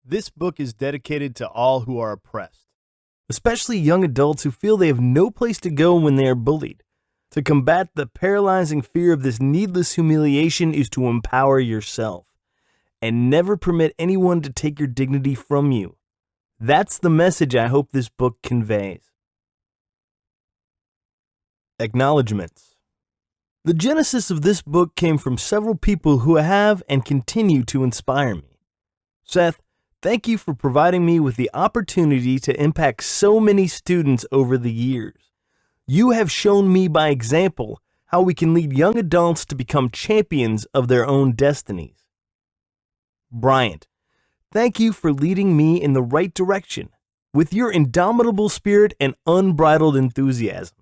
This book is dedicated to all who are oppressed, especially young adults who feel they have no place to go when they are bullied. To combat the paralyzing fear of this needless humiliation is to empower yourself and never permit anyone to take your dignity from you. That's the message I hope this book conveys. Acknowledgements. The genesis of this book came from several people who have and continue to inspire me. Seth, thank you for providing me with the opportunity to impact so many students over the years. You have shown me by example how we can lead young adults to become champions of their own destinies. Bryant, thank you for leading me in the right direction with your indomitable spirit and unbridled enthusiasm.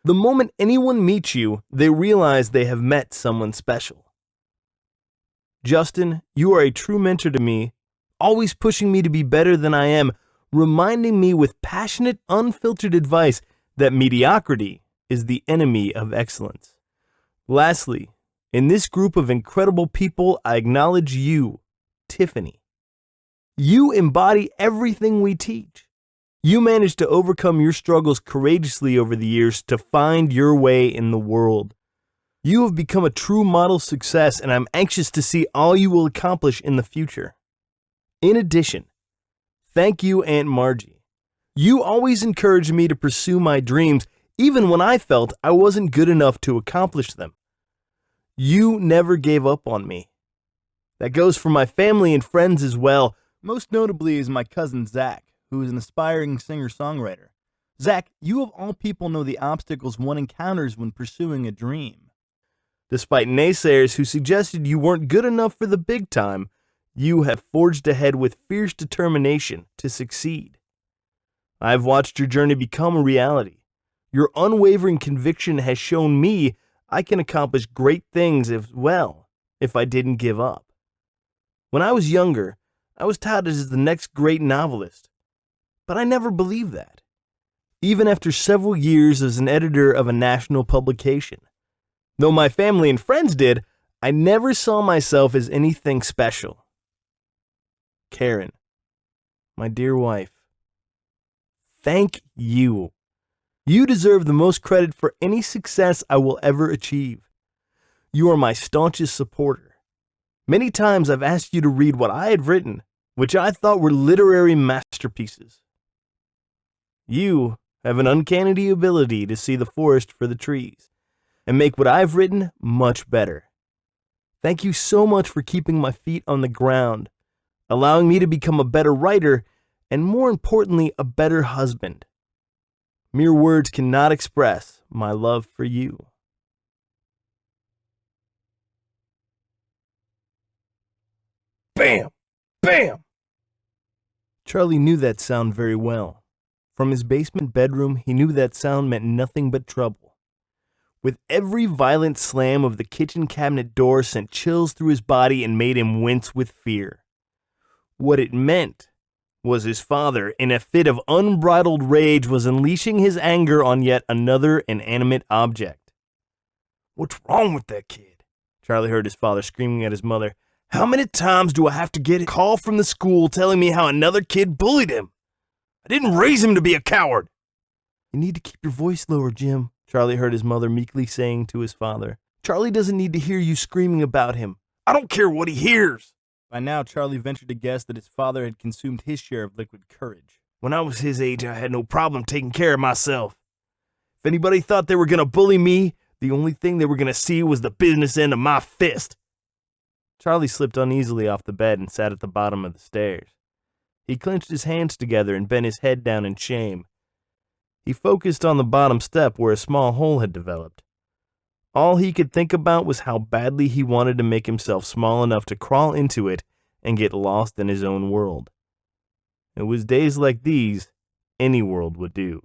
The moment anyone meets you, they realize they have met someone special. Justin, you are a true mentor to me, always pushing me to be better than I am, reminding me with passionate, unfiltered advice that mediocrity is the enemy of excellence. Lastly, in this group of incredible people, I acknowledge you, Tiffany. You embody everything we teach. You managed to overcome your struggles courageously over the years to find your way in the world. You have become a true model success, and I'm anxious to see all you will accomplish in the future. In addition, thank you, Aunt Margie. You always encouraged me to pursue my dreams, even when I felt I wasn't good enough to accomplish them. You never gave up on me. That goes for my family and friends as well. Most notably is my cousin Zach, who is an aspiring singer-songwriter. Zach, you of all people know the obstacles one encounters when pursuing a dream. Despite naysayers who suggested you weren't good enough for the big time, you have forged ahead with fierce determination to succeed. I've watched your journey become a reality. Your unwavering conviction has shown me I can accomplish great things as well if I didn't give up. When I was younger, I was touted as the next great novelist, but I never believed that. Even after several years as an editor of a national publication. Though my family and friends did, I never saw myself as anything special. Karen, my dear wife, thank you. You deserve the most credit for any success I will ever achieve. You are my staunchest supporter. Many times I've asked you to read what I had written, which I thought were literary masterpieces. You have an uncanny ability to see the forest for the trees and make what I've written much better. Thank you so much for keeping my feet on the ground, allowing me to become a better writer, and more importantly, a better husband. Mere words cannot express my love for you. Bam! Bam! Charlie knew that sound very well. From his basement bedroom, he knew that sound meant nothing but trouble. With every violent slam of the kitchen cabinet door sent chills through his body and made him wince with fear. What it meant was his father, in a fit of unbridled rage, was unleashing his anger on yet another inanimate object. "What's wrong with that kid?" Charlie heard his father screaming at his mother. "How many times do I have to get a call from the school telling me how another kid bullied him? I didn't raise him to be a coward." "You need to keep your voice lower, Jim," Charlie heard his mother meekly saying to his father. "Charlie doesn't need to hear you screaming about him." "I don't care what he hears." By now, Charlie ventured to guess that his father had consumed his share of liquid courage. "When I was his age, I had no problem taking care of myself. If anybody thought they were going to bully me, the only thing they were going to see was the business end of my fist." Charlie slipped uneasily off the bed and sat at the bottom of the stairs. He clenched his hands together and bent his head down in shame. He focused on the bottom step where a small hole had developed. All he could think about was how badly he wanted to make himself small enough to crawl into it and get lost in his own world. It was days like these any world would do.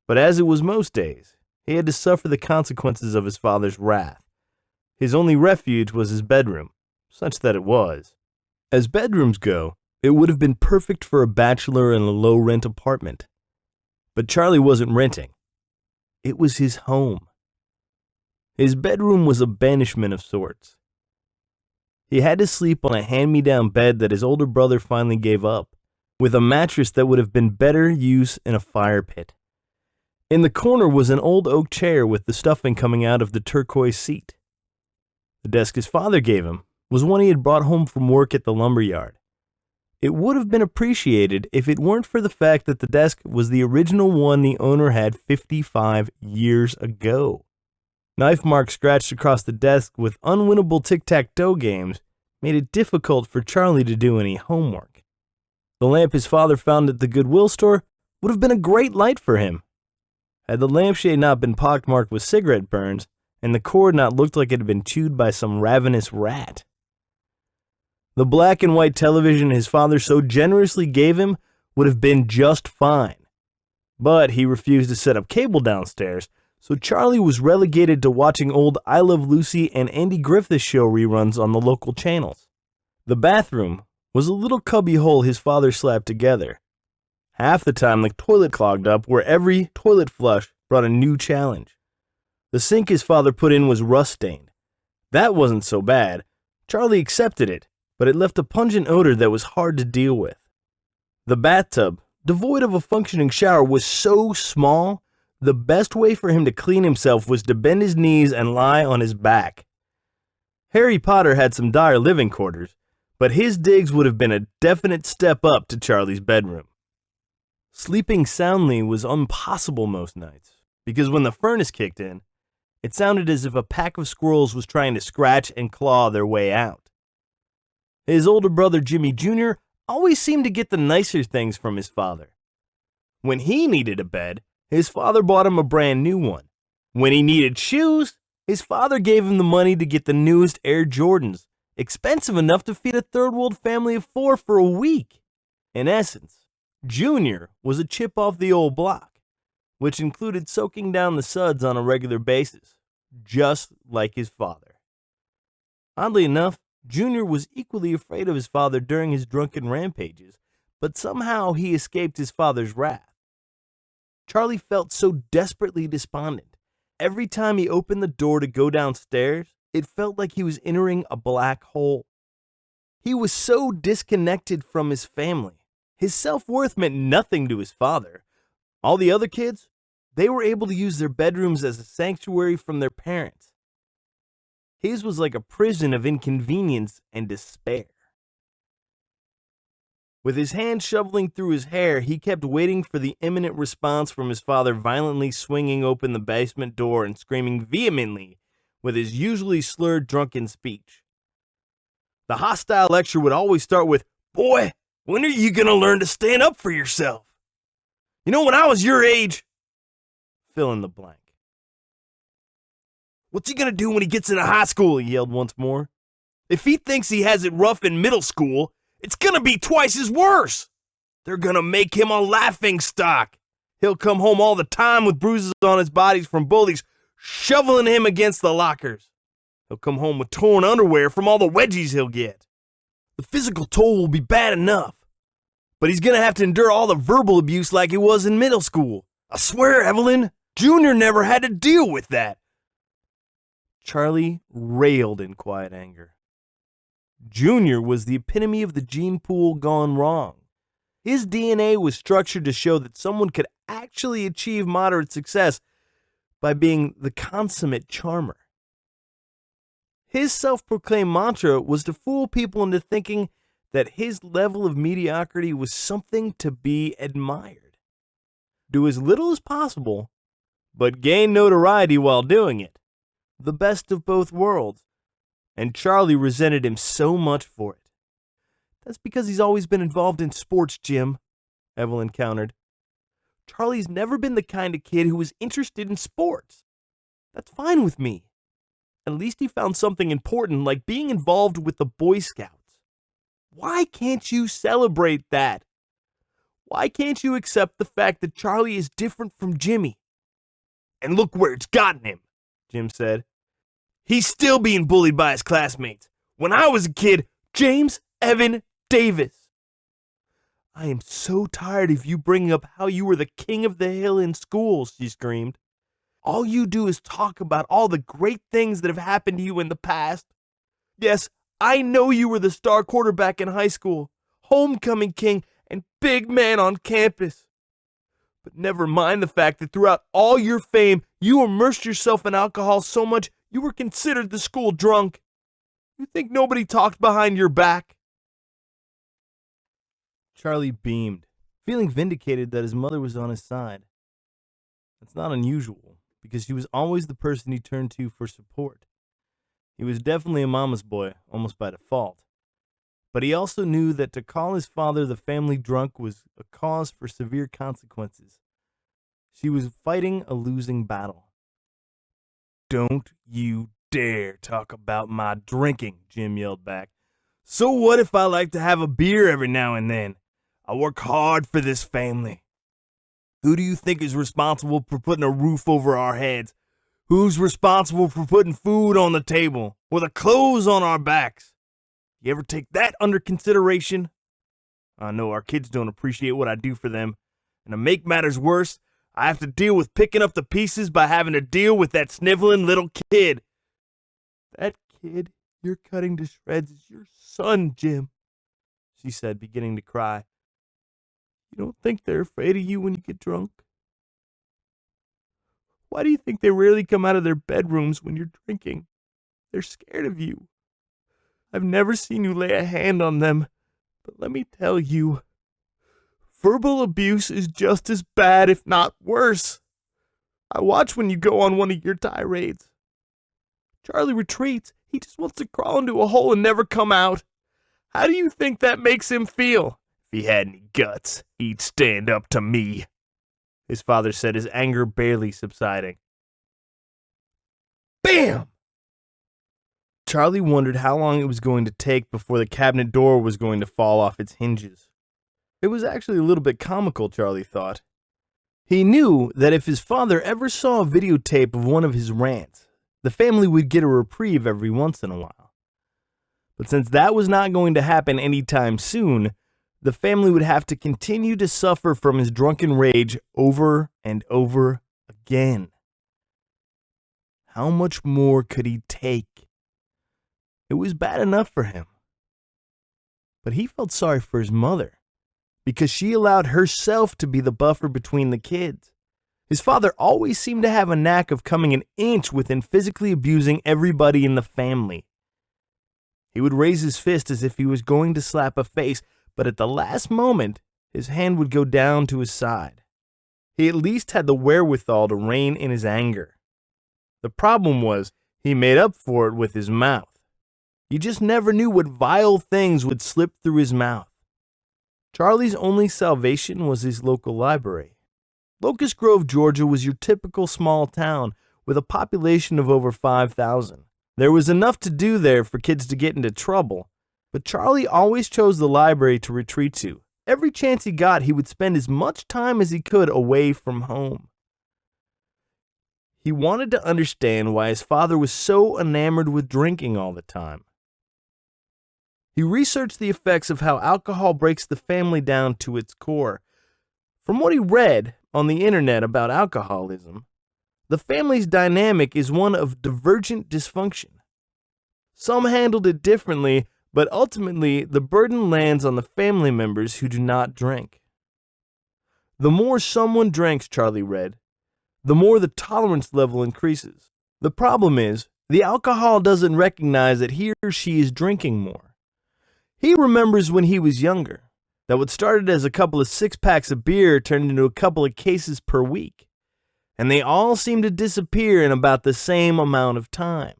But as it was most days, he had to suffer the consequences of his father's wrath. His only refuge was his bedroom, such that it was. As bedrooms go, it would have been perfect for a bachelor in a low-rent apartment. But Charlie wasn't renting. It was his home. His bedroom was a banishment of sorts. He had to sleep on a hand-me-down bed that his older brother finally gave up, with a mattress that would have been better use in a fire pit. In the corner was an old oak chair with the stuffing coming out of the turquoise seat. The desk his father gave him was one he had brought home from work at the lumber yard. It would have been appreciated if it weren't for the fact that the desk was the original one the owner had 55 years ago. Knife marks scratched across the desk with unwinnable tic-tac-toe games made it difficult for Charlie to do any homework. The lamp his father found at the Goodwill store would have been a great light for him. Had the lampshade not been pockmarked with cigarette burns, and the cord not looked like it had been chewed by some ravenous rat. The black and white television his father so generously gave him would have been just fine. But he refused to set up cable downstairs, so Charlie was relegated to watching old I Love Lucy and Andy Griffith Show reruns on the local channels. The bathroom was a little cubbyhole his father slapped together. Half the time the toilet clogged up, where every toilet flush brought a new challenge. The sink his father put in was rust-stained. That wasn't so bad. Charlie accepted it, but it left a pungent odor that was hard to deal with. The bathtub, devoid of a functioning shower, was so small, the best way for him to clean himself was to bend his knees and lie on his back. Harry Potter had some dire living quarters, but his digs would have been a definite step up to Charlie's bedroom. Sleeping soundly was impossible most nights, because when the furnace kicked in, it sounded as if a pack of squirrels was trying to scratch and claw their way out. His older brother Jimmy Jr. always seemed to get the nicer things from his father. When he needed a bed, his father bought him a brand new one. When he needed shoes, his father gave him the money to get the newest Air Jordans, expensive enough to feed a third-world family of 4 for a week. In essence, Junior was a chip off the old block, which included soaking down the suds on a regular basis, just like his father. Oddly enough, Junior was equally afraid of his father during his drunken rampages, but somehow he escaped his father's wrath. Charlie felt so desperately despondent. Every time he opened the door to go downstairs, it felt like he was entering a black hole. He was so disconnected from his family. His self-worth meant nothing to his father. All the other kids, they were able to use their bedrooms as a sanctuary from their parents. His was like a prison of inconvenience and despair. With his hand shoveling through his hair, he kept waiting for the imminent response from his father violently swinging open the basement door and screaming vehemently with his usually slurred drunken speech. The hostile lecture would always start with, "Boy, when are you going to learn to stand up for yourself? You know, when I was your age," fill in the blank. "What's he going to do when he gets into high school?" he yelled once more. "If he thinks he has it rough in middle school, it's going to be twice as worse. They're going to make him a laughing stock. He'll come home all the time with bruises on his body from bullies shoveling him against the lockers. He'll come home with torn underwear from all the wedgies he'll get. The physical toll will be bad enough, but he's going to have to endure all the verbal abuse like he was in middle school. I swear, Evelyn, Junior never had to deal with that." Charlie railed in quiet anger. Junior was the epitome of the gene pool gone wrong. His DNA was structured to show that someone could actually achieve moderate success by being the consummate charmer. His self-proclaimed mantra was to fool people into thinking that his level of mediocrity was something to be admired. Do as little as possible, but gain notoriety while doing it. The best of both worlds. And Charlie resented him so much for it. "That's because he's always been involved in sports, Jim," Evelyn countered. "Charlie's never been the kind of kid who was interested in sports. That's fine with me. At least he found something important like being involved with the Boy Scouts. Why can't you celebrate that? Why can't you accept the fact that Charlie is different from Jimmy?" "And look where it's gotten him," Jim said. "He's still being bullied by his classmates. When I was a kid, James Evan Davis." "I am so tired of you bringing up how you were the king of the hill in school," she screamed. "All you do is talk about all the great things that have happened to you in the past. Yes, I know you were the star quarterback in high school, homecoming king, and big man on campus. But never mind the fact that throughout all your fame, you immersed yourself in alcohol so much you were considered the school drunk. You think nobody talked behind your back?" Charlie beamed, feeling vindicated that his mother was on his side. That's not unusual, because she was always the person he turned to for support. He was definitely a mama's boy, almost by default. But he also knew that to call his father the family drunk was a cause for severe consequences. She was fighting a losing battle. "Don't you dare talk about my drinking," Jim yelled back. "So what if I like to have a beer every now and then? I work hard for this family. Who do you think is responsible for putting a roof over our heads? Who's responsible for putting food on the table or the clothes on our backs? You ever take that under consideration? I know our kids don't appreciate what I do for them, and to make matters worse, I have to deal with picking up the pieces by having to deal with that sniveling little kid." "That kid you're cutting to shreds is your son, Jim," she said, beginning to cry. "You don't think they're afraid of you when you get drunk? Why do you think they rarely come out of their bedrooms when you're drinking? They're scared of you. I've never seen you lay a hand on them, but let me tell you, verbal abuse is just as bad, if not worse. I watch when you go on one of your tirades. Charlie retreats. He just wants to crawl into a hole and never come out. How do you think that makes him feel? If he had any guts, he'd stand up to me," his father said, his anger barely subsiding. Bam! Charlie wondered how long it was going to take before the cabinet door was going to fall off its hinges. It was actually a little bit comical, Charlie thought. He knew that if his father ever saw a videotape of one of his rants, the family would get a reprieve every once in a while. But since that was not going to happen anytime soon, the family would have to continue to suffer from his drunken rage over and over again. How much more could he take? It was bad enough for him. But he felt sorry for his mother, because she allowed herself to be the buffer between the kids. His father always seemed to have a knack of coming an inch within physically abusing everybody in the family. He would raise his fist as if he was going to slap a face, but at the last moment, his hand would go down to his side. He at least had the wherewithal to rein in his anger. The problem was, he made up for it with his mouth. You just never knew what vile things would slip through his mouth. Charlie's only salvation was his local library. Locust Grove, Georgia was your typical small town with a population of over 5,000. There was enough to do there for kids to get into trouble, but Charlie always chose the library to retreat to. Every chance he got, he would spend as much time as he could away from home. He wanted to understand why his father was so enamored with drinking all the time. He researched the effects of how alcohol breaks the family down to its core. From what he read on the internet about alcoholism, the family's dynamic is one of divergent dysfunction. Some handled it differently, but ultimately the burden lands on the family members who do not drink. The more someone drinks, Charlie read, the more the tolerance level increases. The problem is, the alcohol doesn't recognize that he or she is drinking more. He remembers when he was younger, that what started as a couple of six-packs of beer turned into a couple of cases per week, and they all seem to disappear in about the same amount of time.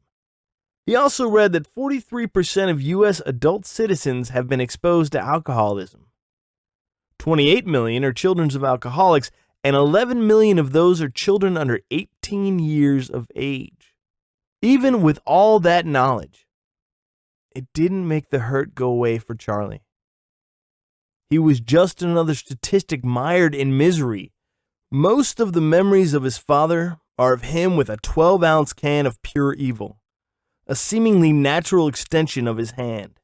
He also read that 43% of U.S. adult citizens have been exposed to alcoholism. 28 million are children of alcoholics, and 11 million of those are children under 18 years of age. Even with all that knowledge, it didn't make the hurt go away for Charlie. He was just another statistic mired in misery. Most of the memories of his father are of him with a 12-ounce can of pure evil, a seemingly natural extension of his hand.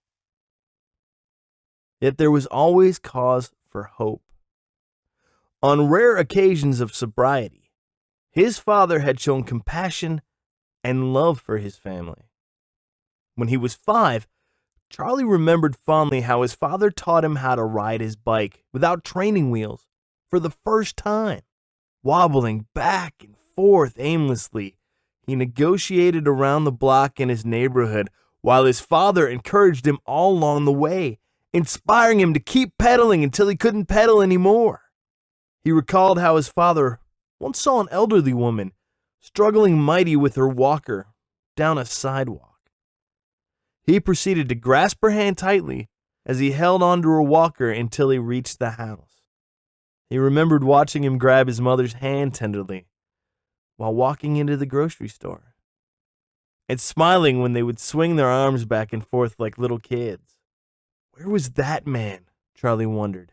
Yet there was always cause for hope. On rare occasions of sobriety, his father had shown compassion and love for his family. When he was 5, Charlie remembered fondly how his father taught him how to ride his bike without training wheels for the first time. Wobbling back and forth aimlessly, he negotiated around the block in his neighborhood while his father encouraged him all along the way, inspiring him to keep pedaling until he couldn't pedal anymore. He recalled how his father once saw an elderly woman struggling mighty with her walker down a sidewalk. He proceeded to grasp her hand tightly as he held onto her walker until he reached the house. He remembered watching him grab his mother's hand tenderly while walking into the grocery store, and smiling when they would swing their arms back and forth like little kids. Where was that man? Charlie wondered.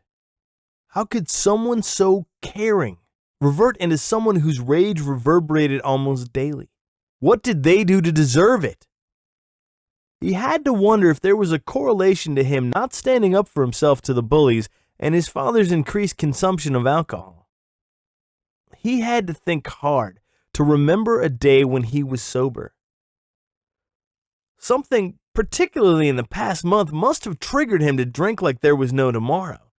How could someone so caring revert into someone whose rage reverberated almost daily? What did they do to deserve it? He had to wonder if there was a correlation to him not standing up for himself to the bullies and his father's increased consumption of alcohol. He had to think hard to remember a day when he was sober. Something, particularly in the past month, must have triggered him to drink like there was no tomorrow.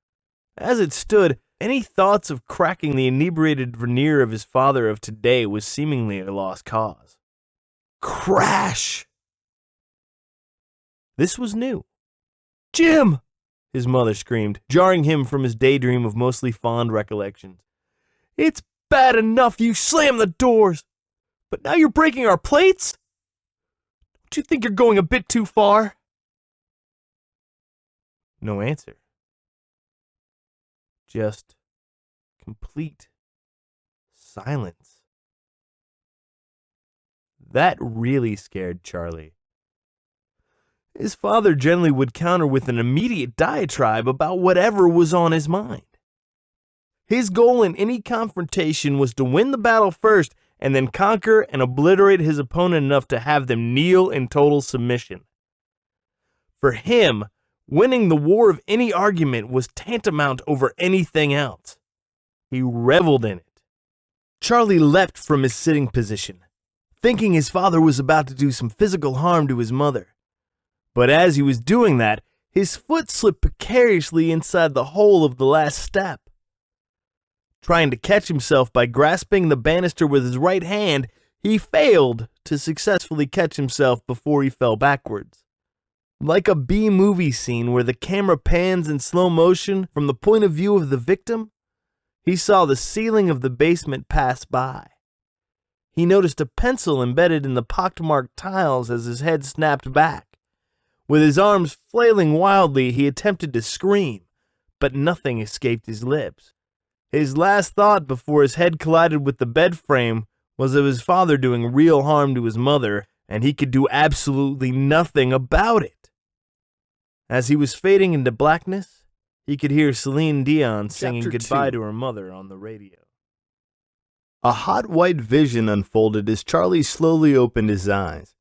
As it stood, any thoughts of cracking the inebriated veneer of his father of today was seemingly a lost cause. Crash! This was new. "Jim!" his mother screamed, jarring him from his daydream of mostly fond recollections. "It's bad enough you slammed the doors, but now you're breaking our plates? Don't you think you're going a bit too far?" No answer. Just complete silence. That really scared Charlie. His father generally would counter with an immediate diatribe about whatever was on his mind. His goal in any confrontation was to win the battle first and then conquer and obliterate his opponent enough to have them kneel in total submission. For him, winning the war of any argument was tantamount over anything else. He reveled in it. Charlie leapt from his sitting position, thinking his father was about to do some physical harm to his mother. But as he was doing that, his foot slipped precariously inside the hole of the last step. Trying to catch himself by grasping the banister with his right hand, he failed to successfully catch himself before he fell backwards. Like a B-movie scene where the camera pans in slow motion from the point of view of the victim, he saw the ceiling of the basement pass by. He noticed a pencil embedded in the pockmarked tiles as his head snapped back. With his arms flailing wildly, he attempted to scream, but nothing escaped his lips. His last thought before his head collided with the bed frame was of his father doing real harm to his mother, and he could do absolutely nothing about it. As he was fading into blackness, he could hear Celine Dion singing goodbye to her mother on the radio. A hot white vision unfolded as Charlie slowly opened his eyes.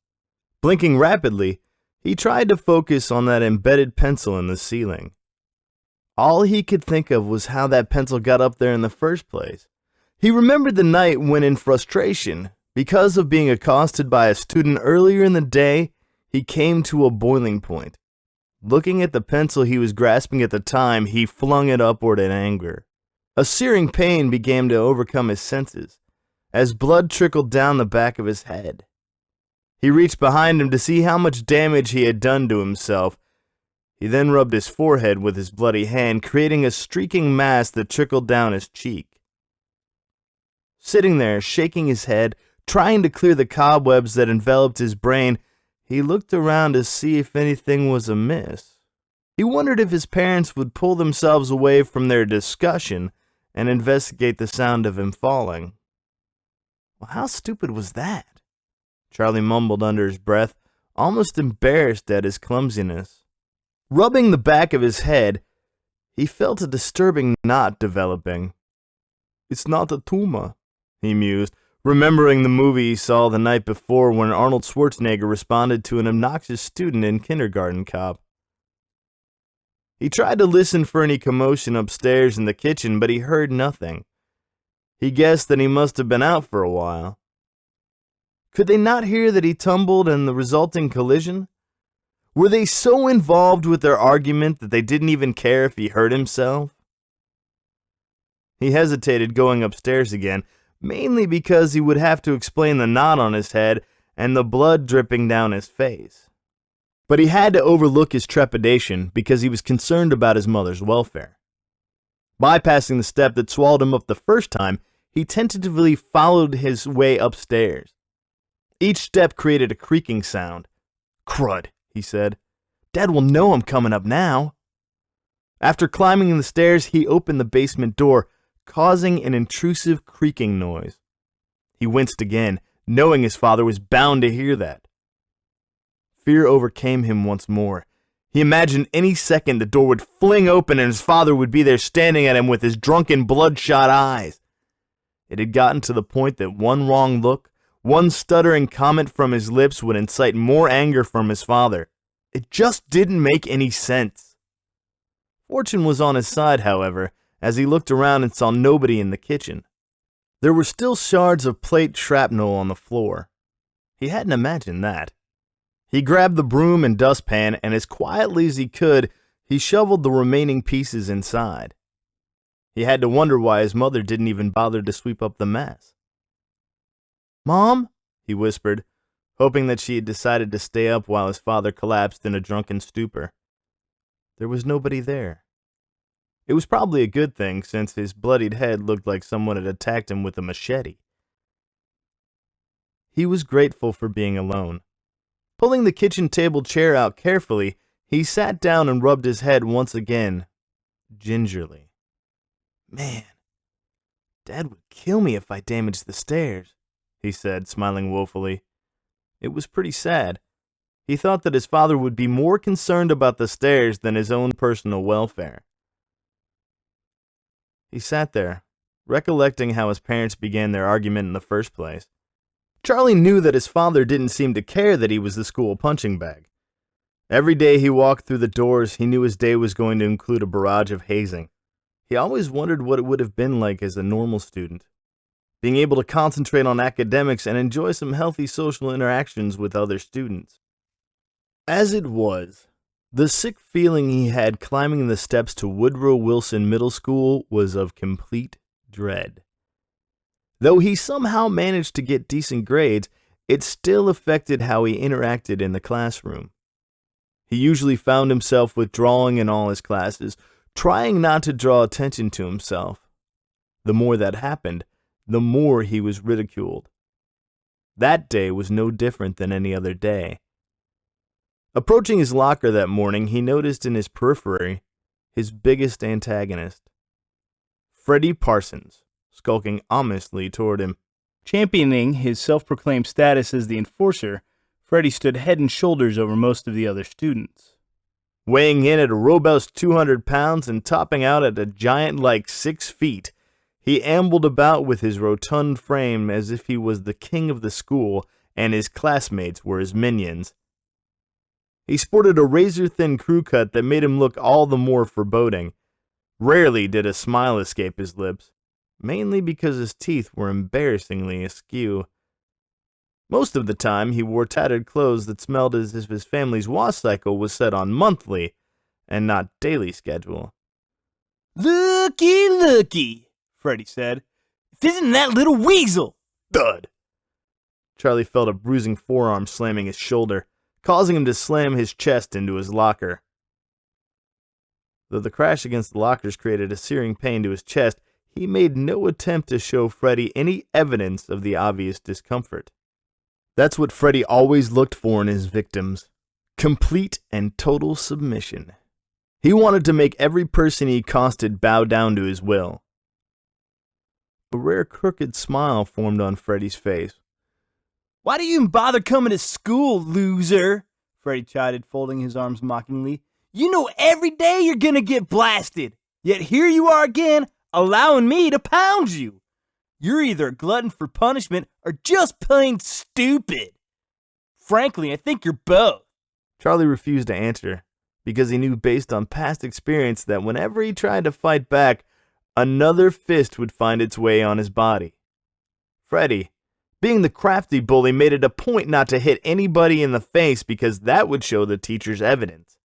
Blinking rapidly, he tried to focus on that embedded pencil in the ceiling. All he could think of was how that pencil got up there in the first place. He remembered the night when, in frustration, because of being accosted by a student earlier in the day, he came to a boiling point. Looking at the pencil he was grasping at the time, he flung it upward in anger. A searing pain began to overcome his senses, as blood trickled down the back of his head. He reached behind him to see how much damage he had done to himself. He then rubbed his forehead with his bloody hand, creating a streaking mass that trickled down his cheek. Sitting there, shaking his head, trying to clear the cobwebs that enveloped his brain, he looked around to see if anything was amiss. He wondered if his parents would pull themselves away from their discussion and investigate the sound of him falling. Well, how stupid was that? Charlie mumbled under his breath, almost embarrassed at his clumsiness. Rubbing the back of his head, he felt a disturbing knot developing. "It's not a tumor," he mused, remembering the movie he saw the night before when Arnold Schwarzenegger responded to an obnoxious student in Kindergarten Cop. He tried to listen for any commotion upstairs in the kitchen, but he heard nothing. He guessed that he must have been out for a while. Could they not hear that he tumbled and the resulting collision? Were they so involved with their argument that they didn't even care if he hurt himself? He hesitated going upstairs again, mainly because he would have to explain the knot on his head and the blood dripping down his face. But he had to overlook his trepidation because he was concerned about his mother's welfare. Bypassing the step that swallowed him up the first time, he tentatively followed his way upstairs. Each step created a creaking sound. "Crud," he said. "Dad will know I'm coming up now." After climbing the stairs, he opened the basement door, causing an intrusive creaking noise. He winced again, knowing his father was bound to hear that. Fear overcame him once more. He imagined any second the door would fling open and his father would be there staring at him with his drunken, bloodshot eyes. It had gotten to the point that one wrong look, one stuttering comment from his lips would incite more anger from his father. It just didn't make any sense. Fortune was on his side, however, as he looked around and saw nobody in the kitchen. There were still shards of plate shrapnel on the floor. He hadn't imagined that. He grabbed the broom and dustpan, and as quietly as he could, he shoveled the remaining pieces inside. He had to wonder why his mother didn't even bother to sweep up the mess. "Mom?" he whispered, hoping that she had decided to stay up while his father collapsed in a drunken stupor. There was nobody there. It was probably a good thing, since his bloodied head looked like someone had attacked him with a machete. He was grateful for being alone. Pulling the kitchen table chair out carefully, he sat down and rubbed his head once again, gingerly. "Man, Dad would kill me if I damaged the stairs," he said, smiling woefully. It was pretty sad. He thought that his father would be more concerned about the stairs than his own personal welfare. He sat there, recollecting how his parents began their argument in the first place. Charlie knew that his father didn't seem to care that he was the school punching bag. Every day he walked through the doors, he knew his day was going to include a barrage of hazing. He always wondered what it would have been like as a normal student, being able to concentrate on academics and enjoy some healthy social interactions with other students. As it was, the sick feeling he had climbing the steps to Woodrow Wilson Middle School was of complete dread. Though he somehow managed to get decent grades, it still affected how he interacted in the classroom. He usually found himself withdrawing in all his classes, trying not to draw attention to himself. The more that happened, the more he was ridiculed. That day was no different than any other day. Approaching his locker that morning, he noticed in his periphery his biggest antagonist, Freddie Parsons, skulking ominously toward him. Championing his self-proclaimed status as the enforcer, Freddie stood head and shoulders over most of the other students. Weighing in at a robust 200 pounds and topping out at a giant like 6 feet, he ambled about with his rotund frame as if he was the king of the school and his classmates were his minions. He sported a razor-thin crew cut that made him look all the more foreboding. Rarely did a smile escape his lips, mainly because his teeth were embarrassingly askew. Most of the time, he wore tattered clothes that smelled as if his family's wash cycle was set on monthly and not daily schedule. "Looky, looky," Freddie said. "If isn't that little weasel!" Thud! Charlie felt a bruising forearm slamming his shoulder, causing him to slam his chest into his locker. Though the crash against the lockers created a searing pain to his chest, he made no attempt to show Freddie any evidence of the obvious discomfort. That's what Freddie always looked for in his victims: complete and total submission. He wanted to make every person he accosted bow down to his will. A rare crooked smile formed on Freddie's face. "Why do you even bother coming to school, loser?" Freddie chided, folding his arms mockingly. "You know every day you're gonna get blasted, yet here you are again, allowing me to pound you. You're either a glutton for punishment or just plain stupid. Frankly, I think you're both." Charlie refused to answer, because he knew based on past experience that whenever he tried to fight back, another fist would find its way on his body. Freddie, Being the crafty bully made it a point not to hit anybody in the face because that would show the teacher's evidence.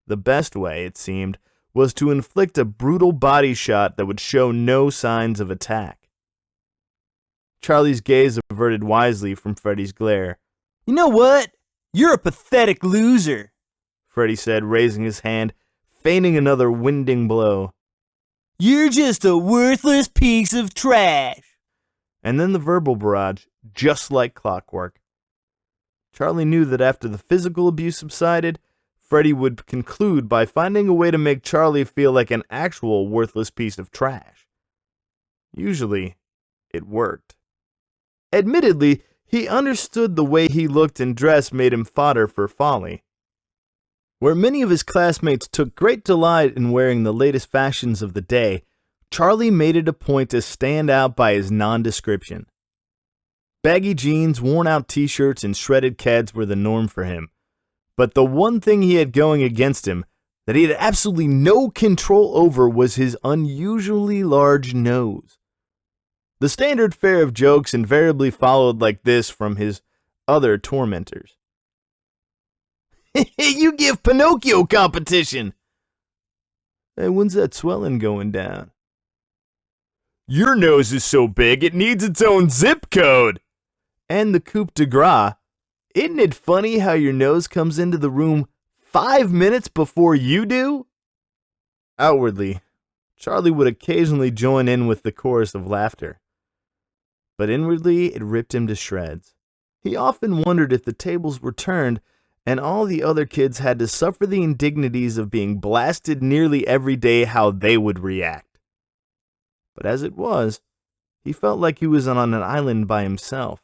The best way, it seemed, was to inflict a brutal body shot that would show no signs of attack. Charlie's gaze averted wisely from Freddy's glare. You know what? You're a pathetic loser, Freddy said, raising his hand, feigning another winding blow. You're just a worthless piece of trash. And then the verbal barrage, just like clockwork. Charlie knew that after the physical abuse subsided, Freddy would conclude by finding a way to make Charlie feel like an actual worthless piece of trash. Usually, it worked. Admittedly, he understood the way he looked and dressed made him fodder for folly. Where many of his classmates took great delight in wearing the latest fashions of the day, Charlie made it a point to stand out by his nondescription. Baggy jeans, worn-out t-shirts, and shredded Keds were the norm for him. But the one thing he had going against him, that he had absolutely no control over, was his unusually large nose. The standard fare of jokes invariably followed like this from his other tormentors. You give Pinocchio competition. Hey, when's that swelling going down? Your nose is so big it needs its own zip code. And the coup de grace. Isn't it funny how your nose comes into the room 5 minutes before you do? Outwardly, Charlie would occasionally join in with the chorus of laughter. But inwardly, it ripped him to shreds. He often wondered if the tables were turned and all the other kids had to suffer the indignities of being blasted nearly every day, how they would react. But as it was, he felt like he was on an island by himself.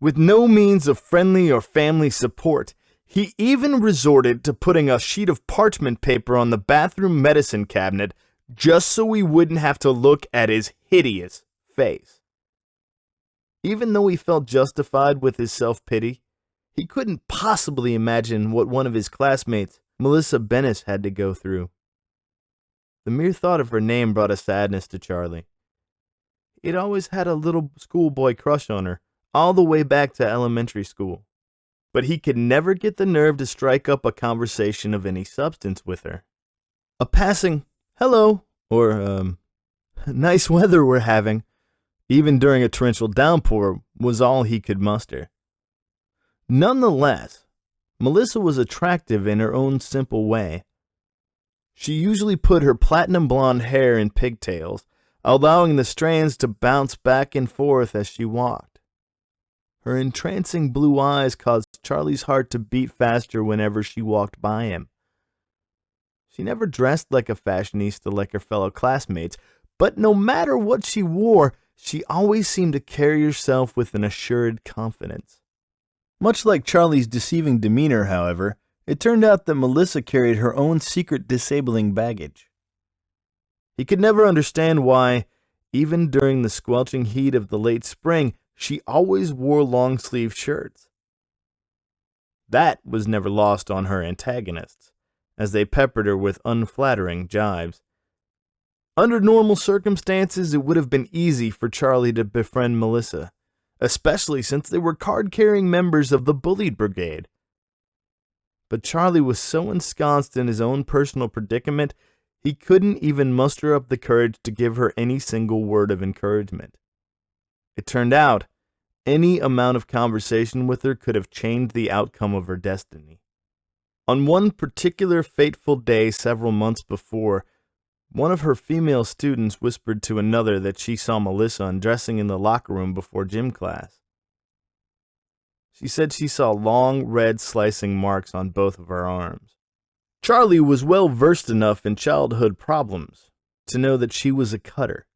With no means of friendly or family support, he even resorted to putting a sheet of parchment paper on the bathroom medicine cabinet just so he wouldn't have to look at his hideous face. Even though he felt justified with his self-pity, he couldn't possibly imagine what one of his classmates, Melissa Bennis, had to go through. The mere thought of her name brought a sadness to Charlie. He'd always had a little schoolboy crush on her, all the way back to elementary school. But he could never get the nerve to strike up a conversation of any substance with her. A passing, hello, or, nice weather we're having, even during a torrential downpour, was all he could muster. Nonetheless, Melissa was attractive in her own simple way. She usually put her platinum blonde hair in pigtails, allowing the strands to bounce back and forth as she walked. Her entrancing blue eyes caused Charlie's heart to beat faster whenever she walked by him. She never dressed like a fashionista like her fellow classmates, but no matter what she wore, she always seemed to carry herself with an assured confidence. Much like Charlie's deceiving demeanor, however, it turned out that Melissa carried her own secret disabling baggage. He could never understand why, even during the squelching heat of the late spring, she always wore long-sleeved shirts. That was never lost on her antagonists, as they peppered her with unflattering jibes. Under normal circumstances, it would have been easy for Charlie to befriend Melissa, especially since they were card-carrying members of the bullied brigade. But Charlie was so ensconced in his own personal predicament, he couldn't even muster up the courage to give her any single word of encouragement. It turned out, any amount of conversation with her could have changed the outcome of her destiny. On one particular fateful day several months before, one of her female students whispered to another that she saw Melissa undressing in the locker room before gym class. She said she saw long, red slicing marks on both of her arms. Charlie was well versed enough in childhood problems to know that she was a cutter.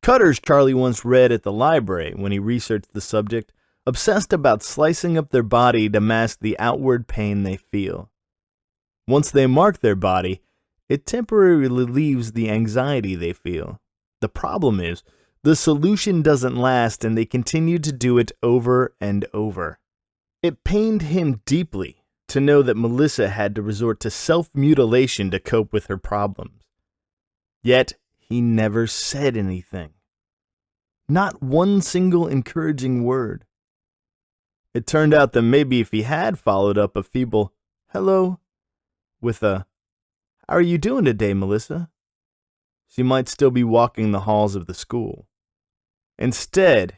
Cutters, Charlie once read at the library when he researched the subject, obsessed about slicing up their body to mask the outward pain they feel. Once they mark their body, it temporarily relieves the anxiety they feel. The problem is, the solution doesn't last and they continue to do it over and over. It pained him deeply to know that Melissa had to resort to self-mutilation to cope with her problems. Yet, he never said anything. Not one single encouraging word. It turned out that maybe if he had followed up a feeble hello with a "How are you doing today, Melissa?" she might still be walking the halls of the school. Instead,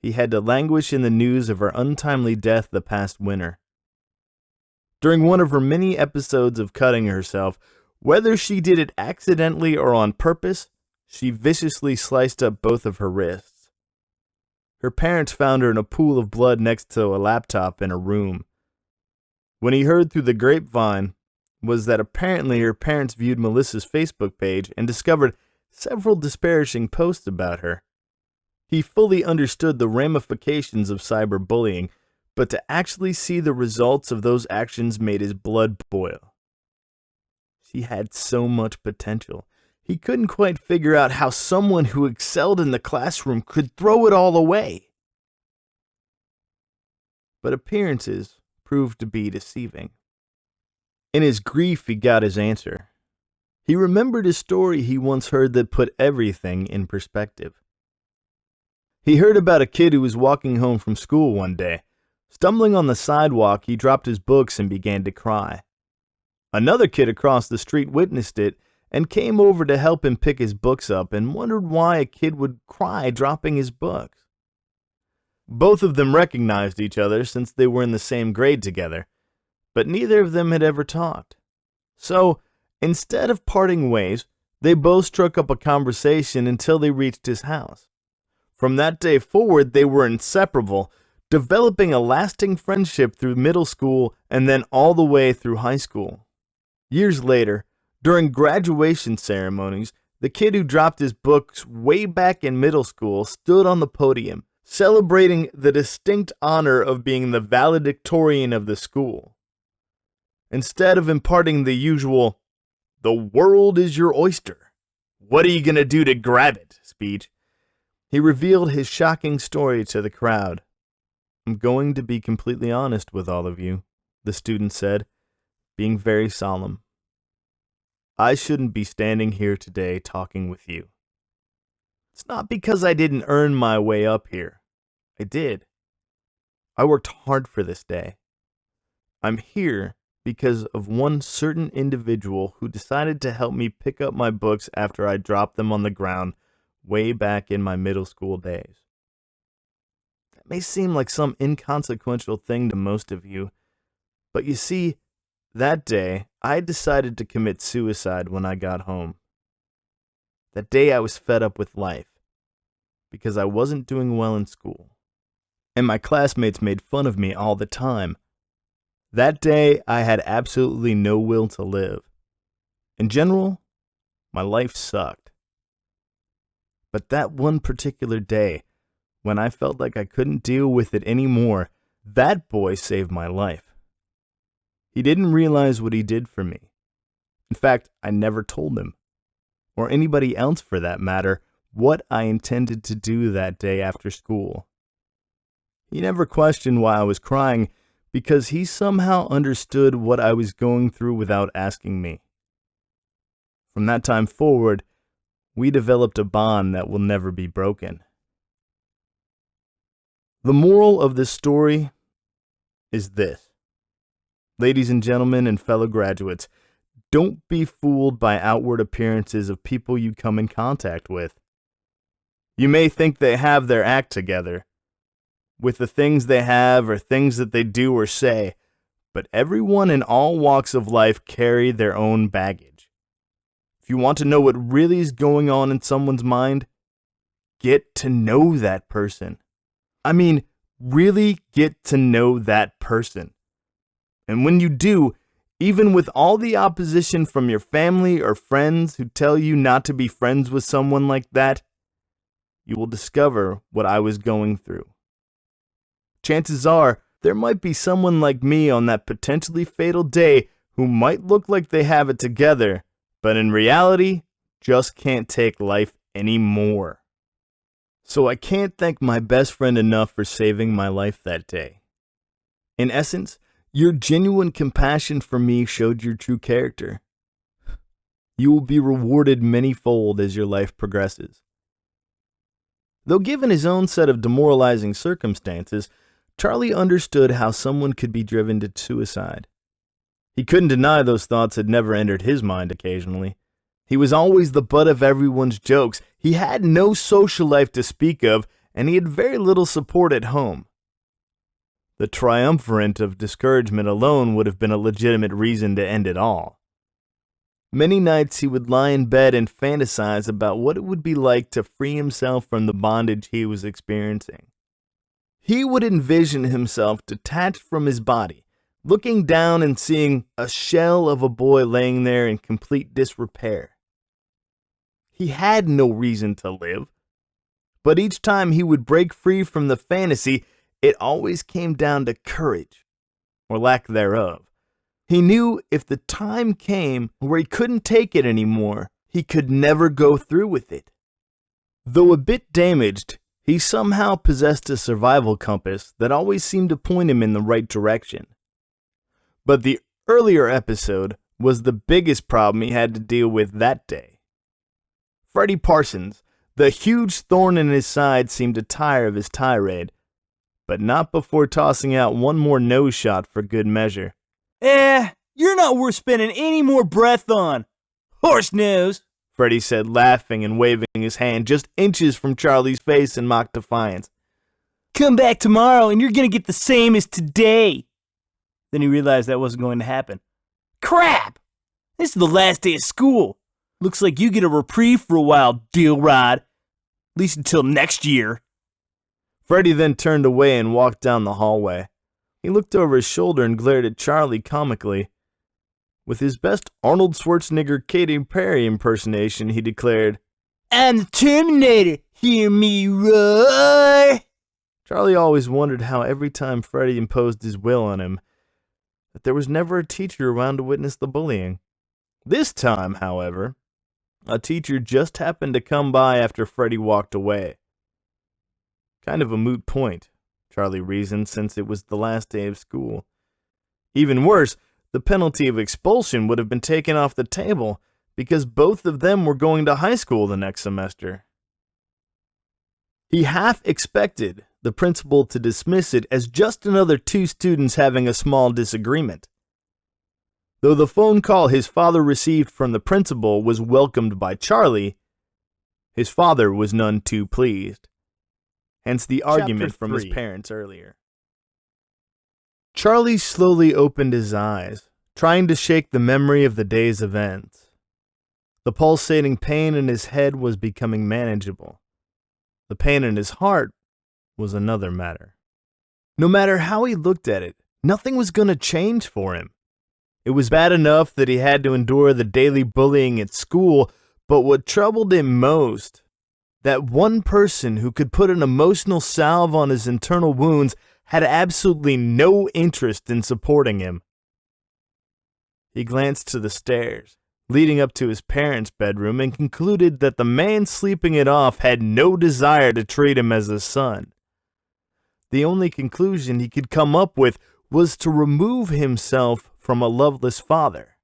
he had to languish in the news of her untimely death the past winter. During one of her many episodes of cutting herself, whether she did it accidentally or on purpose, she viciously sliced up both of her wrists. Her parents found her in a pool of blood next to a laptop in her room. When he heard through the grapevine was that apparently her parents viewed Melissa's Facebook page and discovered several disparaging posts about her. He fully understood the ramifications of cyberbullying, but to actually see the results of those actions made his blood boil. She had so much potential. He couldn't quite figure out how someone who excelled in the classroom could throw it all away. But appearances proved to be deceiving. In his grief, he got his answer. He remembered a story he once heard that put everything in perspective. He heard about a kid who was walking home from school one day. Stumbling on the sidewalk, he dropped his books and began to cry. Another kid across the street witnessed it and came over to help him pick his books up and wondered why a kid would cry dropping his books. Both of them recognized each other since they were in the same grade together, but neither of them had ever talked. So, instead of parting ways, they both struck up a conversation until they reached his house. From that day forward, they were inseparable, developing a lasting friendship through middle school and then all the way through high school. Years later, during graduation ceremonies, the kid who dropped his books way back in middle school stood on the podium, celebrating the distinct honor of being the valedictorian of the school. Instead of imparting the usual, "The world is your oyster. What are you going to do to grab it?" speech, he revealed his shocking story to the crowd. "I'm going to be completely honest with all of you," the student said, being very solemn. "I shouldn't be standing here today talking with you. It's not because I didn't earn my way up here. I did. I worked hard for this day. I'm here because of one certain individual who decided to help me pick up my books after I dropped them on the ground way back in my middle school days. That may seem like some inconsequential thing to most of you, but you see, that day I decided to commit suicide when I got home. That day I was fed up with life because I wasn't doing well in school, and my classmates made fun of me all the time. That day I had absolutely no will to live. In general, my life sucked. But that one particular day, when I felt like I couldn't deal with it anymore, that boy saved my life. He didn't realize what he did for me. In fact, I never told him, or anybody else for that matter, what I intended to do that day after school. He never questioned why I was crying, because he somehow understood what I was going through without asking me. From that time forward, we developed a bond that will never be broken. The moral of this story is this. Ladies and gentlemen and fellow graduates, don't be fooled by outward appearances of people you come in contact with. You may think they have their act together, with the things they have or things that they do or say, but everyone in all walks of life carry their own baggage. If you want to know what really is going on in someone's mind, get to know that person. I mean, really get to know that person. And when you do, even with all the opposition from your family or friends who tell you not to be friends with someone like that, you will discover what I was going through. Chances are, there might be someone like me on that potentially fatal day who might look like they have it together, but in reality, just can't take life anymore. So I can't thank my best friend enough for saving my life that day. In essence, your genuine compassion for me showed your true character. You will be rewarded manyfold as your life progresses. Though given his own set of demoralizing circumstances, Charlie understood how someone could be driven to suicide. He couldn't deny those thoughts had never entered his mind occasionally. He was always the butt of everyone's jokes. He had no social life to speak of, and he had very little support at home. The triumvirate of discouragement alone would have been a legitimate reason to end it all. Many nights he would lie in bed and fantasize about what it would be like to free himself from the bondage he was experiencing. He would envision himself detached from his body, looking down and seeing a shell of a boy laying there in complete disrepair. He had no reason to live, but each time he would break free from the fantasy, it always came down to courage, or lack thereof. He knew if the time came where he couldn't take it anymore, he could never go through with it. Though a bit damaged, he somehow possessed a survival compass that always seemed to point him in the right direction. But the earlier episode was the biggest problem he had to deal with that day. Freddie Parsons, the huge thorn in his side, seemed to tire of his tirade, but not before tossing out one more nose shot for good measure. You're not worth spending any more breath on. Horse nose, Freddie said, laughing and waving his hand just inches from Charlie's face in mock defiance. Come back tomorrow and you're gonna get the same as today. Then he realized that wasn't going to happen. Crap! This is the last day of school. Looks like you get a reprieve for a while, Deal Rod. At least until next year. Freddie then turned away and walked down the hallway. He looked over his shoulder and glared at Charlie comically. With his best Arnold Schwarzenegger Katy Perry impersonation, he declared, I'm the Terminator. Hear me roar. Charlie always wondered how every time Freddie imposed his will on him, that there was never a teacher around to witness the bullying. This time, however, a teacher just happened to come by after Freddie walked away. Kind of a moot point, Charlie reasoned, since it was the last day of school. Even worse, the penalty of expulsion would have been taken off the table, because both of them were going to high school the next semester. He half expected the principal to dismiss it as just another two students having a small disagreement. Though the phone call his father received from the principal was welcomed by Charlie, his father was none too pleased. Hence the argument from his parents earlier. Charlie slowly opened his eyes, trying to shake the memory of the day's events. The pulsating pain in his head was becoming manageable. The pain in his heart was another matter. No matter how he looked at it, nothing was going to change for him. It was bad enough that he had to endure the daily bullying at school, but what troubled him most, that one person who could put an emotional salve on his internal wounds had absolutely no interest in supporting him. He glanced to the stairs leading up to his parents' bedroom and concluded that the man sleeping it off had no desire to treat him as a son. The only conclusion he could come up with was to remove himself from a loveless father.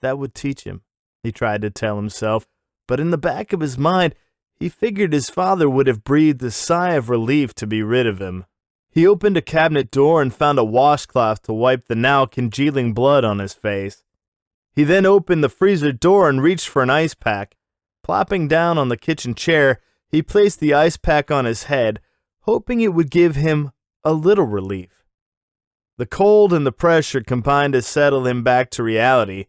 That would teach him, he tried to tell himself, but in the back of his mind, he figured his father would have breathed a sigh of relief to be rid of him. He opened a cabinet door and found a washcloth to wipe the now congealing blood on his face. He then opened the freezer door and reached for an ice pack. Plopping down on the kitchen chair, he placed the ice pack on his head, hoping it would give him a little relief. The cold and the pressure combined to settle him back to reality,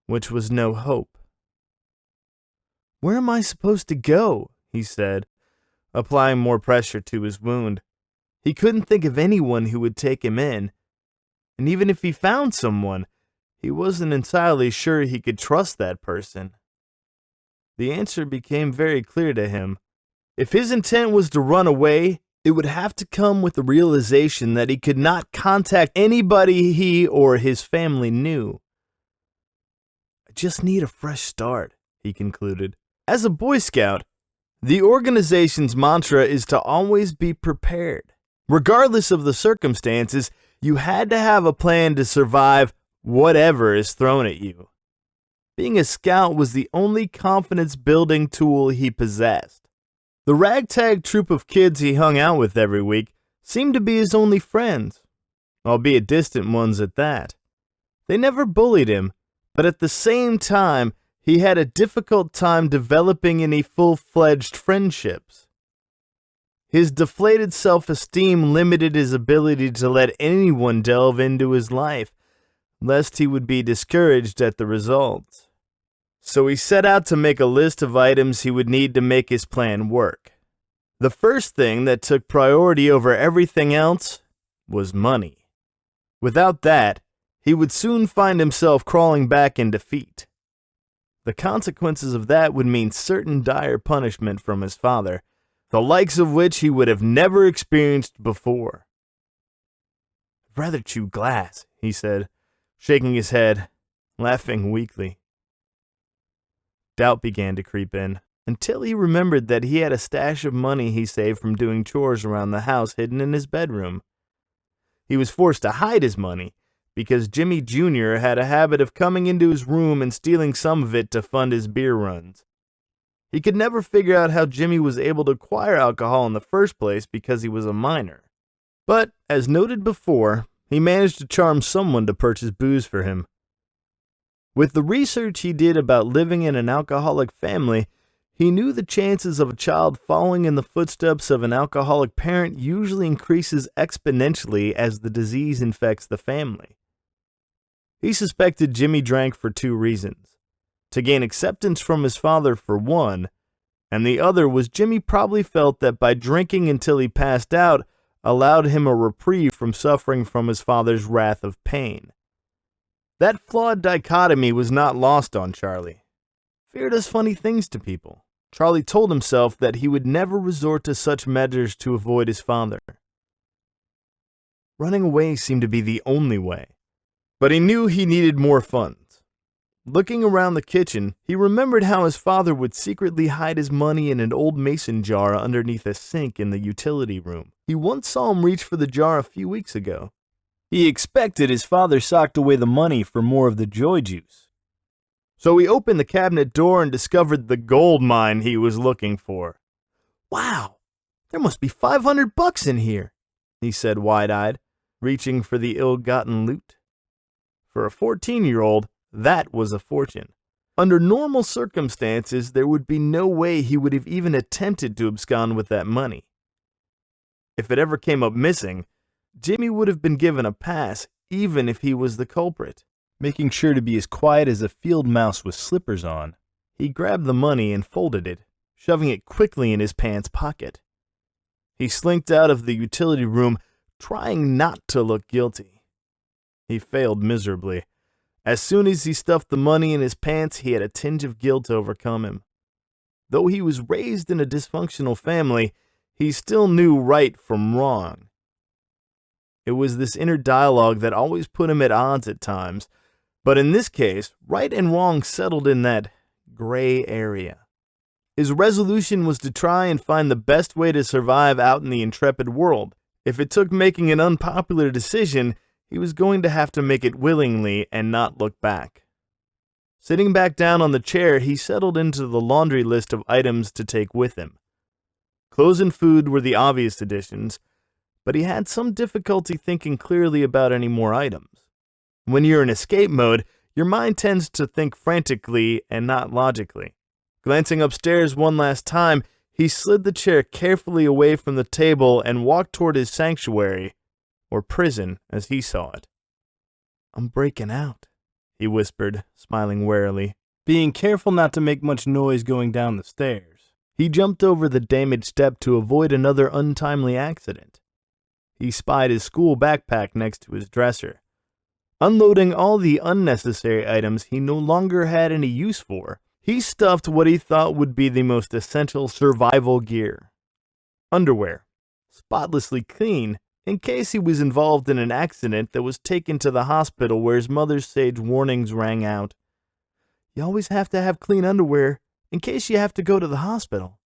which was no hope. "Where am I supposed to go?" he said, applying more pressure to his wound. He couldn't think of anyone who would take him in, and even if he found someone, he wasn't entirely sure he could trust that person. The answer became very clear to him. If his intent was to run away, it would have to come with the realization that he could not contact anybody he or his family knew. "I just need a fresh start," he concluded. As a Boy Scout, the organization's mantra is to always be prepared. Regardless of the circumstances, you had to have a plan to survive whatever is thrown at you. Being a scout was the only confidence-building tool he possessed. The ragtag troop of kids he hung out with every week seemed to be his only friends, albeit distant ones at that. They never bullied him, but at the same time, he had a difficult time developing any full-fledged friendships. His deflated self-esteem limited his ability to let anyone delve into his life, lest he would be discouraged at the results. So he set out to make a list of items he would need to make his plan work. The first thing that took priority over everything else was money. Without that, he would soon find himself crawling back in defeat. The consequences of that would mean certain dire punishment from his father, the likes of which he would have never experienced before. "I'd rather chew glass," he said, shaking his head, laughing weakly. Doubt began to creep in, until he remembered that he had a stash of money he saved from doing chores around the house hidden in his bedroom. He was forced to hide his money, because Jimmy Jr. had a habit of coming into his room and stealing some of it to fund his beer runs. He could never figure out how Jimmy was able to acquire alcohol in the first place because he was a minor. But, as noted before, he managed to charm someone to purchase booze for him. With the research he did about living in an alcoholic family, he knew the chances of a child following in the footsteps of an alcoholic parent usually increases exponentially as the disease infects the family. He suspected Jimmy drank for two reasons: to gain acceptance from his father for one, and the other was Jimmy probably felt that by drinking until he passed out allowed him a reprieve from suffering from his father's wrath of pain. That flawed dichotomy was not lost on Charlie. Fear does funny things to people. Charlie told himself that he would never resort to such measures to avoid his father. Running away seemed to be the only way, but he knew he needed more funds. Looking around the kitchen, he remembered how his father would secretly hide his money in an old mason jar underneath a sink in the utility room. He once saw him reach for the jar a few weeks ago. He expected his father socked away the money for more of the joy juice. So he opened the cabinet door and discovered the gold mine he was looking for. "Wow, there must be $500 in here," he said wide-eyed, reaching for the ill-gotten loot. For a 14-year-old, that was a fortune. Under normal circumstances, there would be no way he would have even attempted to abscond with that money. If it ever came up missing, Jimmy would have been given a pass, even if he was the culprit. Making sure to be as quiet as a field mouse with slippers on, he grabbed the money and folded it, shoving it quickly in his pants pocket. He slinked out of the utility room, trying not to look guilty. He failed miserably. As soon as he stuffed the money in his pants, he had a tinge of guilt overcome him. Though he was raised in a dysfunctional family, he still knew right from wrong. It was this inner dialogue that always put him at odds at times, but in this case, right and wrong settled in that gray area. His resolution was to try and find the best way to survive out in the intrepid world. If it took making an unpopular decision, he was going to have to make it willingly and not look back. Sitting back down on the chair, he settled into the laundry list of items to take with him. Clothes and food were the obvious additions, but he had some difficulty thinking clearly about any more items. When you're in escape mode, your mind tends to think frantically and not logically. Glancing upstairs one last time, he slid the chair carefully away from the table and walked toward his sanctuary, or prison as he saw it. "I'm breaking out," he whispered, smiling warily, being careful not to make much noise going down the stairs. He jumped over the damaged step to avoid another untimely accident. He spied his school backpack next to his dresser. Unloading all the unnecessary items he no longer had any use for, he stuffed what he thought would be the most essential survival gear. Underwear, spotlessly clean, in case he was involved in an accident that was taken to the hospital where his mother's sage warnings rang out. You always have to have clean underwear in case you have to go to the hospital.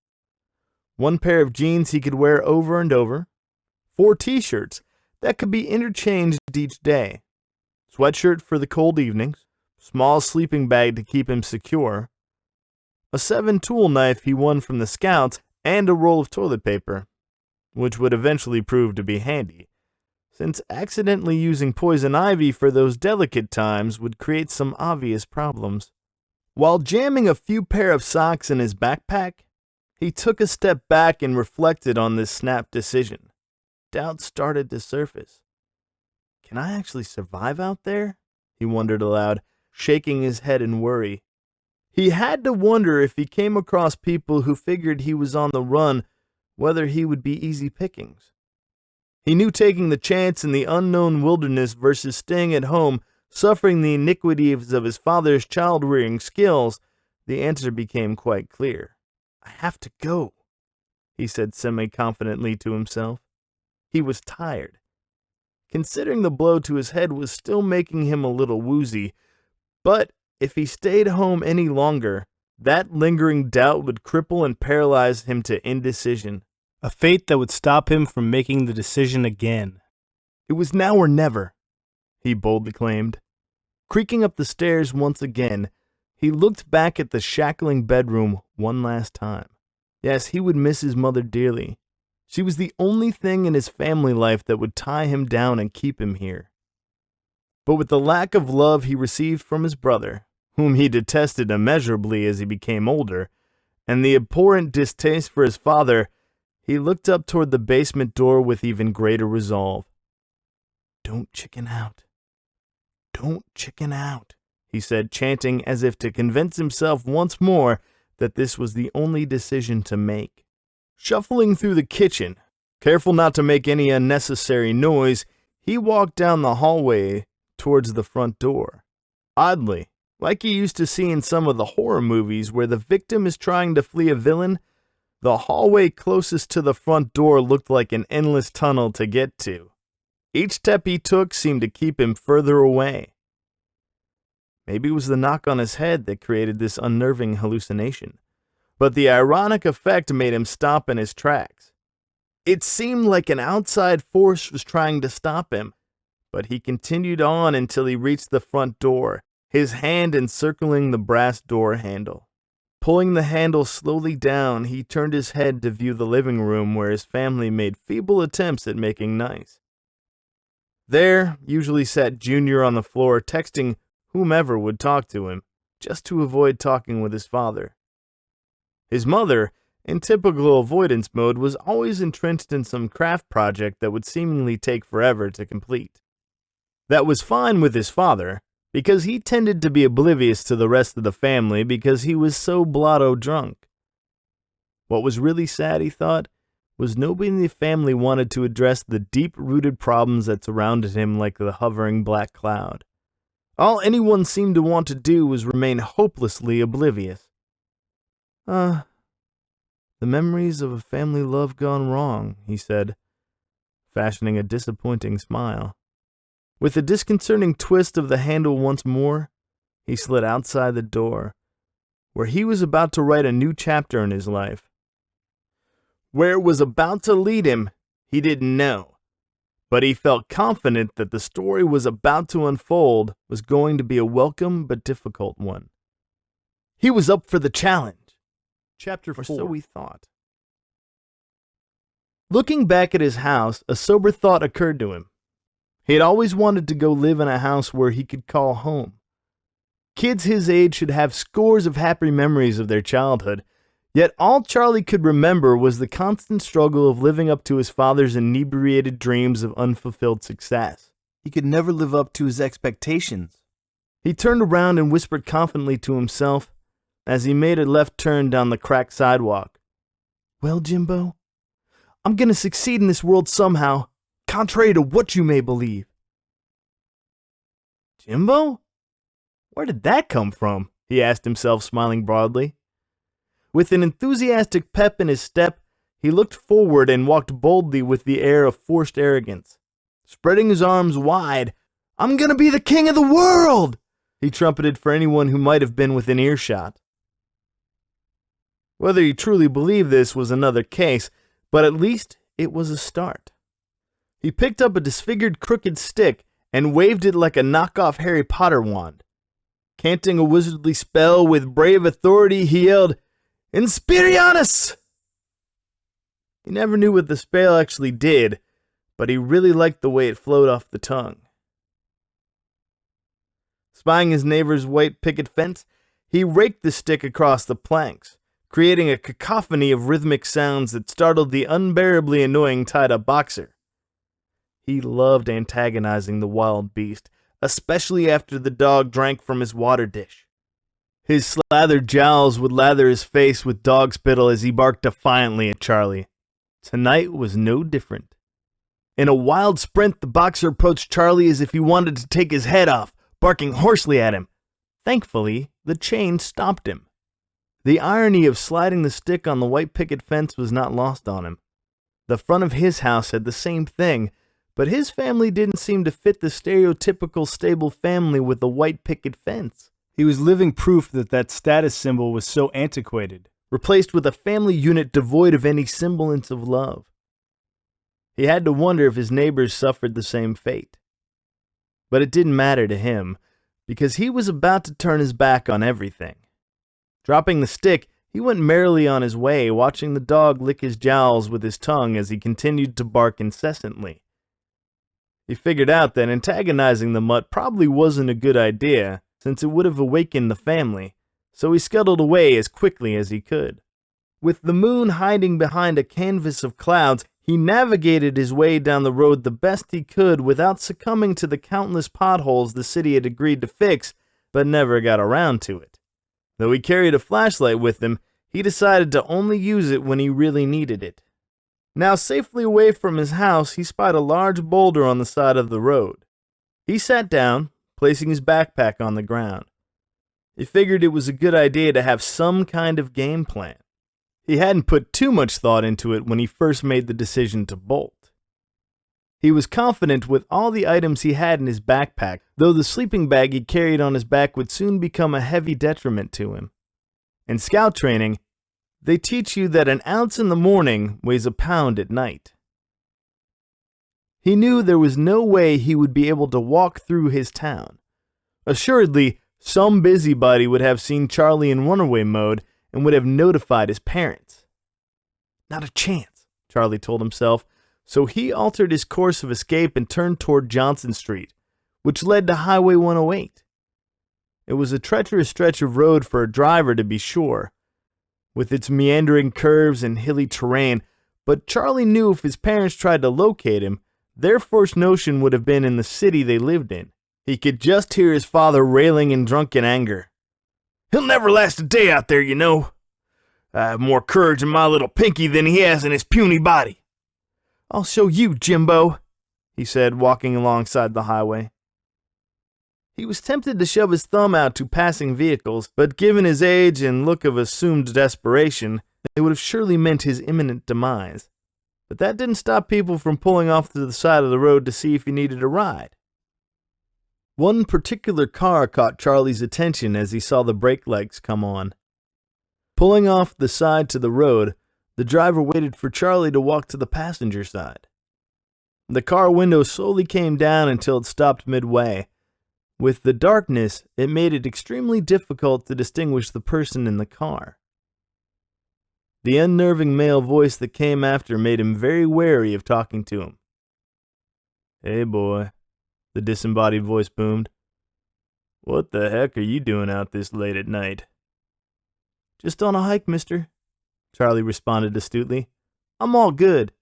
One pair of jeans he could wear over and over. 4 t-shirts that could be interchanged each day. Sweatshirt for the cold evenings. Small sleeping bag to keep him secure. A 7-tool knife he won from the Scouts, and a roll of toilet paper, which would eventually prove to be handy, since accidentally using poison ivy for those delicate times would create some obvious problems. While jamming a few pair of socks in his backpack, he took a step back and reflected on this snap decision. Doubt started to surface. Can I actually survive out there? He wondered aloud, shaking his head in worry. He had to wonder if he came across people who figured he was on the run, whether he would be easy pickings. He knew taking the chance in the unknown wilderness versus staying at home, suffering the iniquities of his father's child-rearing skills, the answer became quite clear. I have to go, he said semi-confidently to himself. He was tired. Considering the blow to his head was still making him a little woozy, but if he stayed home any longer, that lingering doubt would cripple and paralyze him to indecision, a fate that would stop him from making the decision again. It was now or never, he boldly claimed. Creaking up the stairs once again, he looked back at the shackling bedroom one last time. Yes, he would miss his mother dearly. She was the only thing in his family life that would tie him down and keep him here. But with the lack of love he received from his brother, whom he detested immeasurably as he became older, and the abhorrent distaste for his father, he looked up toward the basement door with even greater resolve. Don't chicken out. Don't chicken out, he said, chanting as if to convince himself once more that this was the only decision to make. Shuffling through the kitchen, careful not to make any unnecessary noise, he walked down the hallway towards the front door. Oddly, like he used to see in some of the horror movies where the victim is trying to flee a villain, the hallway closest to the front door looked like an endless tunnel to get to. Each step he took seemed to keep him further away. Maybe it was the knock on his head that created this unnerving hallucination, but the ironic effect made him stop in his tracks. It seemed like an outside force was trying to stop him, but he continued on until he reached the front door, his hand encircling the brass door handle. Pulling the handle slowly down, he turned his head to view the living room where his family made feeble attempts at making nice. There usually sat Junior on the floor texting whomever would talk to him, just to avoid talking with his father. His mother, in typical avoidance mode, was always entrenched in some craft project that would seemingly take forever to complete. That was fine with his father, because he tended to be oblivious to the rest of the family because he was so blotto drunk. What was really sad, he thought, was nobody in the family wanted to address the deep-rooted problems that surrounded him like the hovering black cloud. All anyone seemed to want to do was remain hopelessly oblivious. The memories of a family love gone wrong, he said, fashioning a disappointing smile. With a disconcerting twist of the handle once more, he slid outside the door, where he was about to write a new chapter in his life. Where it was about to lead him, he didn't know, but he felt confident that the story was about to unfold was going to be a welcome but difficult one. He was up for the challenge. Chapter 4. Or so he thought. Looking back at his house, a sober thought occurred to him. He had always wanted to go live in a house where he could call home. Kids his age should have scores of happy memories of their childhood, yet all Charlie could remember was the constant struggle of living up to his father's inebriated dreams of unfulfilled success. He could never live up to his expectations. He turned around and whispered confidently to himself as he made a left turn down the cracked sidewalk. Well, Jimbo, I'm going to succeed in this world somehow, contrary to what you may believe. Jimbo? Where did that come from? He asked himself, smiling broadly. With an enthusiastic pep in his step, he looked forward and walked boldly with the air of forced arrogance. Spreading his arms wide, I'm going to be the king of the world! He trumpeted for anyone who might have been within earshot. Whether he truly believed this was another case, but at least it was a start. He picked up a disfigured crooked stick and waved it like a knockoff Harry Potter wand. Canting a wizardly spell with brave authority, he yelled, Inspirianus! He never knew what the spell actually did, but he really liked the way it flowed off the tongue. Spying his neighbor's white picket fence, he raked the stick across the planks, creating a cacophony of rhythmic sounds that startled the unbearably annoying tied-up boxer. He loved antagonizing the wild beast, especially after the dog drank from his water dish. His slathered jowls would lather his face with dog spittle as he barked defiantly at Charlie. Tonight was no different. In a wild sprint, the boxer approached Charlie as if he wanted to take his head off, barking hoarsely at him. Thankfully, the chain stopped him. The irony of sliding the stick on the white picket fence was not lost on him. The front of his house had the same thing, but his family didn't seem to fit the stereotypical stable family with a white picket fence. He was living proof that that status symbol was so antiquated, replaced with a family unit devoid of any semblance of love. He had to wonder if his neighbors suffered the same fate. But it didn't matter to him, because he was about to turn his back on everything. Dropping the stick, he went merrily on his way, watching the dog lick his jowls with his tongue as he continued to bark incessantly. He figured out that antagonizing the mutt probably wasn't a good idea, since it would have awakened the family, so he scuttled away as quickly as he could. With the moon hiding behind a canvas of clouds, he navigated his way down the road the best he could without succumbing to the countless potholes the city had agreed to fix, but never got around to it. Though he carried a flashlight with him, he decided to only use it when he really needed it. Now safely away from his house, he spied a large boulder on the side of the road. He sat down, placing his backpack on the ground. He figured it was a good idea to have some kind of game plan. He hadn't put too much thought into it when he first made the decision to bolt. He was confident with all the items he had in his backpack, though the sleeping bag he carried on his back would soon become a heavy detriment to him. In scout training, they teach you that an ounce in the morning weighs a pound at night. He knew there was no way he would be able to walk through his town. Assuredly, some busybody would have seen Charlie in runaway mode and would have notified his parents. Not a chance, Charlie told himself, so he altered his course of escape and turned toward Johnson Street, which led to Highway 108. It was a treacherous stretch of road for a driver, to be sure, with its meandering curves and hilly terrain, but Charlie knew if his parents tried to locate him, their first notion would have been in the city they lived in. He could just hear his father railing in drunken anger. "He'll never last a day out there, you know. I have more courage in my little pinky than he has in his puny body. I'll show you, Jimbo," he said, walking alongside the highway. He was tempted to shove his thumb out to passing vehicles, but given his age and look of assumed desperation, it would have surely meant his imminent demise. But that didn't stop people from pulling off to the side of the road to see if he needed a ride. One particular car caught Charlie's attention as he saw the brake lights come on. Pulling off the side to the road, the driver waited for Charlie to walk to the passenger side. The car window slowly came down until it stopped midway. With the darkness, it made it extremely difficult to distinguish the person in the car. The unnerving male voice that came after made him very wary of talking to him. "Hey, boy," the disembodied voice boomed. "What the heck are you doing out this late at night?" "Just on a hike, mister," Charlie responded astutely. "I'm all good."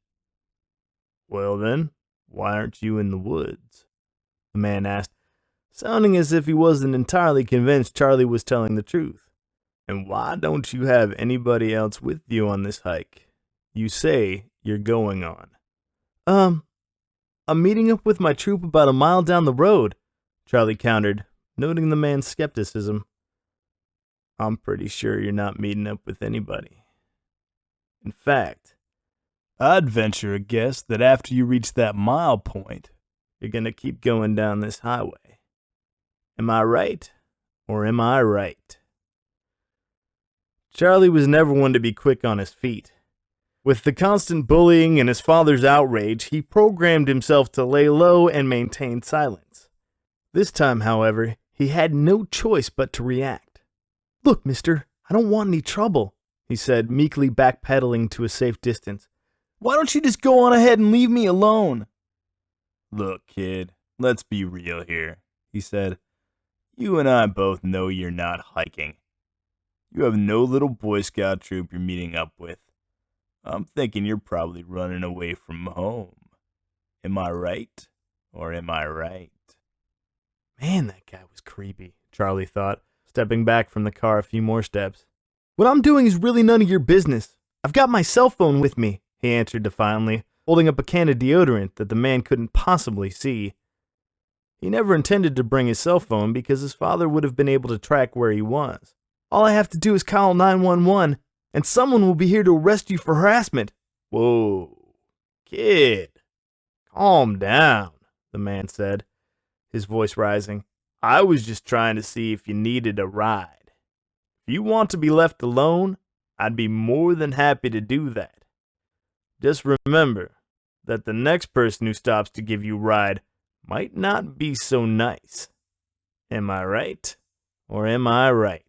"Well then, why aren't you in the woods?" the man asked, sounding as if he wasn't entirely convinced Charlie was telling the truth. "And why don't you have anybody else with you on this hike you say you're going on?" I'm meeting up with my troop about a mile down the road," Charlie countered, noting the man's skepticism. "I'm pretty sure you're not meeting up with anybody. In fact, I'd venture a guess that after you reach that mile point, you're going to keep going down this highway. Am I right, or am I right?" Charlie was never one to be quick on his feet. With the constant bullying and his father's outrage, he programmed himself to lay low and maintain silence. This time, however, he had no choice but to react. "Look, mister, I don't want any trouble," he said, meekly backpedaling to a safe distance. Why don't you just go on ahead and leave me alone? Look, kid, let's be real here, he said. You and I both know you're not hiking. You have no little Boy Scout troop you're meeting up with. I'm thinking you're probably running away from home. Am I right? Or am I right? Man, that guy was creepy, Charlie thought, stepping back from the car a few more steps. What I'm doing is really none of your business. I've got my cell phone with me, he answered defiantly, holding up a can of deodorant that the man couldn't possibly see. He never intended to bring his cell phone because his father would have been able to track where he was. All I have to do is call 911, and someone will be here to arrest you for harassment. Whoa, kid, calm down, the man said, his voice rising. I was just trying to see if you needed a ride. If you want to be left alone, I'd be more than happy to do that. Just remember that the next person who stops to give you a ride might not be so nice. Am I right? Or am I right?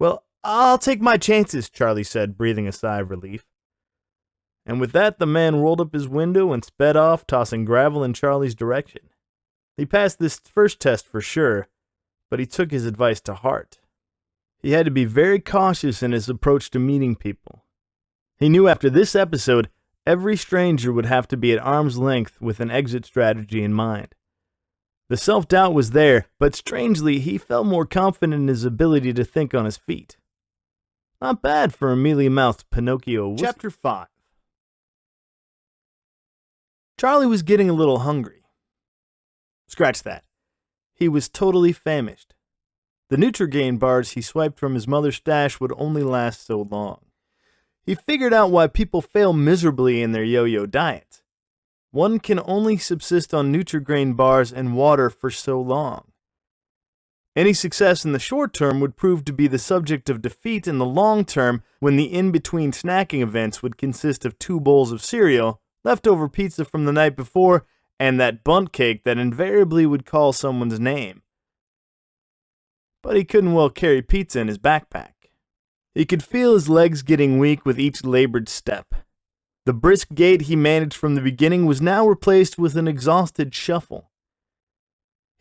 Well, I'll take my chances, Charlie said, breathing a sigh of relief. And with that, the man rolled up his window and sped off, tossing gravel in Charlie's direction. He passed this first test for sure, but he took his advice to heart. He had to be very cautious in his approach to meeting people. He knew after this episode, every stranger would have to be at arm's length with an exit strategy in mind. The self-doubt was there, but strangely, he felt more confident in his ability to think on his feet. Not bad for a mealy-mouthed Pinocchio. Chapter 5. Charlie was getting a little hungry. Scratch that. He was totally famished. The Nutrigrain bars he swiped from his mother's stash would only last so long. He figured out why people fail miserably in their yo-yo diets. One can only subsist on Nutrigrain bars and water for so long. Any success in the short term would prove to be the subject of defeat in the long term when the in-between snacking events would consist of 2 bowls of cereal, leftover pizza from the night before, and that bundt cake that invariably would call someone's name. But he couldn't well carry pizza in his backpack. He could feel his legs getting weak with each labored step. The brisk gait he managed from the beginning was now replaced with an exhausted shuffle.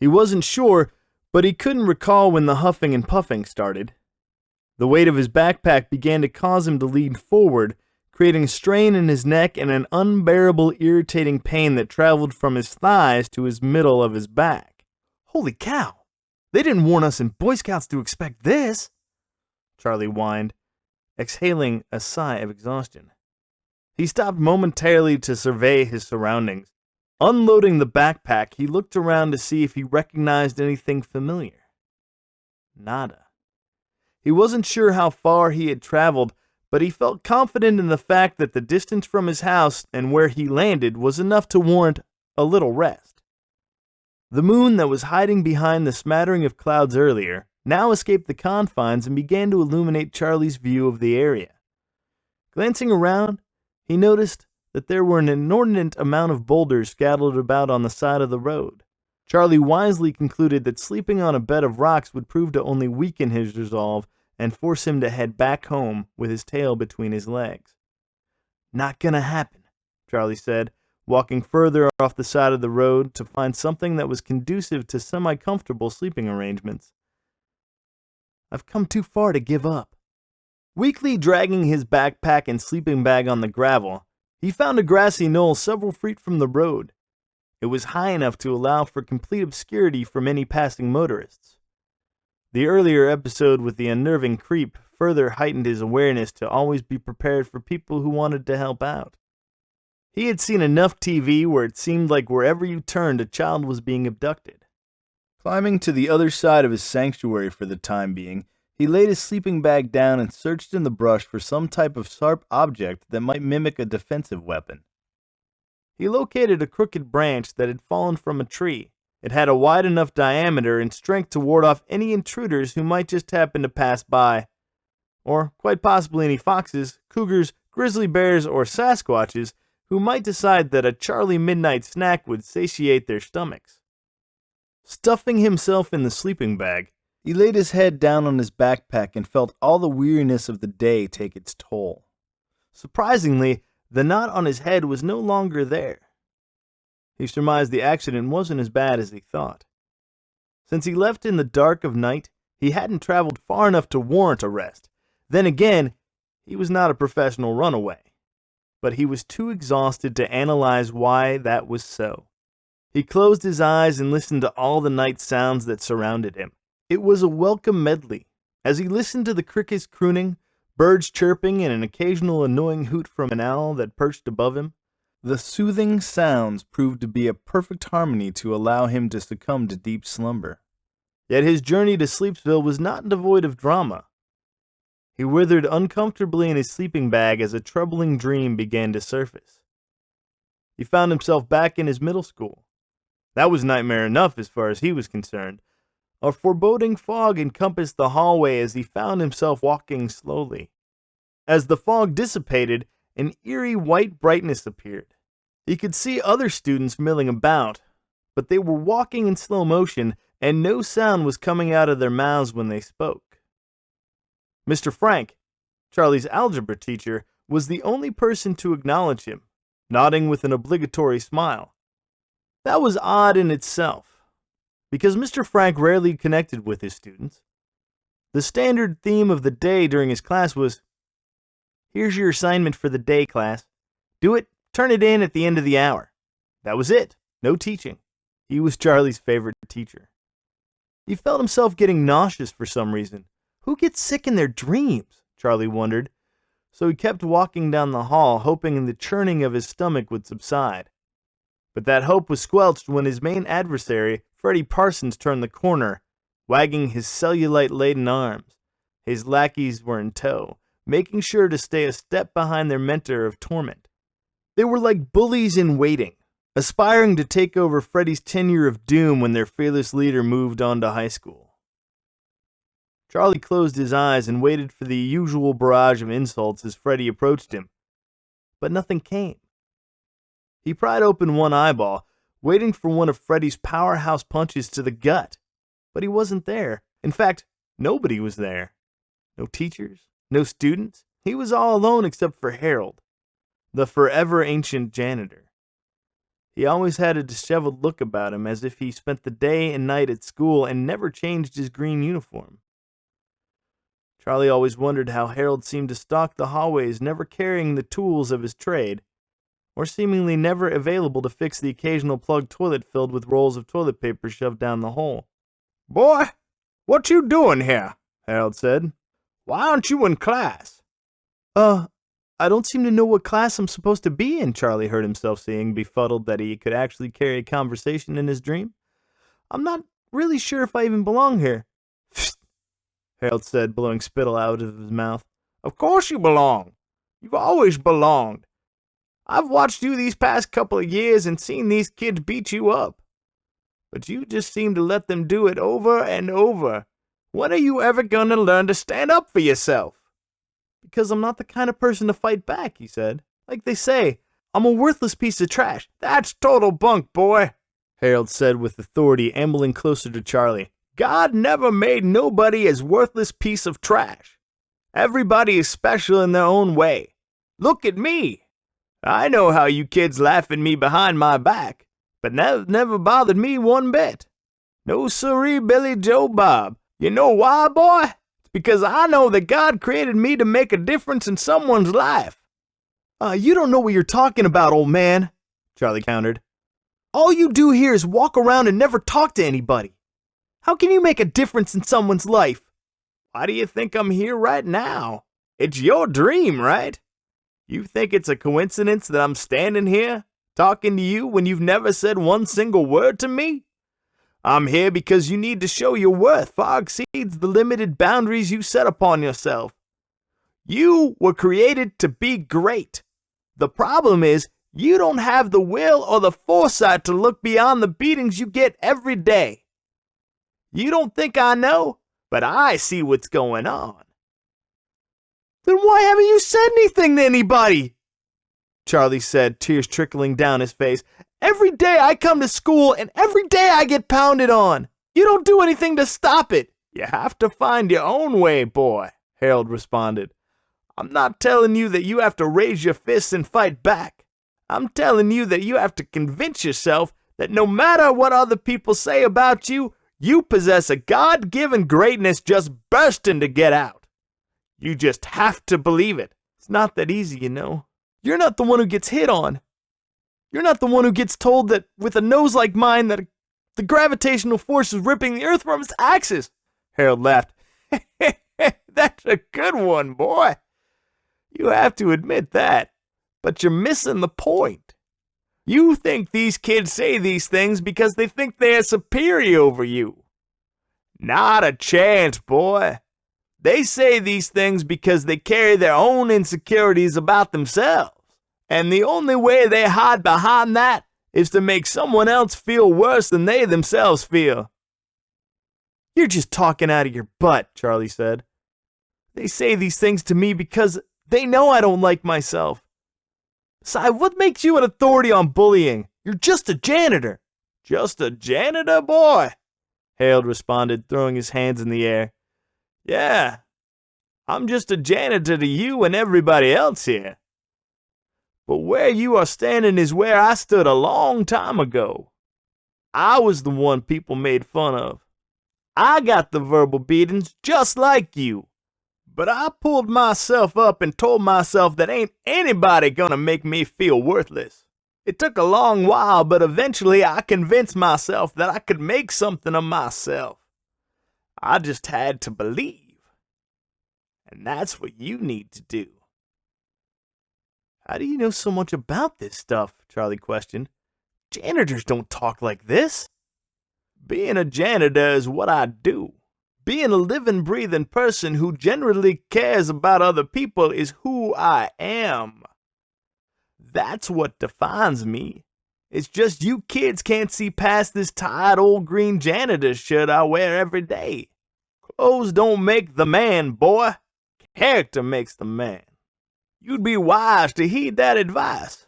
He wasn't sure, but he couldn't recall when the huffing and puffing started. The weight of his backpack began to cause him to lean forward, creating a strain in his neck and an unbearable irritating pain that traveled from his thighs to his middle of his back. Holy cow! They didn't warn us in Boy Scouts to expect this, Charlie whined, exhaling a sigh of exhaustion. He stopped momentarily to survey his surroundings. Unloading the backpack, he looked around to see if he recognized anything familiar. Nada. He wasn't sure how far he had traveled, but he felt confident in the fact that the distance from his house and where he landed was enough to warrant a little rest. The moon that was hiding behind the smattering of clouds earlier now escaped the confines and began to illuminate Charlie's view of the area. Glancing around, he noticed that there were an inordinate amount of boulders scattered about on the side of the road. Charlie wisely concluded that sleeping on a bed of rocks would prove to only weaken his resolve and force him to head back home with his tail between his legs. Not gonna happen, Charlie said, walking further off the side of the road to find something that was conducive to semi-comfortable sleeping arrangements. I've come too far to give up. Weakly dragging his backpack and sleeping bag on the gravel, he found a grassy knoll several feet from the road. It was high enough to allow for complete obscurity from any passing motorists. The earlier episode with the unnerving creep further heightened his awareness to always be prepared for people who wanted to help out. He had seen enough TV where it seemed like wherever you turned, a child was being abducted. Climbing to the other side of his sanctuary for the time being, he laid his sleeping bag down and searched in the brush for some type of sharp object that might mimic a defensive weapon. He located a crooked branch that had fallen from a tree. It had a wide enough diameter and strength to ward off any intruders who might just happen to pass by, or quite possibly any foxes, cougars, grizzly bears, or Sasquatches who might decide that a Charlie midnight snack would satiate their stomachs. Stuffing himself in the sleeping bag, he laid his head down on his backpack and felt all the weariness of the day take its toll. Surprisingly, the knot on his head was no longer there. He surmised the accident wasn't as bad as he thought. Since he left in the dark of night, he hadn't traveled far enough to warrant arrest. Then again, he was not a professional runaway. But he was too exhausted to analyze why that was so. He closed his eyes and listened to all the night sounds that surrounded him. It was a welcome medley. As he listened to the crickets crooning, birds chirping, and an occasional annoying hoot from an owl that perched above him, the soothing sounds proved to be a perfect harmony to allow him to succumb to deep slumber. Yet his journey to Sleepsville was not devoid of drama. He withered uncomfortably in his sleeping bag as a troubling dream began to surface. He found himself back in his middle school. That was nightmare enough as far as he was concerned. A foreboding fog encompassed the hallway as he found himself walking slowly. As the fog dissipated, an eerie white brightness appeared. He could see other students milling about, but they were walking in slow motion, and no sound was coming out of their mouths when they spoke. Mr. Frank, Charlie's algebra teacher, was the only person to acknowledge him, nodding with an obligatory smile. That was odd in itself, because Mr. Frank rarely connected with his students. The standard theme of the day during his class was, "Here's your assignment for the day, class. Do it, turn it in at the end of the hour." That was it. No teaching. He was Charlie's favorite teacher. He felt himself getting nauseous for some reason. Who gets sick in their dreams? Charlie wondered. So he kept walking down the hall, hoping the churning of his stomach would subside. But that hope was squelched when his main adversary, Freddie Parsons, turned the corner, wagging his cellulite-laden arms. His lackeys were in tow, making sure to stay a step behind their mentor of torment. They were like bullies in waiting, aspiring to take over Freddie's tenure of doom when their fearless leader moved on to high school. Charlie closed his eyes and waited for the usual barrage of insults as Freddie approached him. But nothing came. He pried open one eyeball, waiting for one of Freddie's powerhouse punches to the gut. But he wasn't there. In fact, nobody was there. No teachers, no students. He was all alone except for Harold, the forever ancient janitor. He always had a disheveled look about him, as if he spent the day and night at school and never changed his green uniform. Charlie always wondered how Harold seemed to stalk the hallways, never carrying the tools of his trade, or seemingly never available to fix the occasional plugged toilet filled with rolls of toilet paper shoved down the hole. "Boy, what you doing here?" Harold said. "Why aren't you in class?" I don't seem to know what class I'm supposed to be in," Charlie heard himself saying, befuddled that he could actually carry a conversation in his dream. "I'm not really sure if I even belong here." Harold said, blowing spittle out of his mouth. "Of course you belong. You've always belonged. I've watched you these past couple of years and seen these kids beat you up. But you just seem to let them do it over and over. When are you ever going to learn to stand up for yourself?" "Because I'm not the kind of person to fight back," he said. "Like they say, I'm a worthless piece of trash." "That's total bunk, boy," Harold said with authority, ambling closer to Charlie. "God never made nobody as worthless piece of trash. Everybody is special in their own way. Look at me. I know how you kids laugh at me behind my back, but that never bothered me one bit. No siree, Billy Joe Bob. You know why, boy? It's because I know that God created me to make a difference in someone's life." You don't know what you're talking about, old man," Charlie countered. "All you do here is walk around and never talk to anybody. How can you make a difference in someone's life?" "Why do you think I'm here right now? It's your dream, right? You think it's a coincidence that I'm standing here, talking to you when you've never said one single word to me? I'm here because you need to show your worth far exceeds the limited boundaries you set upon yourself. You were created to be great. The problem is, you don't have the will or the foresight to look beyond the beatings you get every day. You don't think I know, but I see what's going on." "Then why haven't you said anything to anybody?" Charlie said, tears trickling down his face. "Every day I come to school and every day I get pounded on. You don't do anything to stop it." "You have to find your own way, boy," Harold responded. I'm not telling you that you have to raise your fists and fight back. I'm telling you that you have to convince yourself that no matter what other people say about you, you possess a God-given greatness just bursting to get out. You just have to believe it. It's not that easy, you know. You're not the one who gets hit on. You're not the one who gets told that with a nose like mine that the gravitational force is ripping the earth from its axis. Harold laughed. That's a good one, boy. You have to admit that. But you're missing the point. You think these kids say these things because they think they're superior over you. Not a chance, boy. They say these things because they carry their own insecurities about themselves. And the only way they hide behind that is to make someone else feel worse than they themselves feel. You're just talking out of your butt, Charlie said. They say these things to me because they know I don't like myself. Besides, what makes you an authority on bullying? You're just a janitor. Just a janitor, boy? Harold responded, throwing his hands in the air. Yeah, I'm just a janitor to you and everybody else here. But where you are standing is where I stood a long time ago. I was the one people made fun of. I got the verbal beatings just like you. But I pulled myself up and told myself that ain't anybody gonna make me feel worthless. It took a long while, but eventually I convinced myself that I could make something of myself. I just had to believe. And that's what you need to do. How do you know so much about this stuff? Charlie questioned. Janitors don't talk like this. Being a janitor is what I do. Being a living, breathing person who generally cares about other people is who I am. That's what defines me. It's just you kids can't see past this tired old green janitor shirt I wear every day. Clothes don't make the man, boy. Character makes the man. You'd be wise to heed that advice.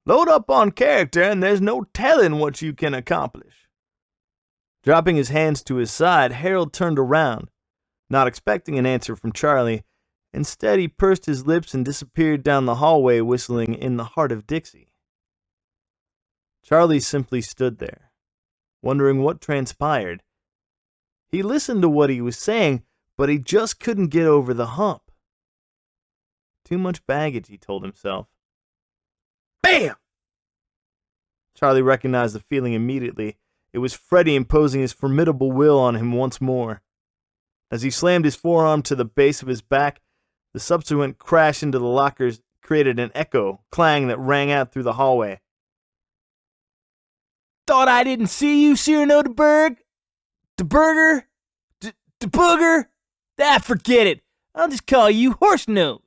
Load up on character and there's no telling what you can accomplish. Dropping his hands to his side, Harold turned around, not expecting an answer from Charlie. Instead, he pursed his lips and disappeared down the hallway, whistling In the Heart of Dixie. Charlie simply stood there, wondering what transpired. He listened to what he was saying, but he just couldn't get over the hump. Too much baggage, he told himself. Bam! Charlie recognized the feeling immediately. It was Freddy imposing his formidable will on him once more. As he slammed his forearm to the base of his back, the subsequent crash into the lockers created an echo clang that rang out through the hallway. Thought I didn't see you, Cyrano de Berg? De Burger? De Booger? Ah, forget it. I'll just call you Horse Nose.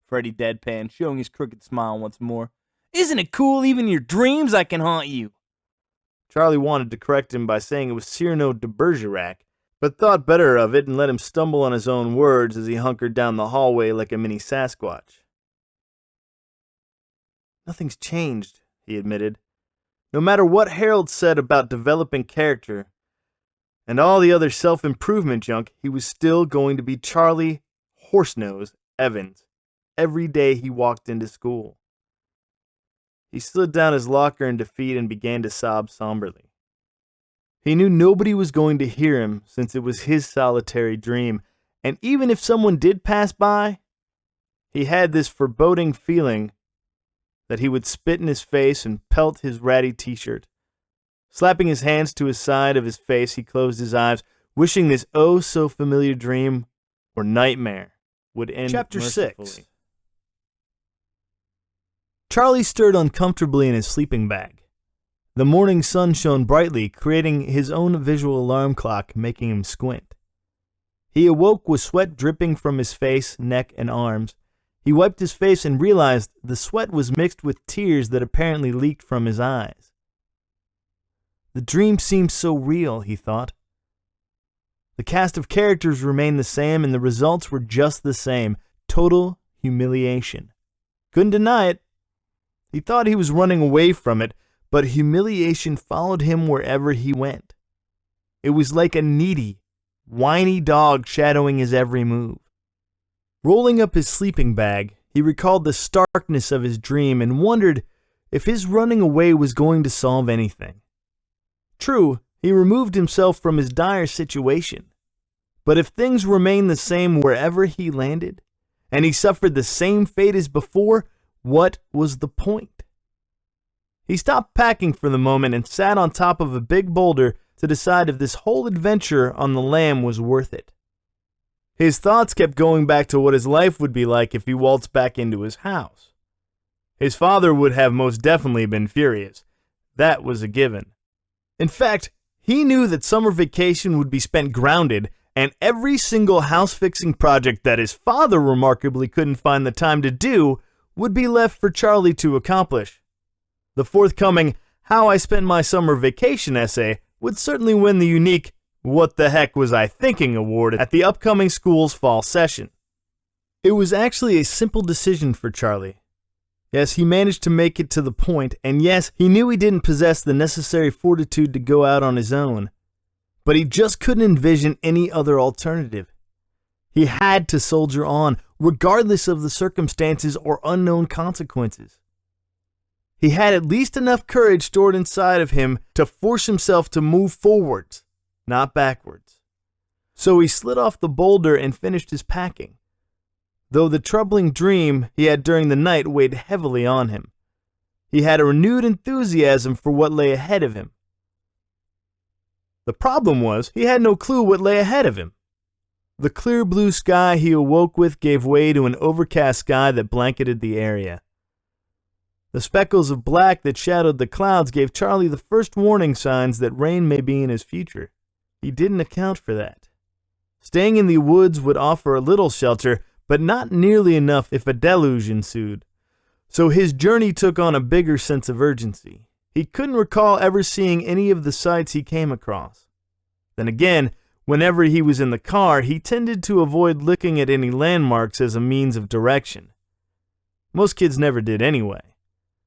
Freddy deadpanned, showing his crooked smile once more. Isn't it cool even in your dreams I can haunt you? Charlie wanted to correct him by saying it was Cyrano de Bergerac, but thought better of it and let him stumble on his own words as he hunkered down the hallway like a mini Sasquatch. Nothing's changed, he admitted. No matter what Harold said about developing character and all the other self-improvement junk, he was still going to be Charlie Horsenose Evans every day he walked into school. He slid down his locker in defeat and began to sob somberly. He knew nobody was going to hear him since it was his solitary dream, and even if someone did pass by, he had this foreboding feeling that he would spit in his face and pelt his ratty t-shirt. Slapping his hands to his side of his face, he closed his eyes, wishing this oh-so-familiar dream or nightmare would end Chapter mercifully. 6. Charlie stirred uncomfortably in his sleeping bag. The morning sun shone brightly, creating his own visual alarm clock, making him squint. He awoke with sweat dripping from his face, neck, and arms. He wiped his face and realized the sweat was mixed with tears that apparently leaked from his eyes. The dream seemed so real, he thought. The cast of characters remained the same, and the results were just the same. Total humiliation. Couldn't deny it. He thought he was running away from it, but humiliation followed him wherever he went. It was like a needy, whiny dog shadowing his every move. Rolling up his sleeping bag, he recalled the starkness of his dream and wondered if his running away was going to solve anything. True, he removed himself from his dire situation. But if things remained the same wherever he landed, and he suffered the same fate as before, what was the point? He stopped packing for the moment and sat on top of a big boulder to decide if this whole adventure on the lam was worth it. His thoughts kept going back to what his life would be like if he waltzed back into his house. His father would have most definitely been furious. That was a given. In fact, he knew that summer vacation would be spent grounded, and every single house-fixing project that his father remarkably couldn't find the time to do would be left for Charlie to accomplish. The forthcoming How I Spent My Summer Vacation essay would certainly win the unique What the Heck Was I Thinking award at the upcoming school's fall session. It was actually a simple decision for Charlie. Yes, he managed to make it to the point, and yes, he knew he didn't possess the necessary fortitude to go out on his own. But he just couldn't envision any other alternative. He had to soldier on, regardless of the circumstances or unknown consequences. He had at least enough courage stored inside of him to force himself to move forwards, not backwards. So he slid off the boulder and finished his packing, though the troubling dream he had during the night weighed heavily on him. He had a renewed enthusiasm for what lay ahead of him. The problem was, he had no clue what lay ahead of him. The clear blue sky he awoke with gave way to an overcast sky that blanketed the area. The speckles of black that shadowed the clouds gave Charlie the first warning signs that rain may be in his future. He didn't account for that. Staying in the woods would offer a little shelter, but not nearly enough if a deluge ensued. So his journey took on a bigger sense of urgency. He couldn't recall ever seeing any of the sights he came across. Then again, whenever he was in the car, he tended to avoid looking at any landmarks as a means of direction. Most kids never did anyway.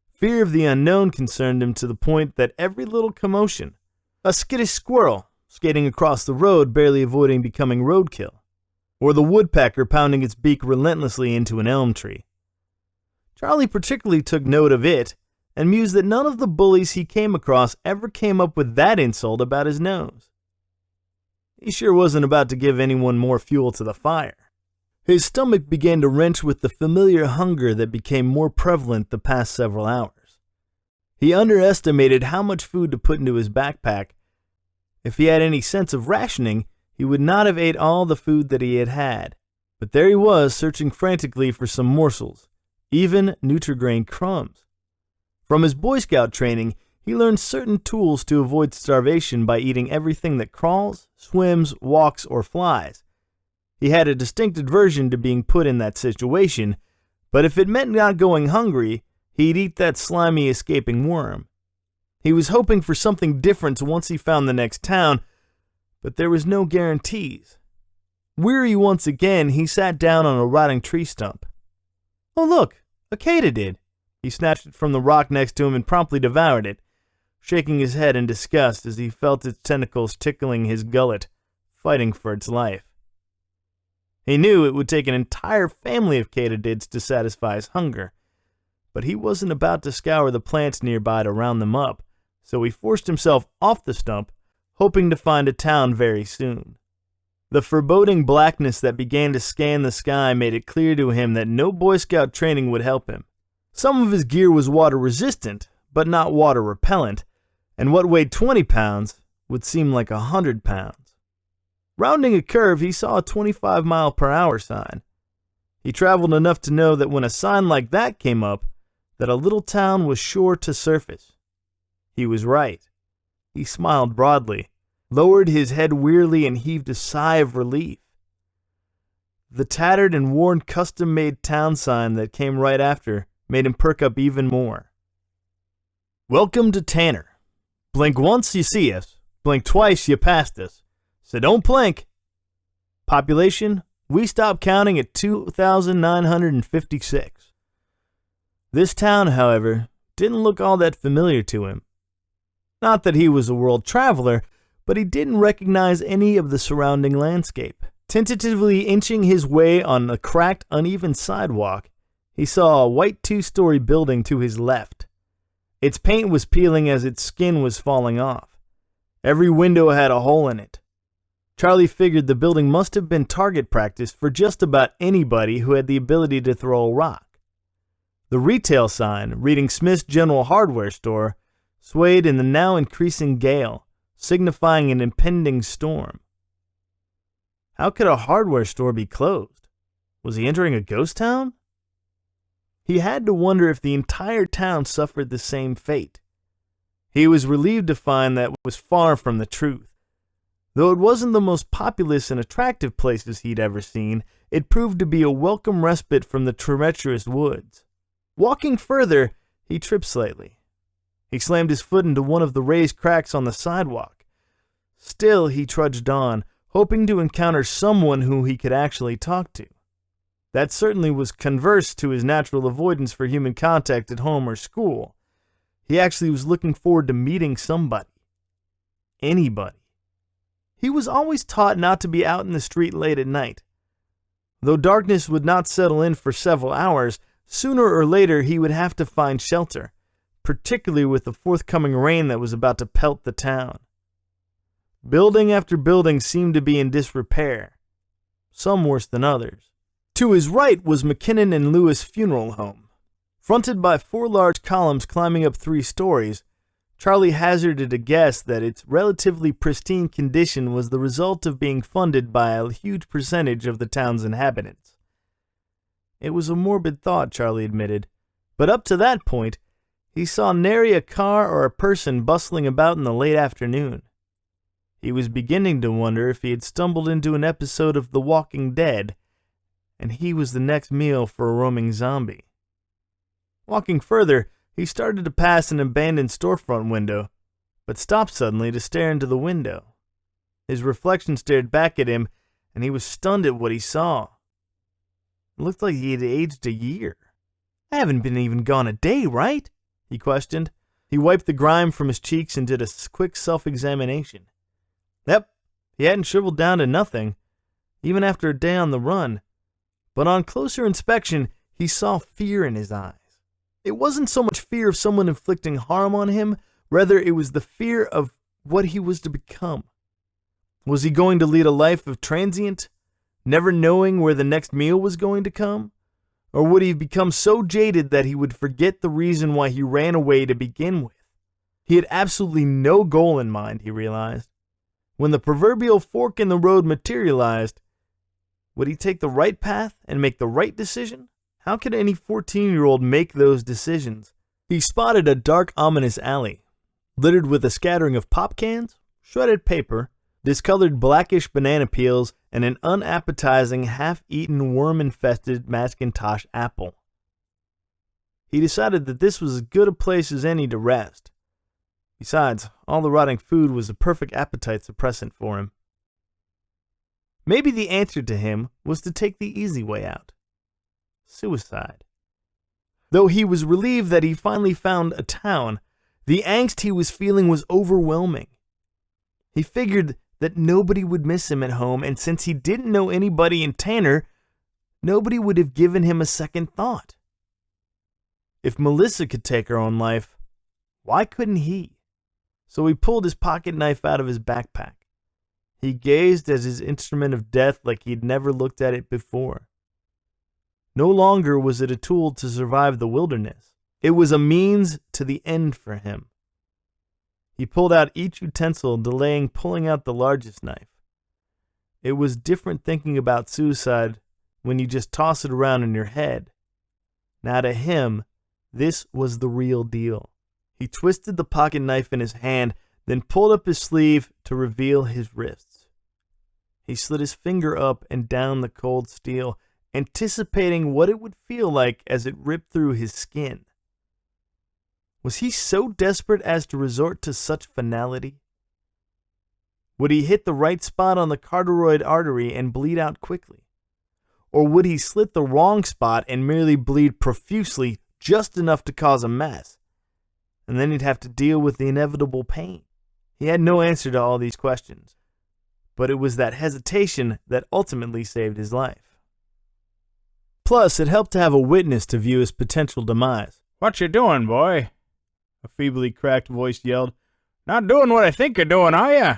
Fear of the unknown concerned him to the point that every little commotion, a skittish squirrel skating across the road barely avoiding becoming roadkill, or the woodpecker pounding its beak relentlessly into an elm tree. Charlie particularly took note of it, and mused that none of the bullies he came across ever came up with that insult about his nose. He sure wasn't about to give anyone more fuel to the fire. His stomach began to wrench with the familiar hunger that became more prevalent the past several hours. He underestimated how much food to put into his backpack. If he had any sense of rationing, he would not have ate all the food that he had had. But there he was, searching frantically for some morsels, even Nutri-Grain crumbs. From his Boy Scout training, he learned certain tools to avoid starvation by eating everything that crawls, swims, walks, or flies. He had a distinct aversion to being put in that situation, but if it meant not going hungry, he'd eat that slimy escaping worm. He was hoping for something different once he found the next town, but there was no guarantees. Weary once again, he sat down on a rotting tree stump. Oh look, a katydid. He snatched it from the rock next to him and promptly devoured it, shaking his head in disgust as he felt its tentacles tickling his gullet, fighting for its life. He knew it would take an entire family of katydids to satisfy his hunger, but he wasn't about to scour the plants nearby to round them up, so he forced himself off the stump, hoping to find a town very soon. The foreboding blackness that began to scan the sky made it clear to him that no Boy Scout training would help him. Some of his gear was water resistant, but not water repellent, and what weighed 20 pounds would seem like 100 pounds. Rounding a curve, he saw a 25-mile-per-hour sign. He traveled enough to know that when a sign like that came up, that a little town was sure to surface. He was right. He smiled broadly, lowered his head wearily, and heaved a sigh of relief. The tattered and worn custom-made town sign that came right after made him perk up even more. Welcome to Tanner. Blink once, you see us. Blink twice, you passed us. So don't blink. Population, we stopped counting at 2,956. This town, however, didn't look all that familiar to him. Not that he was a world traveler, but he didn't recognize any of the surrounding landscape. Tentatively inching his way on the cracked, uneven sidewalk, he saw a white two-story building to his left. Its paint was peeling as its skin was falling off. Every window had a hole in it. Charlie figured the building must have been target practice for just about anybody who had the ability to throw a rock. The retail sign, reading Smith's General Hardware Store, swayed in the now increasing gale, signifying an impending storm. How could a hardware store be closed? Was he entering a ghost town? He had to wonder if the entire town suffered the same fate. He was relieved to find that was far from the truth. Though it wasn't the most populous and attractive places he'd ever seen, it proved to be a welcome respite from the treacherous woods. Walking further, he tripped slightly. He slammed his foot into one of the raised cracks on the sidewalk. Still, he trudged on, hoping to encounter someone who he could actually talk to. That certainly was converse to his natural avoidance for human contact at home or school. He actually was looking forward to meeting somebody. Anybody. He was always taught not to be out in the street late at night. Though darkness would not settle in for several hours, sooner or later he would have to find shelter, particularly with the forthcoming rain that was about to pelt the town. Building after building seemed to be in disrepair, some worse than others. To his right was McKinnon and Lewis Funeral Home. Fronted by 4 large columns climbing up 3 stories, Charlie hazarded a guess that its relatively pristine condition was the result of being funded by a huge percentage of the town's inhabitants. It was a morbid thought, Charlie admitted, but up to that point, he saw nary a car or a person bustling about in the late afternoon. He was beginning to wonder if he had stumbled into an episode of The Walking Dead, and he was the next meal for a roaming zombie. Walking further, he started to pass an abandoned storefront window, but stopped suddenly to stare into the window. His reflection stared back at him, and he was stunned at what he saw. It looked like he had aged a year. "I haven't been even gone a day, right?" he questioned. He wiped the grime from his cheeks and did a quick self-examination. Yep, he hadn't shriveled down to nothing, even after a day on the run. But on closer inspection, he saw fear in his eyes. It wasn't so much fear of someone inflicting harm on him, rather it was the fear of what he was to become. Was he going to lead a life of transient, never knowing where the next meal was going to come? Or would he become so jaded that he would forget the reason why he ran away to begin with? He had absolutely no goal in mind, he realized. When the proverbial fork in the road materialized, would he take the right path and make the right decision? How could any 14-year-old make those decisions? He spotted a dark, ominous alley, littered with a scattering of pop cans, shredded paper, discolored blackish banana peels, and an unappetizing, half-eaten, worm-infested Macintosh apple. He decided that this was as good a place as any to rest. Besides, all the rotting food was a perfect appetite suppressant for him. Maybe the answer to him was to take the easy way out. Suicide. Though he was relieved that he finally found a town, the angst he was feeling was overwhelming. He figured that nobody would miss him at home, and since he didn't know anybody in Tanner, nobody would have given him a second thought. If Melissa could take her own life, why couldn't he? So he pulled his pocket knife out of his backpack. He gazed at his instrument of death like he'd never looked at it before. No longer was it a tool to survive the wilderness. It was a means to the end for him. He pulled out each utensil, delaying pulling out the largest knife. It was different thinking about suicide when you just toss it around in your head. Now to him, this was the real deal. He twisted the pocket knife in his hand, then pulled up his sleeve to reveal his wrists. He slid his finger up and down the cold steel, anticipating what it would feel like as it ripped through his skin. Was he so desperate as to resort to such finality? Would he hit the right spot on the carotid artery and bleed out quickly? Or would he slit the wrong spot and merely bleed profusely, just enough to cause a mess? And then he'd have to deal with the inevitable pain. He had no answer to all these questions. but it was that hesitation that ultimately saved his life. Plus, it helped to have a witness to view his potential demise. "What you doing, boy?" a feebly cracked voice yelled. "Not doing what I think you're doing, are ya?"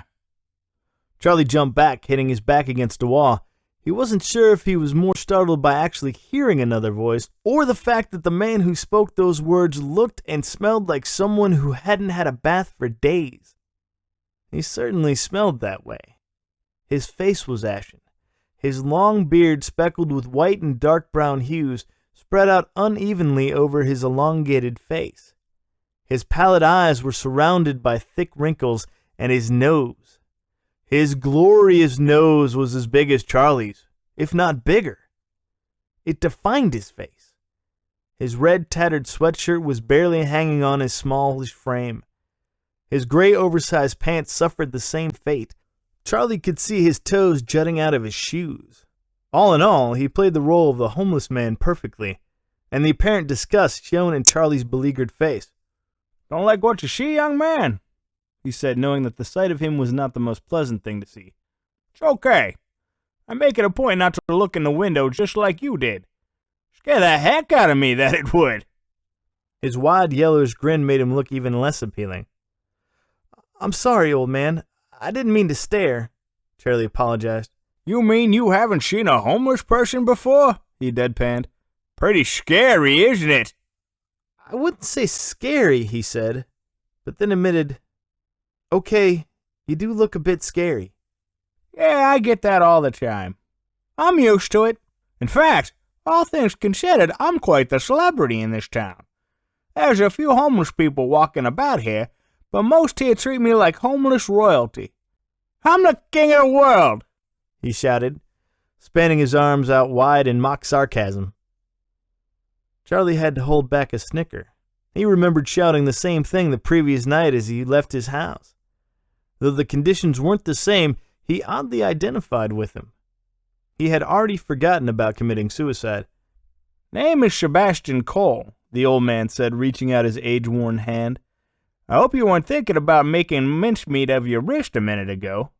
Charlie jumped back, hitting his back against a wall. He wasn't sure if he was more startled by actually hearing another voice, or the fact that the man who spoke those words looked and smelled like someone who hadn't had a bath for days. He certainly smelled that way. His face was ashen. His long beard, speckled with white and dark brown hues, spread out unevenly over his elongated face. His pallid eyes were surrounded by thick wrinkles, and his glorious nose was as big as Charlie's, if not bigger. It defined his face. His red, tattered sweatshirt was barely hanging on his smallish frame. His gray, oversized pants suffered the same fate. Charlie could see his toes jutting out of his shoes. All in all, he played the role of the homeless man perfectly, and the apparent disgust shown in Charlie's beleaguered face. "Don't like what you see, young man?" he said, knowing that the sight of him was not the most pleasant thing to see. "It's okay. I make it a point not to look in the window just like you did. Scare the heck out of me, that it would." His wide, yellowish grin made him look even less appealing. "I'm sorry, old man. I didn't mean to stare," Charlie apologized. "You mean you haven't seen a homeless person before?" he deadpanned. "Pretty scary, isn't it?" "I wouldn't say scary," he said, but then admitted, "Okay, you do look a bit scary." "Yeah, I get that all the time. I'm used to it. In fact, all things considered, I'm quite the celebrity in this town. There's a few homeless people walking about here, but most here treat me like homeless royalty. I'm the king of the world," he shouted, spanning his arms out wide in mock sarcasm. Charlie had to hold back a snicker. He remembered shouting the same thing the previous night as he left his house. Though the conditions weren't the same, he oddly identified with him. He had already forgotten about committing suicide. "Name is Sebastian Cole," the old man said, reaching out his age-worn hand. "I hope you weren't thinking about making mincemeat of your wrist a minute ago.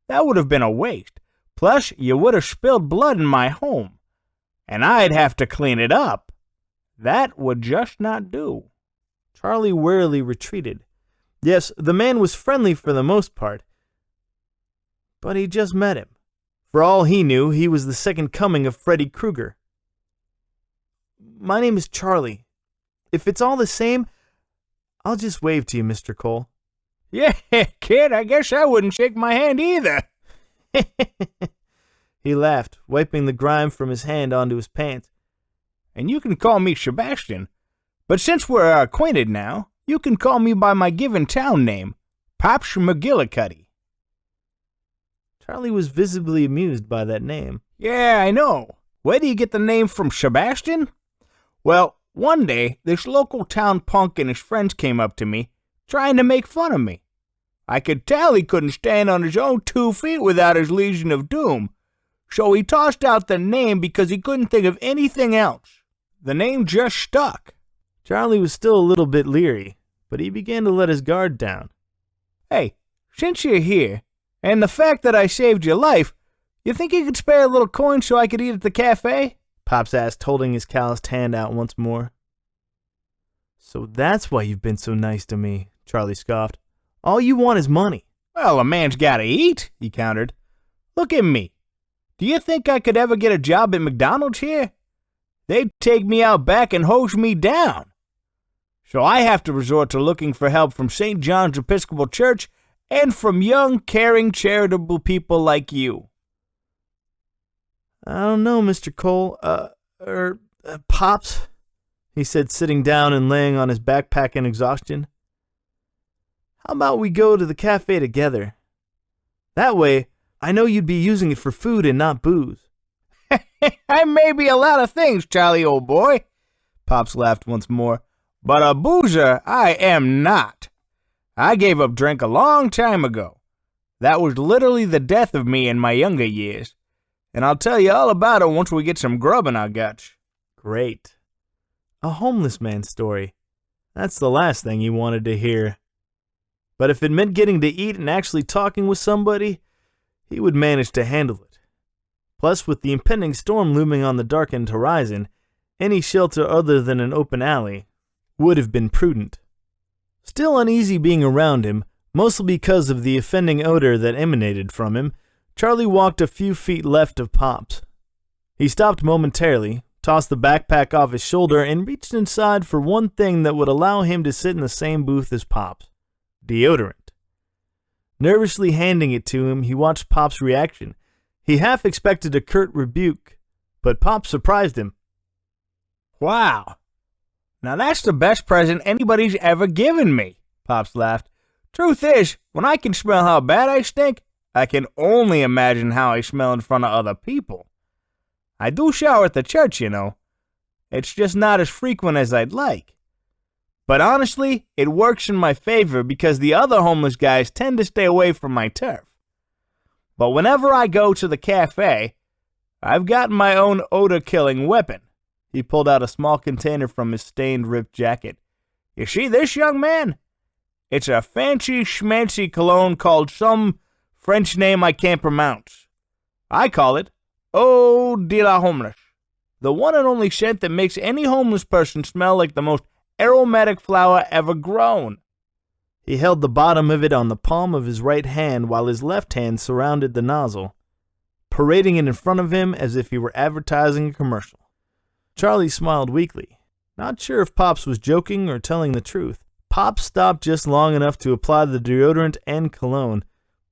That would have been a waste. Plus, you would have spilled blood in my home, and I'd have to clean it up. That would just not do." Charlie warily retreated. Yes, the man was friendly for the most part, but he just met him. For all he knew, he was the second coming of Freddy Krueger. "My name is Charlie. If it's all the same, I'll just wave to you, Mr. Cole." "Yeah, kid, I guess I wouldn't shake my hand either." He laughed, wiping the grime from his hand onto his pants. "And you can call me Sebastian, but since we're acquainted now, you can call me by my given town name, Pops McGillicuddy." Charlie was visibly amused by that name. "Yeah, I know. Where do you get the name from, Sebastian? Well, one day, this local town punk and his friends came up to me, trying to make fun of me. I could tell he couldn't stand on his own 2 feet without his Legion of Doom, so he tossed out the name because he couldn't think of anything else. The name just stuck." Charlie was still a little bit leery, but he began to let his guard down. "Hey, since you're here, and the fact that I saved your life, you think you could spare a little coin so I could eat at the cafe?" Pops asked, holding his calloused hand out once more. "So that's why you've been so nice to me," Charlie scoffed. "All you want is money." "Well, a man's gotta eat," he countered. "Look at me. Do you think I could ever get a job at McDonald's here? They'd take me out back and hose me down. So I have to resort to looking for help from St. John's Episcopal Church and from young, caring, charitable people like you." "I don't know, Mr. Cole. Pops," he said, sitting down and laying on his backpack in exhaustion. "How about we go to the cafe together? That way, I know you'd be using it for food and not booze." "I may be a lot of things, Charlie, old boy," Pops laughed once more, "but a boozer I am not. I gave up drink a long time ago. That was literally the death of me in my younger years, and I'll tell you all about it once we get some grub in our guts." Great. A homeless man's story. That's the last thing he wanted to hear. But if it meant getting to eat and actually talking with somebody, he would manage to handle it. Plus, with the impending storm looming on the darkened horizon, any shelter other than an open alley would have been prudent. Still uneasy being around him, mostly because of the offending odor that emanated from him, Charlie walked a few feet left of Pops. He stopped momentarily, tossed the backpack off his shoulder, and reached inside for one thing that would allow him to sit in the same booth as Pops: deodorant. Nervously handing it to him, he watched Pop's reaction. He half expected a curt rebuke, but Pop surprised him. Wow. Now that's the best present anybody's ever given me, Pops laughed. Truth is, when I can smell how bad I stink, I can only imagine how I smell in front of other people. I do shower at the church, you know. It's just not as frequent as I'd like. But honestly, it works in my favor because the other homeless guys tend to stay away from my turf. But whenever I go to the cafe, I've got my own odor-killing weapon. He pulled out a small container from his stained, ripped jacket. You see this, young man? It's a fancy schmancy cologne called some French name I can't pronounce. I call it Eau de la Homeless, the one and only scent that makes any homeless person smell like the most aromatic flower ever grown. He held the bottom of it on the palm of his right hand while his left hand surrounded the nozzle, parading it in front of him as if he were advertising a commercial. Charlie smiled weakly, not sure if Pops was joking or telling the truth. Pops stopped just long enough to apply the deodorant and cologne,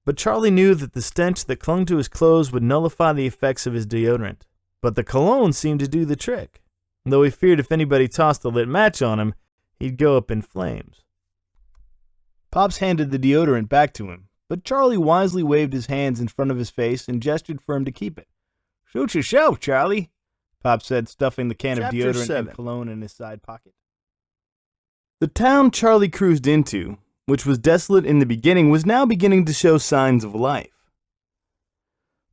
but Charlie knew that the stench that clung to his clothes would nullify the effects of his deodorant. But the cologne seemed to do the trick, though he feared if anybody tossed a lit match on him, he'd go up in flames. Pops handed the deodorant back to him, but Charlie wisely waved his hands in front of his face and gestured for him to keep it. Suit yourself, Charlie, Pops said, stuffing the can of deodorant and cologne in his side pocket. The town Charlie cruised into, which was desolate in the beginning, was now beginning to show signs of life.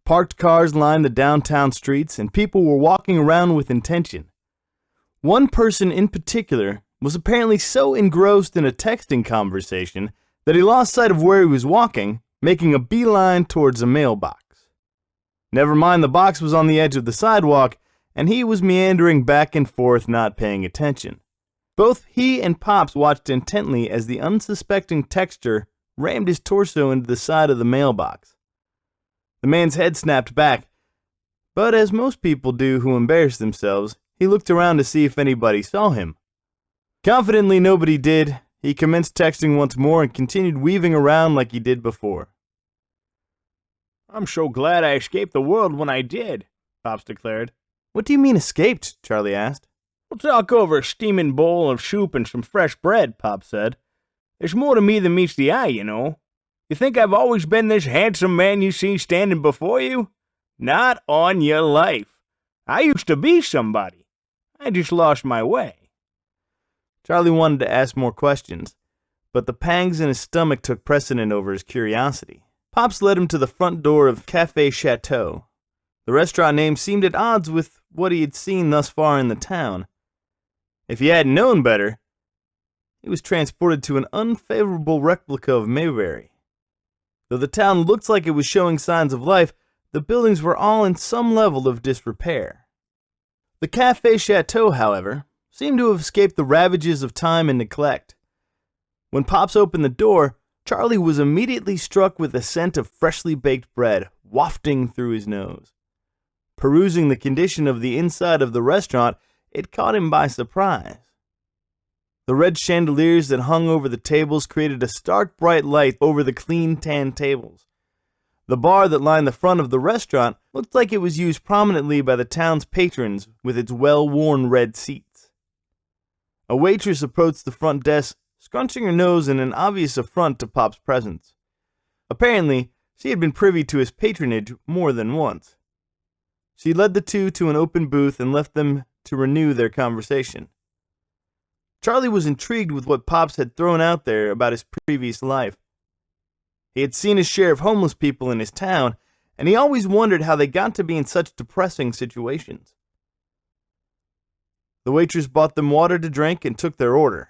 Parked cars lined the downtown streets, and people were walking around with intention. One person in particular was apparently so engrossed in a texting conversation that he lost sight of where he was walking, making a beeline towards a mailbox. Never mind, the box was on the edge of the sidewalk, and he was meandering back and forth, not paying attention. Both he and Pops watched intently as the unsuspecting texter rammed his torso into the side of the mailbox. The man's head snapped back, but as most people do who embarrass themselves, he looked around to see if anybody saw him. Confidently nobody did, he commenced texting once more and continued weaving around like he did before. I'm so glad I escaped the world when I did, Pops declared. What do you mean escaped? Charlie asked. We'll talk over a steaming bowl of soup and some fresh bread, Pop said. There's more to me than meets the eye, you know. You think I've always been this handsome man you see standing before you? Not on your life. I used to be somebody. I just lost my way. Charlie wanted to ask more questions, but the pangs in his stomach took precedent over his curiosity. Pops led him to the front door of Café Chateau. The restaurant name seemed at odds with what he had seen thus far in the town. If he hadn't known better, he was transported to an unfavorable replica of Mayberry. Though the town looked like it was showing signs of life, the buildings were all in some level of disrepair. The Café Chateau, however, seemed to have escaped the ravages of time and neglect. When Pops opened the door, Charlie was immediately struck with the scent of freshly baked bread wafting through his nose. Perusing the condition of the inside of the restaurant, it caught him by surprise. The red chandeliers that hung over the tables created a stark bright light over the clean tan tables. The bar that lined the front of the restaurant looked like it was used prominently by the town's patrons with its well-worn red seats. A waitress approached the front desk, scrunching her nose in an obvious affront to Pop's presence. Apparently, she had been privy to his patronage more than once. She led the two to an open booth and left them to renew their conversation. Charlie was intrigued with what Pops had thrown out there about his previous life. He had seen his share of homeless people in his town, and he always wondered how they got to be in such depressing situations. The waitress bought them water to drink and took their order.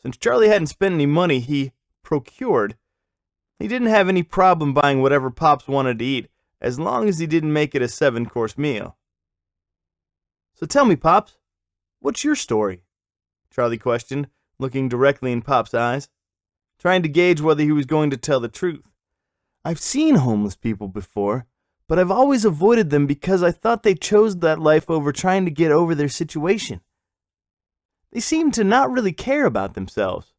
Since Charlie hadn't spent any money he procured, He didn't have any problem buying whatever Pops wanted to eat, as long as he didn't make it a 7-course meal. So tell me, Pops, what's your story? Charlie questioned, looking directly in Pop's eyes, trying to gauge whether he was going to tell the truth. I've seen homeless people before, but I've always avoided them because I thought they chose that life over trying to get over their situation. They seem to not really care about themselves.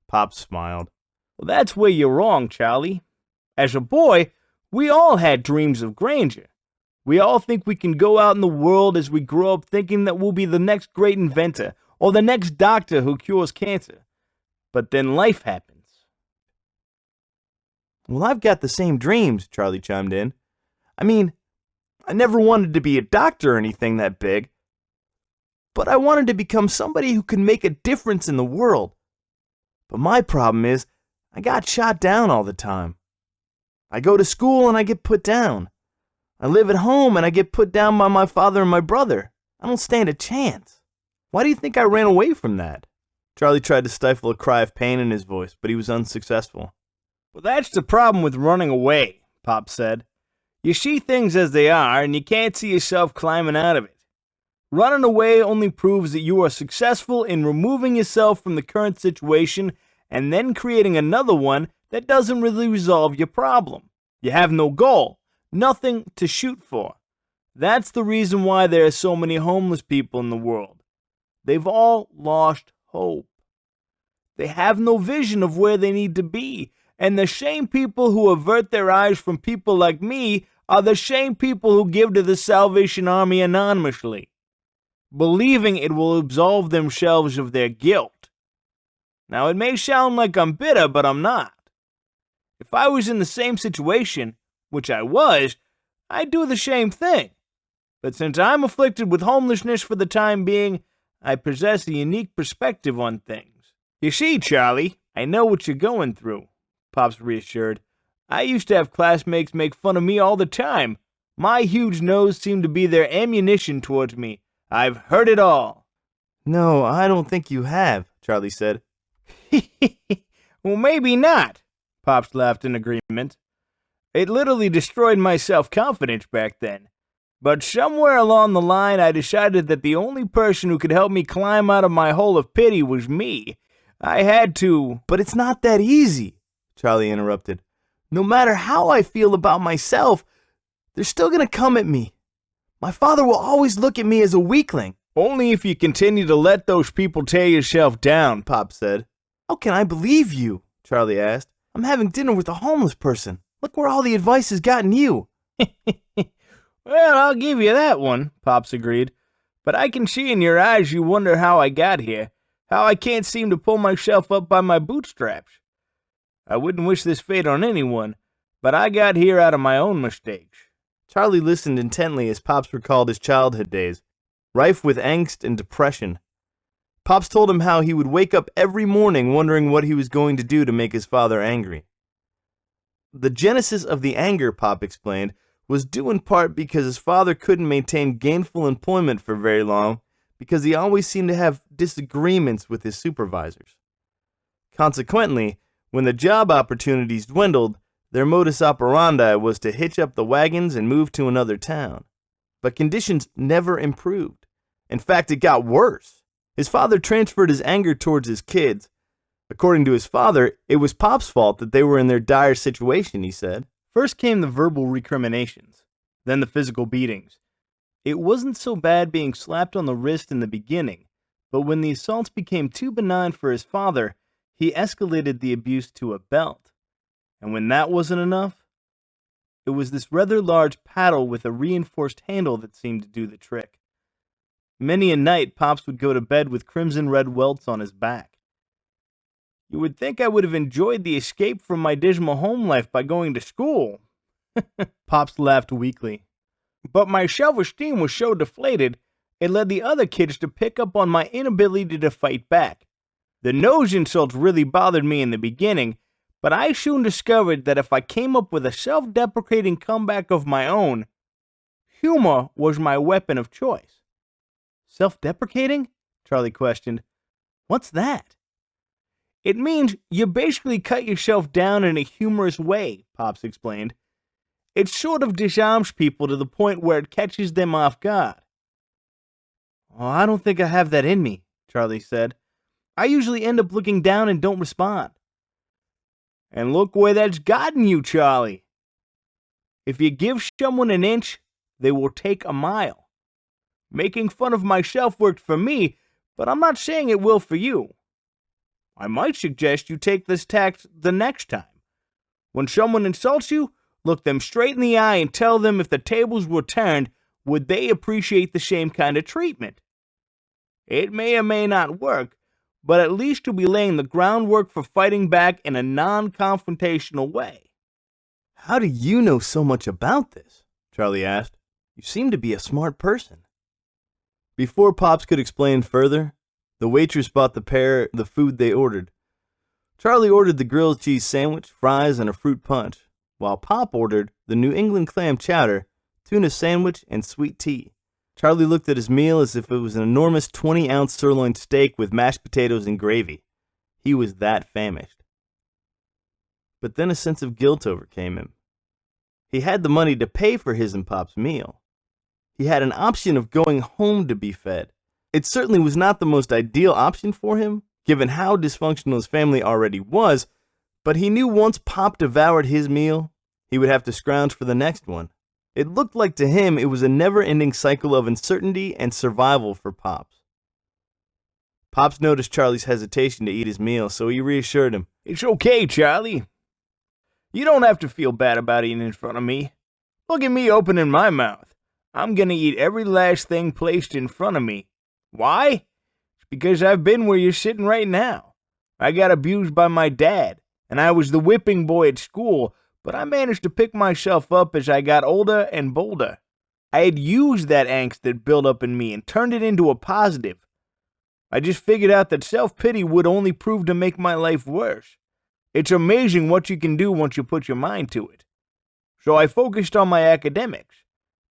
Pop smiled. Well, that's where you're wrong, Charlie. As a boy, we all had dreams of grandeur. We all think we can go out in the world as we grow up thinking that we'll be the next great inventor or the next doctor who cures cancer. But then life happens. Well, I've got the same dreams, Charlie chimed in. I mean, I never wanted to be a doctor or anything that big, but I wanted to become somebody who could make a difference in the world. But my problem is, I got shot down all the time. I go to school and I get put down. I live at home and I get put down by my father and my brother. I don't stand a chance. Why do you think I ran away from that? Charlie tried to stifle a cry of pain in his voice, but he was unsuccessful. Well, that's the problem with running away, Pop said. You see things as they are, and you can't see yourself climbing out of it. Running away only proves that you are successful in removing yourself from the current situation and then creating another one that doesn't really resolve your problem. You have no goal, nothing to shoot for. That's the reason why there are so many homeless people in the world. They've all lost hope. They have no vision of where they need to be. And the same people who avert their eyes from people like me are the same people who give to the Salvation Army anonymously, believing it will absolve themselves of their guilt. Now, it may sound like I'm bitter, but I'm not. If I was in the same situation, which I was, I'd do the same thing. But since I'm afflicted with homelessness for the time being, I possess a unique perspective on things. You see, Charlie, I know what you're going through, Pops reassured. I used to have classmates make fun of me all the time. My huge nose seemed to be their ammunition towards me. I've heard it all. No, I don't think you have, Charlie said. Well, maybe not, Pops laughed in agreement. It literally destroyed my self-confidence back then. But somewhere along the line, I decided that the only person who could help me climb out of my hole of pity was me. I had to... But it's not that easy, Charlie interrupted. No matter how I feel about myself, they're still going to come at me. My father will always look at me as a weakling. Only if you continue to let those people tear yourself down, Pop said. How can I believe you? Charlie asked. I'm having dinner with a homeless person. Look where all the advice has gotten you. Well, I'll give you that one, Pops agreed. But I can see in your eyes you wonder how I got here, how I can't seem to pull myself up by my bootstraps. I wouldn't wish this fate on anyone, but I got here out of my own mistakes. Charlie listened intently as Pops recalled his childhood days, rife with angst and depression. Pops told him how he would wake up every morning wondering what he was going to do to make his father angry. The genesis of the anger, Pop explained, was due in part because his father couldn't maintain gainful employment for very long because he always seemed to have disagreements with his supervisors. Consequently, when the job opportunities dwindled, their modus operandi was to hitch up the wagons and move to another town. But conditions never improved. In fact, it got worse. His father transferred his anger towards his kids. According to his father, it was Pop's fault that they were in their dire situation, he said. First came the verbal recriminations, then the physical beatings. It wasn't so bad being slapped on the wrist in the beginning, but when the assaults became too benign for his father, he escalated the abuse to a belt. And when that wasn't enough, it was this rather large paddle with a reinforced handle that seemed to do the trick. Many a night, Pops would go to bed with crimson-red welts on his back. You would think I would have enjoyed the escape from my dismal home life by going to school. Pops laughed weakly. But my self-esteem was so deflated, it led the other kids to pick up on my inability to fight back. The nose insults really bothered me in the beginning, but I soon discovered that if I came up with a self-deprecating comeback of my own, humor was my weapon of choice. Self-deprecating? Charlie questioned. What's that? It means you basically cut yourself down in a humorous way, Pops explained. It sort of disarms people to the point where it catches them off guard. "Oh, I don't think I have that in me," Charlie said. "I usually end up looking down and don't respond." "And look where that's gotten you, Charlie. If you give someone an inch, they will take a mile. Making fun of myself worked for me, but I'm not saying it will for you. I might suggest you take this tact the next time. When someone insults you, look them straight in the eye and tell them if the tables were turned, would they appreciate the same kind of treatment? It may or may not work, but at least you'll be laying the groundwork for fighting back in a non-confrontational way." "How do you know so much about this?" Charlie asked. "You seem to be a smart person." Before Pops could explain further, the waitress bought the pair the food they ordered. Charlie ordered the grilled cheese sandwich, fries, and a fruit punch, while Pop ordered the New England clam chowder, tuna sandwich, and sweet tea. Charlie looked at his meal as if it was an enormous 20-ounce sirloin steak with mashed potatoes and gravy. He was that famished. But then a sense of guilt overcame him. He had the money to pay for his and Pop's meal. He had an option of going home to be fed. It certainly was not the most ideal option for him, given how dysfunctional his family already was, but he knew once Pop devoured his meal, he would have to scrounge for the next one. It looked like to him it was a never-ending cycle of uncertainty and survival for Pops. Pops noticed Charlie's hesitation to eat his meal, so he reassured him. "It's okay, Charlie. You don't have to feel bad about eating in front of me. Look at me opening my mouth. I'm gonna eat every last thing placed in front of me. Why? It's because I've been where you're sitting right now. I got abused by my dad, and I was the whipping boy at school, but I managed to pick myself up as I got older and bolder. I had used that angst that built up in me and turned it into a positive. I just figured out that self-pity would only prove to make my life worse. It's amazing what you can do once you put your mind to it. So I focused on my academics.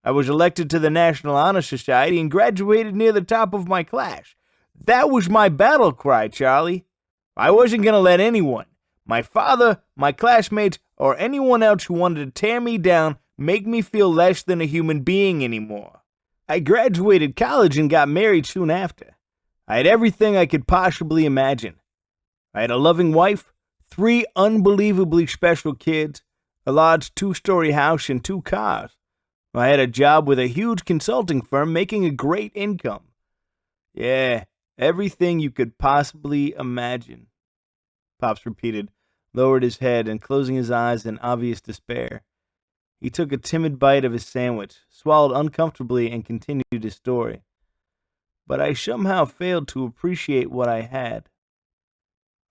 I was elected to the National Honor Society and graduated near the top of my class. That was my battle cry, Charlie. I wasn't going to let anyone, my father, my classmates, or anyone else who wanted to tear me down, make me feel less than a human being anymore. I graduated college and got married soon after. I had everything I could possibly imagine. I had a loving wife, 3 unbelievably special kids, a large 2-story house, and 2 cars. I had a job with a huge consulting firm making a great income. Yeah, everything you could possibly imagine. Pops repeated, lowered his head, and closing his eyes in obvious despair. He took a timid bite of his sandwich, swallowed uncomfortably, and continued his story. But I somehow failed to appreciate what I had.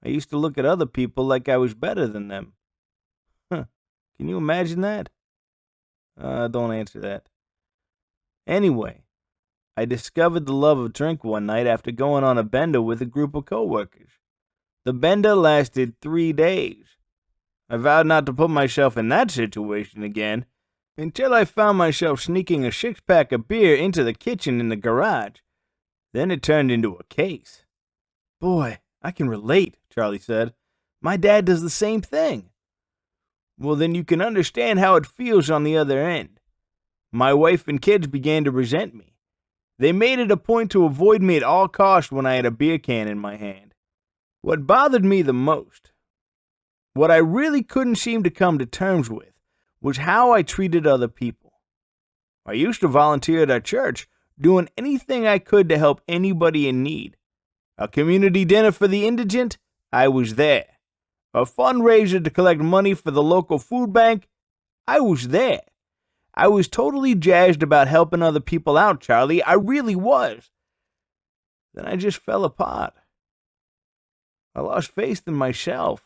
I used to look at other people like I was better than them. Can you imagine that? Don't answer that. Anyway, I discovered the love of drink one night after going on a bender with a group of coworkers. The bender lasted 3 days. I vowed not to put myself in that situation again, until I found myself sneaking a 6-pack of beer into the kitchen in the garage. Then it turned into a case. Boy, I can relate, Charlie said. My dad does the same thing. Well, then you can understand how it feels on the other end. My wife and kids began to resent me. They made it a point to avoid me at all costs when I had a beer can in my hand. What bothered me the most, what I really couldn't seem to come to terms with, was how I treated other people. I used to volunteer at our church, doing anything I could to help anybody in need. A community dinner for the indigent, I was there. A fundraiser to collect money for the local food bank, I was there. I was totally jazzed about helping other people out, Charlie. I really was. Then I just fell apart. I lost faith in myself.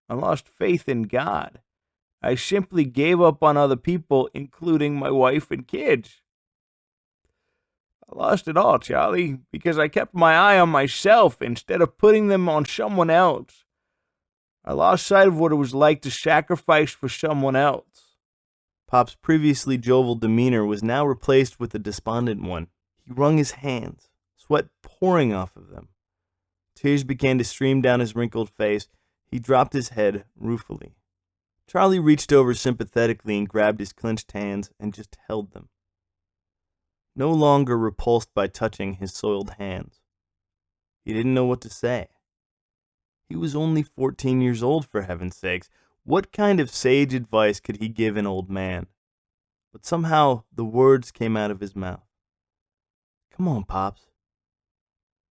I lost faith in God. I simply gave up on other people, including my wife and kids. I lost it all, Charlie, because I kept my eye on myself instead of putting them on someone else. I lost sight of what it was like to sacrifice for someone else. Pop's previously jovial demeanor was now replaced with a despondent one. He wrung his hands, sweat pouring off of them. Tears began to stream down his wrinkled face. He dropped his head ruefully. Charlie reached over sympathetically and grabbed his clenched hands and just held them, no longer repulsed by touching his soiled hands. He didn't know what to say. He was only 14 years old, for heaven's sakes. What kind of sage advice could he give an old man? But somehow the words came out of his mouth. "Come on, Pops.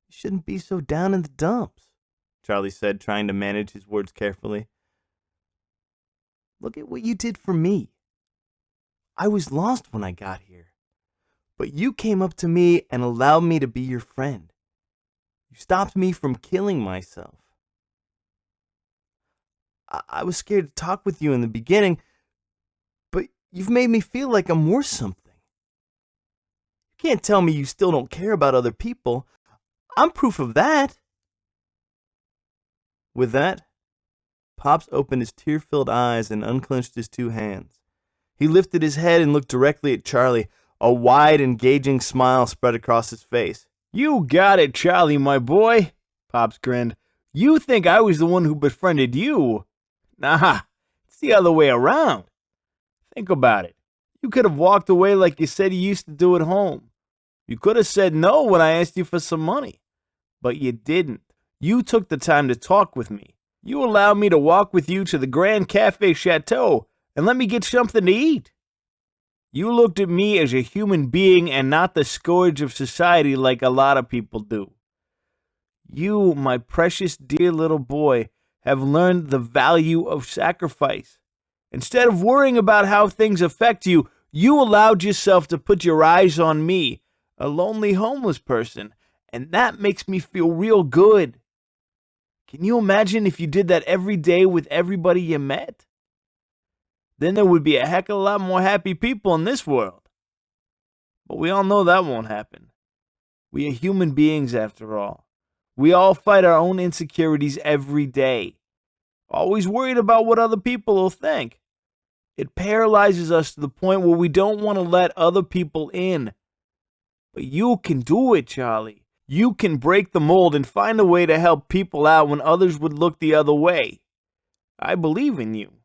You shouldn't be so down in the dumps," Charlie said, trying to manage his words carefully. "Look at what you did for me. I was lost when I got here, but you came up to me and allowed me to be your friend. You stopped me from killing myself. I was scared to talk with you in the beginning, but you've made me feel like I'm worth something. You can't tell me you still don't care about other people. I'm proof of that." With that, Pops opened his tear-filled eyes and unclenched his two hands. He lifted his head and looked directly at Charlie. A wide, engaging smile spread across his face. "You got it, Charlie, my boy," Pops grinned. "You think I was the one who befriended you? Nah, it's the other way around. Think about it. You could have walked away like you said you used to do at home. You could have said no when I asked you for some money. But you didn't. You took the time to talk with me. You allowed me to walk with you to the Grand Cafe Chateau and let me get something to eat. You looked at me as a human being and not the scourge of society like a lot of people do. You, my precious dear little boy, have learned the value of sacrifice. Instead of worrying about how things affect you, you allowed yourself to put your eyes on me, a lonely homeless person, and that makes me feel real good. Can you imagine if you did that every day with everybody you met? Then there would be a heck of a lot more happy people in this world. But we all know that won't happen. We are human beings after all. We all fight our own insecurities every day, always worried about what other people will think. It paralyzes us to the point where we don't want to let other people in. But you can do it, Charlie. You can break the mold and find a way to help people out when others would look the other way. I believe in you.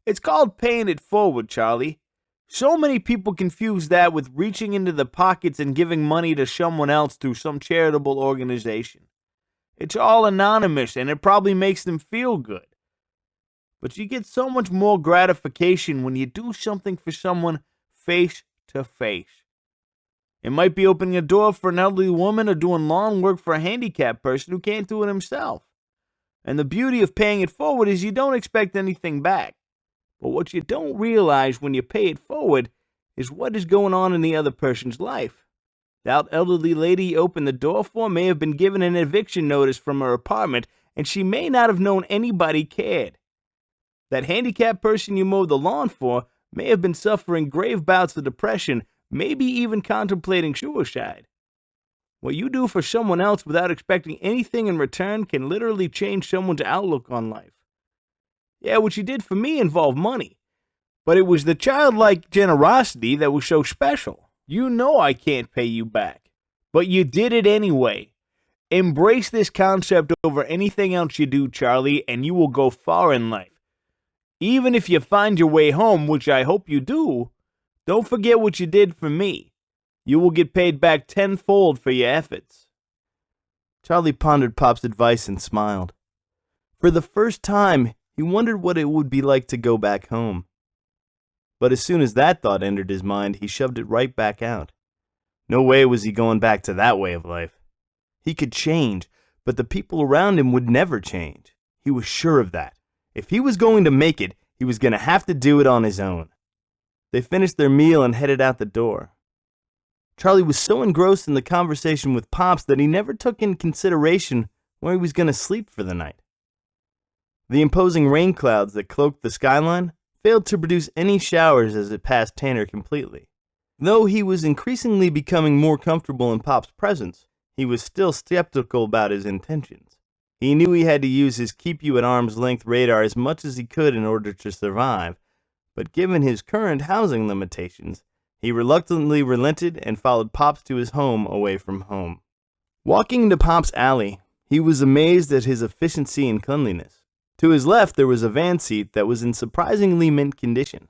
It's called paying it forward, Charlie. So many people confuse that with reaching into the pockets and giving money to someone else through some charitable organization. It's all anonymous and it probably makes them feel good. But you get so much more gratification when you do something for someone face to face. It might be opening a door for an elderly woman or doing lawn work for a handicapped person who can't do it himself. And the beauty of paying it forward is you don't expect anything back. But what you don't realize when you pay it forward is what is going on in the other person's life. That elderly lady you opened the door for may have been given an eviction notice from her apartment, and she may not have known anybody cared. That handicapped person you mowed the lawn for may have been suffering grave bouts of depression, maybe even contemplating suicide. What you do for someone else without expecting anything in return can literally change someone's outlook on life. Yeah, what you did for me involved money, but it was the childlike generosity that was so special. You know I can't pay you back, but you did it anyway. Embrace this concept over anything else you do, Charlie, and you will go far in life. Even if you find your way home, which I hope you do, don't forget what you did for me. You will get paid back tenfold for your efforts. Charlie pondered Pop's advice and smiled. For the first time, he wondered what it would be like to go back home. But as soon as that thought entered his mind, he shoved it right back out. No way was he going back to that way of life. He could change, but the people around him would never change. He was sure of that. If he was going to make it, he was going to have to do it on his own. They finished their meal and headed out the door. Charlie was so engrossed in the conversation with Pops that he never took in consideration where he was going to sleep for the night. The imposing rain clouds that cloaked the skyline failed to produce any showers as it passed Tanner completely. Though he was increasingly becoming more comfortable in Pop's presence, he was still skeptical about his intentions. He knew he had to use his keep-you-at-arm's-length radar as much as he could in order to survive, but given his current housing limitations, he reluctantly relented and followed Pops to his home away from home. Walking into Pop's alley, He was amazed at his efficiency and cleanliness. To his left, there was a van seat that was in surprisingly mint condition.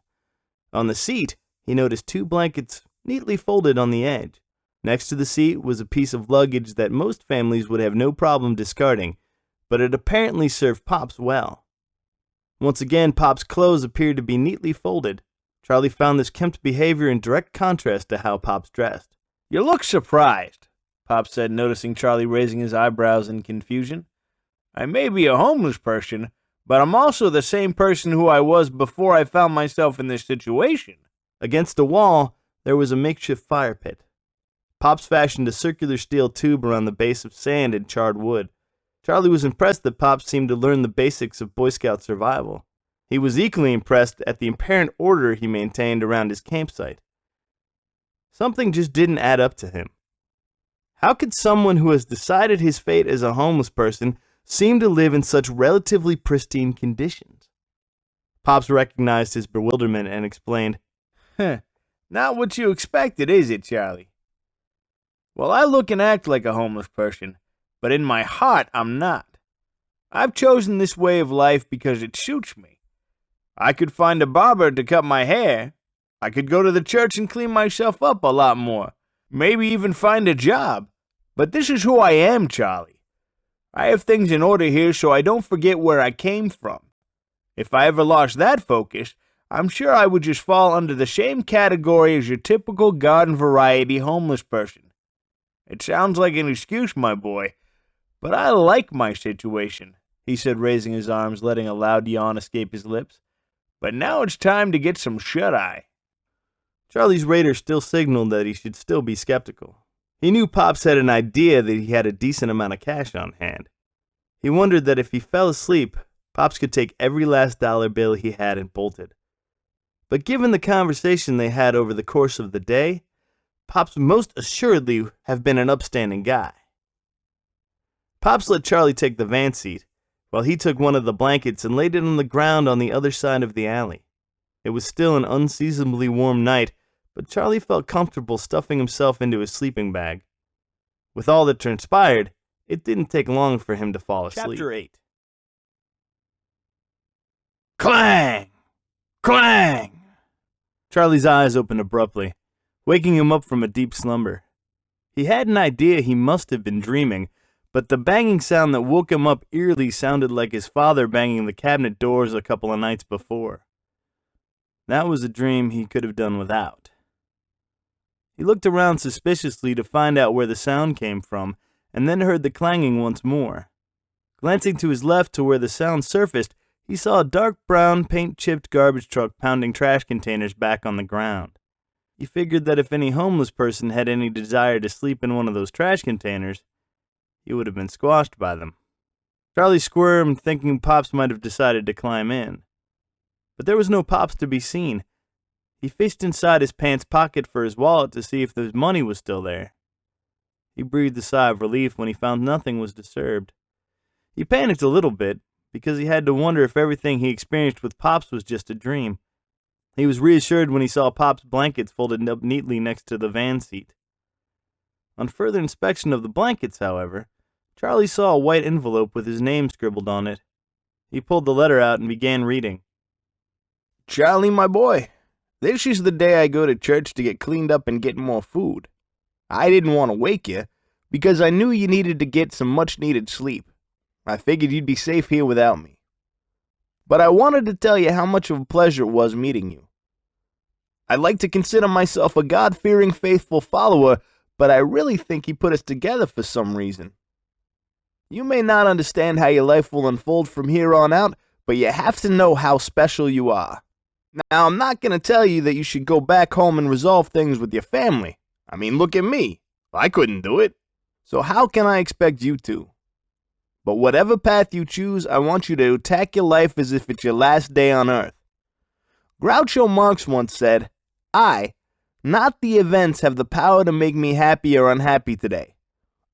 On the seat, he noticed 2 blankets neatly folded on the edge. Next to the seat was a piece of luggage that most families would have no problem discarding, but it apparently served Pops well. Once again, Pop's clothes appeared to be neatly folded. Charlie found this kempt behavior in direct contrast to how Pops dressed. "You look surprised," Pop said, noticing Charlie raising his eyebrows in confusion. "I may be a homeless person, but I'm also the same person who I was before I found myself in this situation." Against a wall, there was a makeshift fire pit. Pops fashioned a circular steel tube around the base of sand and charred wood. Charlie was impressed that Pops seemed to learn the basics of Boy Scout survival. He was equally impressed at the apparent order he maintained around his campsite. Something just didn't add up to him. How could someone who has decided his fate as a homeless person seem to live in such relatively pristine conditions? Pops recognized his bewilderment and explained, "Not what you expected, is it, Charlie? Well, I look and act like a homeless person, but in my heart, I'm not. I've chosen this way of life because it suits me. I could find a barber to cut my hair. I could go to the church and clean myself up a lot more. Maybe even find a job. But this is who I am, Charlie. I have things in order here so I don't forget where I came from. If I ever lost that focus, I'm sure I would just fall under the same category as your typical garden variety homeless person. It sounds like an excuse, my boy, but I like my situation," he said, raising his arms, letting a loud yawn escape his lips. "But now it's time to get some shut-eye." Charlie's radar still signaled that he should still be skeptical. He knew Pops had an idea that he had a decent amount of cash on hand. He wondered that if he fell asleep, Pops could take every last dollar bill he had and bolted. But given the conversation they had over the course of the day, Pops most assuredly have been an upstanding guy. Pops let Charlie take the van seat, while he took one of the blankets and laid it on the ground on the other side of the alley. It was still an unseasonably warm night, but Charlie felt comfortable stuffing himself into his sleeping bag. With all that transpired, it didn't take long for him to fall asleep. Chapter 8. Clang! Clang! Charlie's eyes opened abruptly, waking him up from a deep slumber. He had an idea he must have been dreaming, but the banging sound that woke him up eerily sounded like his father banging the cabinet doors a couple of nights before. That was a dream he could have done without. He looked around suspiciously to find out where the sound came from, and then heard the clanging once more. Glancing to his left to where the sound surfaced, he saw a dark brown, paint-chipped garbage truck pounding trash containers back on the ground. He figured that if any homeless person had any desire to sleep in one of those trash containers, he would have been squashed by them. Charlie squirmed, thinking Pops might have decided to climb in. But there was no Pops to be seen. He fished inside his pants pocket for his wallet to see if his money was still there. He breathed a sigh of relief when he found nothing was disturbed. He panicked a little bit, because he had to wonder if everything he experienced with Pops was just a dream. He was reassured when he saw Pop's blankets folded up neatly next to the van seat. On further inspection of the blankets, however, Charlie saw a white envelope with his name scribbled on it. He pulled the letter out and began reading. "Charlie, my boy, this is the day I go to church to get cleaned up and get more food. I didn't want to wake you, because I knew you needed to get some much-needed sleep. I figured you'd be safe here without me. But I wanted to tell you how much of a pleasure it was meeting you. I like to consider myself a God-fearing, faithful follower, but I really think he put us together for some reason. You may not understand how your life will unfold from here on out, but you have to know how special you are. Now, I'm not going to tell you that you should go back home and resolve things with your family. I mean, look at me. I couldn't do it. So how can I expect you to? But whatever path you choose, I want you to attack your life as if it's your last day on earth. Groucho Marx once said, I, not the events, have the power to make me happy or unhappy today.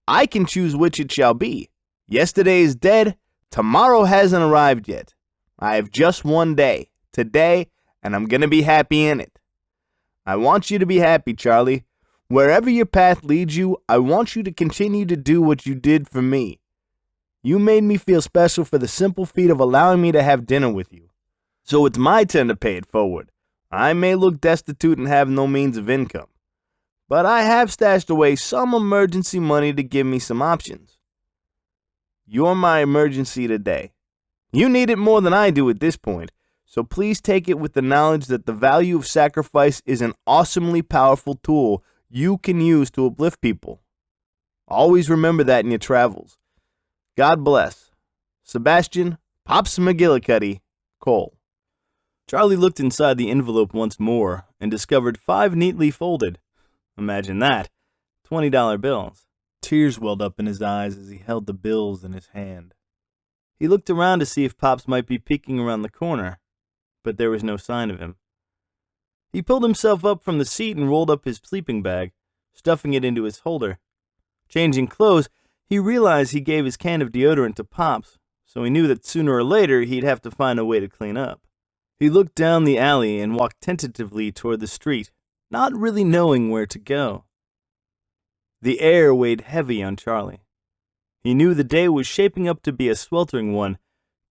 I can choose which it shall be. Yesterday is dead. Tomorrow hasn't arrived yet. I have just one day, today, and I'm going to be happy in it. I want you to be happy, Charlie. Wherever your path leads you, I want you to continue to do what you did for me. You made me feel special for the simple feat of allowing me to have dinner with you. So it's my turn to pay it forward. I may look destitute and have no means of income, but I have stashed away some emergency money to give me some options. You're my emergency today. You need it more than I do at this point, so please take it with the knowledge that the value of sacrifice is an awesomely powerful tool you can use to uplift people. Always remember that in your travels. God bless. Sebastian Pops McGillicuddy, Cole. Charlie looked inside the envelope once more and discovered 5 neatly folded, imagine that, $20 bills. Tears welled up in his eyes as he held the bills in his hand. He looked around to see if Pops might be peeking around the corner, but there was no sign of him. He pulled himself up from the seat and rolled up his sleeping bag, stuffing it into his holder. Changing clothes, he realized he gave his can of deodorant to Pops, so he knew that sooner or later he'd have to find a way to clean up. He looked down the alley and walked tentatively toward the street, not really knowing where to go. The air weighed heavy on Charlie. He knew the day was shaping up to be a sweltering one,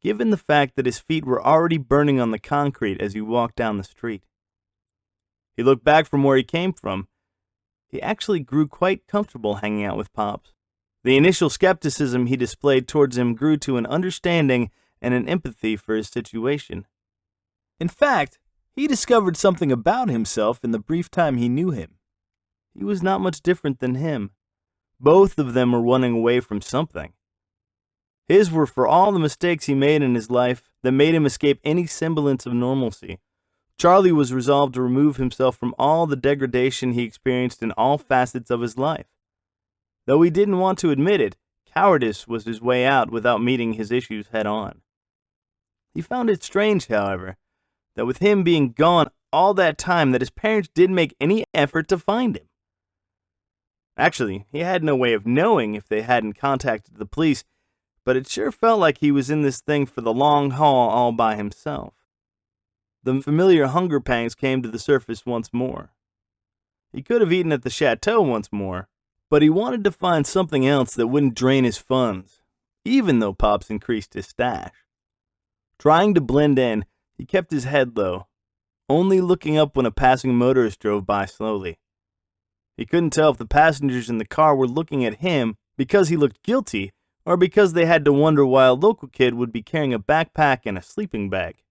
given the fact that his feet were already burning on the concrete as he walked down the street. He looked back from where he came from. He actually grew quite comfortable hanging out with Pops. The initial skepticism he displayed towards him grew to an understanding and an empathy for his situation. In fact, he discovered something about himself in the brief time he knew him. He was not much different than him. Both of them were running away from something. His were for all the mistakes he made in his life that made him escape any semblance of normalcy. Charlie was resolved to remove himself from all the degradation he experienced in all facets of his life. Though he didn't want to admit it, cowardice was his way out without meeting his issues head on. He found it strange, however, that with him being gone all that time that his parents didn't make any effort to find him. Actually, he had no way of knowing if they hadn't contacted the police, but it sure felt like he was in this thing for the long haul all by himself. The familiar hunger pangs came to the surface once more. He could have eaten at the chateau once more, but he wanted to find something else that wouldn't drain his funds, even though Pops increased his stash. Trying to blend in, he kept his head low, only looking up when a passing motorist drove by slowly. He couldn't tell if the passengers in the car were looking at him because he looked guilty or because they had to wonder why a local kid would be carrying a backpack and a sleeping bag.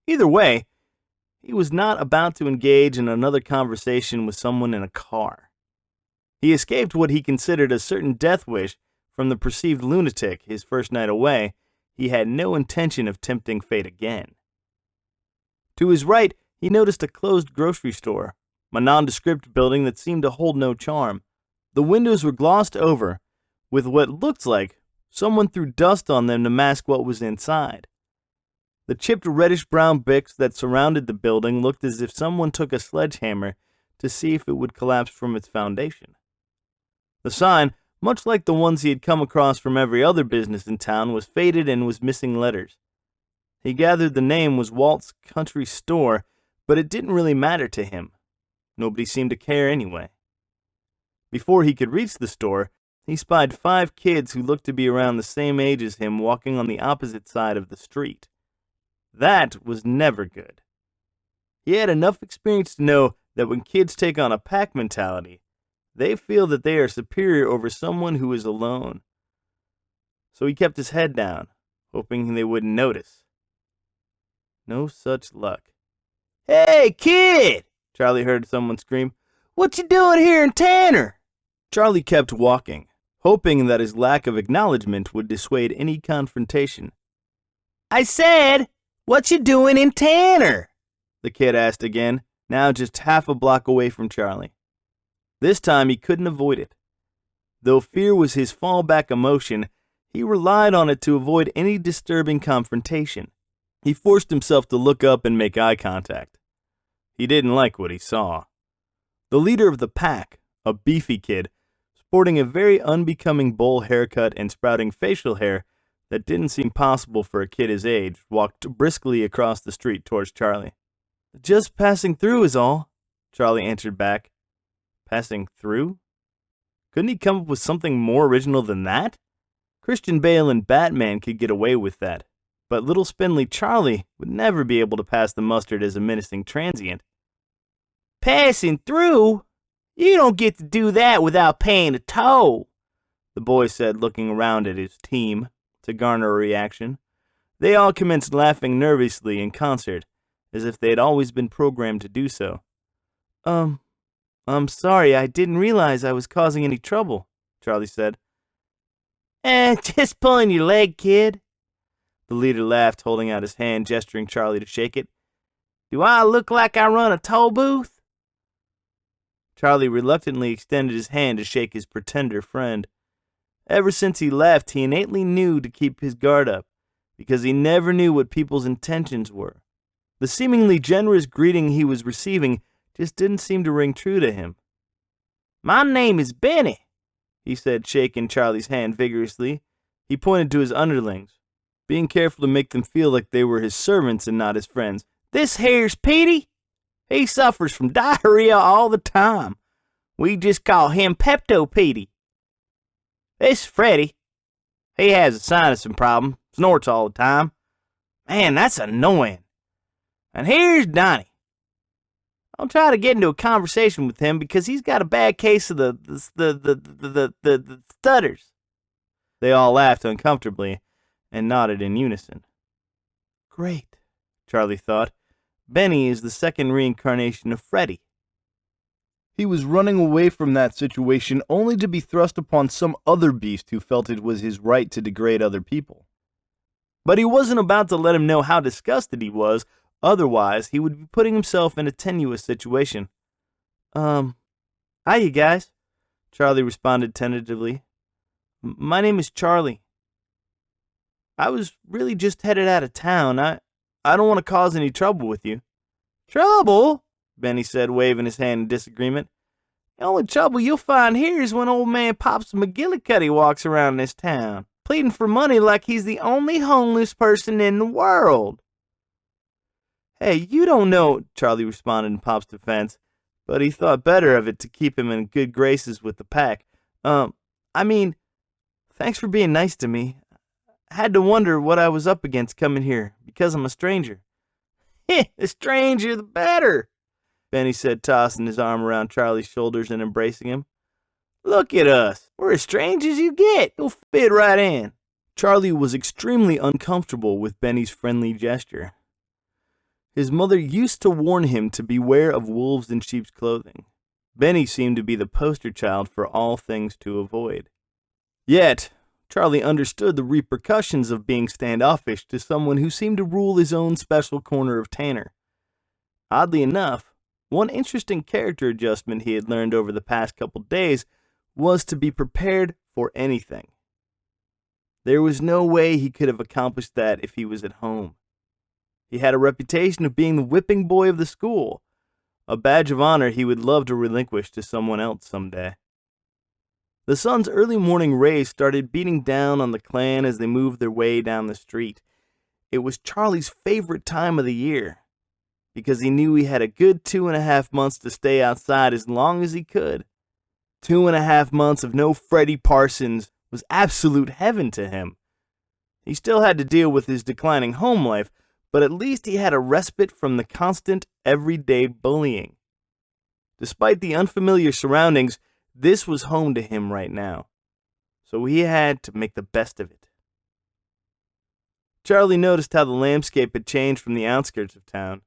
Either way, he was not about to engage in another conversation with someone in a car. He escaped what he considered a certain death wish from the perceived lunatic his first night away. He had no intention of tempting fate again. To his right, he noticed a closed grocery store, a nondescript building that seemed to hold no charm. The windows were glossed over, with what looked like someone threw dust on them to mask what was inside. The chipped reddish-brown bricks that surrounded the building looked as if someone took a sledgehammer to see if it would collapse from its foundation. The sign, much like the ones he had come across from every other business in town, was faded and was missing letters. He gathered the name was Walt's Country Store, but it didn't really matter to him. Nobody seemed to care anyway. Before he could reach the store, he spied 5 kids who looked to be around the same age as him walking on the opposite side of the street. That was never good. He had enough experience to know that when kids take on a pack mentality, they feel that they are superior over someone who is alone. So he kept his head down, hoping they wouldn't notice. No such luck. "Hey, kid!" Charlie heard someone scream. "What you doing here in Tanner?" Charlie kept walking, hoping that his lack of acknowledgement would dissuade any confrontation. "I said, what you doing in Tanner?" the kid asked again, now just half a block away from Charlie. This time he couldn't avoid it. Though fear was his fallback emotion, he relied on it to avoid any disturbing confrontation. He forced himself to look up and make eye contact. He didn't like what he saw. The leader of the pack, a beefy kid, sporting a very unbecoming bowl haircut and sprouting facial hair that didn't seem possible for a kid his age, walked briskly across the street towards Charlie. "Just passing through is all," Charlie answered back. Passing through? Couldn't he come up with something more original than that? Christian Bale and Batman could get away with that, but little spindly Charlie would never be able to pass the mustard as a menacing transient. Passing through? You don't get to do that without paying a toll, the boy said, looking around at his team to garner a reaction. They all commenced laughing nervously in concert, as if they had always been programmed to do so. I'm sorry, I didn't realize I was causing any trouble, Charlie said. Just pulling your leg, kid. The leader laughed, holding out his hand, gesturing Charlie to shake it. Do I look like I run a toll booth? Charlie reluctantly extended his hand to shake his pretender friend. Ever since he left, he innately knew to keep his guard up, because he never knew what people's intentions were. The seemingly generous greeting he was receiving just didn't seem to ring true to him. My name is Benny, he said, shaking Charlie's hand vigorously. He pointed to his underlings, being careful to make them feel like they were his servants and not his friends. This here's Petey. He suffers from diarrhea all the time. We just call him Pepto Petey. This is Freddy. He has a sinus problem, snorts all the time. Man, that's annoying. And here's Donnie. Don't try to get into a conversation with him because he's got a bad case of the stutters. They all laughed uncomfortably and nodded in unison. Great, Charlie thought. Benny is the second reincarnation of Freddy. He was running away from that situation only to be thrust upon some other beast who felt it was his right to degrade other people. But he wasn't about to let him know how disgusted he was, otherwise he would be putting himself in a tenuous situation. Hi, you guys, Charlie responded tentatively. My name is Charlie. I was really just headed out of town. I don't want to cause any trouble with you. Trouble? Benny said, waving his hand in disagreement. The only trouble you'll find here is when old man Pops McGillicuddy walks around this town, pleading for money like he's the only homeless person in the world. Hey, you don't know, Charlie responded in Pop's defense, but he thought better of it to keep him in good graces with the pack. Thanks for being nice to me. I had to wonder what I was up against coming here, because I'm a stranger. The stranger the better, Benny said, tossing his arm around Charlie's shoulders and embracing him. Look at us. We're as strange as you get. You'll fit right in. Charlie was extremely uncomfortable with Benny's friendly gesture. His mother used to warn him to beware of wolves in sheep's clothing. Benny seemed to be the poster child for all things to avoid. Yet, Charlie understood the repercussions of being standoffish to someone who seemed to rule his own special corner of Tanner. Oddly enough, one interesting character adjustment he had learned over the past couple days was to be prepared for anything. There was no way he could have accomplished that if he was at home. He had a reputation of being the whipping boy of the school, a badge of honor he would love to relinquish to someone else someday. The sun's early morning rays started beating down on the clan as they moved their way down the street. It was Charlie's favorite time of the year, because he knew he had a good 2.5 months to stay outside as long as he could. 2.5 months of no Freddie Parsons was absolute heaven to him. He still had to deal with his declining home life, but at least he had a respite from the constant, everyday bullying. Despite the unfamiliar surroundings, this was home to him right now, so he had to make the best of it. Charlie noticed how the landscape had changed from the outskirts of town.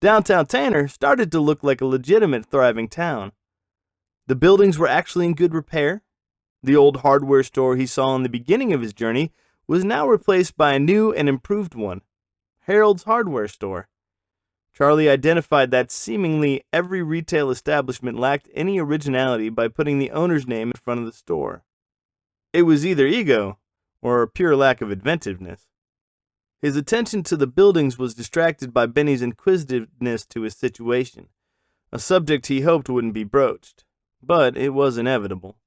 Downtown Tanner started to look like a legitimate, thriving town. The buildings were actually in good repair. The old hardware store he saw in the beginning of his journey was now replaced by a new and improved one, Harold's Hardware Store. Charlie identified that seemingly every retail establishment lacked any originality by putting the owner's name in front of the store. It was either ego or a pure lack of inventiveness. His attention to the buildings was distracted by Benny's inquisitiveness to his situation, a subject he hoped wouldn't be broached, but it was inevitable.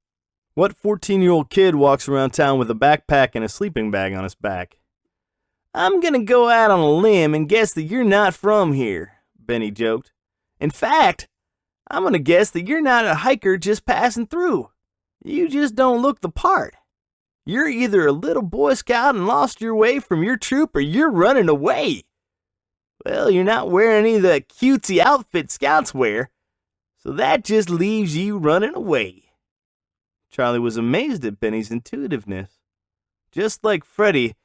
What 14-year-old kid walks around town with a backpack and a sleeping bag on his back? I'm gonna go out on a limb and guess that you're not from here, Benny joked. In fact, I'm gonna guess that you're not a hiker just passing through. You just don't look the part. You're either a little Boy Scout and lost your way from your troop, or you're running away. Well, you're not wearing any of the cutesy outfits Scouts wear, so that just leaves you running away. Charlie was amazed at Benny's intuitiveness. Just like Freddie,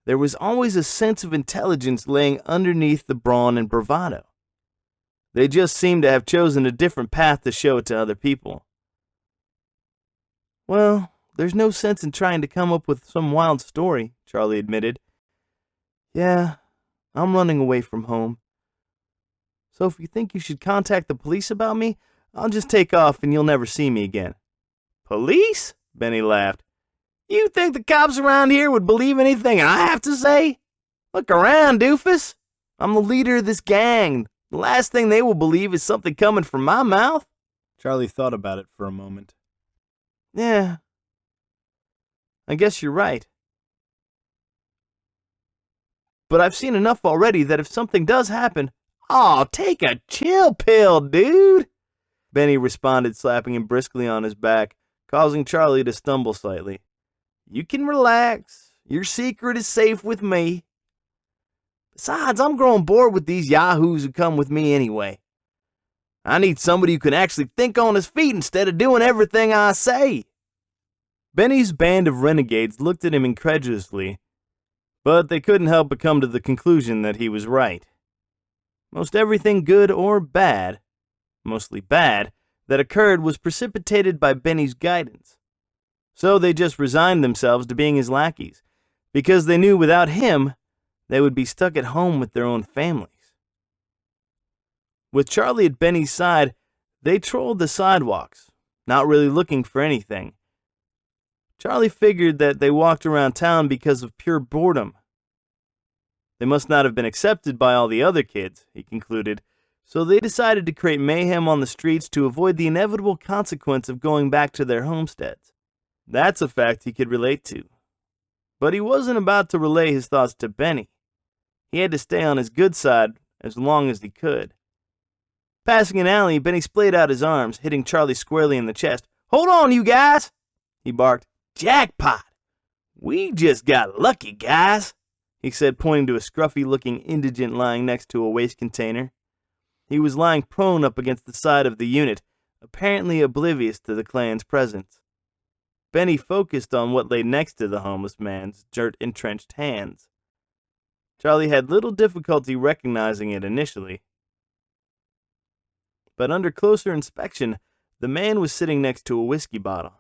there was always a sense of intelligence laying underneath the brawn and bravado. They just seemed to have chosen a different path to show it to other people. Well, there's no sense in trying to come up with some wild story, Charlie admitted. Yeah, I'm running away from home. So if you think you should contact the police about me, I'll just take off and you'll never see me again. Police? Benny laughed. You think the cops around here would believe anything I have to say? Look around, doofus. I'm the leader of this gang. The last thing they will believe is something coming from my mouth. Charlie thought about it for a moment. Yeah, I guess you're right. But I've seen enough already that if something does happen, aw, take a chill pill, dude, Benny responded, slapping him briskly on his back, causing Charlie to stumble slightly. You can relax. Your secret is safe with me. Besides, I'm growing bored with these yahoos who come with me anyway. I need somebody who can actually think on his feet instead of doing everything I say. Benny's band of renegades looked at him incredulously, but they couldn't help but come to the conclusion that he was right. Most everything good or bad, mostly bad, that occurred was precipitated by Benny's guidance. So they just resigned themselves to being his lackeys, because they knew without him, they would be stuck at home with their own families. With Charlie at Benny's side, they trolled the sidewalks, not really looking for anything. Charlie figured that they walked around town because of pure boredom. They must not have been accepted by all the other kids, he concluded, so they decided to create mayhem on the streets to avoid the inevitable consequence of going back to their homesteads. That's a fact he could relate to. But he wasn't about to relay his thoughts to Benny. He had to stay on his good side as long as he could. Passing an alley, Benny splayed out his arms, hitting Charlie squarely in the chest. Hold on, you guys, he barked. Jackpot! We just got lucky, guys, he said, pointing to a scruffy-looking indigent lying next to a waste container. He was lying prone up against the side of the unit, apparently oblivious to the clan's presence. Benny focused on what lay next to the homeless man's dirt-entrenched hands. Charlie had little difficulty recognizing it initially. But under closer inspection, the man was sitting next to a whiskey bottle.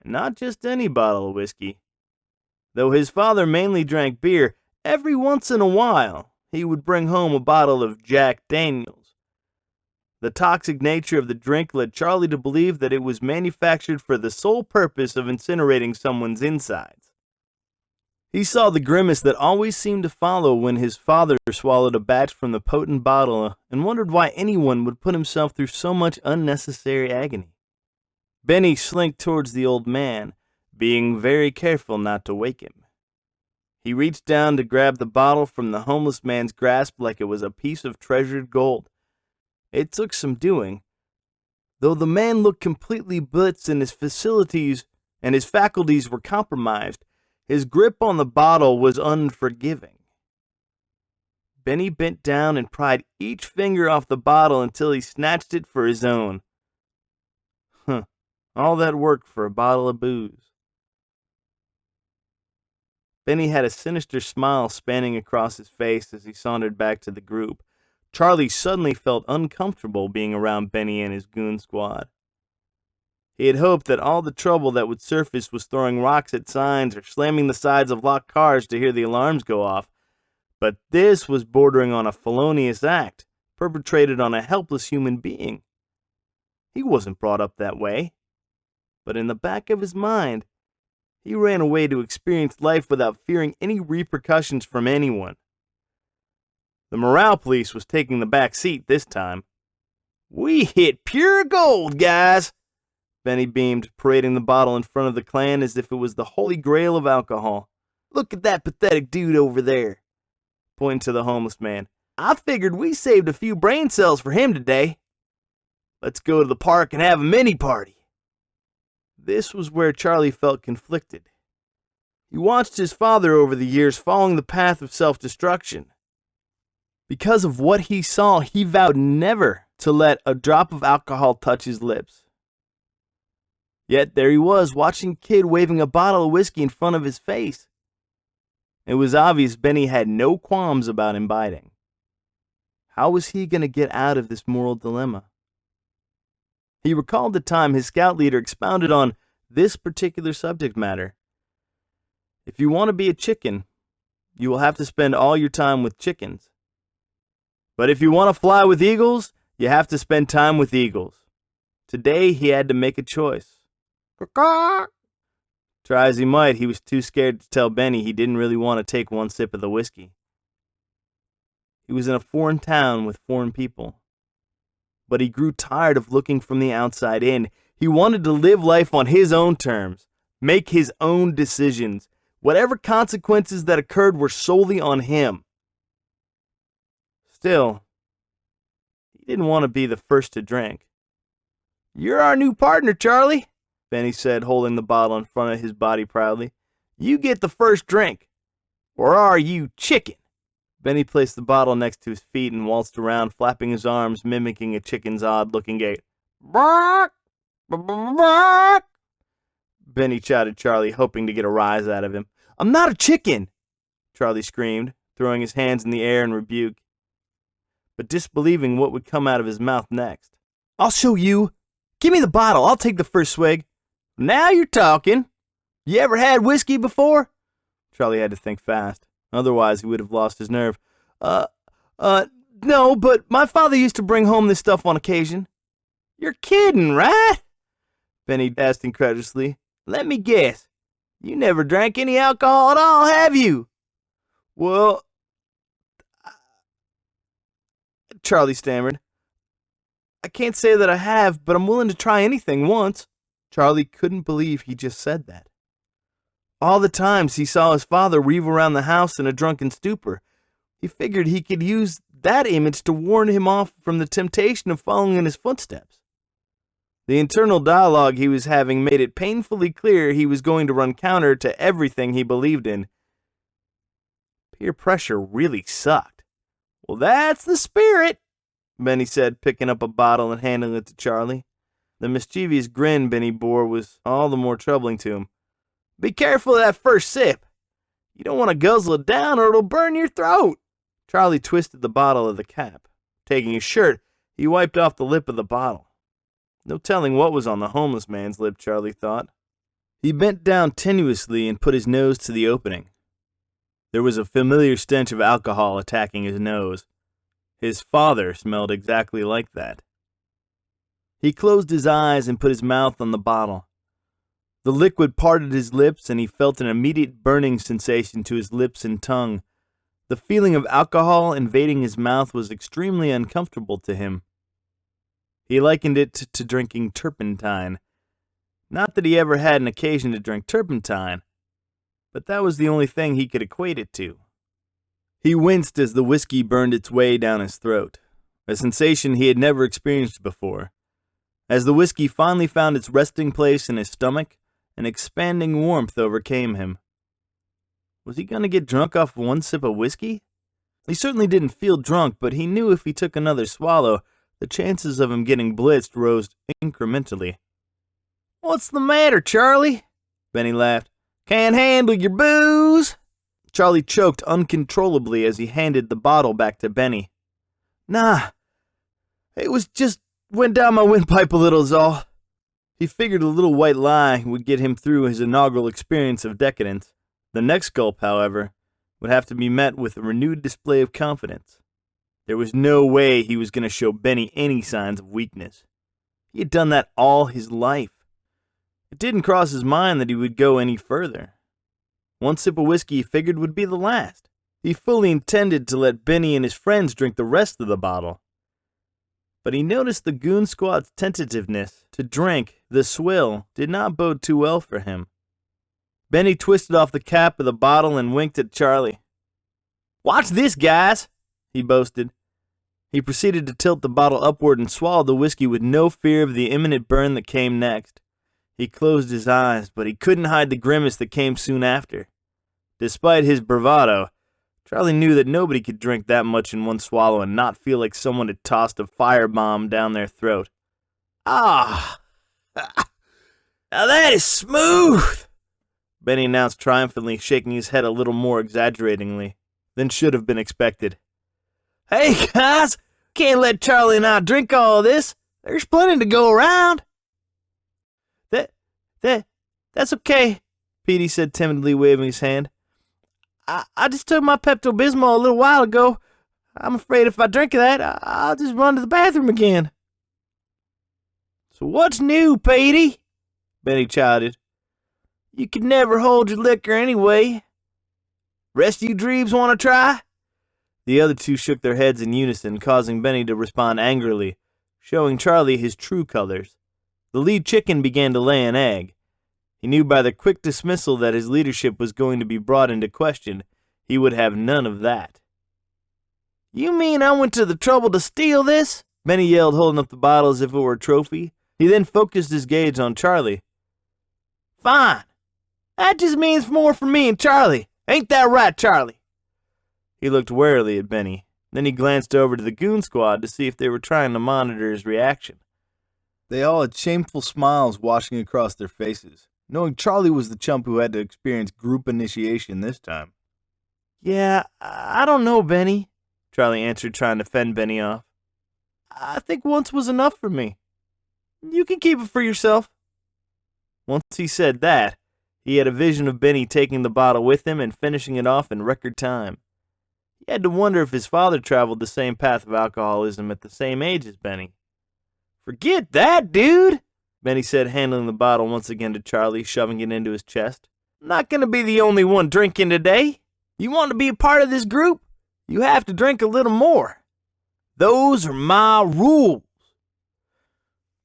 Not just any bottle of whiskey. Though his father mainly drank beer, every once in a while he would bring home a bottle of Jack Daniels. The toxic nature of the drink led Charlie to believe that it was manufactured for the sole purpose of incinerating someone's insides. He saw the grimace that always seemed to follow when his father swallowed a batch from the potent bottle and wondered why anyone would put himself through so much unnecessary agony. Benny slinked towards the old man, being very careful not to wake him. He reached down to grab the bottle from the homeless man's grasp like it was a piece of treasured gold. It took some doing. Though the man looked completely blitzed and his faculties were compromised, his grip on the bottle was unforgiving. Benny bent down and pried each finger off the bottle until he snatched it for his own. All that work for a bottle of booze. Benny had a sinister smile spanning across his face as he sauntered back to the group. Charlie suddenly felt uncomfortable being around Benny and his goon squad. He had hoped that all the trouble that would surface was throwing rocks at signs or slamming the sides of locked cars to hear the alarms go off, but this was bordering on a felonious act perpetrated on a helpless human being. He wasn't brought up that way. But in the back of his mind, he ran away to experience life without fearing any repercussions from anyone. The morale police was taking the back seat this time. We hit pure gold, guys, Benny beamed, parading the bottle in front of the clan as if it was the holy grail of alcohol. Look at that pathetic dude over there, pointing to the homeless man. I figured we saved a few brain cells for him today. Let's go to the park and have a mini party. This was where Charlie felt conflicted. He watched his father over the years following the path of self-destruction. Because of what he saw, he vowed never to let a drop of alcohol touch his lips. Yet there he was, watching a kid waving a bottle of whiskey in front of his face. It was obvious Benny had no qualms about imbibing. How was he going to get out of this moral dilemma? He recalled the time his scout leader expounded on this particular subject matter. If you want to be a chicken, you will have to spend all your time with chickens. But if you want to fly with eagles, you have to spend time with eagles. Today he had to make a choice. Try as he might, he was too scared to tell Benny he didn't really want to take one sip of the whiskey. He was in a foreign town with foreign people. But he grew tired of looking from the outside in. He wanted to live life on his own terms, make his own decisions. Whatever consequences that occurred were solely on him. Still, he didn't want to be the first to drink. "You're our new partner, Charlie," Benny said, holding the bottle in front of his body proudly. "You get the first drink. Or are you chicken?" Benny placed the bottle next to his feet and waltzed around, flapping his arms, mimicking a chicken's odd-looking gait. "Bark! Bark!" Benny chided Charlie, hoping to get a rise out of him. "I'm not a chicken!" Charlie screamed, throwing his hands in the air in rebuke, but disbelieving what would come out of his mouth next. "I'll show you. Give me the bottle. I'll take the first swig." "Now you're talking. You ever had whiskey before?" Charlie had to think fast. Otherwise, he would have lost his nerve. No, but my father used to bring home this stuff on occasion." "You're kidding, right?" Benny asked incredulously. "Let me guess. You never drank any alcohol at all, have you?" "Well," Charlie stammered. "I can't say that I have, but I'm willing to try anything once." Charlie couldn't believe he just said that. All the times he saw his father weave around the house in a drunken stupor, he figured he could use that image to warn him off from the temptation of following in his footsteps. The internal dialogue he was having made it painfully clear he was going to run counter to everything he believed in. Peer pressure really sucked. "Well, that's the spirit," Benny said, picking up a bottle and handing it to Charlie. The mischievous grin Benny bore was all the more troubling to him. "Be careful of that first sip. You don't want to guzzle it down or it'll burn your throat." Charlie twisted the bottle of the cap. Taking his shirt, he wiped off the lip of the bottle. No telling what was on the homeless man's lip, Charlie thought. He bent down tenuously and put his nose to the opening. There was a familiar stench of alcohol attacking his nose. His father smelled exactly like that. He closed his eyes and put his mouth on the bottle. The liquid parted his lips and he felt an immediate burning sensation to his lips and tongue. The feeling of alcohol invading his mouth was extremely uncomfortable to him. He likened it to drinking turpentine. Not that he ever had an occasion to drink turpentine, but that was the only thing he could equate it to. He winced as the whiskey burned its way down his throat, a sensation he had never experienced before. As the whiskey finally found its resting place in his stomach, an expanding warmth overcame him. Was he going to get drunk off one sip of whiskey? He certainly didn't feel drunk, but he knew if he took another swallow, the chances of him getting blitzed rose incrementally. "What's the matter, Charlie?" Benny laughed. "Can't handle your booze?" Charlie choked uncontrollably as he handed the bottle back to Benny. "Nah, it was just went down my windpipe a little is all." He figured a little white lie would get him through his inaugural experience of decadence. The next gulp, however, would have to be met with a renewed display of confidence. There was no way he was going to show Benny any signs of weakness. He had done that all his life. It didn't cross his mind that he would go any further. One sip of whiskey he figured would be the last. He fully intended to let Benny and his friends drink the rest of the bottle. But he noticed the goon squad's tentativeness to drink the swill did not bode too well for him. Benny twisted off the cap of the bottle and winked at Charlie. "Watch this, guys," he boasted. He proceeded to tilt the bottle upward and swallow the whiskey with no fear of the imminent burn that came next. He closed his eyes, but he couldn't hide the grimace that came soon after. Despite his bravado, Charlie knew that nobody could drink that much in one swallow and not feel like someone had tossed a firebomb down their throat. Ah! Now that is smooth! Benny announced triumphantly, shaking his head a little more exaggeratingly than should have been expected. Hey, guys! Can't let Charlie and I drink all this. There's plenty to go around. That's okay, Petey said timidly, waving his hand. I just took my Pepto-Bismol a little while ago. I'm afraid if I drink that, I'll just run to the bathroom again. So what's new, Petey? Benny chided. You could never hold your liquor anyway. Rest of you drebs want to try? The other two shook their heads in unison, causing Benny to respond angrily, showing Charlie his true colors. The lead chicken began to lay an egg. He knew by the quick dismissal that his leadership was going to be brought into question. He would have none of that. You mean I went to the trouble to steal this? Benny yelled, holding up the bottle as if it were a trophy. He then focused his gaze on Charlie. Fine. That just means more for me and Charlie. Ain't that right, Charlie? He looked warily at Benny. Then he glanced over to the goon squad to see if they were trying to monitor his reaction. They all had shameful smiles washing across their faces, knowing Charlie was the chump who had to experience group initiation this time. Yeah, I don't know, Benny, Charlie answered, trying to fend Benny off. I think once was enough for me. You can keep it for yourself. Once he said that, he had a vision of Benny taking the bottle with him and finishing it off in record time. He had to wonder if his father traveled the same path of alcoholism at the same age as Benny. Forget that, dude, Benny said, handling the bottle once again to Charlie, shoving it into his chest. I'm not going to be the only one drinking today. You want to be a part of this group? You have to drink a little more. Those are my rules.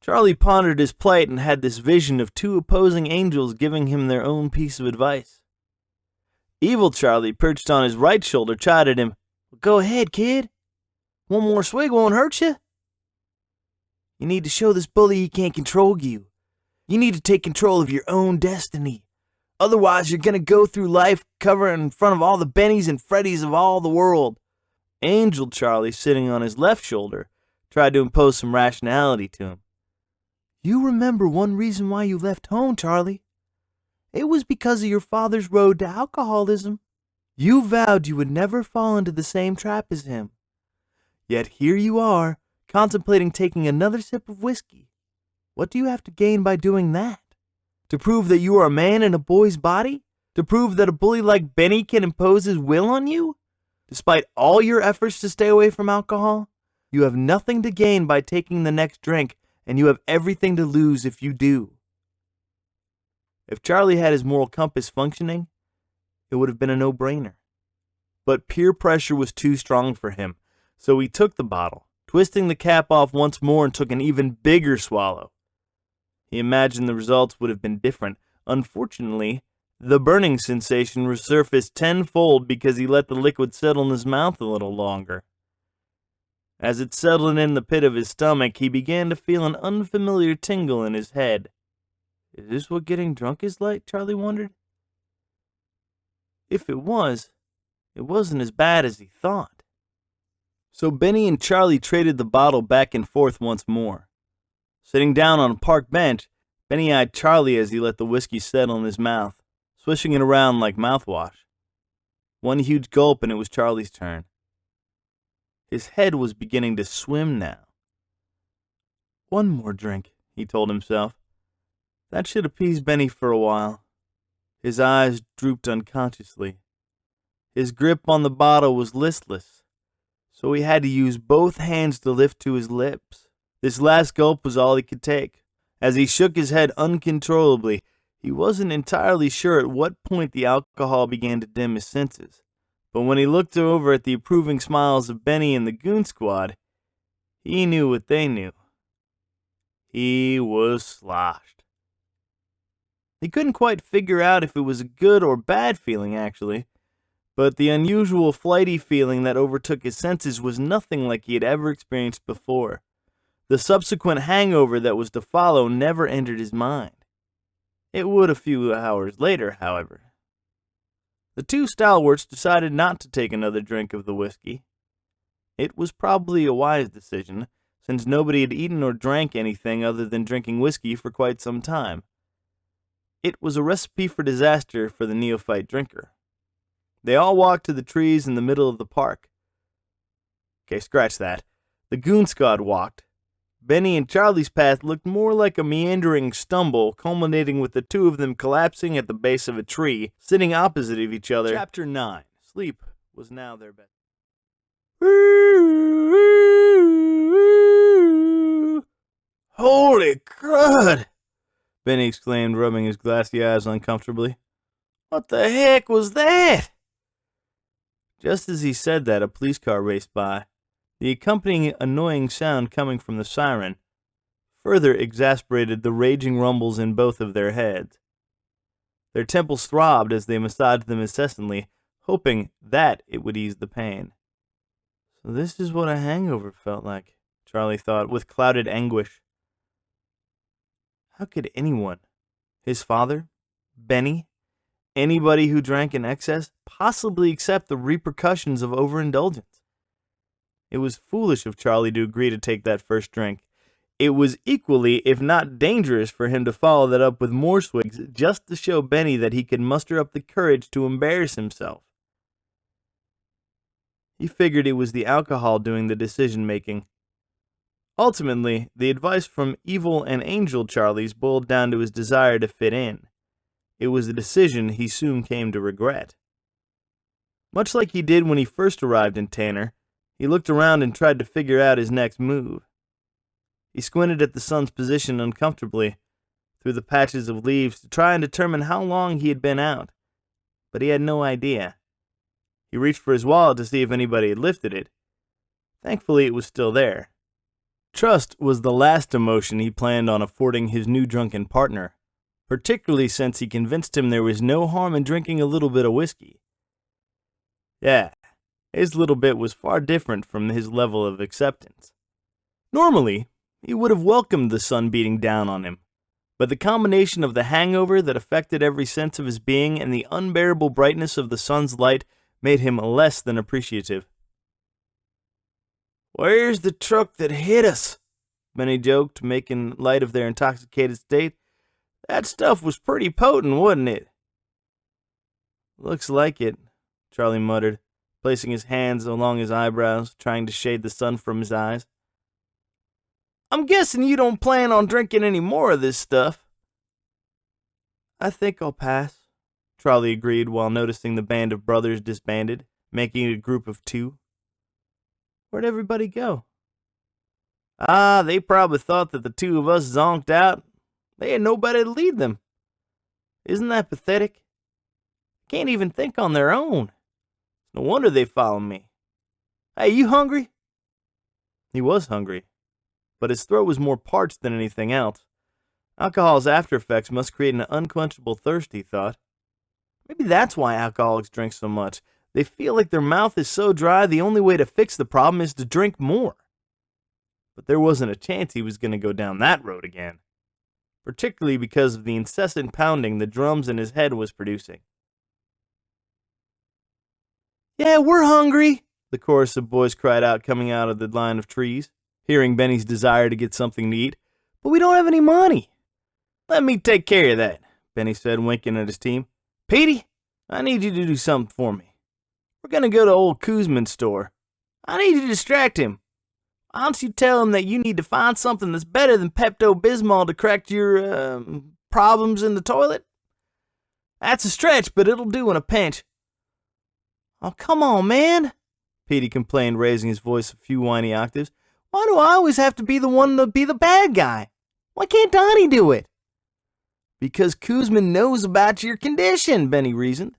Charlie pondered his plight and had this vision of two opposing angels giving him their own piece of advice. Evil Charlie, perched on his right shoulder, chided him. Well, go ahead, kid. One more swig won't hurt you. You need to show this bully he can't control you. You need to take control of your own destiny. Otherwise, you're going to go through life covering in front of all the Bennies and Freddies of all the world. Angel Charlie, sitting on his left shoulder, tried to impose some rationality to him. You remember one reason why you left home, Charlie. It was because of your father's road to alcoholism. You vowed you would never fall into the same trap as him. Yet here you are, contemplating taking another sip of whiskey. What do you have to gain by doing that? To prove that you are a man in a boy's body? To prove that a bully like Benny can impose his will on you? Despite all your efforts to stay away from alcohol, you have nothing to gain by taking the next drink, and you have everything to lose if you do. If Charlie had his moral compass functioning, it would have been a no-brainer. But peer pressure was too strong for him, so he took the bottle, twisting the cap off once more, and took an even bigger swallow. He imagined the results would have been different. Unfortunately, the burning sensation resurfaced tenfold because he let the liquid settle in his mouth a little longer. As it settled in the pit of his stomach, he began to feel an unfamiliar tingle in his head. Is this what getting drunk is like? Charlie wondered. If it was, it wasn't as bad as he thought. So Benny and Charlie traded the bottle back and forth once more. Sitting down on a park bench, Benny eyed Charlie as he let the whiskey settle in his mouth, swishing it around like mouthwash. One huge gulp and it was Charlie's turn. His head was beginning to swim now. One more drink, he told himself. That should appease Benny for a while. His eyes drooped unconsciously. His grip on the bottle was listless, so he had to use both hands to lift to his lips. This last gulp was all he could take. As he shook his head uncontrollably, he wasn't entirely sure at what point the alcohol began to dim his senses. But when he looked over at the approving smiles of Benny and the goon squad, he knew what they knew. He was sloshed. He couldn't quite figure out if it was a good or bad feeling, actually, but the unusual flighty feeling that overtook his senses was nothing like he had ever experienced before. The subsequent hangover that was to follow never entered his mind. It would a few hours later, however. The two stalwarts decided not to take another drink of the whiskey. It was probably a wise decision, since nobody had eaten or drank anything other than drinking whiskey for quite some time. It was a recipe for disaster for the neophyte drinker. They all walked to the trees in the middle of the park. Okay, scratch that. The goon squad walked. Benny and Charlie's path looked more like a meandering stumble, culminating with the two of them collapsing at the base of a tree, sitting opposite of each other. Chapter 9. Sleep was now their best. Holy crud! Benny exclaimed, rubbing his glassy eyes uncomfortably. What the heck was that? Just as he said that, a police car raced by. The accompanying annoying sound coming from the siren further exasperated the raging rumbles in both of their heads. Their temples throbbed as they massaged them incessantly, hoping that it would ease the pain. So this is what a hangover felt like, Charlie thought, with clouded anguish. How could anyone, his father, Benny, anybody who drank in excess, possibly accept the repercussions of overindulgence? It was foolish of Charlie to agree to take that first drink. It was equally, if not dangerous, for him to follow that up with more swigs just to show Benny that he could muster up the courage to embarrass himself. He figured it was the alcohol doing the decision-making. Ultimately, the advice from evil and angel Charlie's boiled down to his desire to fit in. It was a decision he soon came to regret. Much like he did when he first arrived in Tanner, he looked around and tried to figure out his next move. He squinted at the sun's position uncomfortably through the patches of leaves to try and determine how long he had been out, but he had no idea. He reached for his wallet to see if anybody had lifted it. Thankfully, it was still there. Trust was the last emotion he planned on affording his new drunken partner, particularly since he convinced him there was no harm in drinking a little bit of whiskey. Yeah, his little bit was far different from his level of acceptance. Normally, he would have welcomed the sun beating down on him, but the combination of the hangover that affected every sense of his being and the unbearable brightness of the sun's light made him less than appreciative. "Where's the truck that hit us?" Benny joked, making light of their intoxicated state. "That stuff was pretty potent, wasn't it?" "Looks like it," Charlie muttered, placing his hands along his eyebrows, trying to shade the sun from his eyes. "I'm guessing you don't plan on drinking any more of this stuff." "I think I'll pass," Charlie agreed while noticing the band of brothers disbanded, making it a group of two. "Where'd everybody go?" They probably thought that the two of us zonked out. They had nobody to lead them. Isn't that pathetic? Can't even think on their own. No wonder they follow me. Hey, you hungry?" He was hungry, but his throat was more parched than anything else. Alcohol's after effects must create an unquenchable thirst, he thought. Maybe that's why alcoholics drink so much. They feel like their mouth is so dry the only way to fix the problem is to drink more. But there wasn't a chance he was going to go down that road again, particularly because of the incessant pounding the drums in his head was producing. "Yeah, we're hungry," the chorus of boys cried out coming out of the line of trees, hearing Benny's desire to get something to eat. "But we don't have any money." "Let me take care of that," Benny said, winking at his team. "Petey, I need you to do something for me. We're going to go to old Kuzman's store. I need you to distract him. Why don't you tell him that you need to find something that's better than Pepto-Bismol to correct your, problems in the toilet? That's a stretch, but it'll do in a pinch." "Oh, come on, man," Petey complained, raising his voice a few whiny octaves. "Why do I always have to be the one to be the bad guy? Why can't Donnie do it?" "Because Kuzman knows about your condition," Benny reasoned.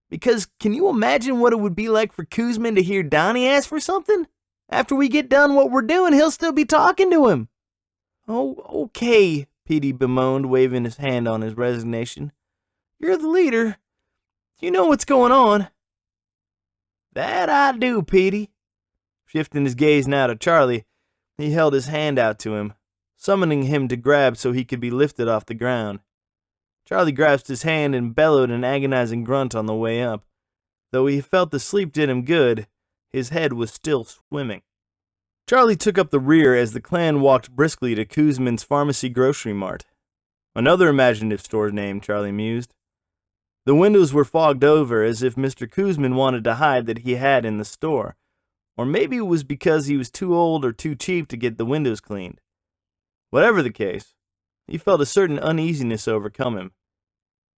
"Because can you imagine what it would be like for Kuzman to hear Donnie ask for something? After we get done what we're doing, he'll still be talking to him." "Oh, okay," Petey bemoaned, waving his hand on his resignation. "You're the leader. You know what's going on." "That I do, Petey." Shifting his gaze now to Charlie, he held his hand out to him, summoning him to grab so he could be lifted off the ground. Charlie grasped his hand and bellowed an agonizing grunt on the way up. Though he felt the sleep did him good, his head was still swimming. Charlie took up the rear as the clan walked briskly to Kuzmin's Pharmacy Grocery Mart. Another imaginative store name, Charlie mused. The windows were fogged over as if Mr. Kuzmin wanted to hide that he had in the store, or maybe it was because he was too old or too cheap to get the windows cleaned. Whatever the case, he felt a certain uneasiness overcome him.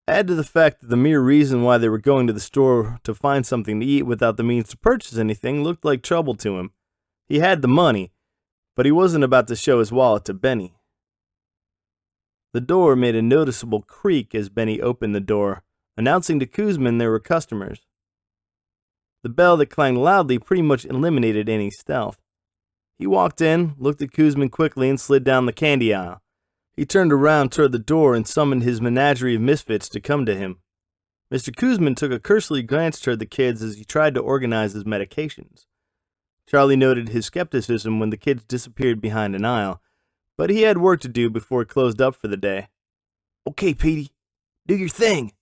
Add to the fact that the mere reason why they were going to the store to find something to eat without the means to purchase anything looked like trouble to him. He had the money, but he wasn't about to show his wallet to Benny. The door made a noticeable creak as Benny opened the door, announcing to Kuzmin there were customers. The bell that clanged loudly pretty much eliminated any stealth. He walked in, looked at Kuzmin quickly, and slid down the candy aisle. He turned around toward the door and summoned his menagerie of misfits to come to him. Mr. Kuzmin took a cursory glance toward the kids as he tried to organize his medications. Charlie noted his skepticism when the kids disappeared behind an aisle, but he had work to do before it closed up for the day. "Okay, Petey, do your thing,"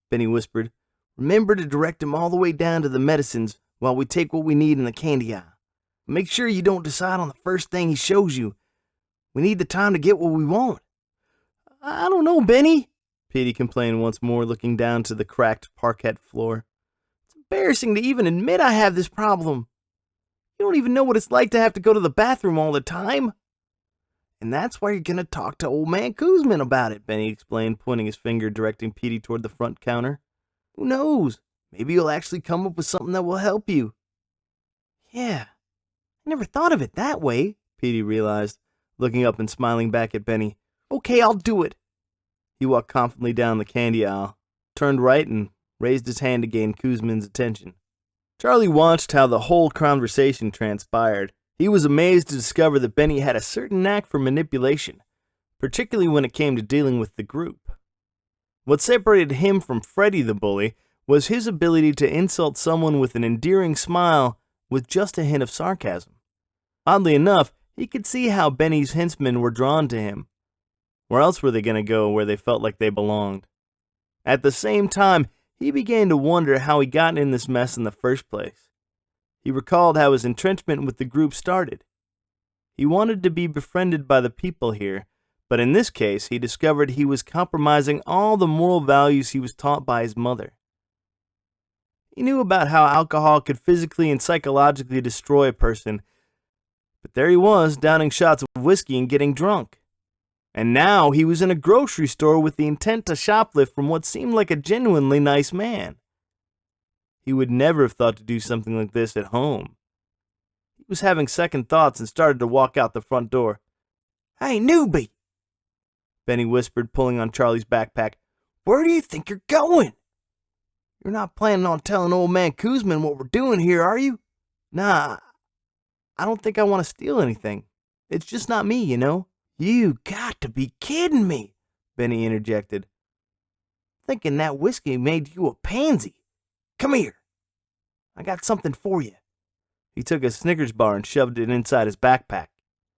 Benny whispered. "Remember to direct him all the way down to the medicines while we take what we need in the candy aisle. Make sure you don't decide on the first thing he shows you. We need the time to get what we want." "I don't know, Benny," Petey complained once more, looking down to the cracked parquet floor. "It's embarrassing to even admit I have this problem. You don't even know what it's like to have to go to the bathroom all the time." "And that's why you're going to talk to old man Kuzmin about it," Benny explained, pointing his finger directing Petey toward the front counter. "Who knows? Maybe you'll actually come up with something that will help you." "Yeah, I never thought of it that way," Petey realized, looking up and smiling back at Benny. "Okay, I'll do it." He walked confidently down the candy aisle, turned right, and raised his hand to gain Kuzmin's attention. Charlie watched how the whole conversation transpired. He was amazed to discover that Benny had a certain knack for manipulation, particularly when it came to dealing with the group. What separated him from Freddy the bully was his ability to insult someone with an endearing smile with just a hint of sarcasm. Oddly enough, he could see how Benny's henchmen were drawn to him. Where else were they going to go where they felt like they belonged? At the same time, he began to wonder how he got in this mess in the first place. He recalled how his entrenchment with the group started. He wanted to be befriended by the people here, but in this case, he discovered he was compromising all the moral values he was taught by his mother. He knew about how alcohol could physically and psychologically destroy a person, but there he was, downing shots of whiskey and getting drunk. And now he was in a grocery store with the intent to shoplift from what seemed like a genuinely nice man. He would never have thought to do something like this at home. He was having second thoughts and started to walk out the front door. "Hey, newbie," Benny whispered, pulling on Charlie's backpack. "Where do you think you're going? You're not planning on telling old man Kuzmin what we're doing here, are you?" "Nah, I don't think I want to steal anything. It's just not me, you know." "You got to be kidding me," Benny interjected. "Thinking that whiskey made you a pansy. Come here. I got something for you." He took a Snickers bar and shoved it inside his backpack.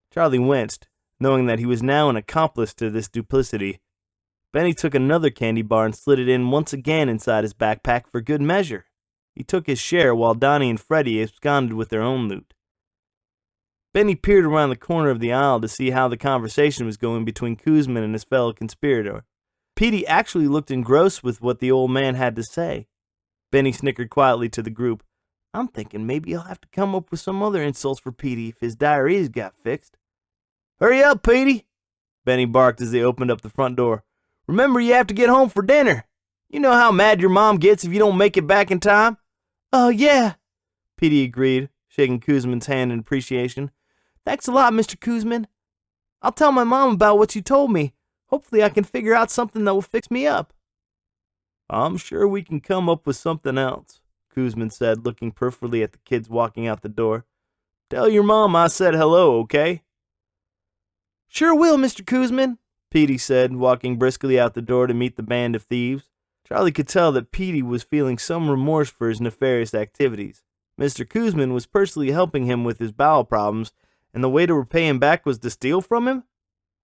Charlie winced, knowing that he was now an accomplice to this duplicity. Benny took another candy bar and slid it in once again inside his backpack for good measure. He took his share while Donnie and Freddy absconded with their own loot. Benny peered around the corner of the aisle to see how the conversation was going between Kuzmin and his fellow conspirator. Petey actually looked engrossed with what the old man had to say. Benny snickered quietly to the group. "I'm thinking maybe you'll have to come up with some other insults for Petey if his diarrhea's got fixed." "Hurry up, Petey," Benny barked as they opened up the front door. "Remember you have to get home for dinner. You know how mad your mom gets if you don't make it back in time." "Oh, yeah," Petey agreed, shaking Kuzmin's hand in appreciation. "Thanks a lot, Mr. Kuzmin. I'll tell my mom about what you told me. Hopefully I can figure out something that will fix me up." "I'm sure we can come up with something else," Kuzmin said, looking peripherally at the kids walking out the door. "Tell your mom I said hello, okay?" "Sure will, Mr. Kuzmin," Petey said, walking briskly out the door to meet the band of thieves. Charlie could tell that Petey was feeling some remorse for his nefarious activities. Mr. Kuzmin was personally helping him with his bowel problems, and the way to repay him back was to steal from him?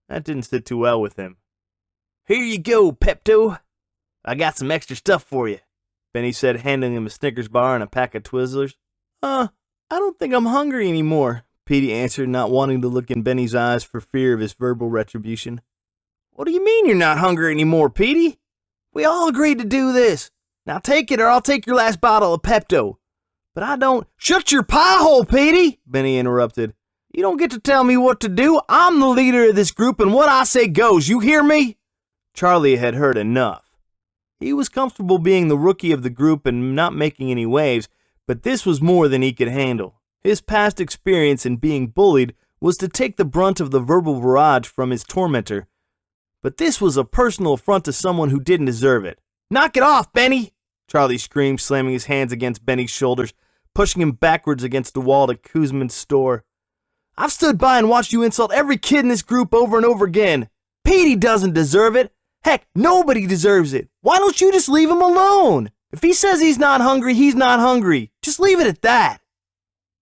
That didn't sit too well with him. Here you go, Pepto. I got some extra stuff for you, Benny said, handing him a Snickers bar and a pack of Twizzlers. I don't think I'm hungry anymore, Petey answered, not wanting to look in Benny's eyes for fear of his verbal retribution. What do you mean you're not hungry anymore, Petey? We all agreed to do this. Now take it or I'll take your last bottle of Pepto. But I don't— Shut your pie hole, Petey, Benny interrupted. You don't get to tell me what to do. I'm the leader of this group and what I say goes. You hear me? Charlie had heard enough. He was comfortable being the rookie of the group and not making any waves, but this was more than he could handle. His past experience in being bullied was to take the brunt of the verbal barrage from his tormentor, but this was a personal affront to someone who didn't deserve it. Knock it off, Benny! Charlie screamed, slamming his hands against Benny's shoulders, pushing him backwards against the wall to Kuzman's store. I've stood by and watched you insult every kid in this group over and over again. Petey doesn't deserve it. Heck, nobody deserves it. Why don't you just leave him alone? If he says he's not hungry, he's not hungry. Just leave it at that.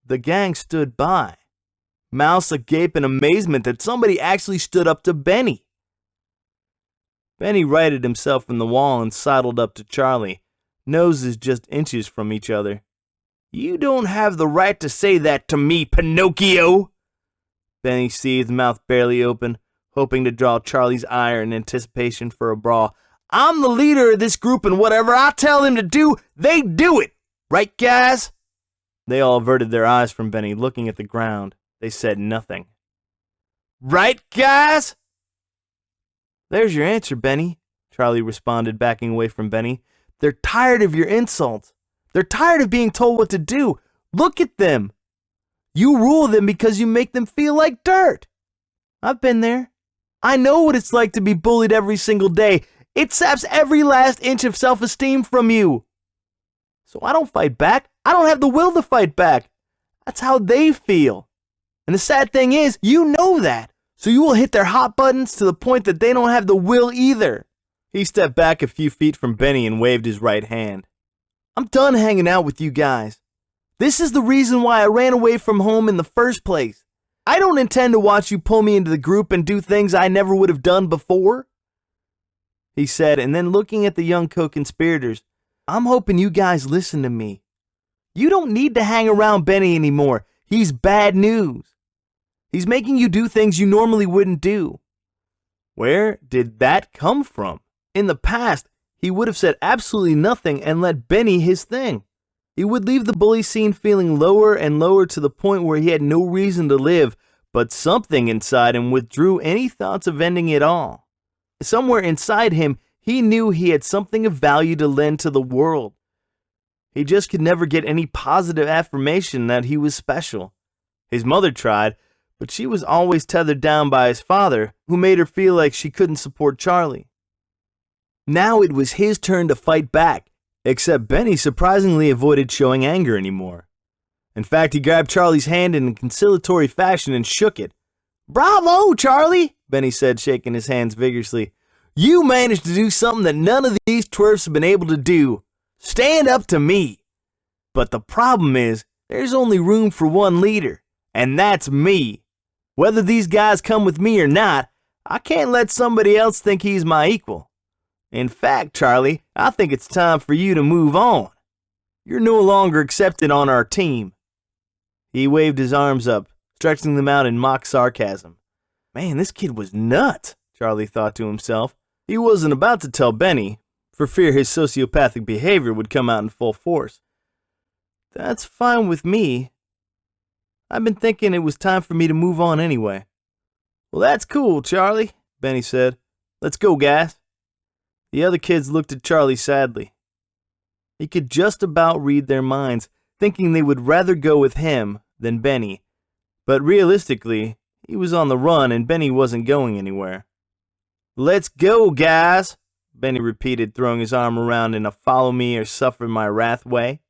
The gang stood by, mouths agape in amazement that somebody actually stood up to Benny. Benny righted himself from the wall and sidled up to Charlie, noses just inches from each other. You don't have the right to say that to me, Pinocchio! Benny seethed, mouth barely open, hoping to draw Charlie's ire in anticipation for a brawl. I'm the leader of this group, and whatever I tell them to do, they do it! Right, guys? They all averted their eyes from Benny, looking at the ground. They said nothing. Right, guys? There's your answer, Benny, Charlie responded, backing away from Benny. They're tired of your insults. They're tired of being told what to do. Look at them. You rule them because you make them feel like dirt. I've been there. I know what it's like to be bullied every single day. It saps every last inch of self-esteem from you. So I don't fight back. I don't have the will to fight back. That's how they feel. And the sad thing is, you know that. So you will hit their hot buttons to the point that they don't have the will either. He stepped back a few feet from Benny and waved his right hand. I'm done hanging out with you guys. This is the reason why I ran away from home in the first place. I don't intend to watch you pull me into the group and do things I never would have done before, he said, and then looking at the young co-conspirators, I'm hoping you guys listen to me. You don't need to hang around Benny anymore. He's bad news. He's making you do things you normally wouldn't do. Where did that come from? In the past, he would have said absolutely nothing and let Benny his thing. He would leave the bully scene feeling lower and lower to the point where he had no reason to live, but something inside him withdrew any thoughts of ending it all. Somewhere inside him, he knew he had something of value to lend to the world. He just could never get any positive affirmation that he was special. His mother tried, but she was always tethered down by his father, who made her feel like she couldn't support Charlie. Now it was his turn to fight back, except Benny surprisingly avoided showing anger anymore. In fact, he grabbed Charlie's hand in a conciliatory fashion and shook it. Bravo, Charlie, Benny said, shaking his hands vigorously. You managed to do something that none of these twerps have been able to do. Stand up to me. But the problem is, there's only room for one leader, and that's me. Whether these guys come with me or not, I can't let somebody else think he's my equal. In fact, Charlie, I think it's time for you to move on. You're no longer accepted on our team. He waved his arms up, stretching them out in mock sarcasm. Man, this kid was nuts, Charlie thought to himself. He wasn't about to tell Benny, for fear his sociopathic behavior would come out in full force. That's fine with me. I've been thinking it was time for me to move on anyway. Well, that's cool, Charlie, Benny said. Let's go, guys. The other kids looked at Charlie sadly. He could just about read their minds, thinking they would rather go with him than Benny. But realistically, he was on the run and Benny wasn't going anywhere. Let's go, guys, Benny repeated, throwing his arm around in a follow me or suffer my wrath way.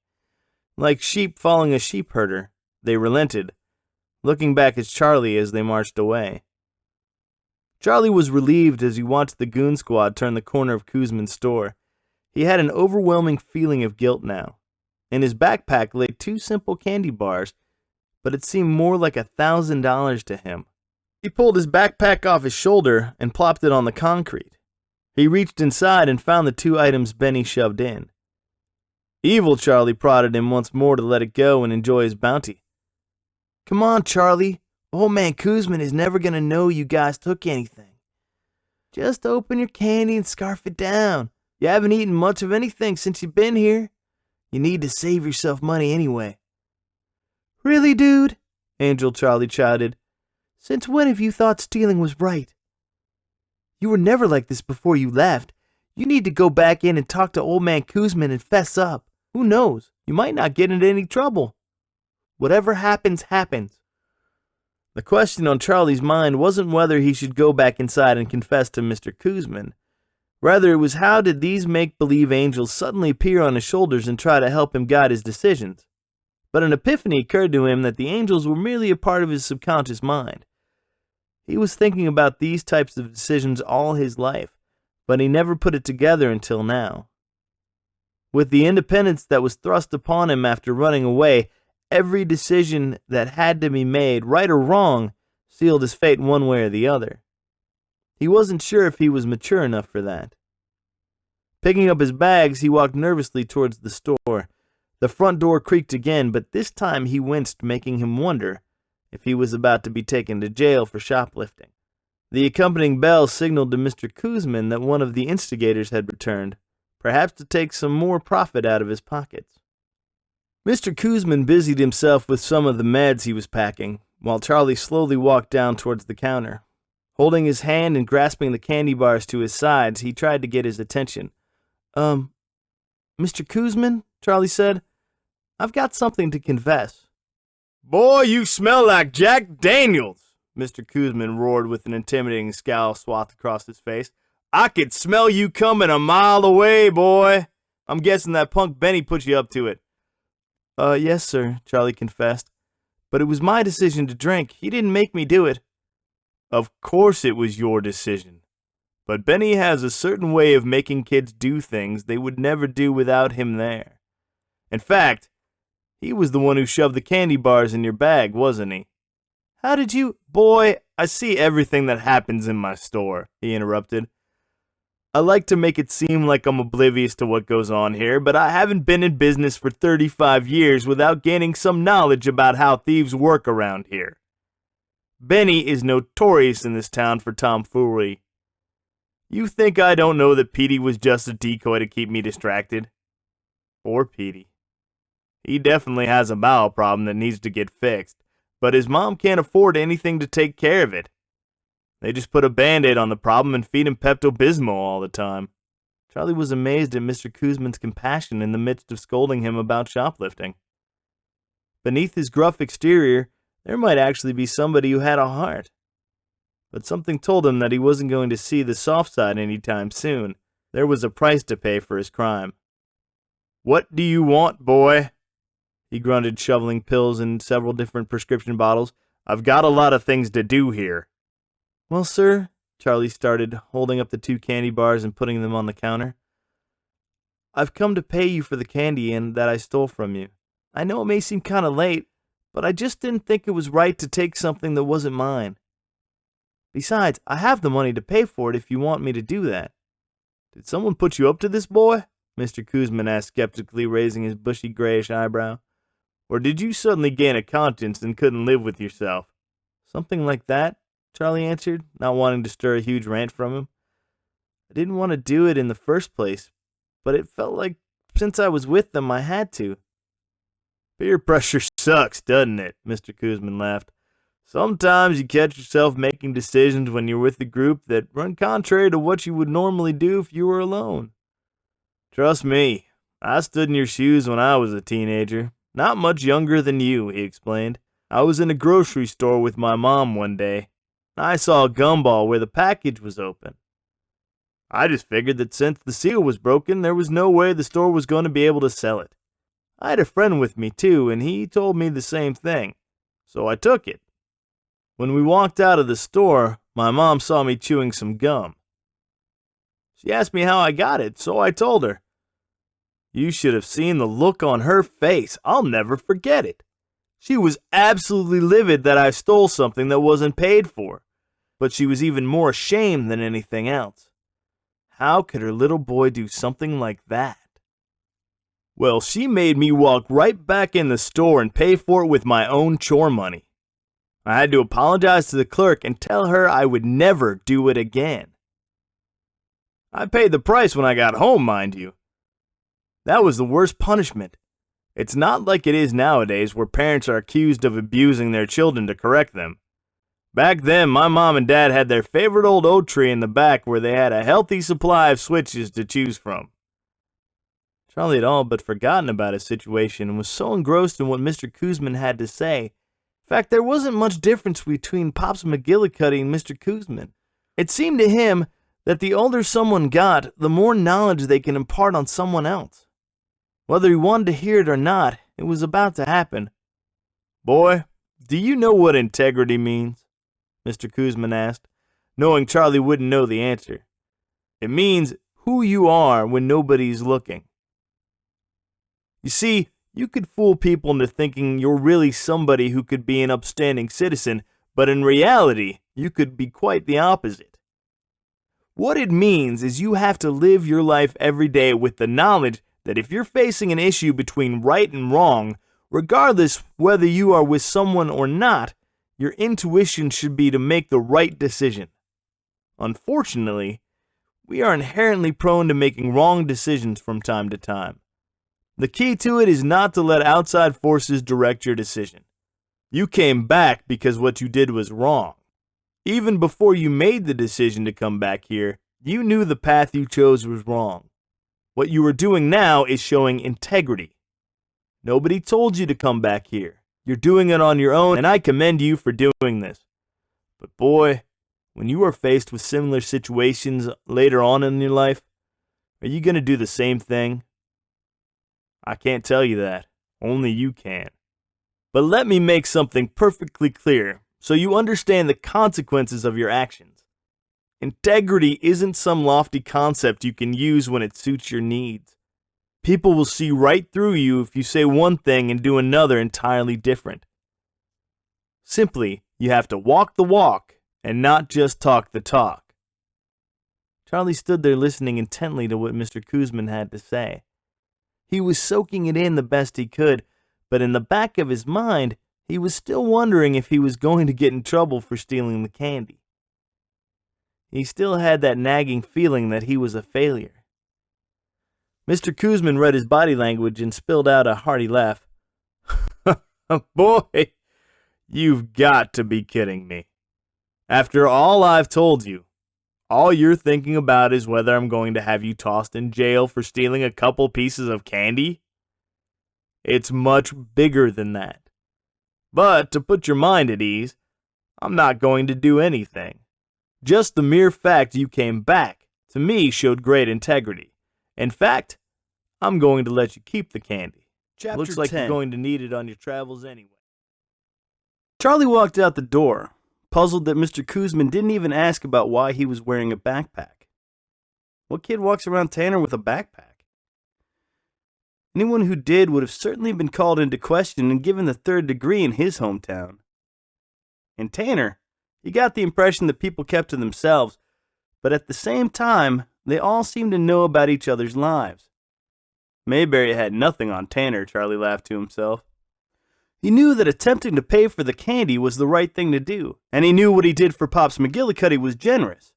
Like sheep following a sheep herder, they relented, looking back at Charlie as they marched away. Charlie was relieved as he watched the goon squad turn the corner of Kuzman's store. He had an overwhelming feeling of guilt now. In his backpack lay 2 simple candy bars, but it seemed more like $1,000 to him. He pulled his backpack off his shoulder and plopped it on the concrete. He reached inside and found the 2 items Benny shoved in. Evil Charlie prodded him once more to let it go and enjoy his bounty. "Come on, Charlie. Old man Kuzman is never going to know you guys took anything. Just open your candy and scarf it down. You haven't eaten much of anything since you've been here. You need to save yourself money anyway." "Really, dude?" Angel Charlie chided. "Since when have you thought stealing was right? You were never like this before you left. You need to go back in and talk to old man Kuzman and fess up. Who knows? You might not get into any trouble. Whatever happens, happens." The question on Charlie's mind wasn't whether he should go back inside and confess to Mr. Kuzman. Rather, it was how did these make-believe angels suddenly appear on his shoulders and try to help him guide his decisions. But an epiphany occurred to him that the angels were merely a part of his subconscious mind. He was thinking about these types of decisions all his life, but he never put it together until now. With the independence that was thrust upon him after running away, every decision that had to be made, right or wrong, sealed his fate one way or the other. He wasn't sure if he was mature enough for that. Picking up his bags, he walked nervously towards the store. The front door creaked again, but this time he winced, making him wonder if he was about to be taken to jail for shoplifting. The accompanying bell signaled to Mr. Kuzman that one of the instigators had returned, perhaps to take some more profit out of his pockets. Mr. Kuzman busied himself with some of the meds he was packing, while Charlie slowly walked down towards the counter. Holding his hand and grasping the candy bars to his sides, he tried to get his attention. Mr. Kuzman," Charlie said, "I've got something to confess." "Boy, you smell like Jack Daniels," Mr. Kuzman roared with an intimidating scowl swathed across his face. "I could smell you coming a mile away, boy. I'm guessing that punk Benny put you up to it." Yes, sir," Charlie confessed. "But it was my decision to drink. He didn't make me do it." "Of course it was your decision. But Benny has a certain way of making kids do things they would never do without him there. In fact, he was the one who shoved the candy bars in your bag, wasn't he?" "How did you—" "Boy, I see everything that happens in my store," he interrupted. "I like to make it seem like I'm oblivious to what goes on here, but I haven't been in business for 35 years without gaining some knowledge about how thieves work around here. Benny is notorious in this town for tomfoolery. You think I don't know that Petey was just a decoy to keep me distracted? Poor Petey. He definitely has a bowel problem that needs to get fixed, but his mom can't afford anything to take care of it. They just put a Band-Aid on the problem and feed him Pepto-Bismol all the time." Charlie was amazed at Mr. Kuzman's compassion in the midst of scolding him about shoplifting. Beneath his gruff exterior, there might actually be somebody who had a heart. But something told him that he wasn't going to see the soft side anytime soon. There was a price to pay for his crime. "What do you want, boy?" he grunted, shoveling pills in several different prescription bottles. "I've got a lot of things to do here." "Well, sir," Charlie started, holding up the 2 candy bars and putting them on the counter, "I've come to pay you for the candy and that I stole from you. I know it may seem kind of late, but I just didn't think it was right to take something that wasn't mine. Besides, I have the money to pay for it if you want me to do that." "Did someone put you up to this, boy?" Mr. Kuzman asked skeptically, raising his bushy grayish eyebrow. "Or did you suddenly gain a conscience and couldn't live with yourself?" "Something like that," Charlie answered, not wanting to stir a huge rant from him. "I didn't want to do it in the first place, but it felt like since I was with them I had to." "Peer pressure sucks, doesn't it?" Mr. Kuzman laughed. "Sometimes you catch yourself making decisions when you're with a group that run contrary to what you would normally do if you were alone. Trust me, I stood in your shoes when I was a teenager. Not much younger than you," he explained. "I was in a grocery store with my mom one day. I saw a gumball where the package was open. I just figured that since the seal was broken, there was no way the store was going to be able to sell it. I had a friend with me too, and he told me the same thing, so I took it. When we walked out of the store, my mom saw me chewing some gum. She asked me how I got it, so I told her. You should have seen the look on her face. I'll never forget it. She was absolutely livid that I stole something that wasn't paid for, but she was even more ashamed than anything else. How could her little boy do something like that? Well, she made me walk right back in the store and pay for it with my own chore money. I had to apologize to the clerk and tell her I would never do it again. I paid the price when I got home, mind you. That was the worst punishment. It's not like it is nowadays where parents are accused of abusing their children to correct them. Back then, my mom and dad had their favorite old oak tree in the back where they had a healthy supply of switches to choose from. Charlie had all but forgotten about his situation and was so engrossed in what Mr. Koosman had to say. In fact, there wasn't much difference between Pops McGillicuddy and Mr. Koosman. It seemed to him that the older someone got, the more knowledge they can impart on someone else. Whether he wanted to hear it or not, it was about to happen. "Boy, do you know what integrity means?" Mr. Koosman asked, knowing Charlie wouldn't know the answer. "It means who you are when nobody's looking. You see, you could fool people into thinking you're really somebody who could be an upstanding citizen, but in reality, you could be quite the opposite. What it means is you have to live your life every day with the knowledge that if you're facing an issue between right and wrong, regardless whether you are with someone or not, your intuition should be to make the right decision. Unfortunately, we are inherently prone to making wrong decisions from time to time. The key to it is not to let outside forces direct your decision. You came back because what you did was wrong. Even before you made the decision to come back here, you knew the path you chose was wrong. What you are doing now is showing integrity. Nobody told you to come back here. You're doing it on your own, and I commend you for doing this. But boy, when you are faced with similar situations later on in your life, are you going to do the same thing? I can't tell you that. Only you can. But let me make something perfectly clear so you understand the consequences of your actions. Integrity isn't some lofty concept you can use when it suits your needs. People will see right through you if you say one thing and do another entirely different. Simply, you have to walk the walk and not just talk the talk. Charlie stood there listening intently to what Mr. Koosman had to say. He was soaking it in the best he could, but in the back of his mind, he was still wondering if he was going to get in trouble for stealing the candy. He still had that nagging feeling that he was a failure. Mr. Koosman read his body language and spilled out a hearty laugh. "Boy, you've got to be kidding me. After all I've told you, all you're thinking about is whether I'm going to have you tossed in jail for stealing a couple pieces of candy? It's much bigger than that. But to put your mind at ease, I'm not going to do anything. Just the mere fact you came back, to me, showed great integrity. In fact, I'm going to let you keep the candy. Chapter Looks like 10. You're going to need it on your travels anyway." Charlie walked out the door, puzzled that Mr. Koosman didn't even ask about why he was wearing a backpack. What kid walks around Tanner with a backpack? Anyone who did would have certainly been called into question and given the third degree in his hometown. In Tanner, he got the impression that people kept to themselves, but at the same time, they all seemed to know about each other's lives. Mayberry had nothing on Tanner, Charlie laughed to himself. He knew that attempting to pay for the candy was the right thing to do, and he knew what he did for Pops McGillicuddy was generous.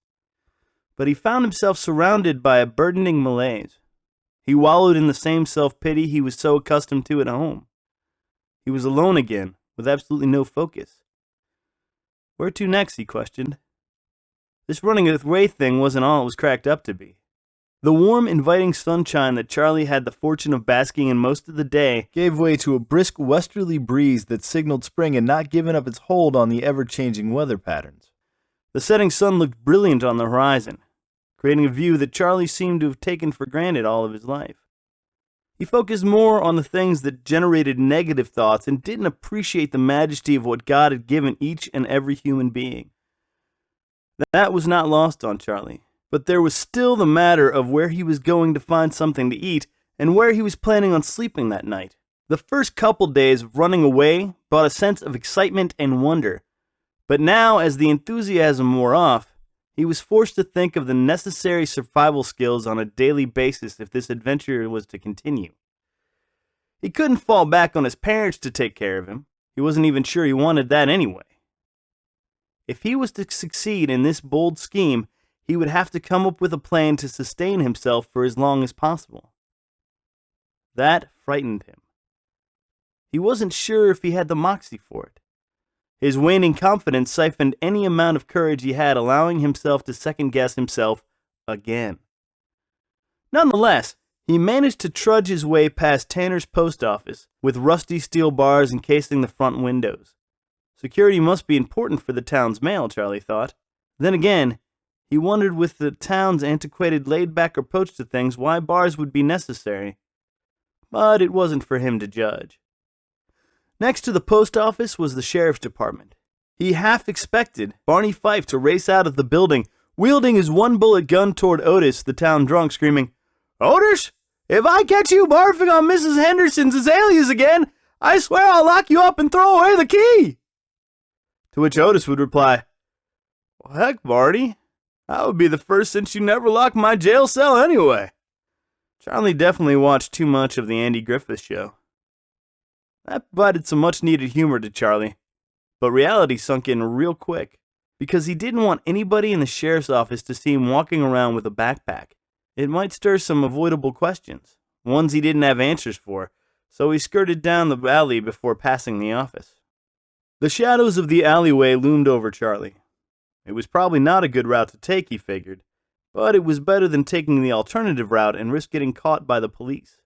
But he found himself surrounded by a burdening malaise. He wallowed in the same self-pity he was so accustomed to at home. He was alone again, with absolutely no focus. Where to next, he questioned. This running away thing wasn't all it was cracked up to be. The warm, inviting sunshine that Charlie had the fortune of basking in most of the day gave way to a brisk westerly breeze that signaled spring had not given up its hold on the ever-changing weather patterns. The setting sun looked brilliant on the horizon, creating a view that Charlie seemed to have taken for granted all of his life. He focused more on the things that generated negative thoughts and didn't appreciate the majesty of what God had given each and every human being. That was not lost on Charlie. But there was still the matter of where he was going to find something to eat and where he was planning on sleeping that night. The first couple days of running away brought a sense of excitement and wonder. But now, as the enthusiasm wore off, He was forced to think of the necessary survival skills on a daily basis if this adventure was to continue. He couldn't fall back on his parents to take care of him. He wasn't even sure he wanted that anyway. If he was to succeed in this bold scheme, he would have to come up with a plan to sustain himself for as long as possible. That frightened him. He wasn't sure if he had the moxie for it. His waning confidence siphoned any amount of courage he had, allowing himself to second-guess himself again. Nonetheless, he managed to trudge his way past Tanner's post office, with rusty steel bars encasing the front windows. Security must be important for the town's mail, Charlie thought. Then again, he wondered with the town's antiquated laid-back approach to things why bars would be necessary. But it wasn't for him to judge. Next to the post office was the sheriff's department. He half expected Barney Fife to race out of the building, wielding his one-bullet gun toward Otis, the town drunk, screaming, "Otis, if I catch you barfing on Mrs. Henderson's azaleas again, I swear I'll lock you up and throw away the key." To which Otis would reply, "Well, heck, Barney, that would be the first since you never locked my jail cell anyway." Charlie definitely watched too much of the Andy Griffith Show. That provided some much-needed humor to Charlie, but reality sunk in real quick, because he didn't want anybody in the sheriff's office to see him walking around with a backpack. It might stir some avoidable questions, ones he didn't have answers for, so he skirted down the alley before passing the office. The shadows of the alleyway loomed over Charlie. It was probably not a good route to take, he figured, but it was better than taking the alternative route and risk getting caught by the police.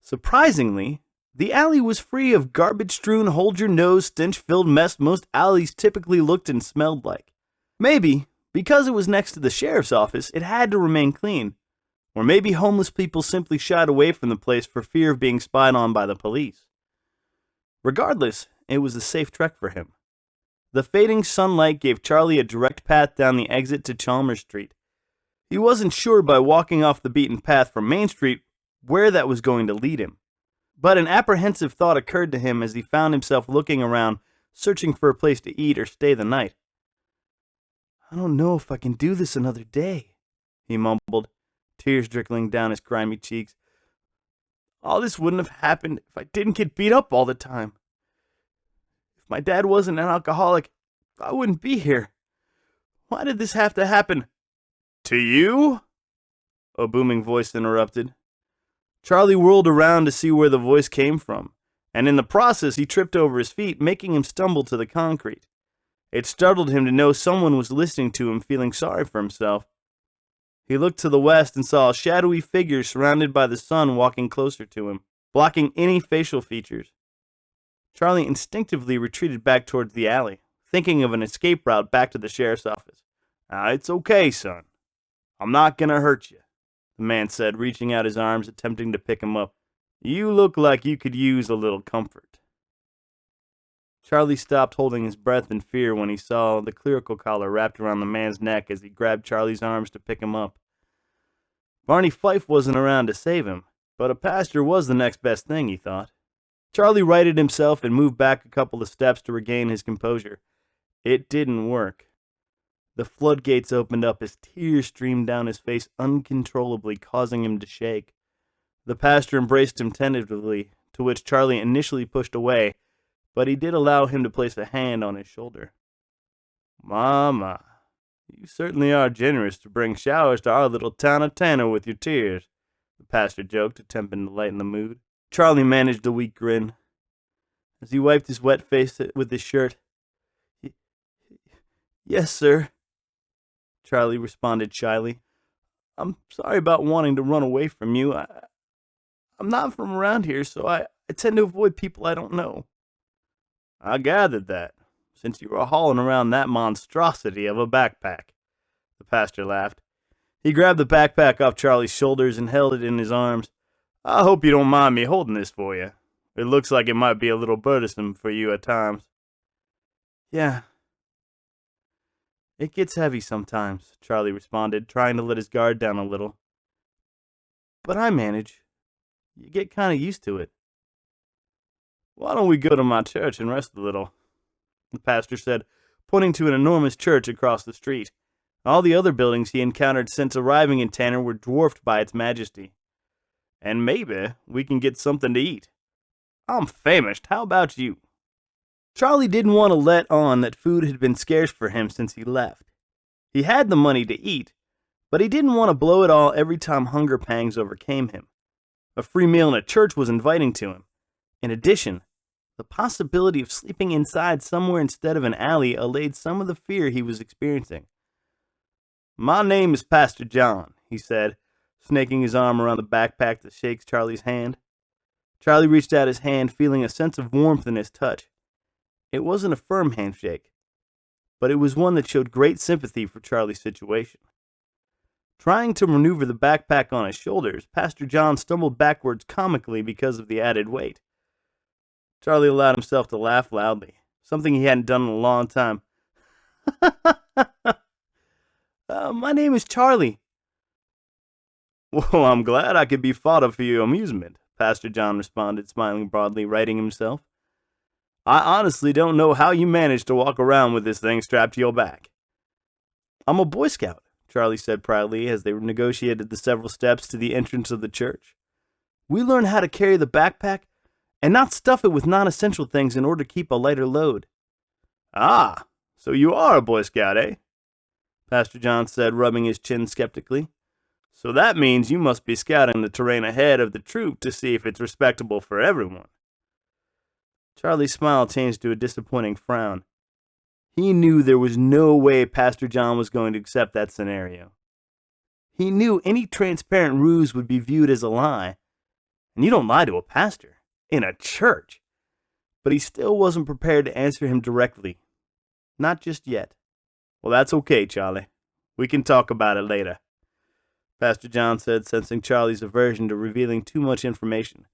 Surprisingly, the alley was free of garbage-strewn, hold-your-nose, stench-filled mess most alleys typically looked and smelled like. Maybe, because it was next to the sheriff's office, it had to remain clean. Or maybe homeless people simply shied away from the place for fear of being spied on by the police. Regardless, it was a safe trek for him. The fading sunlight gave Charlie a direct path down the exit to Chalmers Street. He wasn't sure by walking off the beaten path from Main Street where that was going to lead him. But an apprehensive thought occurred to him as he found himself looking around, searching for a place to eat or stay the night. "I don't know if I can do this another day," he mumbled, tears trickling down his grimy cheeks. "All this wouldn't have happened if I didn't get beat up all the time. If my dad wasn't an alcoholic, I wouldn't be here. Why did this have to happen?" "To you?" a booming voice interrupted. Charlie whirled around to see where the voice came from, and in the process he tripped over his feet, making him stumble to the concrete. It startled him to know someone was listening to him, feeling sorry for himself. He looked to the west and saw a shadowy figure surrounded by the sun walking closer to him, blocking any facial features. Charlie instinctively retreated back towards the alley, thinking of an escape route back to the sheriff's office. "It's okay, son. I'm not gonna hurt you," the man said, reaching out his arms, attempting to pick him up. "You look like you could use a little comfort." Charlie stopped holding his breath in fear when he saw the clerical collar wrapped around the man's neck as he grabbed Charlie's arms to pick him up. Barney Fife wasn't around to save him, but a pastor was the next best thing, he thought. Charlie righted himself and moved back a couple of steps to regain his composure. It didn't work. The floodgates opened up as tears streamed down his face uncontrollably, causing him to shake. The pastor embraced him tentatively, to which Charlie initially pushed away, but he did allow him to place a hand on his shoulder. "Mama, you certainly are generous to bring showers to our little town of Tanner with your tears," the pastor joked, attempting to lighten the mood. Charlie managed a weak grin. As he wiped his wet face with his shirt, "Yes, sir," Charlie responded shyly. "I'm sorry about wanting to run away from you. I'm not from around here, so I tend to avoid people I don't know." "I gathered that, since you were hauling around that monstrosity of a backpack," the pastor laughed. He grabbed the backpack off Charlie's shoulders and held it in his arms. "I hope you don't mind me holding this for you. It looks like it might be a little burdensome for you at times." "Yeah. It gets heavy sometimes," Charlie responded, trying to let his guard down a little. "But I manage. You get kind of used to it." "Why don't we go to my church and rest a little?" the pastor said, pointing to an enormous church across the street. All the other buildings he encountered since arriving in Tanner were dwarfed by its majesty. "And maybe we can get something to eat. I'm famished. How about you?" Charlie didn't want to let on that food had been scarce for him since he left. He had the money to eat, but he didn't want to blow it all every time hunger pangs overcame him. A free meal in a church was inviting to him. In addition, the possibility of sleeping inside somewhere instead of an alley allayed some of the fear he was experiencing. "My name is Pastor John," he said, snaking his arm around the backpack that shakes Charlie's hand. Charlie reached out his hand, feeling a sense of warmth in his touch. It wasn't a firm handshake, but it was one that showed great sympathy for Charlie's situation. Trying to maneuver the backpack on his shoulders, Pastor John stumbled backwards comically because of the added weight. Charlie allowed himself to laugh loudly, something he hadn't done in a long time. My name is Charlie." "Well, I'm glad I could be fodder for your amusement," Pastor John responded, smiling broadly, righting himself. "I honestly don't know how you managed to walk around with this thing strapped to your back." "I'm a Boy Scout," Charlie said proudly as they negotiated the several steps to the entrance of the church. "We learn how to carry the backpack and not stuff it with non-essential things in order to keep a lighter load." "Ah, so you are a Boy Scout, eh?" Pastor John said, rubbing his chin skeptically. "So that means you must be scouting the terrain ahead of the troop to see if it's respectable for everyone." Charlie's smile changed to a disappointing frown. He knew there was no way Pastor John was going to accept that scenario. He knew any transparent ruse would be viewed as a lie, and you don't lie to a pastor in a church. But he still wasn't prepared to answer him directly. Not just yet. "Well, that's okay, Charlie. We can talk about it later," Pastor John said, sensing Charlie's aversion to revealing too much information.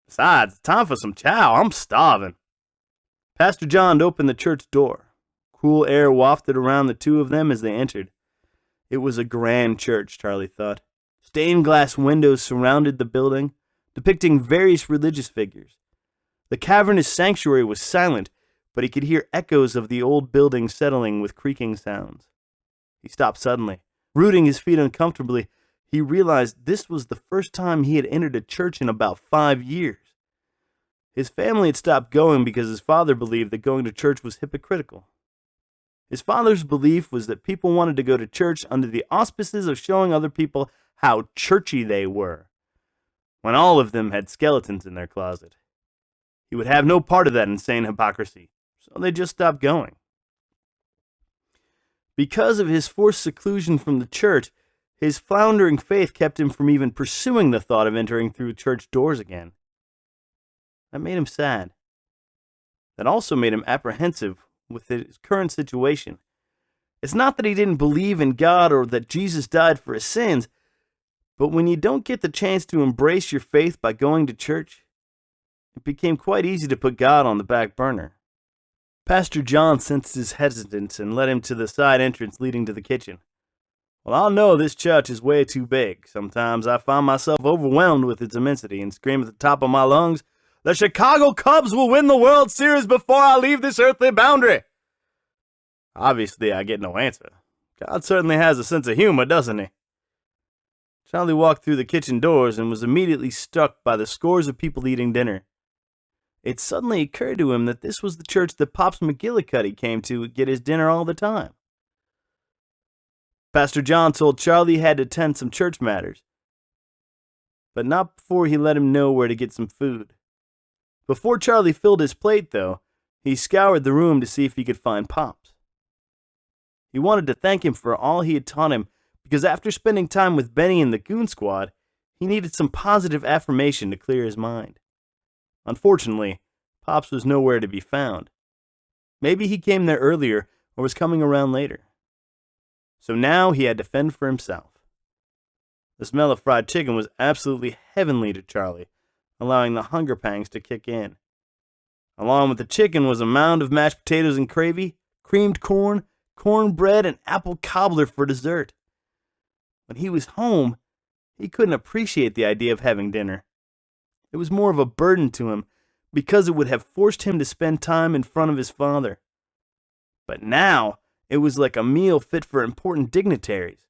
"Besides, it's time for some chow. I'm starving." Pastor John opened the church door. Cool air wafted around the two of them as they entered. It was a grand church, Charlie thought. Stained glass windows surrounded the building, depicting various religious figures. The cavernous sanctuary was silent, but he could hear echoes of the old building settling with creaking sounds. He stopped suddenly. Rooting his feet uncomfortably, he realized this was the first time he had entered a church in about 5 years. His family had stopped going because his father believed that going to church was hypocritical. His father's belief was that people wanted to go to church under the auspices of showing other people how churchy they were, when all of them had skeletons in their closet. He would have no part of that insane hypocrisy, so they just stopped going. Because of his forced seclusion from the church, his floundering faith kept him from even pursuing the thought of entering through church doors again. That made him sad. That also made him apprehensive with his current situation. It's not that he didn't believe in God or that Jesus died for his sins, but when you don't get the chance to embrace your faith by going to church, it became quite easy to put God on the back burner. Pastor John sensed his hesitance and led him to the side entrance leading to the kitchen. "Well, I know this church is way too big. Sometimes I find myself overwhelmed with its immensity and scream at the top of my lungs, 'The Chicago Cubs will win the World Series before I leave this earthly boundary!' Obviously, I get no answer. God certainly has a sense of humor, doesn't he?" Charlie walked through the kitchen doors and was immediately struck by the scores of people eating dinner. It suddenly occurred to him that this was the church that Pops McGillicuddy came to get his dinner all the time. Pastor John told Charlie he had to attend some church matters, but not before he let him know where to get some food. Before Charlie filled his plate, though, he scoured the room to see if he could find Pops. He wanted to thank him for all he had taught him, because after spending time with Benny and the Goon Squad, he needed some positive affirmation to clear his mind. Unfortunately, Pops was nowhere to be found. Maybe he came there earlier or was coming around later. So now he had to fend for himself. The smell of fried chicken was absolutely heavenly to Charlie, allowing the hunger pangs to kick in. Along with the chicken was a mound of mashed potatoes and gravy, creamed corn, cornbread, and apple cobbler for dessert. When he was home, he couldn't appreciate the idea of having dinner. It was more of a burden to him because it would have forced him to spend time in front of his father. But now, It was like a meal fit for important dignitaries.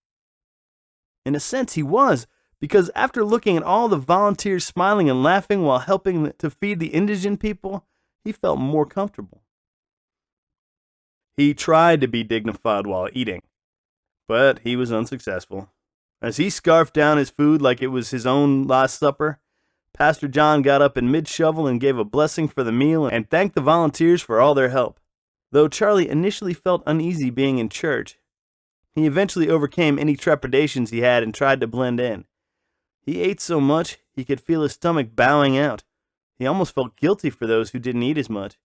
In a sense, he was, because after looking at all the volunteers smiling and laughing while helping to feed the indigent people, he felt more comfortable. He tried to be dignified while eating, but he was unsuccessful. As he scarfed down his food like it was his own last supper, Pastor John got up in mid-shovel and gave a blessing for the meal and thanked the volunteers for all their help. Though Charlie initially felt uneasy being in church, he eventually overcame any trepidations he had and tried to blend in. He ate so much, he could feel his stomach bowing out. He almost felt guilty for those who didn't eat as much.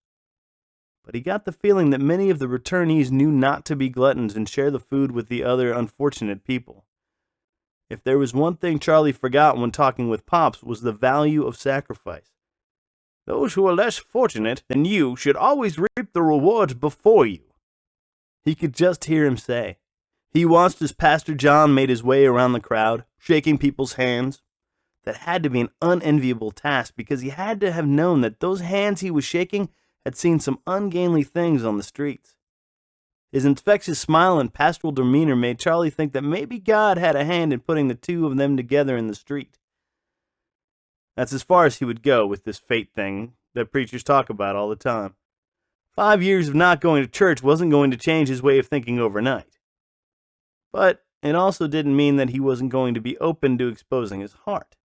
But he got the feeling that many of the returnees knew not to be gluttons and share the food with the other unfortunate people. If there was one thing Charlie forgot when talking with Pops was the value of sacrifice. Those who are less fortunate than you should always reap the rewards before you, he could just hear him say. He watched as Pastor John made his way around the crowd, shaking people's hands. That had to be an unenviable task because he had to have known that those hands he was shaking had seen some ungainly things on the streets. His infectious smile and pastoral demeanor made Charlie think that maybe God had a hand in putting the two of them together in the street. That's as far as he would go with this fate thing that preachers talk about all the time. 5 years of not going to church wasn't going to change his way of thinking overnight. But it also didn't mean that he wasn't going to be open to exposing his heart.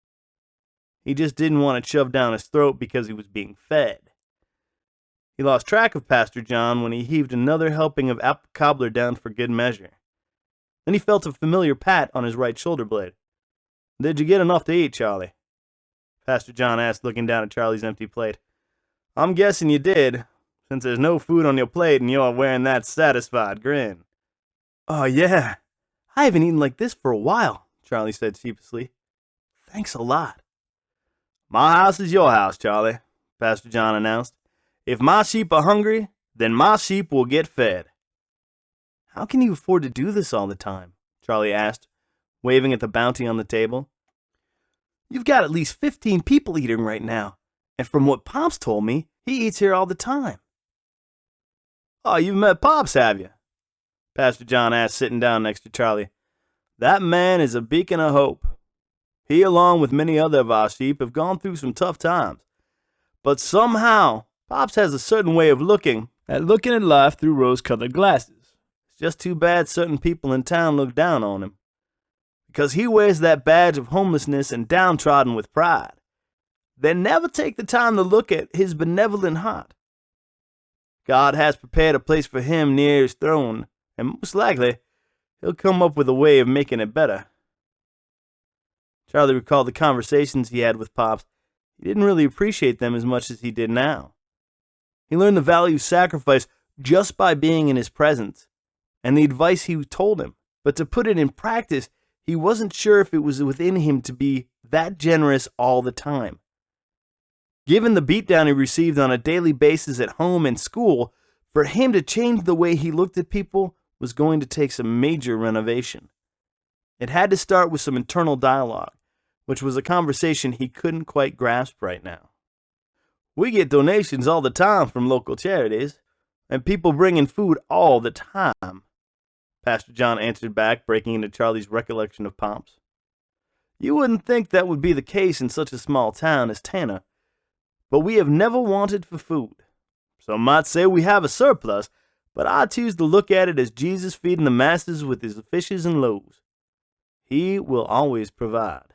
He just didn't want it shoved down his throat because he was being fed. He lost track of Pastor John when he heaved another helping of apple cobbler down for good measure. Then he felt a familiar pat on his right shoulder blade. "Did you get enough to eat, Charlie?" Pastor John asked, looking down at Charlie's empty plate. "I'm guessing you did, since there's no food on your plate and you're wearing that satisfied grin." "Oh, yeah. I haven't eaten like this for a while," Charlie said sheepishly. "Thanks a lot." "My house is your house, Charlie," Pastor John announced. "If my sheep are hungry, then my sheep will get fed." "How can you afford to do this all the time?" Charlie asked, waving at the bounty on the table. "You've got at least 15 people eating right now, and from what Pops told me, he eats here all the time." "Oh, you've met Pops, have you?" Pastor John asked, sitting down next to Charlie. "That man is a beacon of hope. He, along with many other of our sheep, have gone through some tough times. But somehow, Pops has a certain way of looking at life through rose-colored glasses. It's just too bad certain people in town look down on him, because he wears that badge of homelessness and downtrodden with pride. They never take the time to look at his benevolent heart. God has prepared a place for him near his throne, and most likely, he'll come up with a way of making it better." Charlie recalled the conversations he had with Pops. He didn't really appreciate them as much as he did now. He learned the value of sacrifice just by being in his presence, and the advice he told him. But to put it in practice, he wasn't sure if it was within him to be that generous all the time. Given the beatdown he received on a daily basis at home and school, for him to change the way he looked at people was going to take some major renovation. It had to start with some internal dialogue, which was a conversation he couldn't quite grasp right now. "We get donations all the time from local charities, and people bring in food all the time," Pastor John answered back, breaking into Charlie's recollection of Pops. "You wouldn't think that would be the case in such a small town as Tanner, but we have never wanted for food. Some might say we have a surplus, but I choose to look at it as Jesus feeding the masses with his fishes and loaves. He will always provide."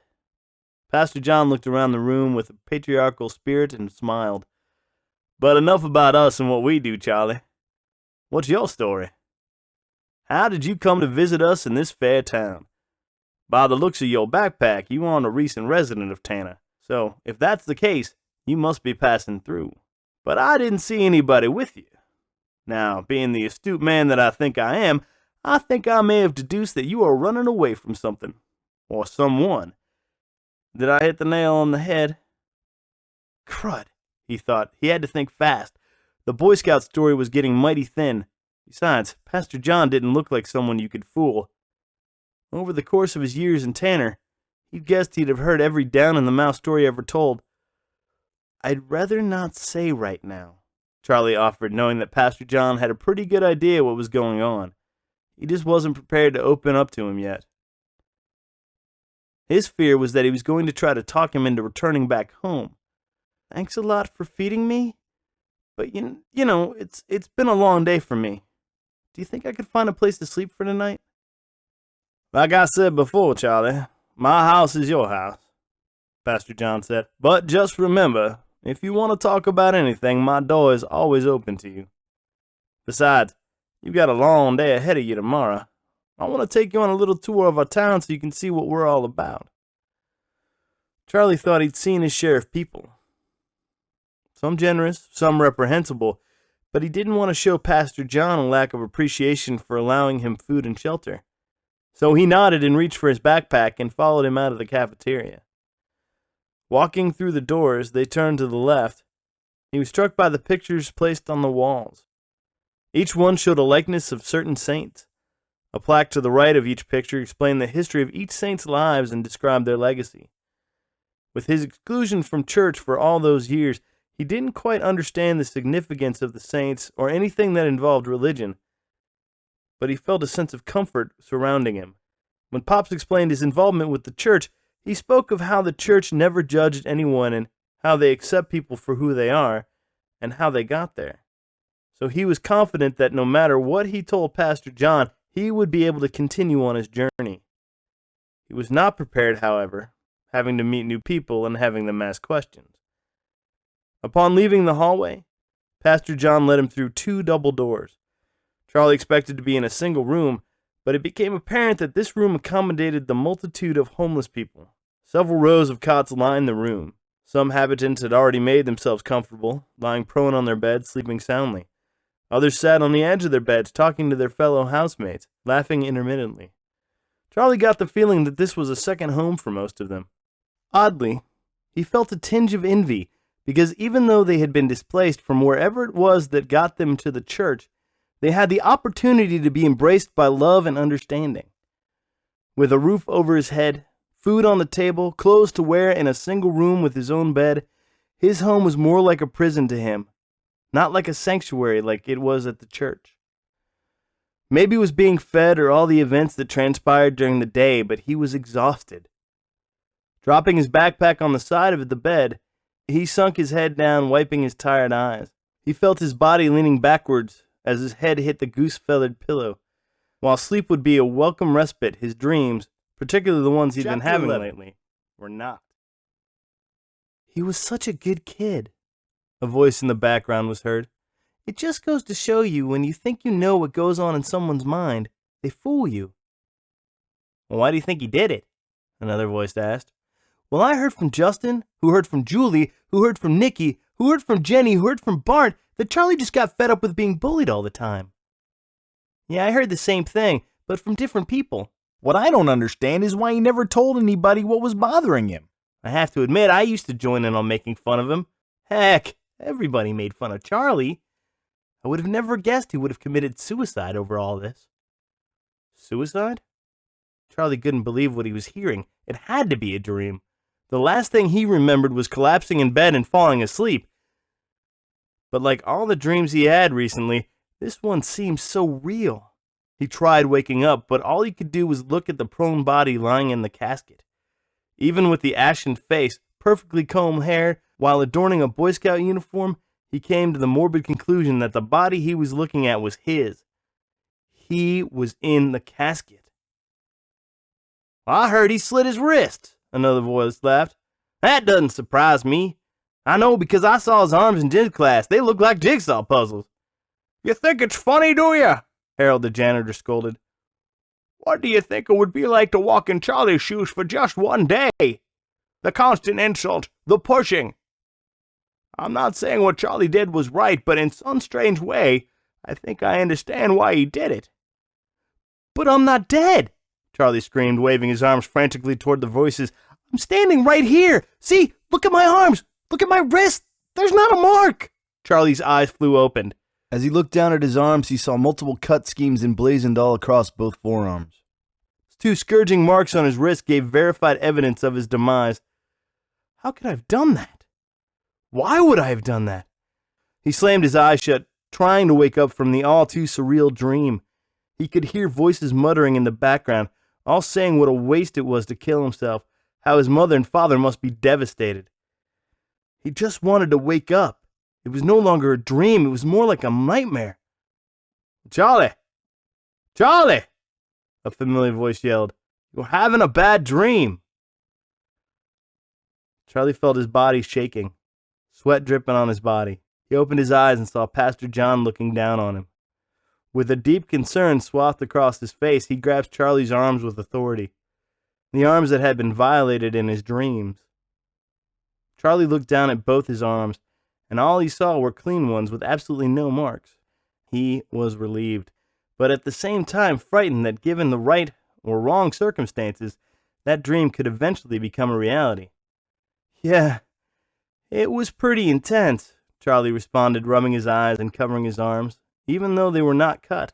Pastor John looked around the room with a patriarchal spirit and smiled. "But enough about us and what we do, Charlie. What's your story? How did you come to visit us in this fair town? By the looks of your backpack, you aren't a recent resident of Tanner, so if that's the case, you must be passing through. But I didn't see anybody with you. Now, being the astute man that I think I am, I think I may have deduced that you are running away from something, or someone. Did I hit the nail on the head?" Crud, he thought. He had to think fast. The Boy Scout story was getting mighty thin. Besides, Pastor John didn't look like someone you could fool. Over the course of his years in Tanner, he'd guessed he'd have heard every down-in-the-mouth story ever told. "I'd rather not say right now," Charlie offered, knowing that Pastor John had a pretty good idea what was going on. He just wasn't prepared to open up to him yet. His fear was that he was going to try to talk him into returning back home. "Thanks a lot for feeding me, but you know, it's been a long day for me. Do you think I could find a place to sleep for tonight?" "Like I said before, Charlie, my house is your house," Pastor John said. "But just remember, if you want to talk about anything, my door is always open to you. Besides, you've got a long day ahead of you tomorrow. I want to take you on a little tour of our town so you can see what we're all about." Charlie thought he'd seen his share of people. Some generous, some reprehensible, but he didn't want to show Pastor John a lack of appreciation for allowing him food and shelter. So he nodded and reached for his backpack and followed him out of the cafeteria. Walking through the doors, they turned to the left. He was struck by the pictures placed on the walls. Each one showed a likeness of certain saints. A plaque to the right of each picture explained the history of each saint's lives and described their legacy. With his exclusion from church for all those years, he didn't quite understand the significance of the saints or anything that involved religion, but he felt a sense of comfort surrounding him. When Pops explained his involvement with the church, he spoke of how the church never judged anyone and how they accept people for who they are and how they got there. So he was confident that no matter what he told Pastor John, he would be able to continue on his journey. He was not prepared, however, having to meet new people and having them ask questions. Upon leaving the hallway, Pastor John led him through 2 double doors. Charlie expected to be in a single room, but it became apparent that this room accommodated the multitude of homeless people. Several rows of cots lined the room. Some habitants had already made themselves comfortable, lying prone on their beds, sleeping soundly. Others sat on the edge of their beds, talking to their fellow housemates, laughing intermittently. Charlie got the feeling that this was a second home for most of them. Oddly, he felt a tinge of envy, because even though they had been displaced from wherever it was that got them to the church, they had the opportunity to be embraced by love and understanding. With a roof over his head, food on the table, clothes to wear, in a single room with his own bed, his home was more like a prison to him, not like a sanctuary like it was at the church. Maybe it was being fed or all the events that transpired during the day, but he was exhausted. Dropping his backpack on the side of the bed, he sunk his head down, wiping his tired eyes. He felt his body leaning backwards as his head hit the goose-feathered pillow. While sleep would be a welcome respite, his dreams, particularly the ones he'd been having lately, were not. "He was such a good kid," a voice in the background was heard. "It just goes to show you, when you think you know what goes on in someone's mind, they fool you." "Well, why do you think he did it?" another voice asked. "Well, I heard from Justin, who heard from Julie, who heard from Nikki, who heard from Jenny, who heard from Bart, that Charlie just got fed up with being bullied all the time." "Yeah, I heard the same thing, but from different people." What I don't understand is why he never told anybody what was bothering him. "I have to admit, I used to join in on making fun of him. Heck, everybody made fun of Charlie. I would have never guessed he would have committed suicide over all this." Suicide? Charlie couldn't believe what he was hearing. It had to be a dream. The last thing he remembered was collapsing in bed and falling asleep. But like all the dreams he had recently, this one seemed so real. He tried waking up, but all he could do was look at the prone body lying in the casket. Even with the ashen face, perfectly combed hair, while adorning a Boy Scout uniform, he came to the morbid conclusion that the body he was looking at was his. He was in the casket. "I heard he slit his wrist," another voice laughed. "That doesn't surprise me. I know because I saw his arms in gym class. They look like jigsaw puzzles." "You think it's funny, do you?" Harold the janitor scolded. "What do you think it would be like to walk in Charlie's shoes for just one day? The constant insult, the pushing. I'm not saying what Charlie did was right, but in some strange way, I think I understand why he did it." "But I'm not dead," Charlie screamed, waving his arms frantically toward the voices. "I'm standing right here. See, look at my arms. Look at my wrist. There's not a mark." Charlie's eyes flew open. As he looked down at his arms, he saw multiple cut schemes emblazoned all across both forearms. 2 scourging marks on his wrist gave verified evidence of his demise. How could I have done that? Why would I have done that? He slammed his eyes shut, trying to wake up from the all-too-surreal dream. He could hear voices muttering in the background, all saying what a waste it was to kill himself, how his mother and father must be devastated. He just wanted to wake up. It was no longer a dream, it was more like a nightmare. "Charlie! Charlie!" a familiar voice yelled. "You're having a bad dream." Charlie felt his body shaking, sweat dripping on his body. He opened his eyes and saw Pastor John looking down on him. With a deep concern swathed across his face, he grasped Charlie's arms with authority, the arms that had been violated in his dreams. Charlie looked down at both his arms, and all he saw were clean ones with absolutely no marks. He was relieved, but at the same time frightened that given the right or wrong circumstances, that dream could eventually become a reality. "Yeah, it was pretty intense," Charlie responded, rubbing his eyes and covering his arms, even though they were not cut.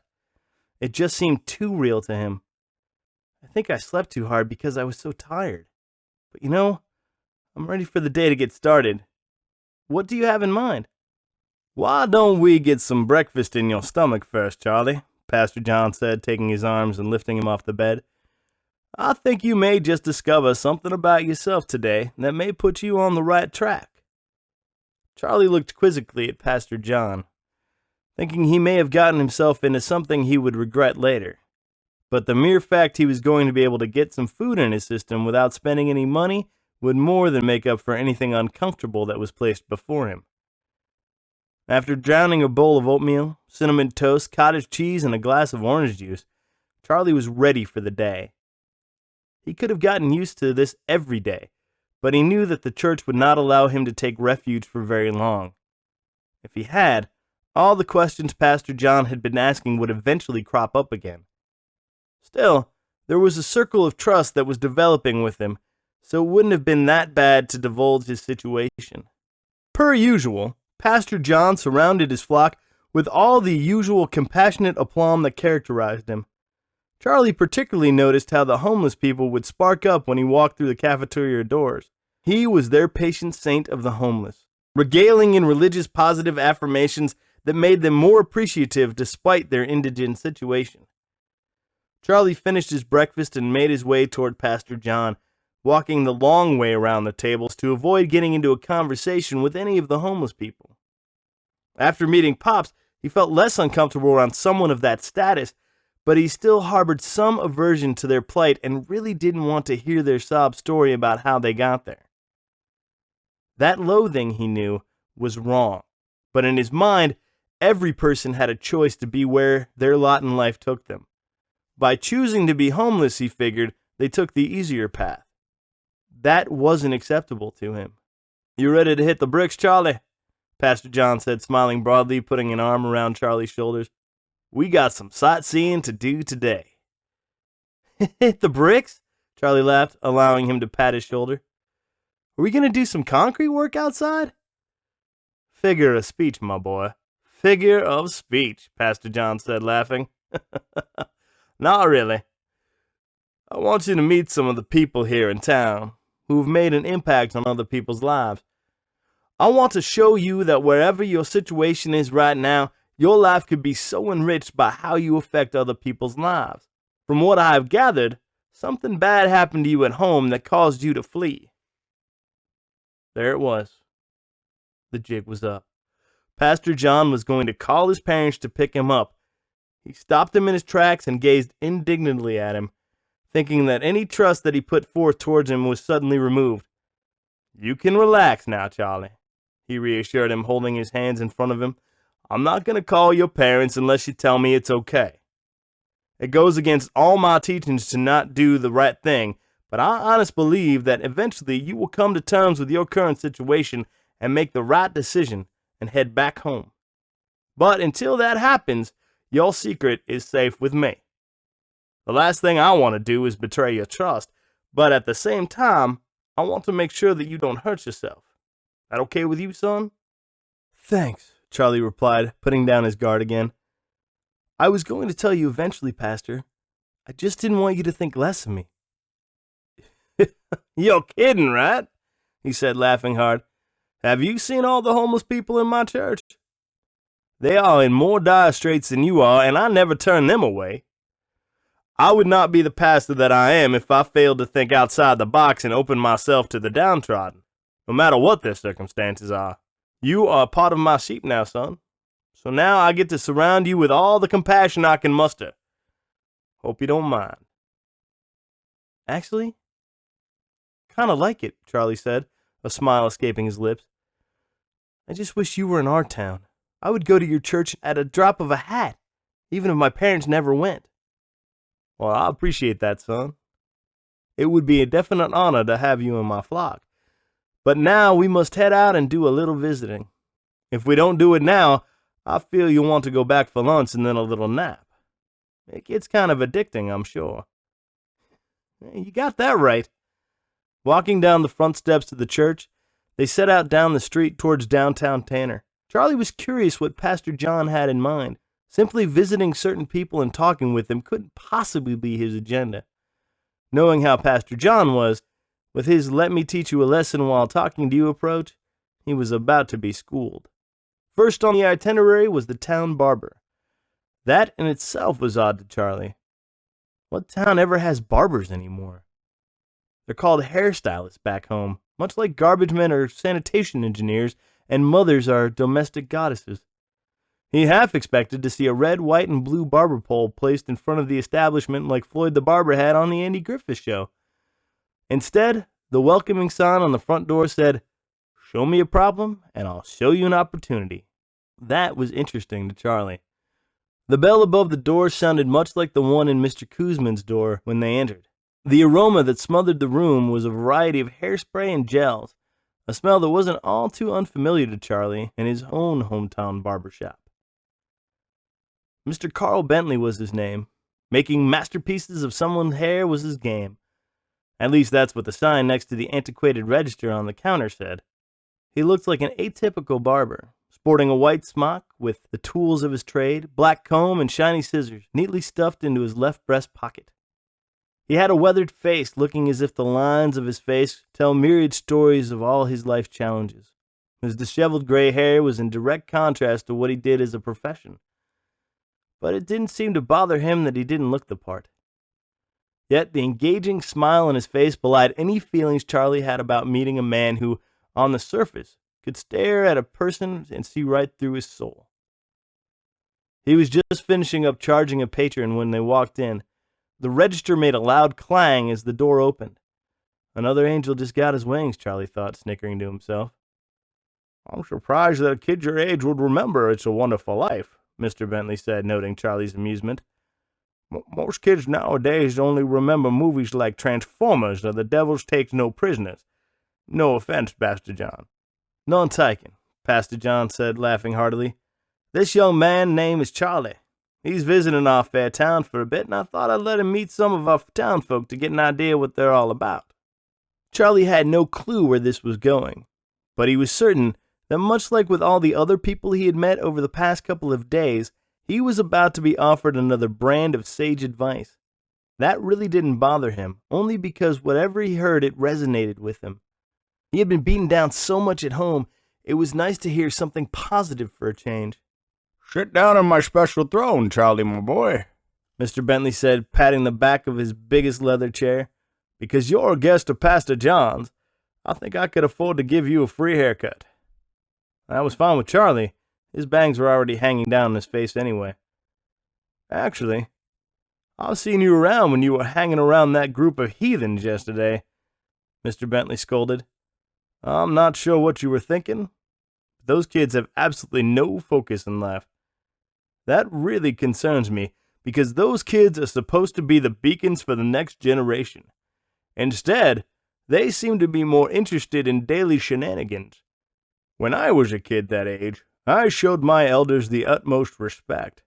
It just seemed too real to him. "I think I slept too hard because I was so tired. But I'm ready for the day to get started. What do you have in mind?" "Why don't we get some breakfast in your stomach first, Charlie?" Pastor John said, taking his arms and lifting him off the bed. "I think you may just discover something about yourself today that may put you on the right track." Charlie looked quizzically at Pastor John, thinking he may have gotten himself into something he would regret later. But the mere fact he was going to be able to get some food in his system without spending any money would more than make up for anything uncomfortable that was placed before him. After drowning a bowl of oatmeal, cinnamon toast, cottage cheese, and a glass of orange juice, Charlie was ready for the day. He could have gotten used to this every day, but he knew that the church would not allow him to take refuge for very long. If he had, all the questions Pastor John had been asking would eventually crop up again. Still, there was a circle of trust that was developing with him, so it wouldn't have been that bad to divulge his situation. Per usual, Pastor John surrounded his flock with all the usual compassionate aplomb that characterized him. Charlie particularly noticed how the homeless people would spark up when he walked through the cafeteria doors. He was their patient saint of the homeless, regaling in religious positive affirmations that made them more appreciative despite their indigent situation. Charlie finished his breakfast and made his way toward Pastor John, walking the long way around the tables to avoid getting into a conversation with any of the homeless people. After meeting Pops, he felt less uncomfortable around someone of that status, but he still harbored some aversion to their plight and really didn't want to hear their sob story about how they got there. That loathing, he knew, was wrong, but in his mind, every person had a choice to be where their lot in life took them. By choosing to be homeless, he figured, they took the easier path. That wasn't acceptable to him. "You ready to hit the bricks, Charlie?" Pastor John said, smiling broadly, putting an arm around Charlie's shoulders. "We got some sightseeing to do today." "Hit the bricks?" Charlie laughed, allowing him to pat his shoulder. "Are we going to do some concrete work outside?" "Figure of speech, my boy. Figure of speech," Pastor John said, laughing. "Not really. I want you to meet some of the people here in town who've made an impact on other people's lives. I want to show you that wherever your situation is right now, your life could be so enriched by how you affect other people's lives. From what I have gathered, something bad happened to you at home that caused you to flee." There it was. The jig was up. Pastor John was going to call his parents to pick him up. He stopped him in his tracks and gazed indignantly at him, thinking that any trust that he put forth towards him was suddenly removed. "You can relax now, Charlie," he reassured him, holding his hands in front of him. "I'm not going to call your parents unless you tell me it's okay. It goes against all my teachings to not do the right thing, but I honestly believe that eventually you will come to terms with your current situation and make the right decision and head back home. But until that happens, your secret is safe with me. The last thing I want to do is betray your trust, but at the same time, I want to make sure that you don't hurt yourself. That okay with you, son?" "Thanks," Charlie replied, putting down his guard again. "I was going to tell you eventually, Pastor. I just didn't want you to think less of me." "You're kidding, right?" he said, laughing hard. "Have you seen all the homeless people in my church? They are in more dire straits than you are, and I never turn them away. I would not be the pastor that I am if I failed to think outside the box and open myself to the downtrodden, no matter what their circumstances are. You are a part of my sheep now, son. So now I get to surround you with all the compassion I can muster. Hope you don't mind. Actually, kind of like it, Charlie said, a smile escaping his lips. I just wish you were in our town. I would go to your church at a drop of a hat, even if my parents never went. Well, I appreciate that, son. It would be a definite honor to have you in my flock. But now we must head out and do a little visiting. If we don't do it now, I feel you'll want to go back for lunch and then a little nap. It gets kind of addicting, I'm sure. You got that right. Walking down the front steps of the church, they set out down the street towards downtown Tanner. Charlie was curious what Pastor John had in mind. Simply visiting certain people and talking with them couldn't possibly be his agenda. Knowing how Pastor John was, with his let me teach you a lesson while talking to you approach, he was about to be schooled. First on the itinerary was the town barber. That in itself was odd to Charlie. What town ever has barbers anymore? They're called hairstylists back home, much like garbage men are sanitation engineers and mothers are domestic goddesses. He half expected to see a red, white, and blue barber pole placed in front of the establishment like Floyd the Barber had on the Andy Griffith Show. Instead, the welcoming sign on the front door said, "Show me a problem, and I'll show you an opportunity." That was interesting to Charlie. The bell above the door sounded much like the one in Mr. Kuzman's door when they entered. The aroma that smothered the room was a variety of hairspray and gels, a smell that wasn't all too unfamiliar to Charlie in his own hometown barbershop. Mr. Carl Bentley was his name. Making masterpieces of someone's hair was his game. At least that's what the sign next to the antiquated register on the counter said. He looked like an atypical barber, sporting a white smock with the tools of his trade, black comb and shiny scissors, neatly stuffed into his left breast pocket. He had a weathered face, looking as if the lines of his face tell myriad stories of all his life challenges. His disheveled gray hair was in direct contrast to what he did as a profession. But it didn't seem to bother him that he didn't look the part. Yet the engaging smile on his face belied any feelings Charlie had about meeting a man who, on the surface, could stare at a person and see right through his soul. He was just finishing up charging a patron when they walked in. The register made a loud clang as the door opened. Another angel just got his wings, Charlie thought, snickering to himself. I'm surprised that a kid your age would remember It's a Wonderful Life, Mr. Bentley said, noting Charlie's amusement. Most kids nowadays only remember movies like Transformers or The Devil's Takes No Prisoners. No offense, Pastor John. None taken, Pastor John said, laughing heartily. This young man's name is Charlie. He's visiting our fair town for a bit, and I thought I'd let him meet some of our town folk to get an idea what they're all about. Charlie had no clue where this was going, but he was certain that much like with all the other people he had met over the past couple of days, he was about to be offered another brand of sage advice. That really didn't bother him, only because whatever he heard, it resonated with him. He had been beaten down so much at home, it was nice to hear something positive for a change. Sit down on my special throne, Charlie, my boy, Mr. Bentley said, patting the back of his biggest leather chair. Because you're a guest of Pastor John's, I think I could afford to give you a free haircut. That was fine with Charlie. His bangs were already hanging down his face anyway. Actually, I've seen you around when you were hanging around that group of heathens yesterday, Mr. Bentley scolded. I'm not sure what you were thinking, but those kids have absolutely no focus in life. That really concerns me, because those kids are supposed to be the beacons for the next generation. Instead, they seem to be more interested in daily shenanigans. When I was a kid that age, I showed my elders the utmost respect.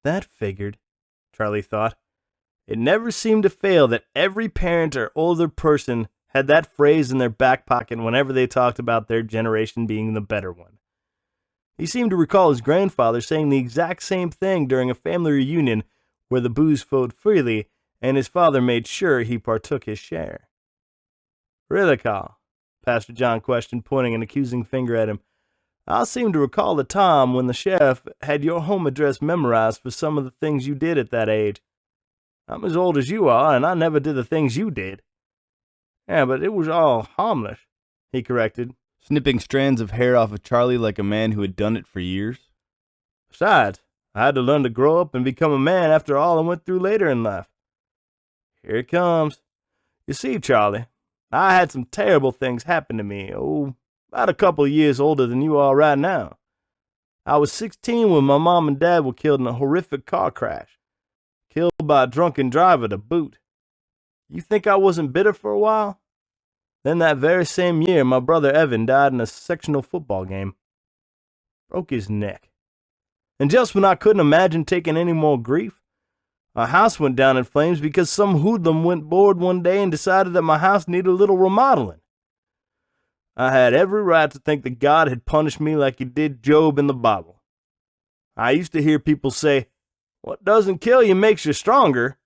That figured, Charlie thought. It never seemed to fail that every parent or older person had that phrase in their back pocket whenever they talked about their generation being the better one. He seemed to recall his grandfather saying the exact same thing during a family reunion where the booze flowed freely and his father made sure he partook his share. Really, Carl? Pastor John questioned, pointing an accusing finger at him. I seem to recall the time when the sheriff had your home address memorized for some of the things you did at that age. I'm as old as you are, and I never did the things you did." "Yeah, but it was all harmless," he corrected, snipping strands of hair off of Charlie like a man who had done it for years. "Besides, I had to learn to grow up and become a man after all I went through later in life. Here it comes. You see, Charlie, I had some terrible things happen to me, about a couple of years older than you are right now. I was 16 when my mom and dad were killed in a horrific car crash. Killed by a drunken driver to boot. You think I wasn't bitter for a while? Then that very same year, my brother Evan died in a sectional football game. Broke his neck. And just when I couldn't imagine taking any more grief, our house went down in flames because some hoodlum went bored one day and decided that my house needed a little remodeling. I had every right to think that God had punished me like he did Job in the Bible. I used to hear people say, 'What doesn't kill you makes you stronger.'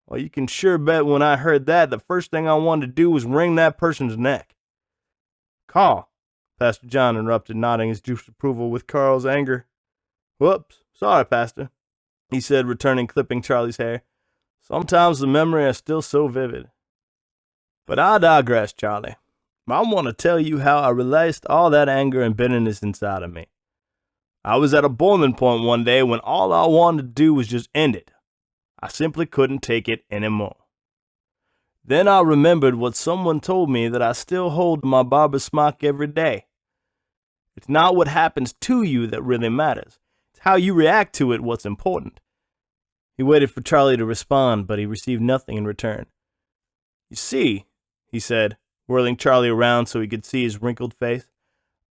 Well, you can sure bet when I heard that, the first thing I wanted to do was wring that person's neck." "Carl," Pastor John interrupted, nodding his disapproval with Carl's anger. "Whoops, sorry, Pastor," he said, returning clipping Charlie's hair. "Sometimes the memory is still so vivid. But I digress, Charlie. I want to tell you how I released all that anger and bitterness inside of me. I was at a boiling point one day when all I wanted to do was just end it. I simply couldn't take it anymore. Then I remembered what someone told me that I still hold in my barber's smock every day. It's not what happens to you that really matters. It's how you react to it what's important." He waited for Charlie to respond, but he received nothing in return. "You see," he said, whirling Charlie around so he could see his wrinkled face,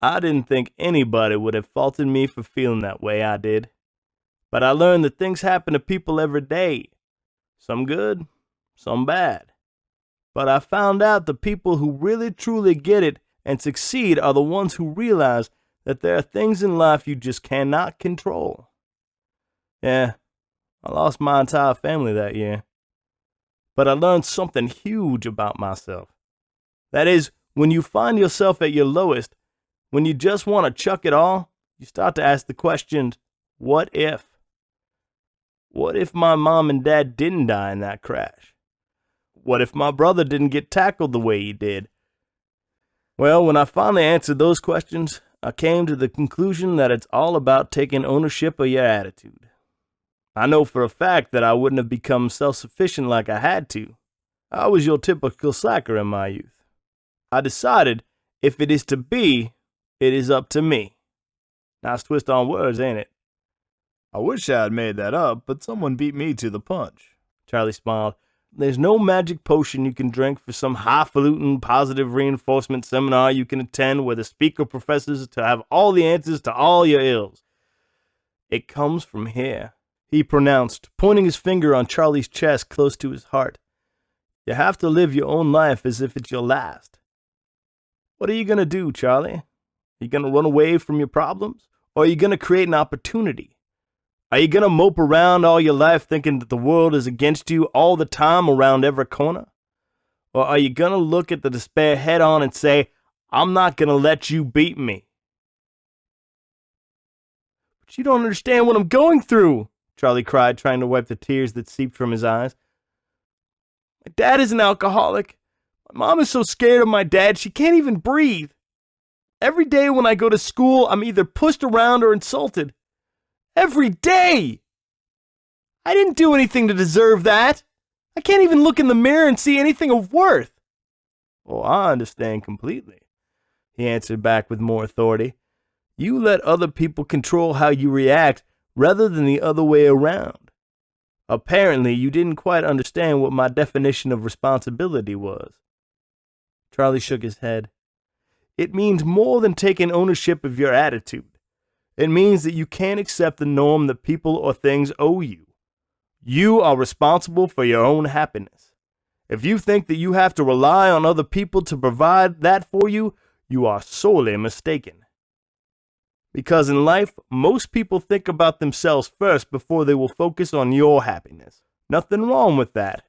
"I didn't think anybody would have faulted me for feeling that way I did. But I learned that things happen to people every day. Some good, some bad. But I found out the people who really truly get it and succeed are the ones who realize that there are things in life you just cannot control. Yeah, I lost my entire family that year. But I learned something huge about myself. That is, when you find yourself at your lowest, when you just want to chuck it all, you start to ask the questions, what if? What if my mom and dad didn't die in that crash? What if my brother didn't get tackled the way he did? Well, when I finally answered those questions, I came to the conclusion that it's all about taking ownership of your attitude. I know for a fact that I wouldn't have become self-sufficient like I had to. I was your typical slacker in my youth. I decided, if it is to be, it is up to me. Nice twist on words, ain't it? I wish I had made that up, but someone beat me to the punch. Charlie smiled. There's no magic potion you can drink for some highfalutin positive reinforcement seminar you can attend where the speaker professes to have all the answers to all your ills. It comes from here, he pronounced, pointing his finger on Charlie's chest close to his heart. You have to live your own life as if it's your last. What are you going to do, Charlie? Are you going to run away from your problems? Or are you going to create an opportunity? Are you going to mope around all your life thinking that the world is against you all the time around every corner? Or are you going to look at the despair head on and say, I'm not going to let you beat me? But you don't understand what I'm going through, Charlie cried, trying to wipe the tears that seeped from his eyes. My dad is an alcoholic. My mom is so scared of my dad she can't even breathe. Every day when I go to school, I'm either pushed around or insulted. Every day! I didn't do anything to deserve that. I can't even look in the mirror and see anything of worth. Oh, I understand completely, he answered back with more authority. You let other people control how you react rather than the other way around. Apparently, you didn't quite understand what my definition of responsibility was. Charlie shook his head. It means more than taking ownership of your attitude. It means that you can't accept the norm that people or things owe you. You are responsible for your own happiness. If you think that you have to rely on other people to provide that for you, you are sorely mistaken. Because in life, most people think about themselves first before they will focus on your happiness. Nothing wrong with that,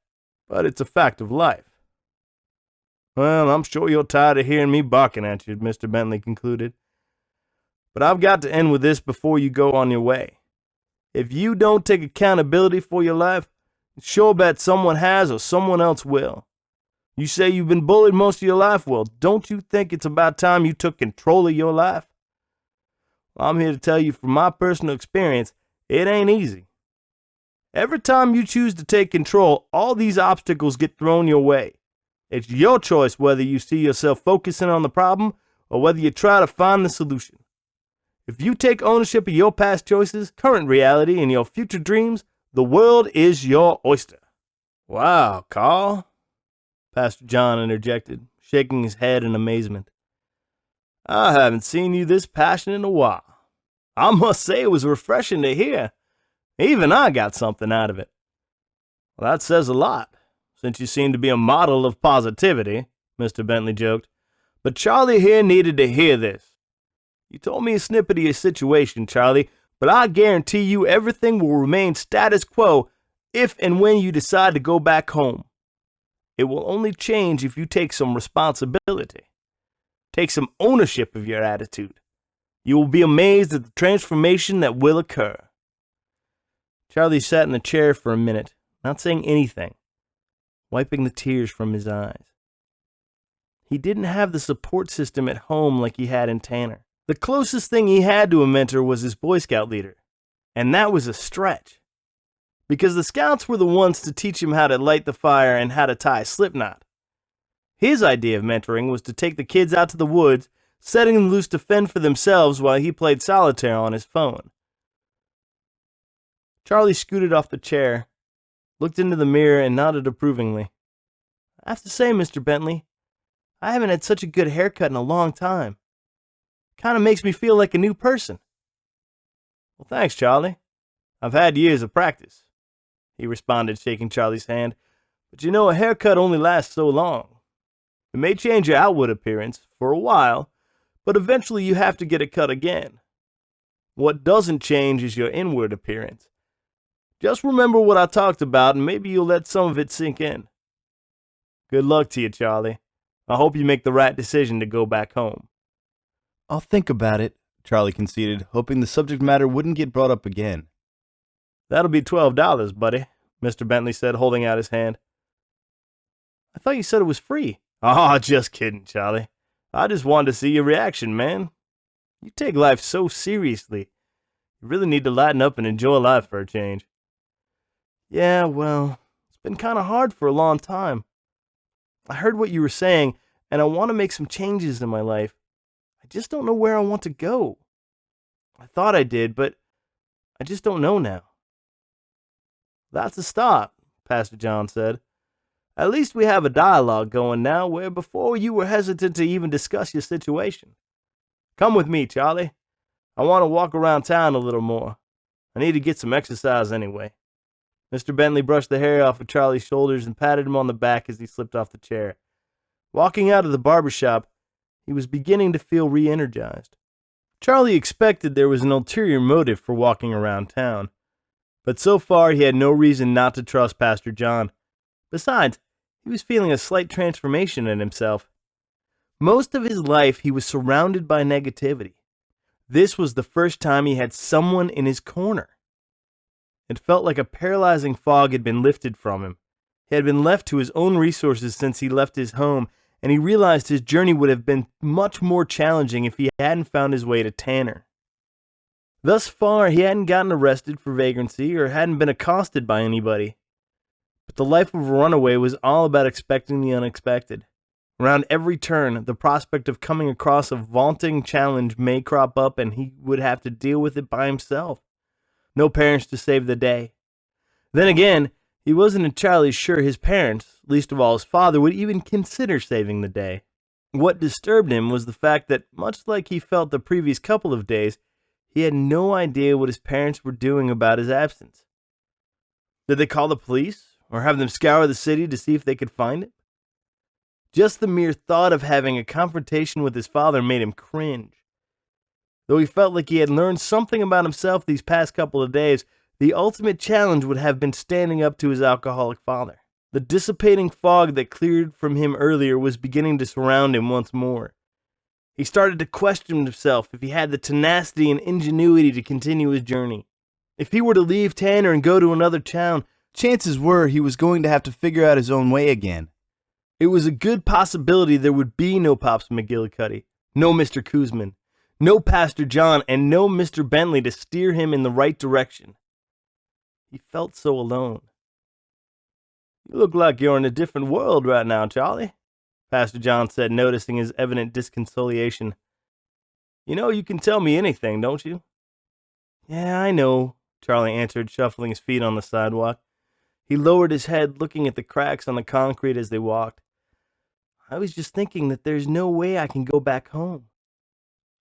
but it's a fact of life. Well, I'm sure you're tired of hearing me barking at you, Mr. Bentley concluded. But I've got to end with this before you go on your way. If you don't take accountability for your life, Sure bet someone has or someone else will. You say you've been bullied most of your life. Well, don't you think it's about time you took control of your life? Well, I'm here to tell you from my personal experience, it ain't easy. Every time you choose to take control, all these obstacles get thrown your way. It's your choice whether you see yourself focusing on the problem or whether you try to find the solution. If you take ownership of your past choices, current reality, and your future dreams, the world is your oyster. Wow, Carl. Pastor John interjected, shaking his head in amazement. I haven't seen you this passionate in a while. I must say it was refreshing to hear. Even I got something out of it. Well, that says a lot, since you seem to be a model of positivity, Mr. Bentley joked. But Charlie here needed to hear this. You told me a snippet of your situation, Charlie, but I guarantee you everything will remain status quo if and when you decide to go back home. It will only change if you take some responsibility. Take some ownership of your attitude. You will be amazed at the transformation that will occur. Charlie sat in the chair for a minute, not saying anything, wiping the tears from his eyes. He didn't have the support system at home like he had in Tanner. The closest thing he had to a mentor was his Boy Scout leader, and that was a stretch. Because the Scouts were the ones to teach him how to light the fire and how to tie a slip knot. His idea of mentoring was to take the kids out to the woods, setting them loose to fend for themselves while he played solitaire on his phone. Charlie scooted off the chair, looked into the mirror, and nodded approvingly. I have to say, Mr. Bentley, I haven't had such a good haircut in a long time. Kind of makes me feel like a new person. Well, thanks, Charlie. I've had years of practice, he responded, shaking Charlie's hand. But you know, a haircut only lasts so long. It may change your outward appearance for a while, but eventually you have to get it cut again. What doesn't change is your inward appearance. Just remember what I talked about, and maybe you'll let some of it sink in. Good luck to you, Charlie. I hope you make the right decision to go back home. I'll think about it, Charlie conceded, hoping the subject matter wouldn't get brought up again. That'll be $12, buddy, Mr. Bentley said, holding out his hand. I thought you said it was free. Oh, just kidding, Charlie. I just wanted to see your reaction, man. You take life so seriously. You really need to lighten up and enjoy life for a change. Yeah, well, it's been kind of hard for a long time. I heard what you were saying, and I want to make some changes in my life. I just don't know where I want to go. I thought I did, but I just don't know now. That's a start, Pastor John said. At least we have a dialogue going now where before you were hesitant to even discuss your situation. Come with me, Charlie. I want to walk around town a little more. I need to get some exercise anyway. Mr. Bentley brushed the hair off of Charlie's shoulders and patted him on the back as he slipped off the chair. Walking out of the barber shop, he was beginning to feel re-energized. Charlie expected there was an ulterior motive for walking around town, but so far he had no reason not to trust Pastor John. Besides, he was feeling a slight transformation in himself. Most of his life he was surrounded by negativity. This was the first time he had someone in his corner. It felt like a paralyzing fog had been lifted from him. He had been left to his own resources since he left his home, and he realized his journey would have been much more challenging if he hadn't found his way to Tanner. Thus far, he hadn't gotten arrested for vagrancy or hadn't been accosted by anybody. But the life of a runaway was all about expecting the unexpected. Around every turn, the prospect of coming across a vaunting challenge may crop up, and he would have to deal with it by himself. No parents to save the day. Then again, he wasn't entirely sure his parents, least of all his father, would even consider saving the day. What disturbed him was the fact that, much like he felt the previous couple of days, he had no idea what his parents were doing about his absence. Did they call the police, or have them scour the city to see if they could find him? Just the mere thought of having a confrontation with his father made him cringe. Though he felt like he had learned something about himself these past couple of days, the ultimate challenge would have been standing up to his alcoholic father. The dissipating fog that cleared from him earlier was beginning to surround him once more. He started to question himself if he had the tenacity and ingenuity to continue his journey. If he were to leave Tanner and go to another town, chances were he was going to have to figure out his own way again. It was a good possibility there would be no Pops McGillicuddy, no Mr. Kuzman, no Pastor John, and no Mr. Bentley to steer him in the right direction. He felt so alone. "You look like you're in a different world right now, Charlie," Pastor John said, noticing his evident disconsolation. "You know you can tell me anything, don't you?" "Yeah, I know," Charlie answered, shuffling his feet on the sidewalk. He lowered his head, looking at the cracks on the concrete as they walked. "I was just thinking that there's no way I can go back home.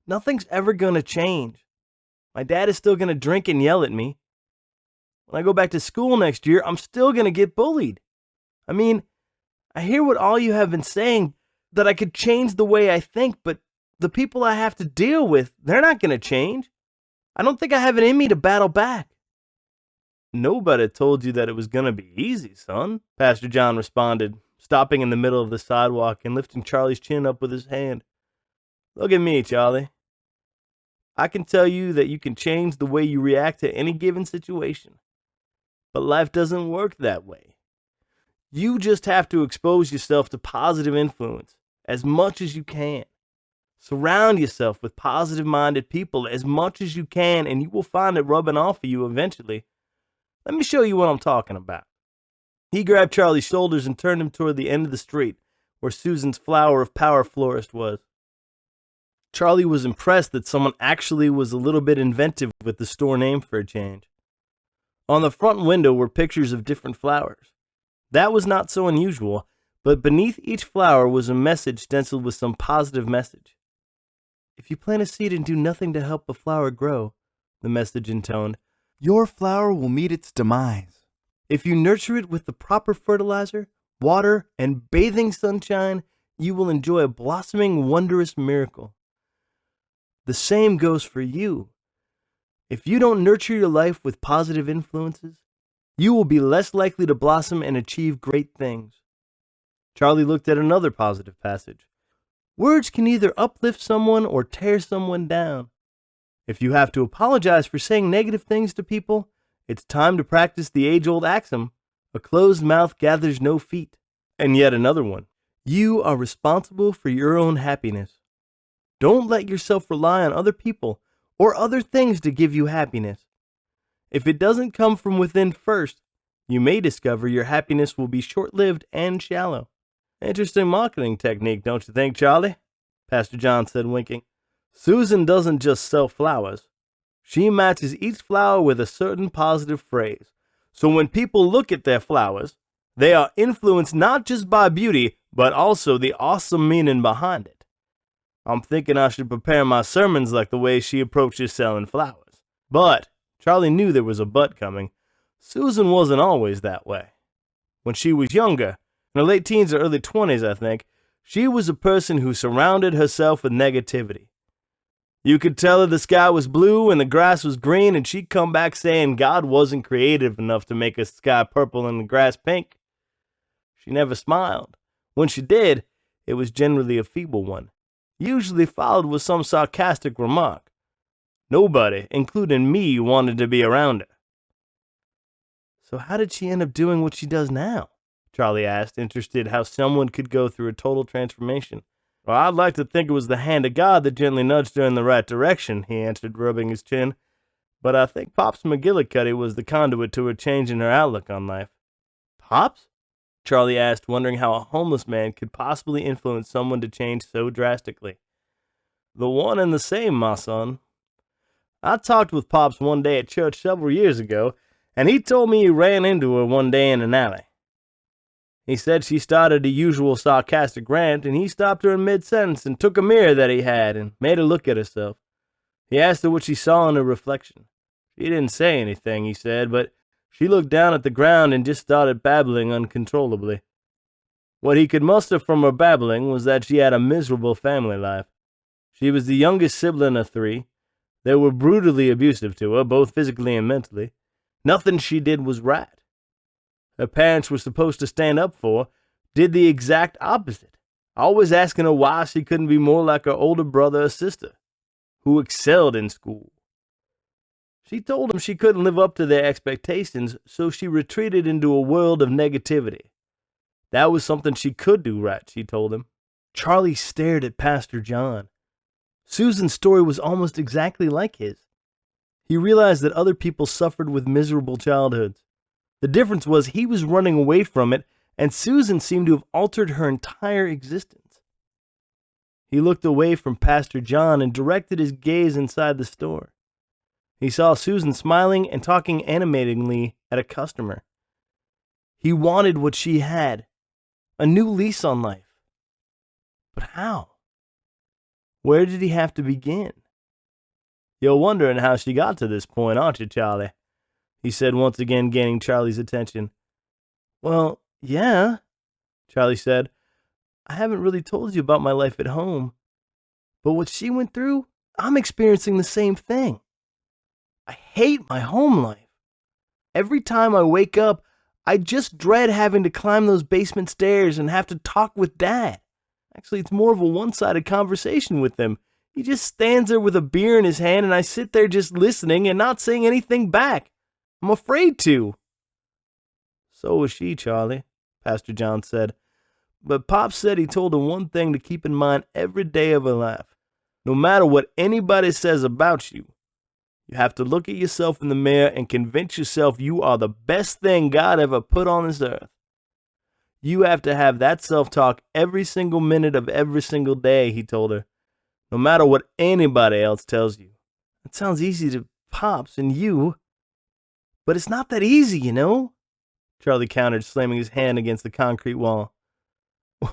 Nothing's ever going to change. My dad is still going to drink and yell at me. When I go back to school next year, I'm still going to get bullied. I mean, I hear what all you have been saying, that I could change the way I think, but the people I have to deal with, they're not going to change. I don't think I have it in me to battle back." "Nobody told you that it was going to be easy, son," Pastor John responded, stopping in the middle of the sidewalk and lifting Charlie's chin up with his hand. "Look at me, Charlie. I can tell you that you can change the way you react to any given situation. But life doesn't work that way. You just have to expose yourself to positive influence as much as you can. Surround yourself with positive-minded people as much as you can, and you will find it rubbing off of you eventually. Let me show you what I'm talking about." He grabbed Charlie's shoulders and turned him toward the end of the street, where Susan's Flower of Power florist was. Charlie was impressed that someone actually was a little bit inventive with the store name for a change. On the front window were pictures of different flowers. That was not so unusual, but beneath each flower was a message stenciled with some positive message. "If you plant a seed and do nothing to help the flower grow," the message intoned, "your flower will meet its demise. "if you nurture it with the proper fertilizer, water, and bathing sunshine, you will enjoy a blossoming, wondrous miracle. The same goes for you. If you don't nurture your life with positive influences, you will be less likely to blossom and achieve great things." Charlie looked at another positive passage. "Words can either uplift someone or tear someone down. If you have to apologize for saying negative things to people, it's time to practice the age-old axiom, a closed mouth gathers no feet." And yet another one. "You are responsible for your own happiness. Don't let yourself rely on other people or other things to give you happiness. If it doesn't come from within first, you may discover your happiness will be short-lived and shallow." "Interesting marketing technique, don't you think, Charlie?" Pastor John said, winking. "Susan doesn't just sell flowers. She matches each flower with a certain positive phrase. So when people look at their flowers, they are influenced not just by beauty, but also the awesome meaning behind it. I'm thinking I should prepare my sermons like the way she approaches selling flowers." But Charlie knew there was a but coming. Susan wasn't always that way. When she was younger, in her late teens or early 20s, I think, she was a person who surrounded herself with negativity. You could tell her the sky was blue and the grass was green, and she'd come back saying God wasn't creative enough to make a sky purple and the grass pink. She never smiled. When she did, it was generally a feeble one, usually followed with some sarcastic remark. Nobody, including me, wanted to be around her. "So how did she end up doing what she does now?" Charlie asked, interested how someone could go through a total transformation. "Well, I'd like to think it was the hand of God that gently nudged her in the right direction," he answered, rubbing his chin. "But I think Pops McGillicuddy was the conduit to her changing her outlook on life." "Pops?" Charlie asked, wondering how a homeless man could possibly influence someone to change so drastically. "The one and the same, my son. I talked with Pops one day at church several years ago, and he told me he ran into her one day in an alley. He said she started a usual sarcastic rant, and he stopped her in mid-sentence and took a mirror that he had and made her look at herself. He asked her what she saw in her reflection. She didn't say anything, he said, but she looked down at the ground and just started babbling uncontrollably. What he could muster from her babbling was that she had a miserable family life. She was the youngest sibling of 3. They were brutally abusive to her, both physically and mentally. Nothing she did was right. Her parents were supposed to stand up for her, did the exact opposite, always asking her why she couldn't be more like her older brother or sister, who excelled in school. She told him she couldn't live up to their expectations, so she retreated into a world of negativity. That was something she could do right, she told him. Charlie stared at Pastor John. Susan's story was almost exactly like his. He realized that other people suffered with miserable childhoods. The difference was he was running away from it, and Susan seemed to have altered her entire existence. He looked away from Pastor John and directed his gaze inside the store. He saw Susan smiling and talking animatedly at a customer. He wanted what she had, a new lease on life. But how? Where did he have to begin? You're wondering how she got to this point, aren't you, Charlie? He said, once again gaining Charlie's attention. Well, yeah, Charlie said. I haven't really told you about my life at home. But what she went through, I'm experiencing the same thing. I hate my home life. Every time I wake up, I just dread having to climb those basement stairs and have to talk with Dad. Actually, it's more of a one-sided conversation with him. He just stands there with a beer in his hand, and I sit there just listening and not saying anything back. I'm afraid to. So was she, Charlie, Pastor John said. But Pop said he told her one thing to keep in mind every day of her life. No matter what anybody says about you, you have to look at yourself in the mirror and convince yourself you are the best thing God ever put on this earth. You have to have that self-talk every single minute of every single day, he told her, no matter what anybody else tells you. It sounds easy to Pops and you, but it's not that easy, you know? Charlie countered, slamming his hand against the concrete wall.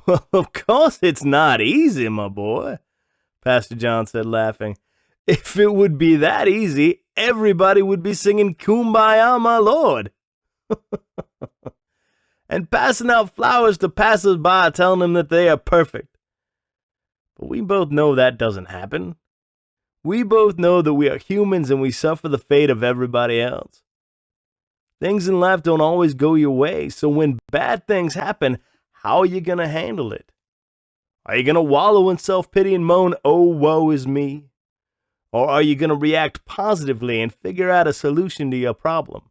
Well, of course it's not easy, my boy, Pastor John said, laughing. If it would be that easy, everybody would be singing Kumbaya, my Lord. And passing out flowers to passers-by, telling them that they are perfect. But we both know that doesn't happen. We both know that we are humans and we suffer the fate of everybody else. Things in life don't always go your way, so when bad things happen, how are you going to handle it? Are you going to wallow in self-pity and moan, oh, woe is me? Or are you going to react positively and figure out a solution to your problem?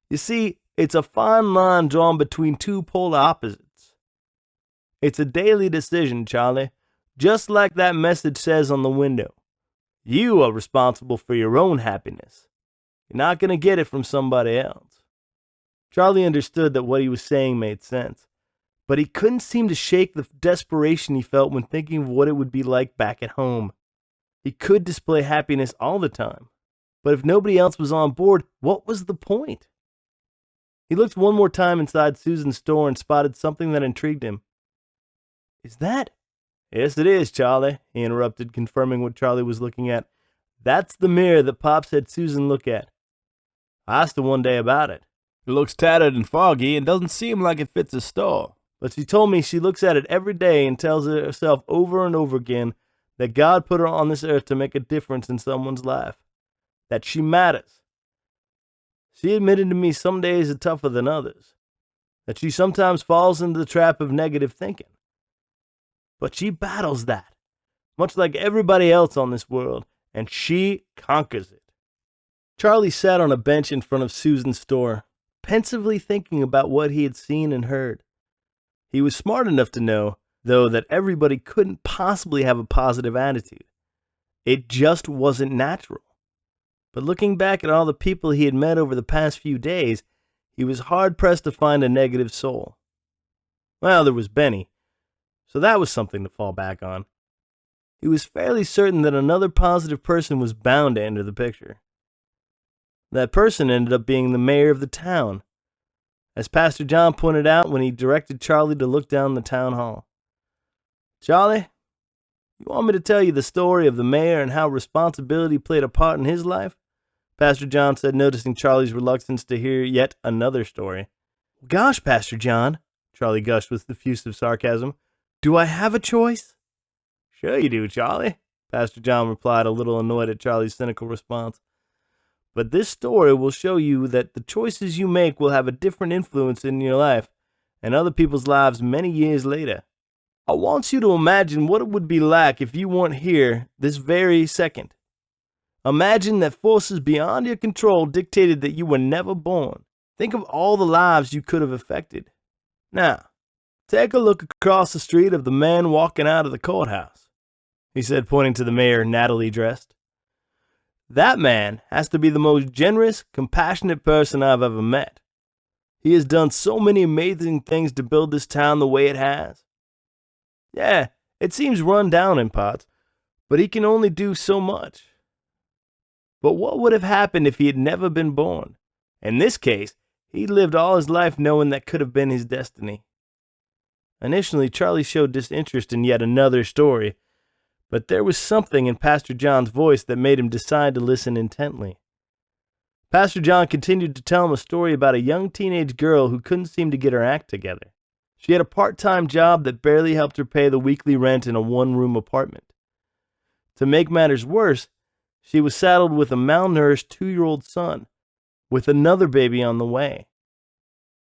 You see, it's a fine line drawn between two polar opposites. It's a daily decision, Charlie, just like that message says on the window. You are responsible for your own happiness. You're not going to get it from somebody else. Charlie understood that what he was saying made sense, but he couldn't seem to shake the desperation he felt when thinking of what it would be like back at home. He could display happiness all the time, but if nobody else was on board, what was the point? He looked one more time inside Susan's store and spotted something that intrigued him. Is that? Yes, it is, Charlie, he interrupted, confirming what Charlie was looking at. That's the mirror that Pops had Susan look at. I asked her one day about it. It looks tattered and foggy and doesn't seem like it fits a store. But she told me she looks at it every day and tells herself over and over again that God put her on this earth to make a difference in someone's life. That she matters. She admitted to me some days are tougher than others. That she sometimes falls into the trap of negative thinking. But she battles that, much like everybody else on this world, and she conquers it. Charlie sat on a bench in front of Susan's store, pensively thinking about what he had seen and heard. He was smart enough to know, though, that everybody couldn't possibly have a positive attitude. It just wasn't natural. But looking back at all the people he had met over the past few days, he was hard-pressed to find a negative soul. Well, there was Benny, so that was something to fall back on. He was fairly certain that another positive person was bound to enter the picture. That person ended up being the mayor of the town, as Pastor John pointed out when he directed Charlie to look down the town hall. Charlie, you want me to tell you the story of the mayor and how responsibility played a part in his life? Pastor John said, noticing Charlie's reluctance to hear yet another story. Gosh, Pastor John, Charlie gushed with effusive sarcasm, do I have a choice? Sure you do, Charlie, Pastor John replied, a little annoyed at Charlie's cynical response. But this story will show you that the choices you make will have a different influence in your life and other people's lives many years later. I want you to imagine what it would be like if you weren't here this very second. Imagine that forces beyond your control dictated that you were never born. Think of all the lives you could have affected. Now, take a look across the street of the man walking out of the courthouse," he said, pointing to the mayor, nattily dressed. "That man has to be the most generous, compassionate person I've ever met. He has done so many amazing things to build this town the way it has. Yeah, it seems run down in parts, but he can only do so much. But what would have happened if he had never been born? In this case, he lived all his life knowing that could have been his destiny." Initially, Charlie showed disinterest in yet another story, but there was something in Pastor John's voice that made him decide to listen intently. Pastor John continued to tell him a story about a young teenage girl who couldn't seem to get her act together. She had a part-time job that barely helped her pay the weekly rent in a one-room apartment. To make matters worse, she was saddled with a malnourished 2-year-old son, with another baby on the way.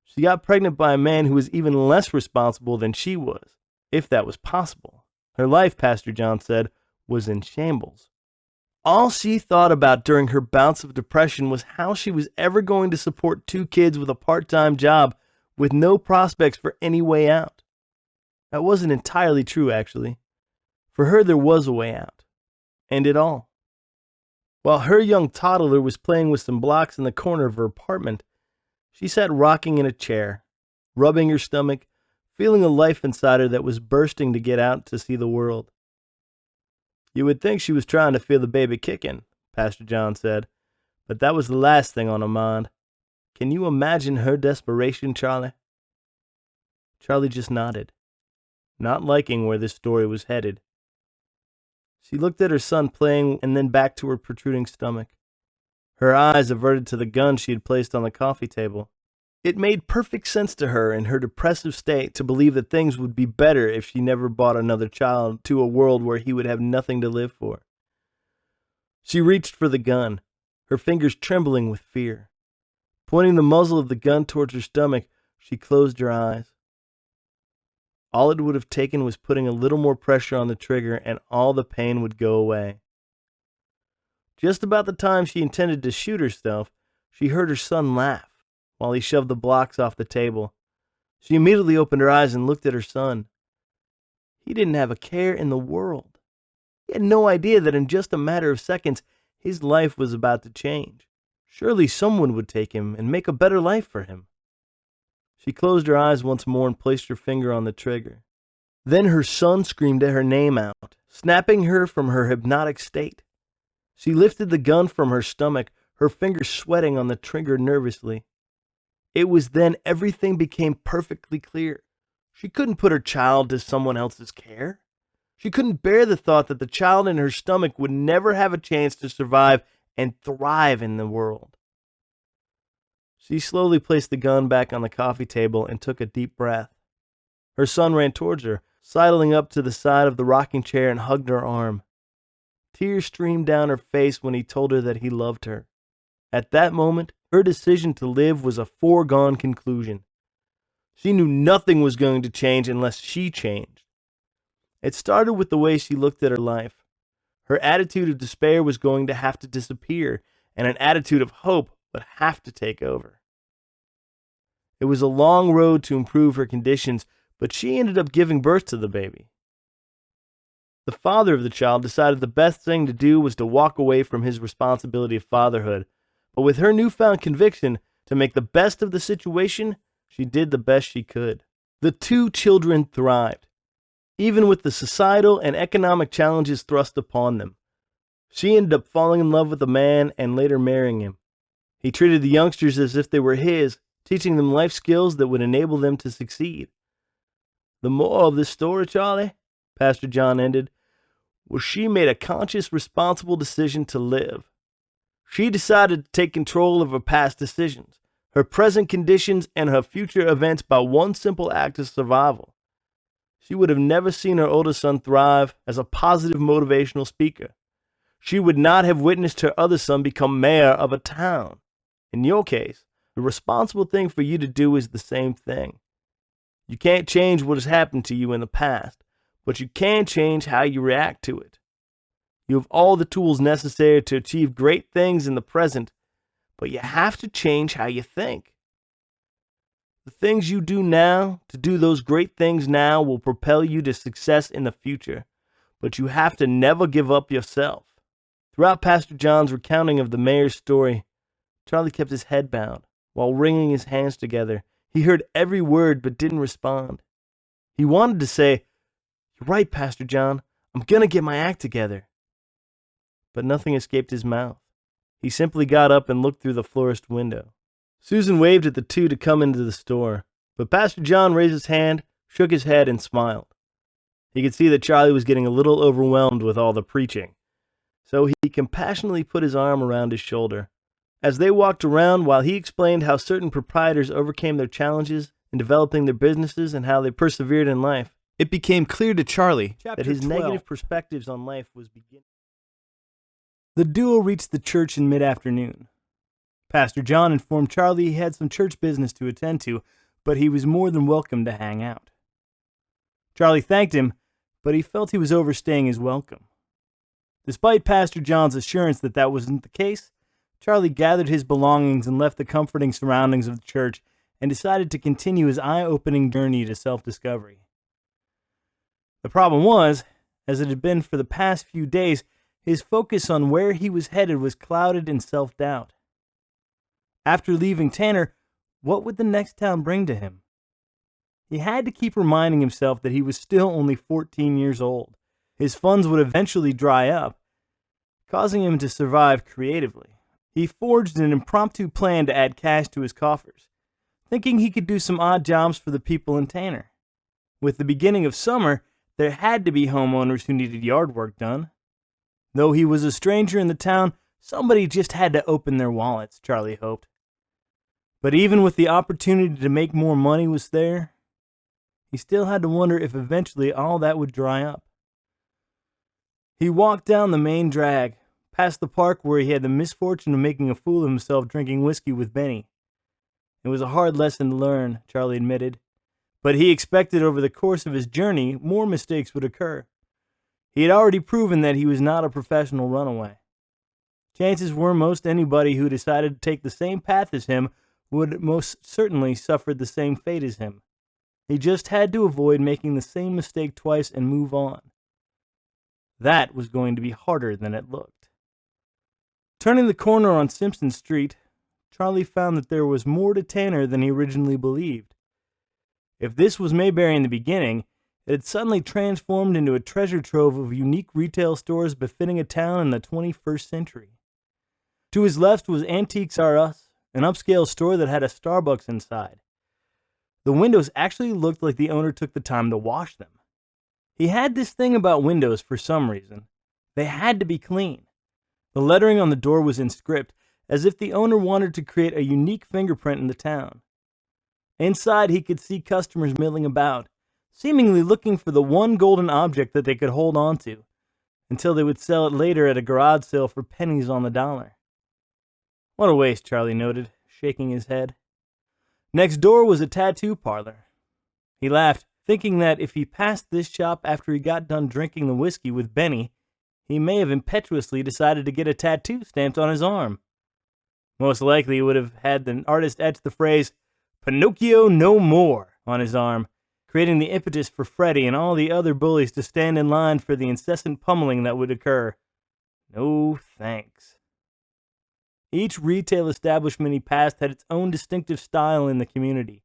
She got pregnant by a man who was even less responsible than she was, if that was possible. Her life, Pastor John said, was in shambles. All she thought about during her bouts of depression was how she was ever going to support 2 kids with a part-time job with no prospects for any way out. That wasn't entirely true, actually. For her, there was a way out. And it all. While her young toddler was playing with some blocks in the corner of her apartment, she sat rocking in a chair, rubbing her stomach, feeling a life inside her that was bursting to get out to see the world. "You would think she was trying to feel the baby kicking," Pastor John said, "but that was the last thing on her mind. Can you imagine her desperation, Charlie?" Charlie just nodded, not liking where this story was headed. She looked at her son playing and then back to her protruding stomach. Her eyes averted to the gun she had placed on the coffee table. It made perfect sense to her in her depressive state to believe that things would be better if she never brought another child to a world where he would have nothing to live for. She reached for the gun, her fingers trembling with fear. Pointing the muzzle of the gun towards her stomach, she closed her eyes. All it would have taken was putting a little more pressure on the trigger and all the pain would go away. Just about the time she intended to shoot herself, she heard her son laugh while he shoved the blocks off the table. She immediately opened her eyes and looked at her son. He didn't have a care in the world. He had no idea that in just a matter of seconds, his life was about to change. Surely someone would take him and make a better life for him. She closed her eyes once more and placed her finger on the trigger. Then her son screamed at her name out, snapping her from her hypnotic state. She lifted the gun from her stomach, her fingers sweating on the trigger nervously. It was then everything became perfectly clear. She couldn't put her child to someone else's care. She couldn't bear the thought that the child in her stomach would never have a chance to survive and thrive in the world. She slowly placed the gun back on the coffee table and took a deep breath. Her son ran towards her, sidling up to the side of the rocking chair and hugged her arm. Tears streamed down her face when he told her that he loved her. At that moment, her decision to live was a foregone conclusion. She knew nothing was going to change unless she changed. It started with the way she looked at her life. Her attitude of despair was going to have to disappear, and an attitude of hope would have to take over. It was a long road to improve her conditions, but she ended up giving birth to the baby. The father of the child decided the best thing to do was to walk away from his responsibility of fatherhood, but with her newfound conviction to make the best of the situation, she did the best she could. The 2 children thrived, even with the societal and economic challenges thrust upon them. She ended up falling in love with a man and later marrying him. He treated the youngsters as if they were his, teaching them life skills that would enable them to succeed. The moral of this story, Charlie, Pastor John ended, was she made a conscious, responsible decision to live. She decided to take control of her past decisions, her present conditions, and her future events by one simple act of survival. She would have never seen her oldest son thrive as a positive motivational speaker. She would not have witnessed her other son become mayor of a town. In your case, the responsible thing for you to do is the same thing. You can't change what has happened to you in the past, but you can change how you react to it. You have all the tools necessary to achieve great things in the present, but you have to change how you think. The things you do now to do those great things now will propel you to success in the future, but you have to never give up yourself. Throughout Pastor John's recounting of the mayor's story, Charlie kept his head bowed while wringing his hands together. He heard every word but didn't respond. He wanted to say, "You're right, Pastor John. I'm going to get my act together." But nothing escaped his mouth. He simply got up and looked through the florist window. Susan waved at the two to come into the store, but Pastor John raised his hand, shook his head, and smiled. He could see that Charlie was getting a little overwhelmed with all the preaching, so he compassionately put his arm around his shoulder. As they walked around, while he explained how certain proprietors overcame their challenges in developing their businesses and how they persevered in life, It became clear to Charlie that his negative perspectives on life was beginning. The duo reached the church in mid-afternoon. Pastor John informed Charlie he had some church business to attend to, but he was more than welcome to hang out. Charlie thanked him, but he felt he was overstaying his welcome. Despite Pastor John's assurance that that wasn't the case, Charlie gathered his belongings and left the comforting surroundings of the church and decided to continue his eye-opening journey to self-discovery. The problem was, as it had been for the past few days, his focus on where he was headed was clouded in self-doubt. After leaving Tanner, what would the next town bring to him? He had to keep reminding himself that he was still only 14 years old. His funds would eventually dry up, causing him to survive creatively. He forged an impromptu plan to add cash to his coffers, thinking he could do some odd jobs for the people in Tanner. With the beginning of summer, there had to be homeowners who needed yard work done. Though he was a stranger in the town, somebody just had to open their wallets, Charlie hoped. But even with the opportunity to make more money was there, he still had to wonder if eventually all that would dry up. He walked down the main drag, past the park where he had the misfortune of making a fool of himself drinking whiskey with Benny. It was a hard lesson to learn, Charlie admitted, but he expected over the course of his journey more mistakes would occur. He had already proven that he was not a professional runaway. Chances were most anybody who decided to take the same path as him would most certainly suffer the same fate as him. He just had to avoid making the same mistake twice and move on. That was going to be harder than it looked. Turning the corner on Simpson Street, Charlie found that there was more to Tanner than he originally believed. If this was Mayberry in the beginning, it had suddenly transformed into a treasure trove of unique retail stores befitting a town in the 21st century. To his left was Antiques R Us, an upscale store that had a Starbucks inside. The windows actually looked like the owner took the time to wash them. He had this thing about windows for some reason. They had to be clean. The lettering on the door was in script, as if the owner wanted to create a unique fingerprint in the town. Inside, he could see customers milling about, seemingly looking for the one golden object that they could hold on to, until they would sell it later at a garage sale for pennies on the dollar. What a waste, Charlie noted, shaking his head. Next door was a tattoo parlor. He laughed, thinking that if he passed this shop after he got done drinking the whiskey with Benny, he may have impetuously decided to get a tattoo stamped on his arm. Most likely he would have had the artist etch the phrase, "Pinocchio no more," on his arm, creating the impetus for Freddy and all the other bullies to stand in line for the incessant pummeling that would occur. No thanks. Each retail establishment he passed had its own distinctive style in the community.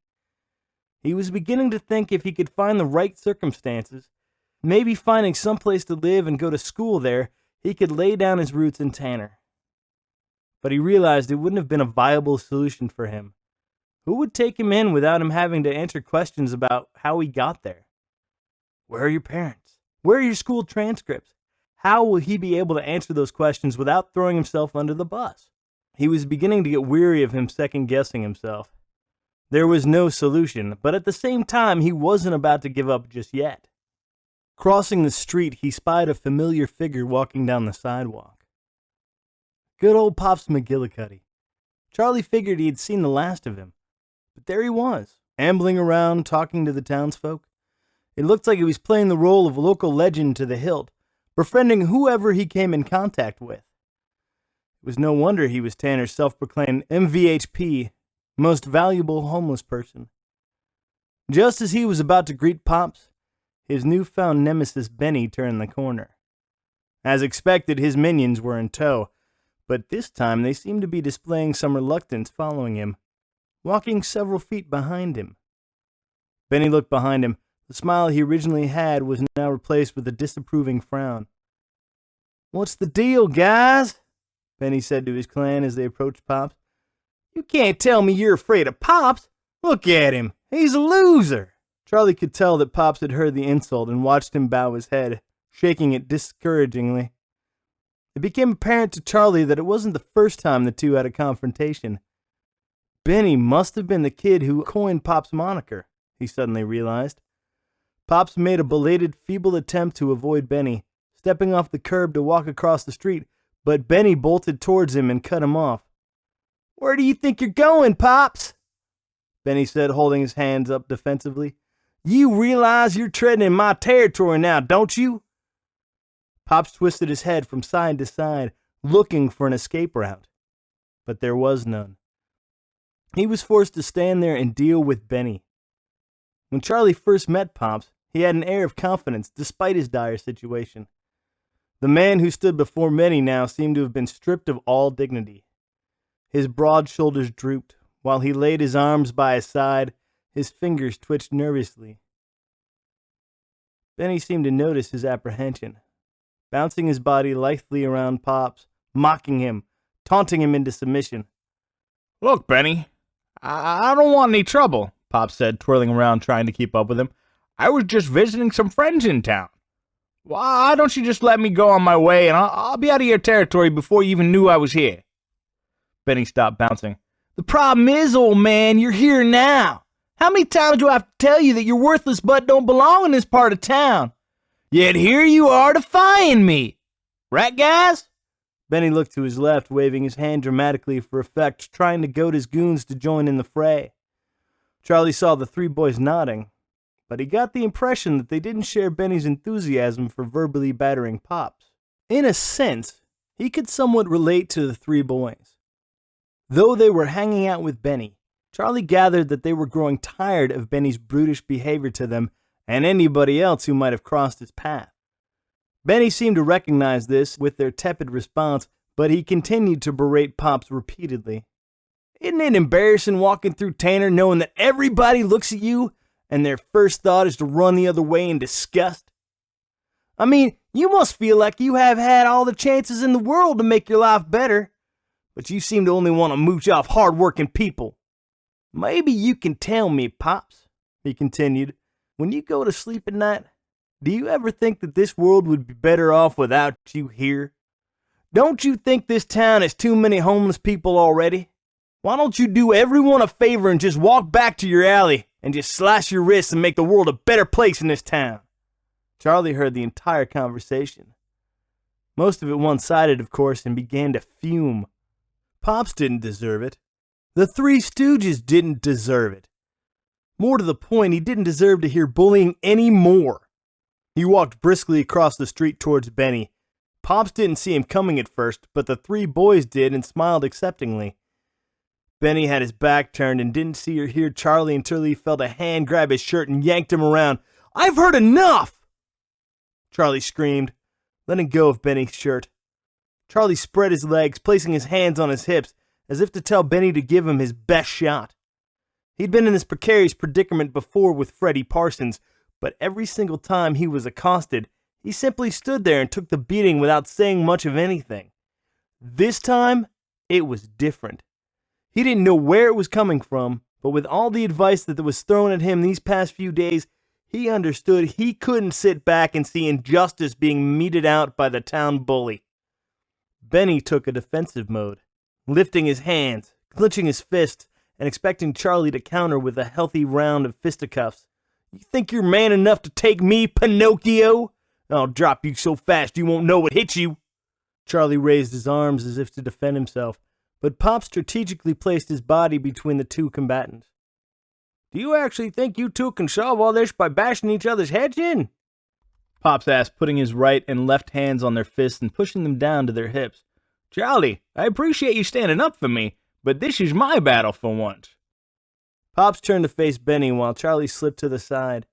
He was beginning to think if he could find the right circumstances, maybe finding someplace to live and go to school there, he could lay down his roots in Tanner. But he realized it wouldn't have been a viable solution for him. Who would take him in without him having to answer questions about how he got there? Where are your parents? Where are your school transcripts? How will he be able to answer those questions without throwing himself under the bus? He was beginning to get weary of him second-guessing himself. There was no solution, but at the same time, he wasn't about to give up just yet. Crossing the street, he spied a familiar figure walking down the sidewalk. Good old Pops McGillicuddy. Charlie figured he had seen the last of him, but there he was, ambling around, talking to the townsfolk. It looked like he was playing the role of local legend to the hilt, befriending whoever he came in contact with. It was no wonder he was Tanner's self-proclaimed MVHP, most valuable homeless person. Just as he was about to greet Pops, his newfound nemesis Benny turned the corner. As expected, his minions were in tow, but this time they seemed to be displaying some reluctance following him, walking several feet behind him. Benny looked behind him. The smile he originally had was now replaced with a disapproving frown. "What's the deal, guys?" Benny said to his clan as they approached Pops. "You can't tell me you're afraid of Pops. Look at him. He's a loser." Charlie could tell that Pops had heard the insult and watched him bow his head, shaking it discouragingly. It became apparent to Charlie that it wasn't the first time the two had a confrontation. Benny must have been the kid who coined Pop's moniker, he suddenly realized. Pops made a belated, feeble attempt to avoid Benny, stepping off the curb to walk across the street, but Benny bolted towards him and cut him off. "Where do you think you're going, Pops?" Benny said, holding his hands up defensively. "You realize you're treading in my territory now, don't you?" Pops twisted his head from side to side, looking for an escape route. But there was none. He was forced to stand there and deal with Benny. When Charlie first met Pops, he had an air of confidence despite his dire situation. The man who stood before Benny now seemed to have been stripped of all dignity. His broad shoulders drooped. While he laid his arms by his side, his fingers twitched nervously. Benny seemed to notice his apprehension, bouncing his body lithely around Pops, mocking him, taunting him into submission. "Look, Benny, I don't want any trouble," Pops said, twirling around trying to keep up with him. "I was just visiting some friends in town. Why don't you just let me go on my way and I'll be out of your territory before you even knew I was here?" Benny stopped bouncing. "The problem is, old man, you're here now. How many times do I have to tell you that your worthless butt don't belong in this part of town? Yet here you are defying me. Right, guys?" Benny looked to his left, waving his hand dramatically for effect, trying to goad his goons to join in the fray. Charlie saw the three boys nodding, but he got the impression that they didn't share Benny's enthusiasm for verbally battering Pops. In a sense, he could somewhat relate to the three boys. Though they were hanging out with Benny, Charlie gathered that they were growing tired of Benny's brutish behavior to them and anybody else who might have crossed his path. Benny seemed to recognize this with their tepid response, but he continued to berate Pops repeatedly. "Isn't it embarrassing walking through Tanner knowing that everybody looks at you and their first thought is to run the other way in disgust? I mean, you must feel like you have had all the chances in the world to make your life better, but you seem to only want to mooch off hard-working people. Maybe you can tell me, Pops," he continued, "when you go to sleep at night, do you ever think that this world would be better off without you here? Don't you think this town has too many homeless people already? Why don't you do everyone a favor and just walk back to your alley and just slice your wrists and make the world a better place in this town?" Charlie heard the entire conversation. Most of it one-sided, of course, and began to fume. Pops didn't deserve it. The Three Stooges didn't deserve it. More to the point, he didn't deserve to hear bullying any more. He walked briskly across the street towards Benny. Pops didn't see him coming at first, but the three boys did and smiled acceptingly. Benny had his back turned and didn't see or hear Charlie until he felt a hand grab his shirt and yanked him around. "I've heard enough!" Charlie screamed, letting go of Benny's shirt. Charlie spread his legs, placing his hands on his hips, as if to tell Benny to give him his best shot. He'd been in this precarious predicament before with Freddie Parsons, but every single time he was accosted, he simply stood there and took the beating without saying much of anything. This time, it was different. He didn't know where it was coming from, but with all the advice that was thrown at him these past few days, he understood he couldn't sit back and see injustice being meted out by the town bully. Benny took a defensive mode, lifting his hands, clenching his fists, and expecting Charlie to counter with a healthy round of fisticuffs. "You think you're man enough to take me, Pinocchio? I'll drop you so fast you won't know what hit you." Charlie raised his arms as if to defend himself, but Pop strategically placed his body between the two combatants. "Do you actually think you two can solve all this by bashing each other's heads in?" Pops asked, putting his right and left hands on their fists and pushing them down to their hips. Charlie, I appreciate you standing up for me, but this is my battle for once. Pops turned to face Benny while Charlie slipped to the side.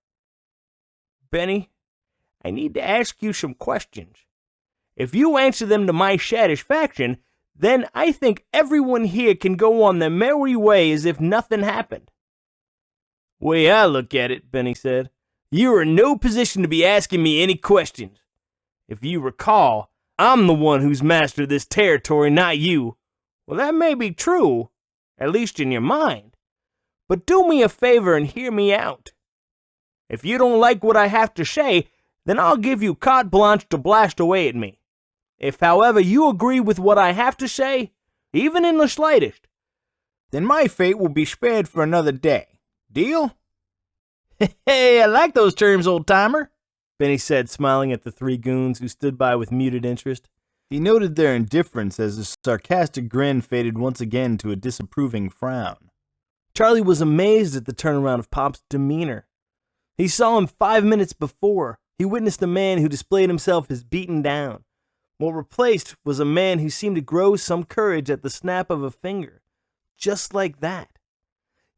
Benny, I need to ask you some questions. If you answer them to my satisfaction, then I think everyone here can go on their merry way as if nothing happened. Way I look at it, Benny said, you are in no position to be asking me any questions. If you recall, I'm the one who's master of this territory, not you. Well, that may be true, at least in your mind. But do me a favor and hear me out. If you don't like what I have to say, then I'll give you carte blanche to blast away at me. If, however, you agree with what I have to say, even in the slightest, then my fate will be spared for another day. Deal? Hey, I like those terms, old-timer, Benny said, smiling at the three goons who stood by with muted interest. He noted their indifference as his sarcastic grin faded once again to a disapproving frown. Charlie was amazed at the turnaround of Pop's demeanor. He saw him 5 minutes before. He witnessed a man who displayed himself as beaten down. What replaced was a man who seemed to grow some courage at the snap of a finger. Just like that.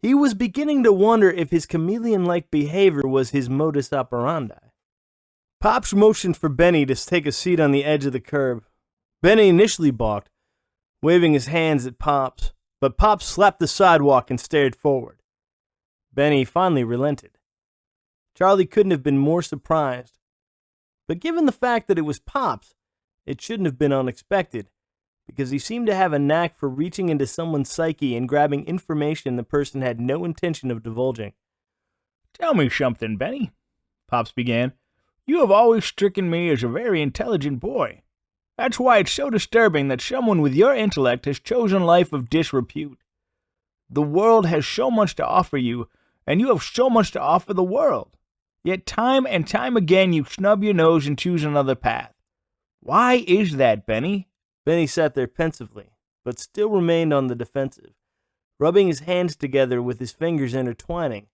He was beginning to wonder if his chameleon-like behavior was his modus operandi. Pops motioned for Benny to take a seat on the edge of the curb. Benny initially balked, waving his hands at Pops, but Pops slapped the sidewalk and stared forward. Benny finally relented. Charlie couldn't have been more surprised, but given the fact that it was Pops, it shouldn't have been unexpected, because he seemed to have a knack for reaching into someone's psyche and grabbing information the person had no intention of divulging. Tell me something, Benny, Pops began. You have always stricken me as a very intelligent boy. That's why it's so disturbing that someone with your intellect has chosen a life of disrepute. The world has so much to offer you, and you have so much to offer the world. Yet time and time again you snub your nose and choose another path. Why is that, Benny? Benny sat there pensively, but still remained on the defensive, rubbing his hands together with his fingers intertwining.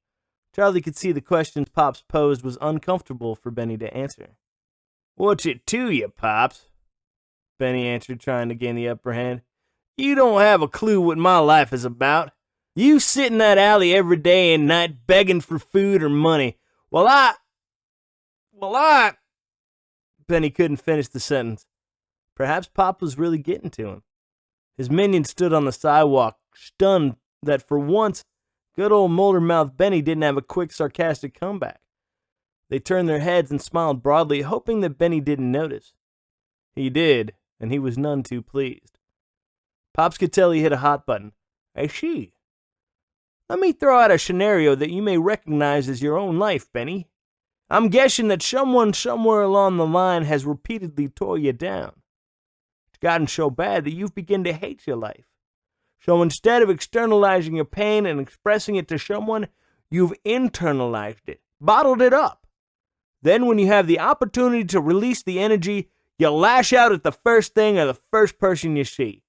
Charlie could see the questions Pops posed was uncomfortable for Benny to answer. What's it to you, Pops? Benny answered, trying to gain the upper hand. You don't have a clue what my life is about. You sit in that alley every day and night begging for food or money, while I... Benny couldn't finish the sentence. Perhaps Pop was really getting to him. His minion stood on the sidewalk, stunned that for once, good old Molder-mouthed Benny didn't have a quick, sarcastic comeback. They turned their heads and smiled broadly, hoping that Benny didn't notice. He did, and he was none too pleased. Pops could tell he hit a hot button. I see. Let me throw out a scenario that you may recognize as your own life, Benny. I'm guessing that someone somewhere along the line has repeatedly tore you down. It's gotten so bad that you've begun to hate your life. So instead of externalizing your pain and expressing it to someone, you've internalized it, bottled it up. Then when you have the opportunity to release the energy, you lash out at the first thing or the first person you see.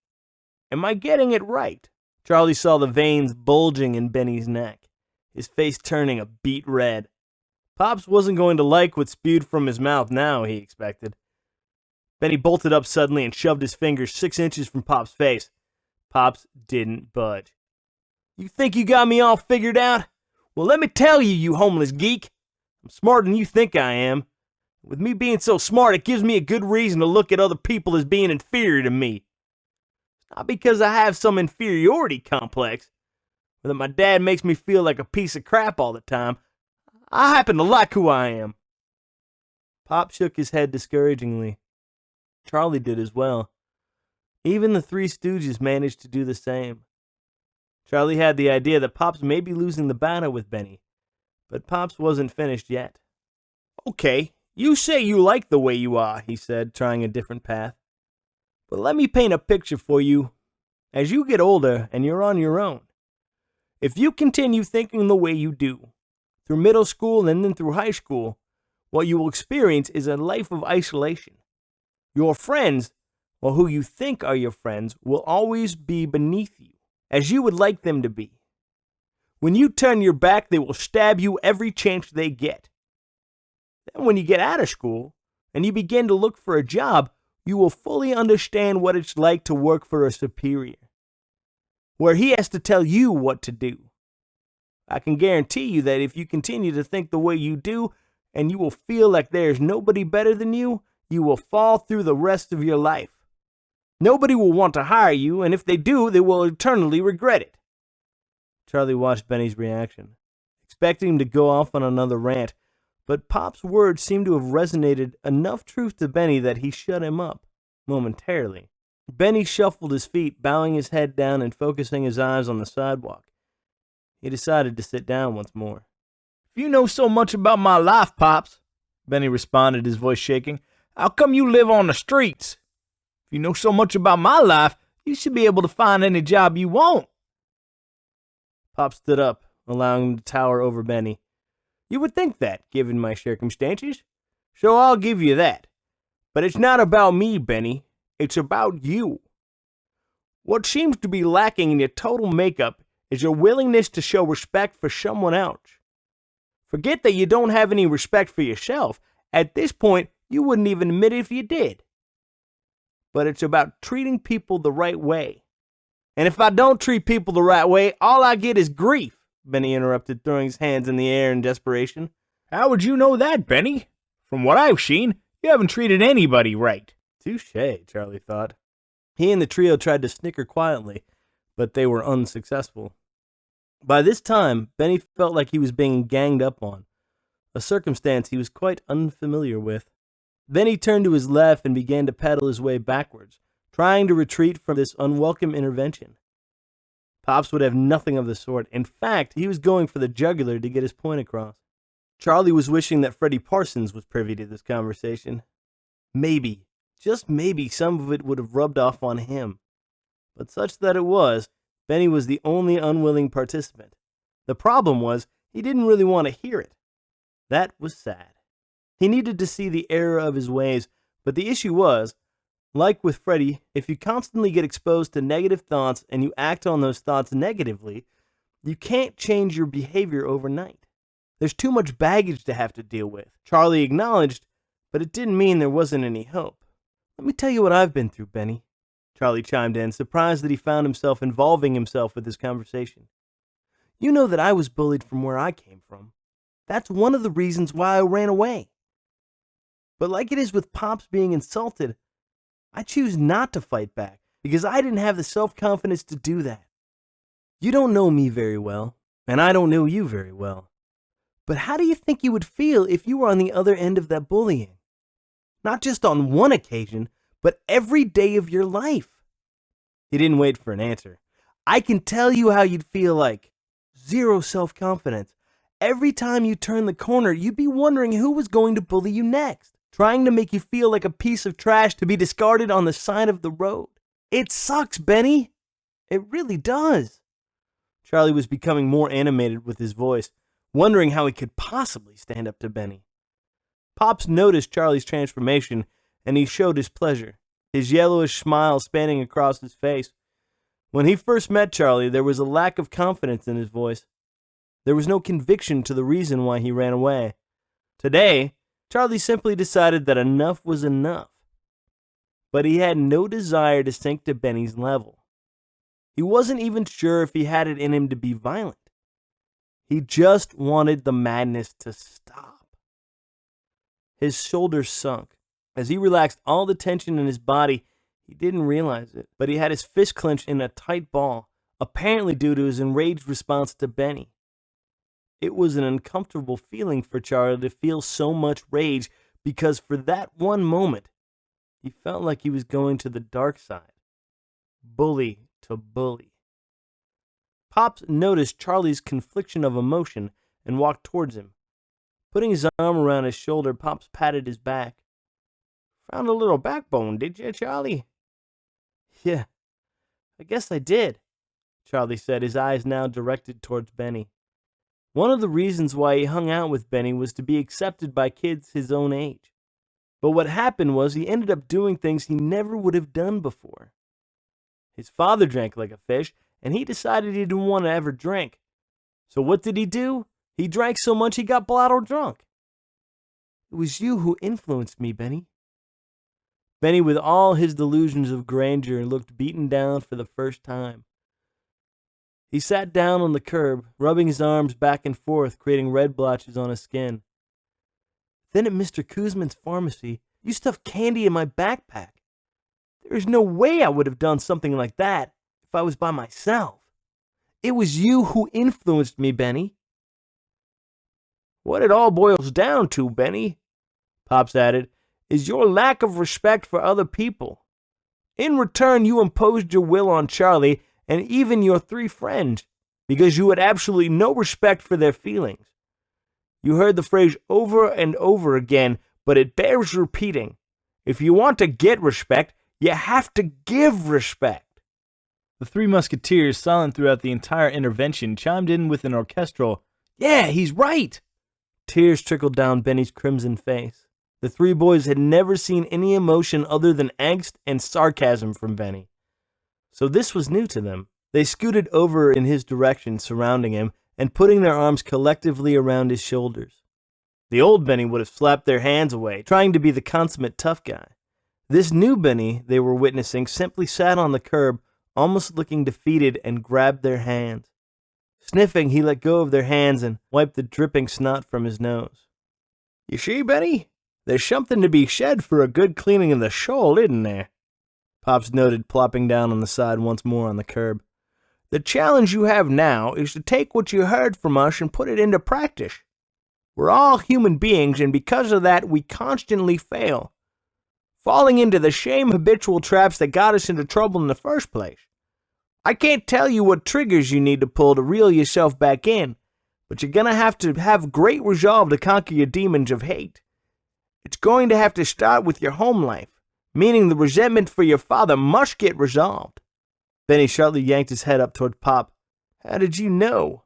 Am I getting it right? Charlie saw the veins bulging in Benny's neck, his face turning a beet red. Pops wasn't going to like what spewed from his mouth now, he expected. Benny bolted up suddenly and shoved his fingers 6 inches from Pop's face. Pops didn't budge. You think you got me all figured out? Well, let me tell you, you homeless geek. I'm smarter than you think I am. With me being so smart, it gives me a good reason to look at other people as being inferior to me. It's not because I have some inferiority complex, or that my dad makes me feel like a piece of crap all the time. I happen to like who I am. Pop shook his head discouragingly. Charlie did as well. Even the Three Stooges managed to do the same. Charlie had the idea that Pops may be losing the battle with Benny, but Pops wasn't finished yet. Okay, you say you like the way you are, he said, trying a different path. But let me paint a picture for you. As you get older and you're on your own, if you continue thinking the way you do, through middle school and then through high school, what you will experience is a life of isolation. Your friends, or who you think are your friends, will always be beneath you, as you would like them to be. When you turn your back, they will stab you every chance they get. Then when you get out of school and you begin to look for a job, you will fully understand what it's like to work for a superior, where he has to tell you what to do. I can guarantee you that if you continue to think the way you do, and you will feel like there's nobody better than you, you will fall through the rest of your life. Nobody will want to hire you, and if they do, they will eternally regret it. Charlie watched Benny's reaction, expecting him to go off on another rant, but Pop's words seemed to have resonated enough truth to Benny that he shut him up, momentarily. Benny shuffled his feet, bowing his head down and focusing his eyes on the sidewalk. He decided to sit down once more. If you know so much about my life, Pops, Benny responded, his voice shaking, how come you live on the streets? If you know so much about my life, you should be able to find any job you want. Pop stood up, allowing him to tower over Benny. You would think that, given my circumstances. So I'll give you that. But it's not about me, Benny. It's about you. What seems to be lacking in your total makeup is your willingness to show respect for someone else. Forget that you don't have any respect for yourself. At this point, you wouldn't even admit it if you did. But it's about treating people the right way. And if I don't treat people the right way, all I get is grief, Benny interrupted, throwing his hands in the air in desperation. How would you know that, Benny? From what I've seen, you haven't treated anybody right. Touché, Charlie thought. He and the trio tried to snicker quietly, but they were unsuccessful. By this time, Benny felt like he was being ganged up on, a circumstance he was quite unfamiliar with. Then he turned to his left and began to pedal his way backwards, trying to retreat from this unwelcome intervention. Pops would have nothing of the sort. In fact, he was going for the jugular to get his point across. Charlie was wishing that Freddie Parsons was privy to this conversation. Maybe, just maybe, some of it would have rubbed off on him. But such that it was, Benny was the only unwilling participant. The problem was, he didn't really want to hear it. That was sad. He needed to see the error of his ways, but the issue was, like with Freddie, if you constantly get exposed to negative thoughts and you act on those thoughts negatively, you can't change your behavior overnight. There's too much baggage to have to deal with, Charlie acknowledged, but it didn't mean there wasn't any hope. Let me tell you what I've been through, Benny, Charlie chimed in, surprised that he found himself involving himself with this conversation. You know that I was bullied from where I came from. That's one of the reasons why I ran away. But like it is with Pops being insulted, I choose not to fight back because I didn't have the self-confidence to do that. You don't know me very well, and I don't know you very well. But how do you think you would feel if you were on the other end of that bullying? Not just on one occasion, but every day of your life. He didn't wait for an answer. I can tell you how you'd feel like. Zero self-confidence. Every time you turn the corner, you'd be wondering who was going to bully you next, trying to make you feel like a piece of trash to be discarded on the side of the road. It sucks, Benny. It really does. Charlie was becoming more animated with his voice, wondering how he could possibly stand up to Benny. Pops noticed Charlie's transformation, and he showed his pleasure, his yellowish smile spanning across his face. When he first met Charlie, there was a lack of confidence in his voice. There was no conviction to the reason why he ran away. Today, Charlie simply decided that enough was enough. But he had no desire to sink to Benny's level. He wasn't even sure if he had it in him to be violent. He just wanted the madness to stop. His shoulders sunk. As he relaxed all the tension in his body, he didn't realize it, but he had his fist clenched in a tight ball, apparently due to his enraged response to Benny. It was an uncomfortable feeling for Charlie to feel so much rage because for that one moment, he felt like he was going to the dark side. Bully to bully. Pops noticed Charlie's confliction of emotion and walked towards him. Putting his arm around his shoulder, Pops patted his back. Found a little backbone, did you, Charlie? Yeah, I guess I did, Charlie said, his eyes now directed towards Benny. One of the reasons why he hung out with Benny was to be accepted by kids his own age. But what happened was he ended up doing things he never would have done before. His father drank like a fish, and he decided he didn't want to ever drink. So what did he do? He drank so much he got bottle drunk. It was you who influenced me, Benny. Benny, with all his delusions of grandeur, looked beaten down for the first time. He sat down on the curb, rubbing his arms back and forth, creating red blotches on his skin. Then at Mr. Kuzman's pharmacy, you stuffed candy in my backpack. There is no way I would have done something like that if I was by myself. It was you who influenced me, Benny. What it all boils down to, Benny, Pops added, is your lack of respect for other people. In return, you imposed your will on Charlie and even your 3 friends because you had absolutely no respect for their feelings. You heard the phrase over and over again, but it bears repeating. If you want to get respect, you have to give respect. The 3 musketeers, silent throughout the entire intervention, chimed in with an orchestral, "Yeah, he's right!" Tears trickled down Benny's crimson face. The 3 boys had never seen any emotion other than angst and sarcasm from Benny. So this was new to them. They scooted over in his direction, surrounding him, and putting their arms collectively around his shoulders. The old Benny would have slapped their hands away, trying to be the consummate tough guy. This new Benny they were witnessing simply sat on the curb, almost looking defeated, and grabbed their hands. Sniffing, he let go of their hands and wiped the dripping snot from his nose. You see, Benny? There's something to be said for a good cleaning of the shoal, isn't there? Pops noted, plopping down on the side once more on the curb. The challenge you have now is to take what you heard from us and put it into practice. We're all human beings, and because of that, we constantly fail, falling into the same habitual traps that got us into trouble in the first place. I can't tell you what triggers you need to pull to reel yourself back in, but you're going to have great resolve to conquer your demons of hate. It's going to have to start with your home life, meaning the resentment for your father must get resolved. Benny sharply yanked his head up toward Pop. How did you know?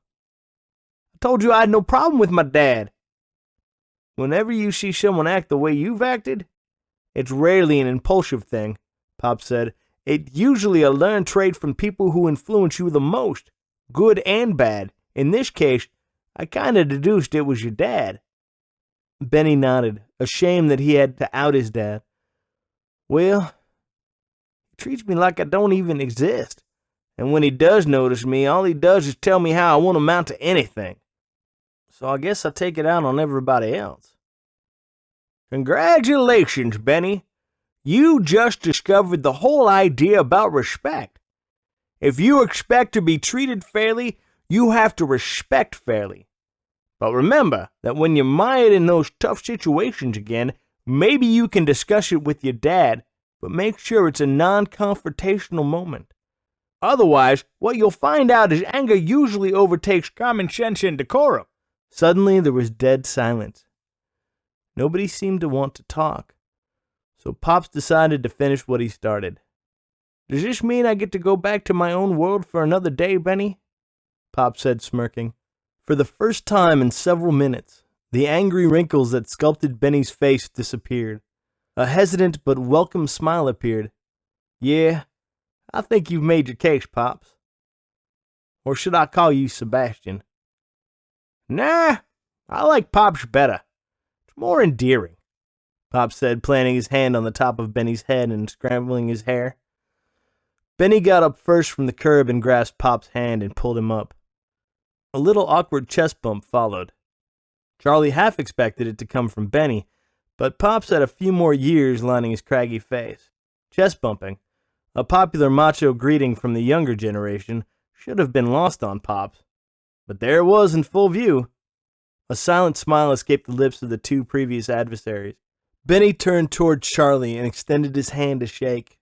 I told you I had no problem with my dad. Whenever you see someone act the way you've acted, it's rarely an impulsive thing, Pop said. It's usually a learned trait from people who influence you the most, good and bad. In this case, I kind of deduced it was your dad. Benny nodded, ashamed that he had to out his dad. Well, he treats me like I don't even exist. And when he does notice me, all he does is tell me how I won't amount to anything. So I guess I take it out on everybody else. Congratulations, Benny. You just discovered the whole idea about respect. If you expect to be treated fairly, you have to respect fairly. But remember that when you're mired in those tough situations again, maybe you can discuss it with your dad, but make sure it's a non-confrontational moment. Otherwise, what you'll find out is anger usually overtakes common sense and decorum. Suddenly, there was dead silence. Nobody seemed to want to talk. So Pops decided to finish what he started. Does this mean I get to go back to my own world for another day, Benny? Pop said, smirking. For the first time in several minutes, the angry wrinkles that sculpted Benny's face disappeared. A hesitant but welcome smile appeared. Yeah, I think you've made your case, Pops. Or should I call you Sebastian? Nah, I like Pops better. It's more endearing, Pop said, planting his hand on the top of Benny's head and scrambling his hair. Benny got up first from the curb and grasped Pop's hand and pulled him up. A little awkward chest bump followed. Charlie half expected it to come from Benny, but Pops had a few more years lining his craggy face. Chest bumping, a popular macho greeting from the younger generation, should have been lost on Pops. But there it was in full view. A silent smile escaped the lips of the 2 previous adversaries. Benny turned toward Charlie and extended his hand to shake.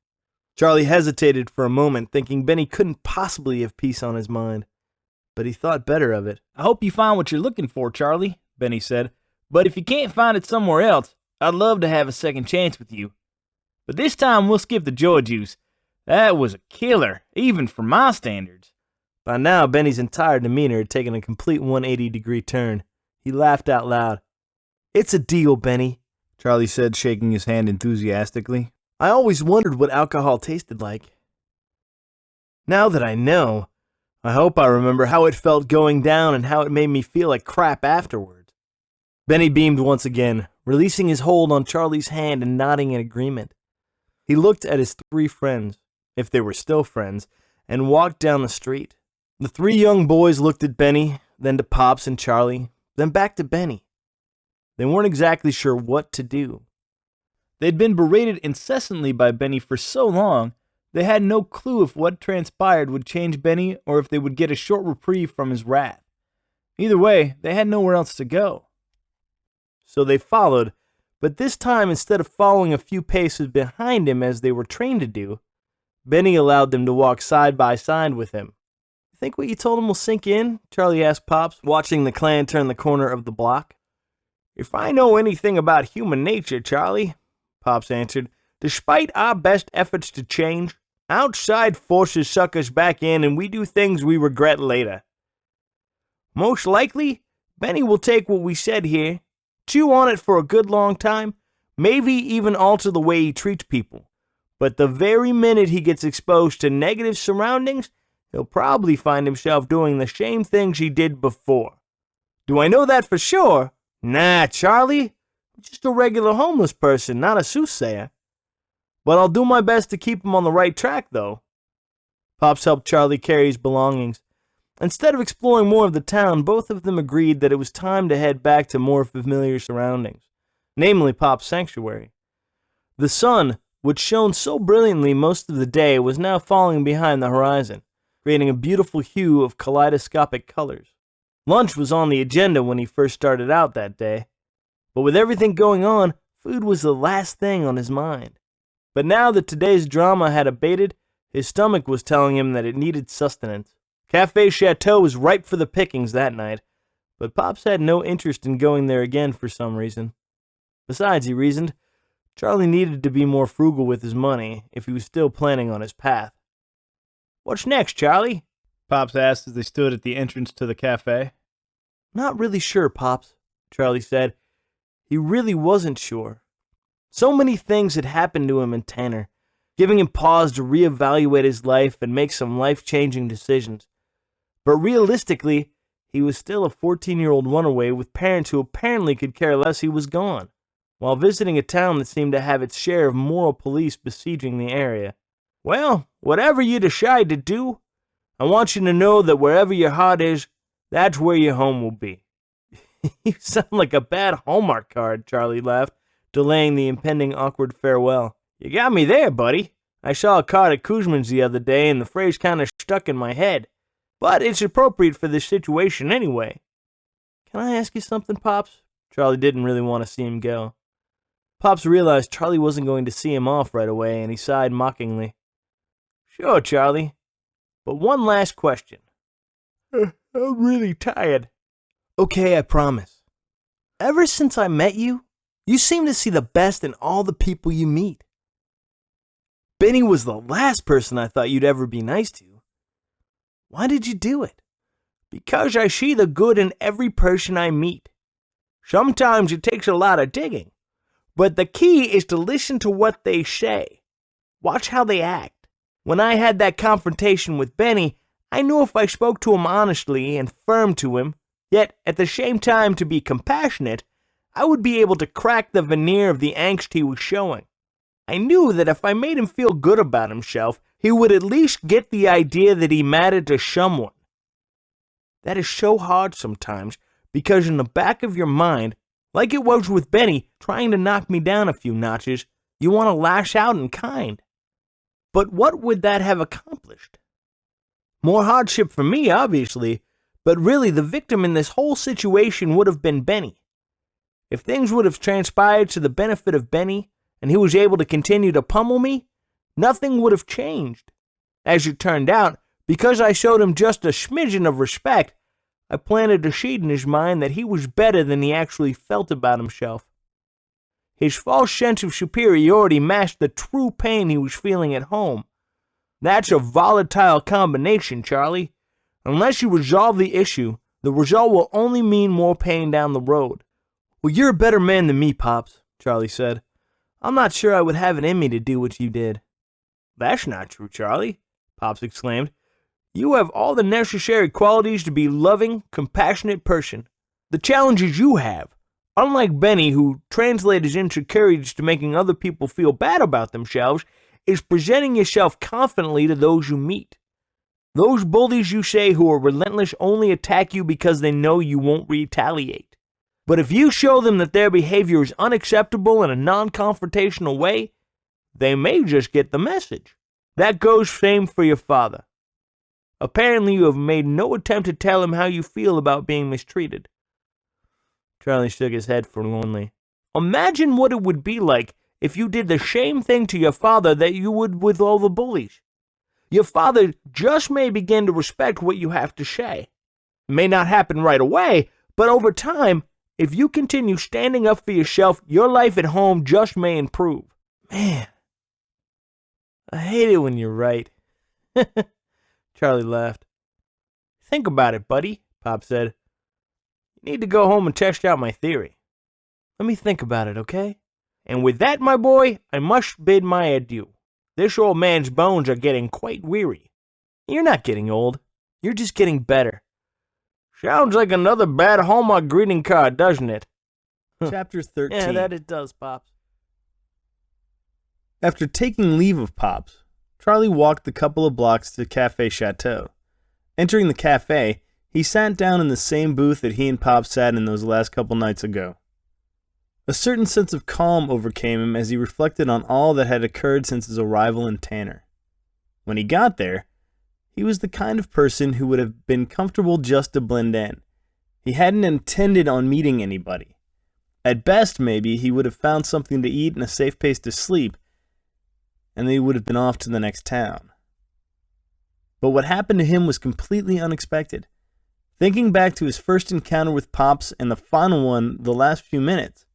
Charlie hesitated for a moment, thinking Benny couldn't possibly have peace on his mind. But he thought better of it. "I hope you find what you're looking for, Charlie," Benny said. "But if you can't find it somewhere else, I'd love to have a second chance with you. But this time we'll skip the joy juice. That was a killer, even for my standards." By now, Benny's entire demeanor had taken a complete 180-degree turn. He laughed out loud. "It's a deal, Benny," Charlie said, shaking his hand enthusiastically. "I always wondered what alcohol tasted like. Now that I know, I hope I remember how it felt going down and how it made me feel like crap afterwards." Benny beamed once again, releasing his hold on Charlie's hand and nodding in agreement. He looked at his 3 friends, if they were still friends, and walked down the street. The 3 young boys looked at Benny, then to Pops and Charlie, then back to Benny. They weren't exactly sure what to do. They'd been berated incessantly by Benny for so long, they had no clue if what transpired would change Benny or if they would get a short reprieve from his wrath. Either way, they had nowhere else to go. So they followed, but this time instead of following a few paces behind him as they were trained to do, Benny allowed them to walk side by side with him. Think what you told him will sink in? Charlie asked Pops, watching the clan turn the corner of the block. If I know anything about human nature, Charlie, Pops answered, despite our best efforts to change, outside forces suck us back in and we do things we regret later. Most likely, Benny will take what we said here, chew on it for a good long time, maybe even alter the way he treats people. But the very minute he gets exposed to negative surroundings, he'll probably find himself doing the same things he did before. Do I know that for sure? Nah, Charlie. I'm just a regular homeless person, not a soothsayer. But I'll do my best to keep him on the right track, though. Pops helped Charlie carry his belongings. Instead of exploring more of the town, both of them agreed that it was time to head back to more familiar surroundings, namely Pop's sanctuary. The sun, which shone so brilliantly most of the day, was now falling behind the horizon, creating a beautiful hue of kaleidoscopic colors. Lunch was on the agenda when he first started out that day, but with everything going on, food was the last thing on his mind. But now that today's drama had abated, his stomach was telling him that it needed sustenance. Cafe Chateau was ripe for the pickings that night, but Pops had no interest in going there again for some reason. Besides, he reasoned, Charlie needed to be more frugal with his money if he was still planning on his path. What's next, Charlie? Pops asked as they stood at the entrance to the cafe. Not really sure, Pops, Charlie said. He really wasn't sure. So many things had happened to him and Tanner, giving him pause to reevaluate his life and make some life-changing decisions. But realistically, he was still a 14-year-old runaway with parents who apparently could care less he was gone, while visiting a town that seemed to have its share of moral police besieging the area. Well, whatever you decide to do, I want you to know that wherever your heart is, that's where your home will be. You sound like a bad Hallmark card, Charlie laughed, delaying the impending awkward farewell. You got me there, buddy. I saw a card at Kuzman's the other day and the phrase kind of stuck in my head. But it's appropriate for this situation anyway. Can I ask you something, Pops? Charlie didn't really want to see him go. Pops realized Charlie wasn't going to see him off right away, and he sighed mockingly. Sure, Charlie. But one last question. I'm really tired. Okay, I promise. Ever since I met you, you seem to see the best in all the people you meet. Benny was the last person I thought you'd ever be nice to. Why did you do it? Because I see the good in every person I meet. Sometimes it takes a lot of digging, but the key is to listen to what they say. Watch how they act. When I had that confrontation with Benny, I knew if I spoke to him honestly and firm to him, yet at the same time to be compassionate, I would be able to crack the veneer of the angst he was showing. I knew that if I made him feel good about himself, he would at least get the idea that he mattered to someone. That is so hard sometimes, because in the back of your mind, like it was with Benny trying to knock me down a few notches, you want to lash out in kind. But what would that have accomplished? More hardship for me, obviously, but really the victim in this whole situation would have been Benny. If things would have transpired to the benefit of Benny, and he was able to continue to pummel me, nothing would have changed. As it turned out, because I showed him just a smidgen of respect, I planted a seed in his mind that he was better than he actually felt about himself. His false sense of superiority masked the true pain he was feeling at home. That's a volatile combination, Charlie. Unless you resolve the issue, the result will only mean more pain down the road. Well, you're a better man than me, Pops, Charlie said. I'm not sure I would have it in me to do what you did. That's not true, Charlie, Pops exclaimed. You have all the necessary qualities to be a loving, compassionate person. The challenges you have, Unlike Benny, who translates his insecurities to making other people feel bad about themselves, is presenting yourself confidently to those you meet. Those bullies you say who are relentless only attack you because they know you won't retaliate. But if you show them that their behavior is unacceptable in a non-confrontational way, they may just get the message. That goes same for your father. Apparently you have made no attempt to tell him how you feel about being mistreated. Charlie shook his head forlornly. Imagine what it would be like if you did the same thing to your father that you would with all the bullies. Your father just may begin to respect what you have to say. It may not happen right away, but over time, if you continue standing up for yourself, your life at home just may improve. Man, I hate it when you're right. Charlie laughed. Think about it, buddy, Pop said. You need to go home and test out my theory. Let me think about it, okay? And with that, my boy, I must bid my adieu. This old man's bones are getting quite weary. You're not getting old. You're just getting better. Sounds like another bad Hallmark greeting card, doesn't it? Chapter 13. Yeah, that it does, Pops. After taking leave of Pops, Charlie walked the couple of blocks to Café Chateau. Entering the cafe, he sat down in the same booth that he and Pops sat in those last couple nights ago. A certain sense of calm overcame him as he reflected on all that had occurred since his arrival in Tanner. When he got there, he was the kind of person who would have been comfortable just to blend in. He hadn't intended on meeting anybody. At best, maybe, he would have found something to eat and a safe place to sleep, and they would have been off to the next town. But what happened to him was completely unexpected. Thinking back to his first encounter with Pops and the final one the last few minutes,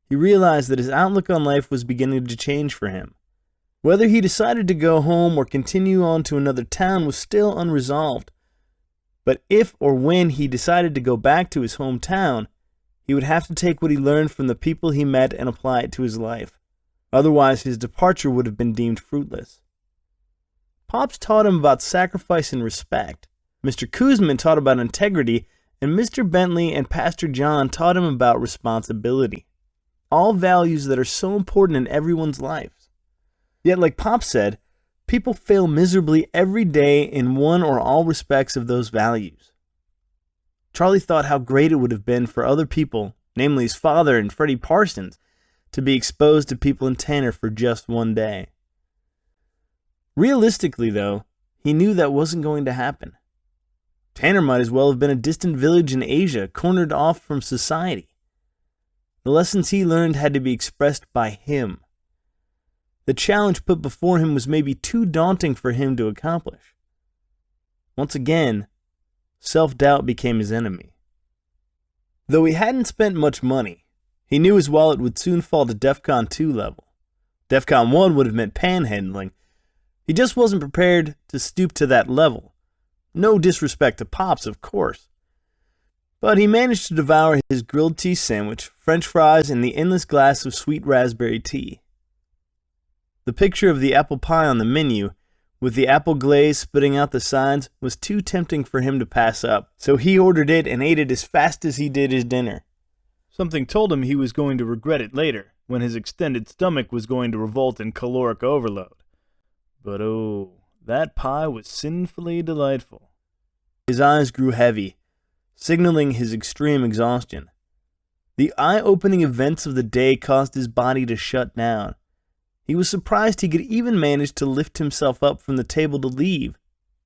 he realized that his outlook on life was beginning to change for him. Whether he decided to go home or continue on to another town was still unresolved. But if or when he decided to go back to his hometown, he would have to take what he learned from the people he met and apply it to his life. Otherwise, his departure would have been deemed fruitless. Pops taught him about sacrifice and respect. Mr. Kuzman taught about integrity, and Mr. Bentley and Pastor John taught him about responsibility. All values that are so important in everyone's lives. Yet, like Pop said, people fail miserably every day in one or all respects of those values. Charlie thought how great it would have been for other people, namely his father and Freddie Parsons, to be exposed to people in Tanner for just one day. Realistically, though, he knew that wasn't going to happen. Tanner might as well have been a distant village in Asia, cornered off from society. The lessons he learned had to be expressed by him. The challenge put before him was maybe too daunting for him to accomplish. Once again, self-doubt became his enemy. Though he hadn't spent much money, he knew his wallet would soon fall to DEFCON 2 level. DEFCON 1 would have meant panhandling. He just wasn't prepared to stoop to that level. No disrespect to Pops, of course. But he managed to devour his grilled cheese sandwich, French fries, and the endless glass of sweet raspberry tea. The picture of the apple pie on the menu, with the apple glaze spitting out the sides, was too tempting for him to pass up, so he ordered it and ate it as fast as he did his dinner. Something told him he was going to regret it later, when his extended stomach was going to revolt in caloric overload. But oh, that pie was sinfully delightful. His eyes grew heavy, signaling his extreme exhaustion. The eye-opening events of the day caused his body to shut down. He was surprised he could even manage to lift himself up from the table to leave,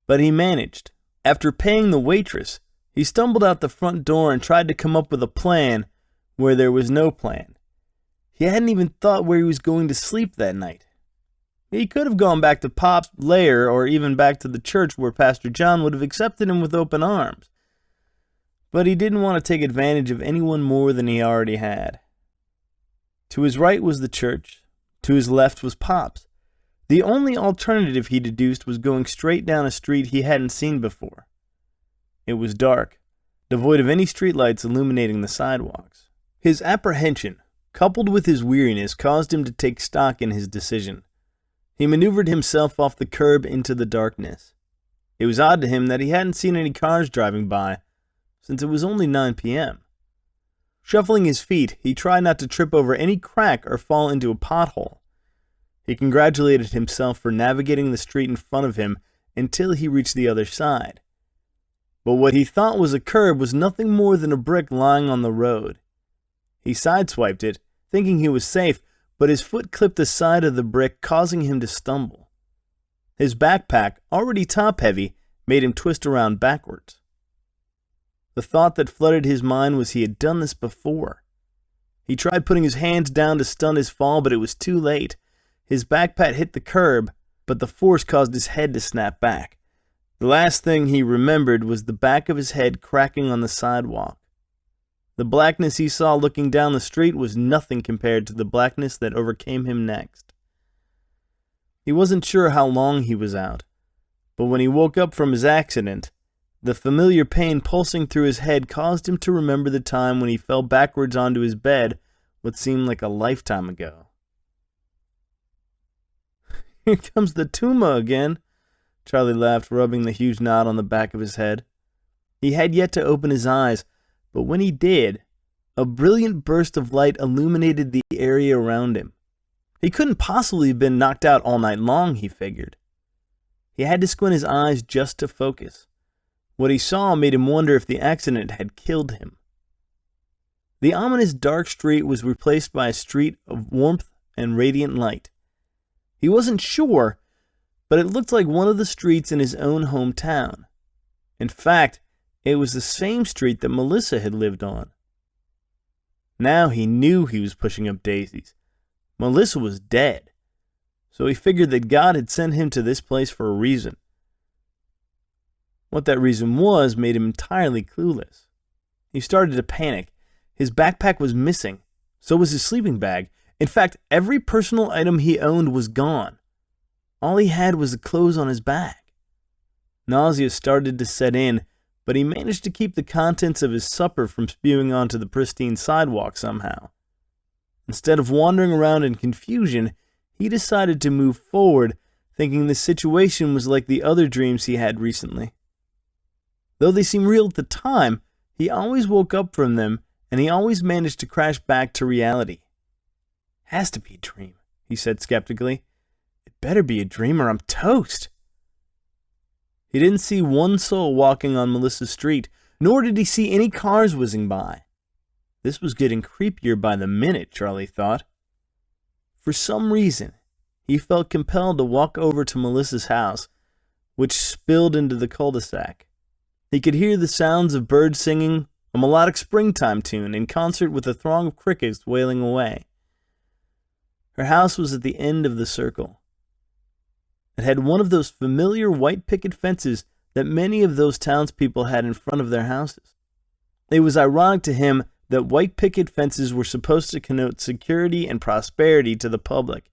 but he managed. After paying the waitress, he stumbled out the front door and tried to come up with a plan where there was no plan. He hadn't even thought where he was going to sleep that night. He could have gone back to Pop's lair or even back to the church where Pastor John would have accepted him with open arms. But he didn't want to take advantage of anyone more than he already had. To his right was the church. To his left was Pop's. The only alternative, he deduced, was going straight down a street he hadn't seen before. It was dark, devoid of any streetlights illuminating the sidewalks. His apprehension, coupled with his weariness, caused him to take stock in his decision. He maneuvered himself off the curb into the darkness. It was odd to him that he hadn't seen any cars driving by, since it was only 9 p.m. Shuffling his feet, he tried not to trip over any crack or fall into a pothole. He congratulated himself for navigating the street in front of him until he reached the other side. But what he thought was a curb was nothing more than a brick lying on the road. He sideswiped it, thinking he was safe, but his foot clipped the side of the brick, causing him to stumble. His backpack, already top-heavy, made him twist around backwards. The thought that flooded his mind was he had done this before. He tried putting his hands down to stun his fall, but it was too late. His backpack hit the curb, but the force caused his head to snap back. The last thing he remembered was the back of his head cracking on the sidewalk. The blackness he saw looking down the street was nothing compared to the blackness that overcame him next. He wasn't sure how long he was out, but when he woke up from his accident, the familiar pain pulsing through his head caused him to remember the time when he fell backwards onto his bed what seemed like a lifetime ago. "Here comes the Tuma again," Charlie laughed, rubbing the huge knot on the back of his head. He had yet to open his eyes, but when he did, a brilliant burst of light illuminated the area around him. He couldn't possibly have been knocked out all night long, he figured. He had to squint his eyes just to focus. What he saw made him wonder if the accident had killed him. The ominous dark street was replaced by a street of warmth and radiant light. He wasn't sure, but it looked like one of the streets in his own hometown. In fact, it was the same street that Melissa had lived on. Now he knew he was pushing up daisies. Melissa was dead, so he figured that God had sent him to this place for a reason. What that reason was made him entirely clueless. He started to panic. His backpack was missing. So was his sleeping bag. In fact, every personal item he owned was gone. All he had was the clothes on his back. Nausea started to set in, but he managed to keep the contents of his supper from spewing onto the pristine sidewalk somehow. Instead of wandering around in confusion, he decided to move forward, thinking the situation was like the other dreams he had recently. Though they seemed real at the time, he always woke up from them, and he always managed to crash back to reality. "Has to be a dream," he said skeptically. "It better be a dream or I'm toast." He didn't see one soul walking on Melissa's street, nor did he see any cars whizzing by. This was getting creepier by the minute, Charlie thought. For some reason, he felt compelled to walk over to Melissa's house, which spilled into the cul-de-sac. He could hear the sounds of birds singing a melodic springtime tune in concert with a throng of crickets wailing away. Her house was at the end of the circle. It had one of those familiar white picket fences that many of those townspeople had in front of their houses. It was ironic to him that white picket fences were supposed to connote security and prosperity to the public.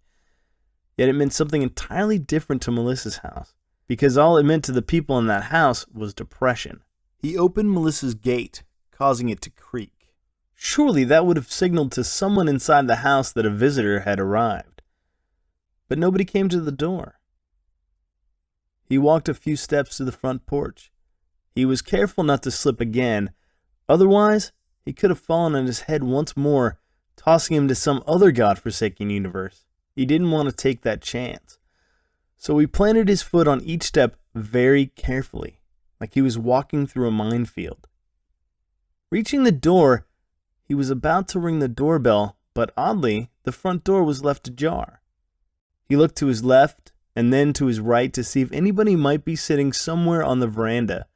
Yet it meant something entirely different to Melissa's house, because all it meant to the people in that house was depression. He opened Melissa's gate, causing it to creak. Surely that would have signaled to someone inside the house that a visitor had arrived. But nobody came to the door. He walked a few steps to the front porch. He was careful not to slip again, otherwise he could have fallen on his head once more, tossing him to some other godforsaken universe. He didn't want to take that chance. So he planted his foot on each step very carefully, like he was walking through a minefield. Reaching the door, he was about to ring the doorbell, but oddly, the front door was left ajar. He looked to his left and then to his right to see if anybody might be sitting somewhere on the veranda,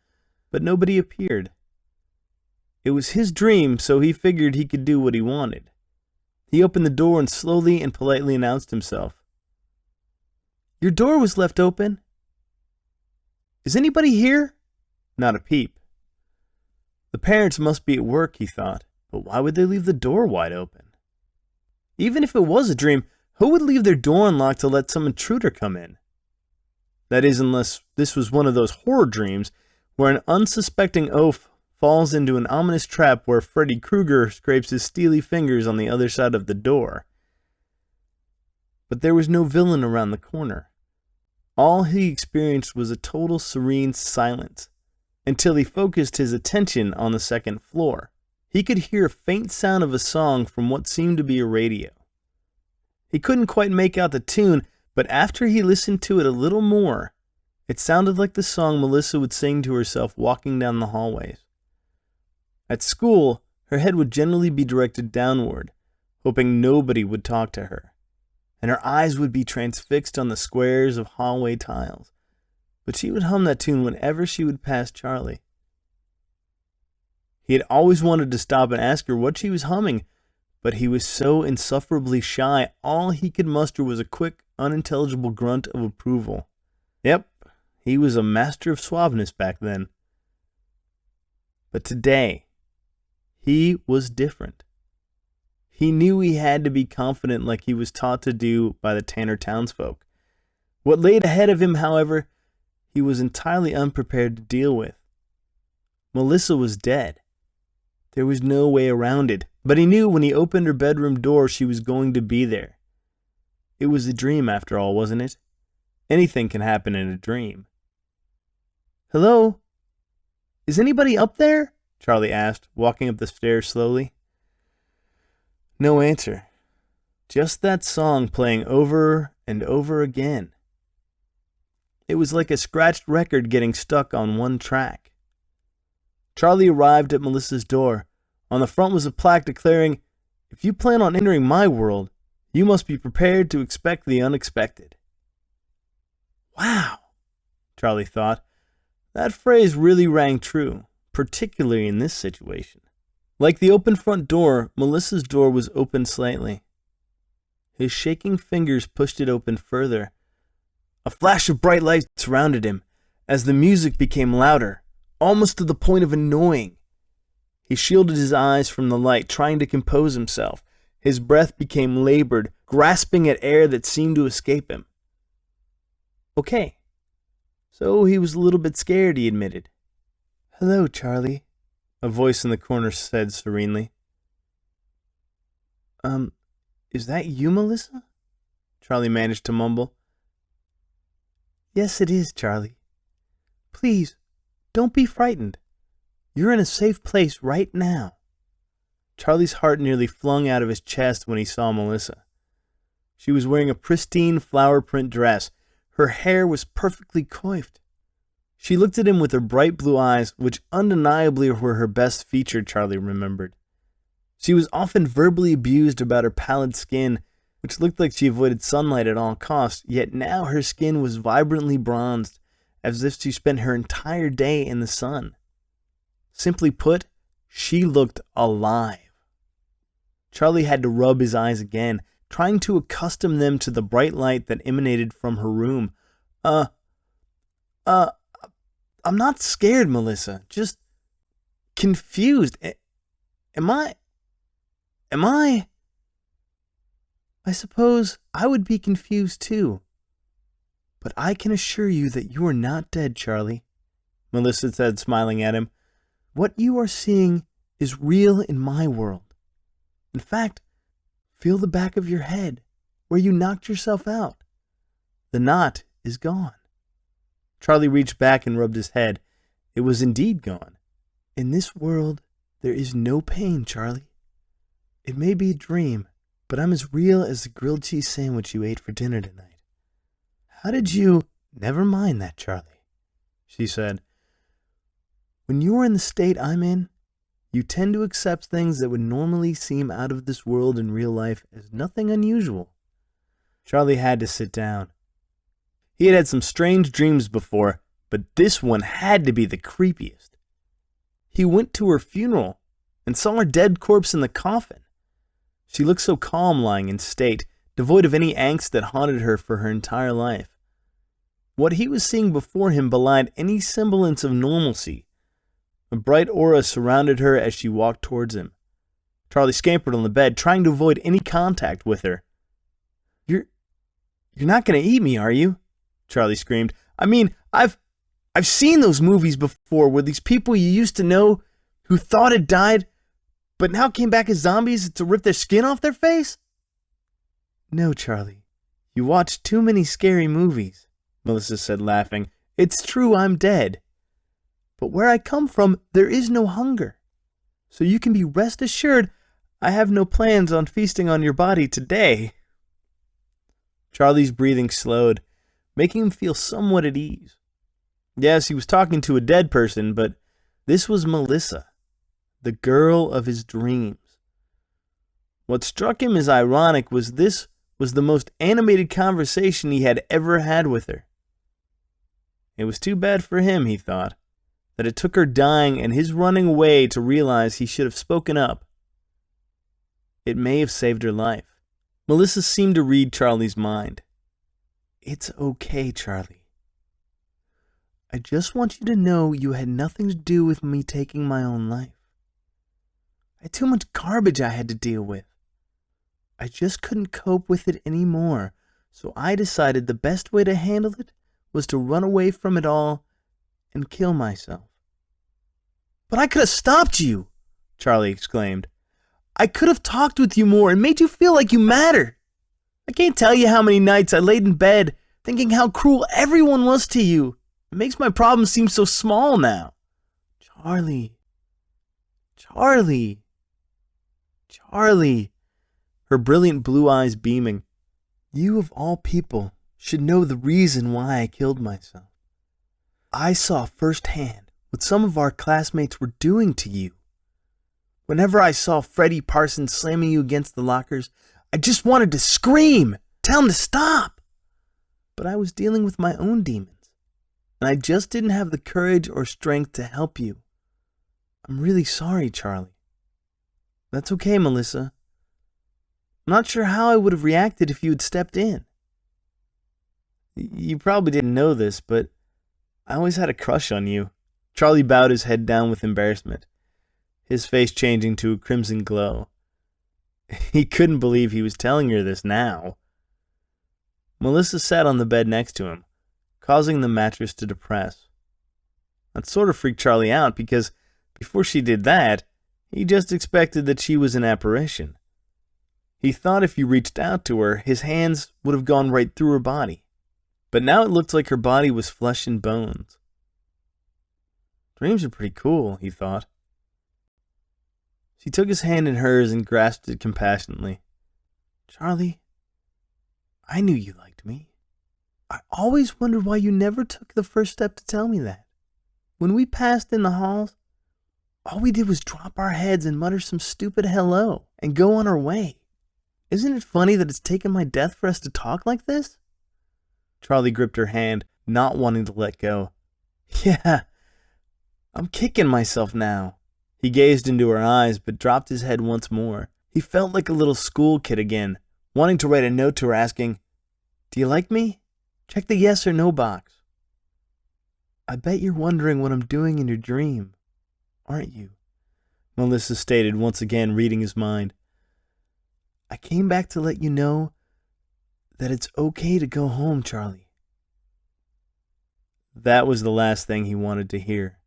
but nobody appeared. It was his dream, so he figured he could do what he wanted. He opened the door and slowly and politely announced himself. "Your door was left open. Is anybody here?" Not a peep. The parents must be at work, he thought, but why would they leave the door wide open? Even if it was a dream, who would leave their door unlocked to let some intruder come in? That is, unless this was one of those horror dreams where an unsuspecting oaf falls into an ominous trap where Freddy Krueger scrapes his steely fingers on the other side of the door. But there was no villain around the corner. All he experienced was a total serene silence, until he focused his attention on the second floor. He could hear a faint sound of a song from what seemed to be a radio. He couldn't quite make out the tune, but after he listened to it a little more, it sounded like the song Melissa would sing to herself walking down the hallways. At school, her head would generally be directed downward, hoping nobody would talk to her, and her eyes would be transfixed on the squares of hallway tiles. But she would hum that tune whenever she would pass Charlie. He had always wanted to stop and ask her what she was humming, but he was so insufferably shy, all he could muster was a quick, unintelligible grunt of approval. Yep, he was a master of suaveness back then. But today, he was different. He knew he had to be confident like he was taught to do by the Tanner townsfolk. What laid ahead of him, however, he was entirely unprepared to deal with. Melissa was dead. There was no way around it, but he knew when he opened her bedroom door she was going to be there. It was a dream after all, wasn't it? Anything can happen in a dream. "Hello? Is anybody up there?" Charlie asked, walking up the stairs slowly. No answer. Just that song playing over and over again. It was like a scratched record getting stuck on one track. Charlie arrived at Melissa's door. On the front was a plaque declaring, "If you plan on entering my world, you must be prepared to expect the unexpected." Wow, Charlie thought. That phrase really rang true, particularly in this situation. Like the open front door, Melissa's door was open slightly. His shaking fingers pushed it open further. A flash of bright light surrounded him as the music became louder, almost to the point of annoying. He shielded his eyes from the light, trying to compose himself. His breath became labored, grasping at air that seemed to escape him. Okay. So he was a little bit scared, he admitted. "Hello, Charlie," a voice in the corner said serenely. Is that you, Melissa?" Charlie managed to mumble. "Yes, it is, Charlie. Please, don't be frightened. You're in a safe place right now." Charlie's heart nearly flung out of his chest when he saw Melissa. She was wearing a pristine flower print dress. Her hair was perfectly coiffed. She looked at him with her bright blue eyes, which undeniably were her best feature, Charlie remembered. She was often verbally abused about her pallid skin, which looked like she avoided sunlight at all costs, yet now her skin was vibrantly bronzed, as if she spent her entire day in the sun. Simply put, she looked alive. Charlie had to rub his eyes again, trying to accustom them to the bright light that emanated from her room. I'm not scared, Melissa. Just confused. Am I? I suppose I would be confused too. But I can assure you that you are not dead, Charlie, Melissa said, smiling at him. What you are seeing is real in my world. In fact, feel the back of your head, where you knocked yourself out. The knot is gone. Charlie reached back and rubbed his head. It was indeed gone. In this world, there is no pain, Charlie. It may be a dream, but I'm as real as the grilled cheese sandwich you ate for dinner tonight. How did you... Never mind that, Charlie, she said. When you are in the state I'm in, you tend to accept things that would normally seem out of this world in real life as nothing unusual. Charlie had to sit down. He had had some strange dreams before, but this one had to be the creepiest. He went to her funeral and saw her dead corpse in the coffin. She looked so calm lying in state, devoid of any angst that haunted her for her entire life. What he was seeing before him belied any semblance of normalcy. A bright aura surrounded her as she walked towards him. Charlie scampered on the bed, trying to avoid any contact with her. You're not going to eat me, are you? Charlie screamed. I mean, I've seen those movies before where these people you used to know who thought had died, but now came back as zombies to rip their skin off their face? No, Charlie. You watch too many scary movies, Melissa said, laughing. It's true I'm dead. But where I come from, there is no hunger. So you can be rest assured I have no plans on feasting on your body today. Charlie's breathing slowed, making him feel somewhat at ease. Yes, he was talking to a dead person, but this was Melissa, the girl of his dreams. What struck him as ironic was this was the most animated conversation he had ever had with her. It was too bad for him, he thought, that it took her dying and his running away to realize he should have spoken up. It may have saved her life. Melissa seemed to read Charlie's mind. It's okay, Charlie. I just want you to know you had nothing to do with me taking my own life. I had too much garbage I had to deal with. I just couldn't cope with it anymore, so I decided the best way to handle it was to run away from it all and kill myself. But I could have stopped you, Charlie exclaimed. I could have talked with you more and made you feel like you mattered. I can't tell you how many nights I laid in bed thinking how cruel everyone was to you. It makes my problems seem so small now. Charlie. Her brilliant blue eyes beaming. You of all people should know the reason why I killed myself. I saw firsthand what some of our classmates were doing to you. Whenever I saw Freddie Parsons slamming you against the lockers, I just wanted to scream, tell him to stop. But I was dealing with my own demons, and I just didn't have the courage or strength to help you. I'm really sorry, Charlie. That's okay, Melissa. I'm not sure how I would have reacted if you had stepped in. You probably didn't know this, but I always had a crush on you. Charlie bowed his head down with embarrassment, his face changing to a crimson glow. He couldn't believe he was telling her this now. Melissa sat on the bed next to him, causing the mattress to depress. That sort of freaked Charlie out because before she did that, he just expected that she was an apparition. He thought if he reached out to her, his hands would have gone right through her body. But now it looked like her body was flesh and bones. Dreams are pretty cool, he thought. She took his hand in hers and grasped it compassionately. Charlie, I knew you liked me. I always wondered why you never took the first step to tell me that. When we passed in the halls, all we did was drop our heads and mutter some stupid hello and go on our way. Isn't it funny that it's taken my death for us to talk like this? Charlie gripped her hand, not wanting to let go. Yeah, I'm kicking myself now. He gazed into her eyes, but dropped his head once more. He felt like a little school kid again, wanting to write a note to her asking, Do you like me? Check the yes or no box. I bet you're wondering what I'm doing in your dream, aren't you? Melissa stated, once again reading his mind. I came back to let you know that it's okay to go home, Charlie. That was the last thing he wanted to hear.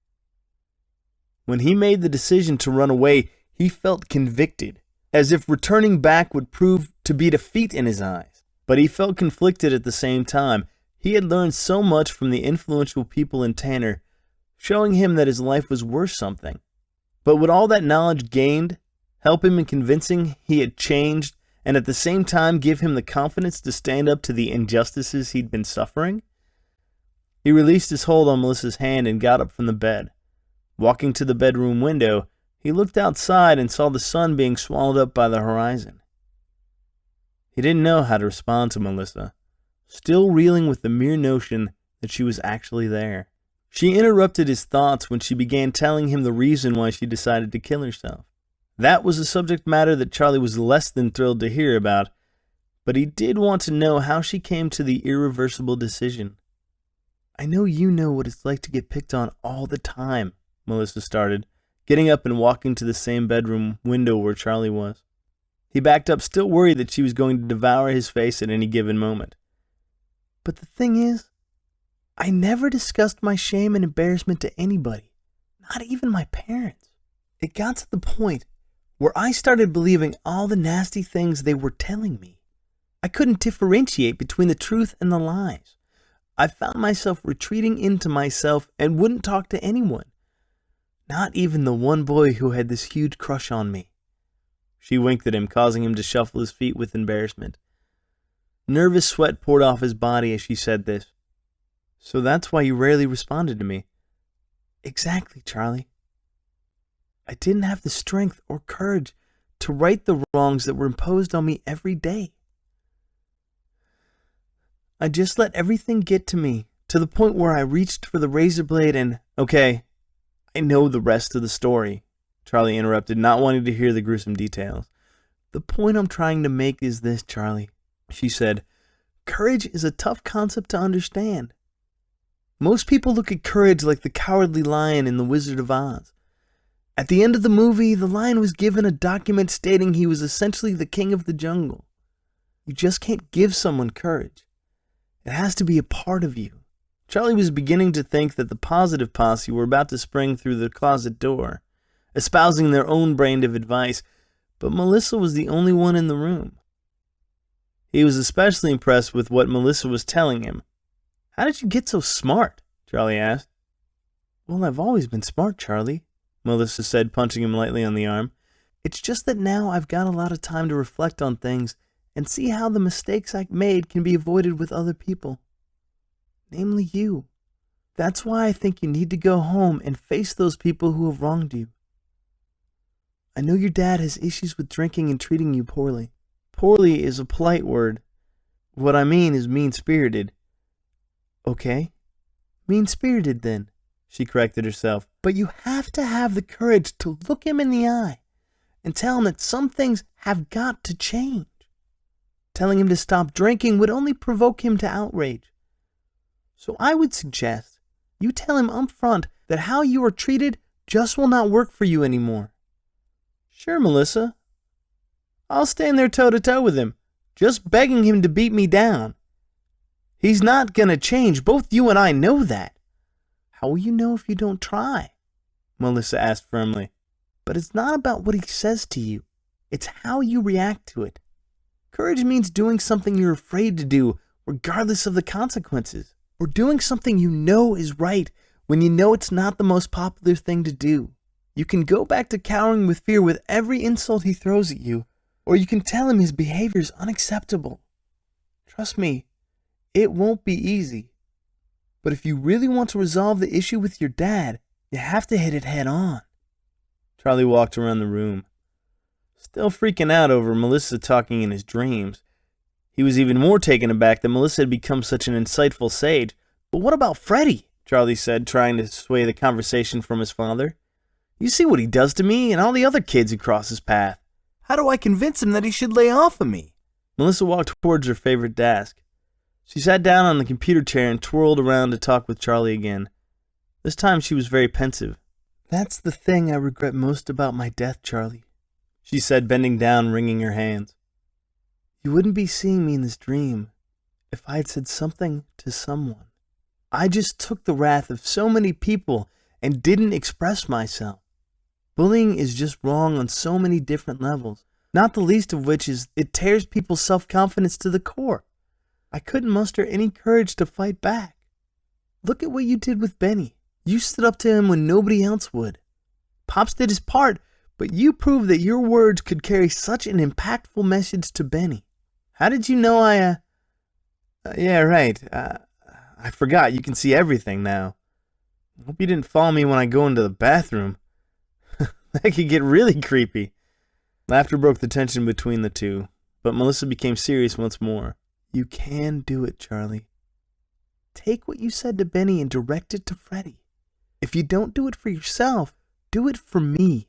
When he made the decision to run away, he felt convicted, as if returning back would prove to be defeat in his eyes. But he felt conflicted at the same time. He had learned so much from the influential people in Tanner, showing him that his life was worth something. But would all that knowledge gained help him in convincing he had changed, and at the same time give him the confidence to stand up to the injustices he'd been suffering? He released his hold on Melissa's hand and got up from the bed. Walking to the bedroom window, he looked outside and saw the sun being swallowed up by the horizon. He didn't know how to respond to Melissa, still reeling with the mere notion that she was actually there. She interrupted his thoughts when she began telling him the reason why she decided to kill herself. That was a subject matter that Charlie was less than thrilled to hear about, but he did want to know how she came to the irreversible decision. I know you know what it's like to get picked on all the time, Melissa started, getting up and walking to the same bedroom window where Charlie was. He backed up, still worried that she was going to devour his face at any given moment. But the thing is, I never discussed my shame and embarrassment to anybody, not even my parents. It got to the point where I started believing all the nasty things they were telling me. I couldn't differentiate between the truth and the lies. I found myself retreating into myself and wouldn't talk to anyone. Not even the one boy who had this huge crush on me. She winked at him, causing him to shuffle his feet with embarrassment. Nervous sweat poured off his body as she said this. So that's why you rarely responded to me. Exactly, Charlie. I didn't have the strength or courage to right the wrongs that were imposed on me every day. I just let everything get to me, to the point where I reached for the razor blade and... Okay, I know the rest of the story, Charlie interrupted, not wanting to hear the gruesome details. The point I'm trying to make is this, Charlie, she said. Courage is a tough concept to understand. Most people look at courage like the cowardly lion in The Wizard of Oz. At the end of the movie, the lion was given a document stating he was essentially the king of the jungle. You just can't give someone courage. It has to be a part of you. Charlie was beginning to think that the positive posse were about to spring through the closet door, espousing their own brand of advice, but Melissa was the only one in the room. He was especially impressed with what Melissa was telling him. How did you get so smart? Charlie asked. Well, I've always been smart, Charlie, Melissa said, punching him lightly on the arm. It's just that now I've got a lot of time to reflect on things and see how the mistakes I made can be avoided with other people. Namely you. That's why I think you need to go home and face those people who have wronged you. I know your dad has issues with drinking and treating you poorly. Poorly is a polite word. What I mean is mean-spirited. Okay? Mean-spirited then, she corrected herself. But you have to have the courage to look him in the eye and tell him that some things have got to change. Telling him to stop drinking would only provoke him to outrage. So I would suggest you tell him up front that how you are treated just will not work for you anymore. Sure, Melissa. I'll stand there toe-to-toe with him, just begging him to beat me down. He's not gonna change. Both you and I know that. How will you know if you don't try? Melissa asked firmly. But it's not about what he says to you. It's how you react to it. Courage means doing something you're afraid to do, regardless of the consequences. Or doing something you know is right when you know it's not the most popular thing to do. You can go back to cowering with fear with every insult he throws at you, or you can tell him his behavior is unacceptable. Trust me, it won't be easy. But if you really want to resolve the issue with your dad, you have to hit it head on. Charlie walked around the room, still freaking out over Melissa talking in his dreams. He was even more taken aback that Melissa had become such an insightful sage. But what about Freddie? Charlie said, trying to sway the conversation from his father. You see what he does to me and all the other kids who cross his path. How do I convince him that he should lay off of me? Melissa walked towards her favorite desk. She sat down on the computer chair and twirled around to talk with Charlie again. This time she was very pensive. That's the thing I regret most about my death, Charlie, she said, bending down, wringing her hands. You wouldn't be seeing me in this dream if I had said something to someone. I just took the wrath of so many people and didn't express myself. Bullying is just wrong on so many different levels, not the least of which is it tears people's self-confidence to the core. I couldn't muster any courage to fight back. Look at what you did with Benny. You stood up to him when nobody else would. Pops did his part, but you proved that your words could carry such an impactful message to Benny. How did you know yeah, right. I forgot you can see everything now. Hope you didn't follow me when I go into the bathroom. That could get really creepy. Laughter broke the tension between the two, but Melissa became serious once more. You can do it, Charlie. Take what you said to Benny and direct it to Freddie. If you don't do it for yourself, do it for me.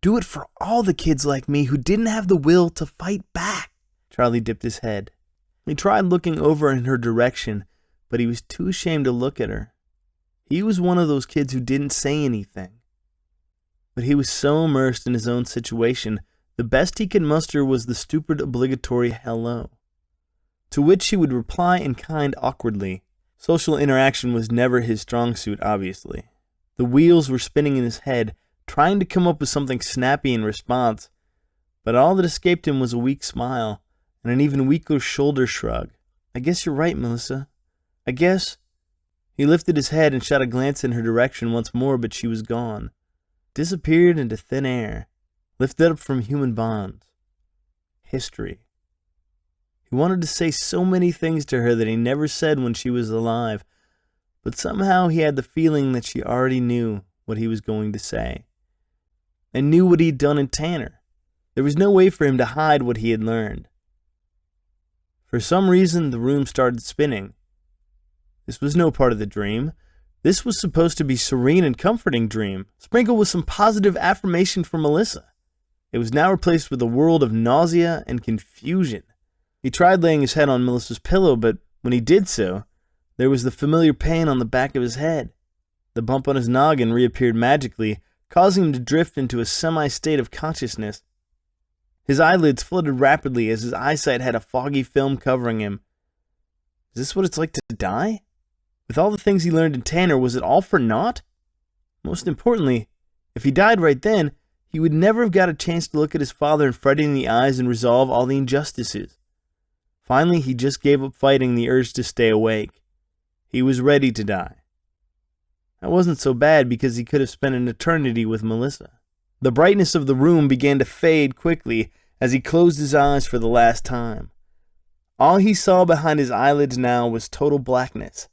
Do it for all the kids like me who didn't have the will to fight back. Charlie dipped his head. He tried looking over in her direction, but he was too ashamed to look at her. He was one of those kids who didn't say anything. But he was so immersed in his own situation, the best he could muster was the stupid obligatory hello, to which he would reply in kind awkwardly. Social interaction was never his strong suit, obviously. The wheels were spinning in his head, trying to come up with something snappy in response, but all that escaped him was a weak smile and an even weaker shoulder shrug. I guess you're right, Melissa. I guess... He lifted his head and shot a glance in her direction once more, but she was gone. disappeared into thin air, lifted up from human bonds. History. He wanted to say so many things to her that he never said when she was alive, but somehow he had the feeling that she already knew what he was going to say, and knew what he'd done in Tanner. There was no way for him to hide what he had learned. For some reason, the room started spinning. This was no part of the dream. This was supposed to be a serene and comforting dream, sprinkled with some positive affirmation for Melissa. It was now replaced with a world of nausea and confusion. He tried laying his head on Melissa's pillow, but when he did so, there was the familiar pain on the back of his head. The bump on his noggin reappeared magically, causing him to drift into a semi-state of consciousness. His eyelids fluttered rapidly as his eyesight had a foggy film covering him. Is this what it's like to die? With all the things he learned in Tanner, was it all for naught? Most importantly, if he died right then, he would never have got a chance to look at his father and Freddie in the eyes and resolve all the injustices. Finally, he just gave up fighting the urge to stay awake. He was ready to die. That wasn't so bad because he could have spent an eternity with Melissa. The brightness of the room began to fade quickly as he closed his eyes for the last time. All he saw behind his eyelids now was total blackness.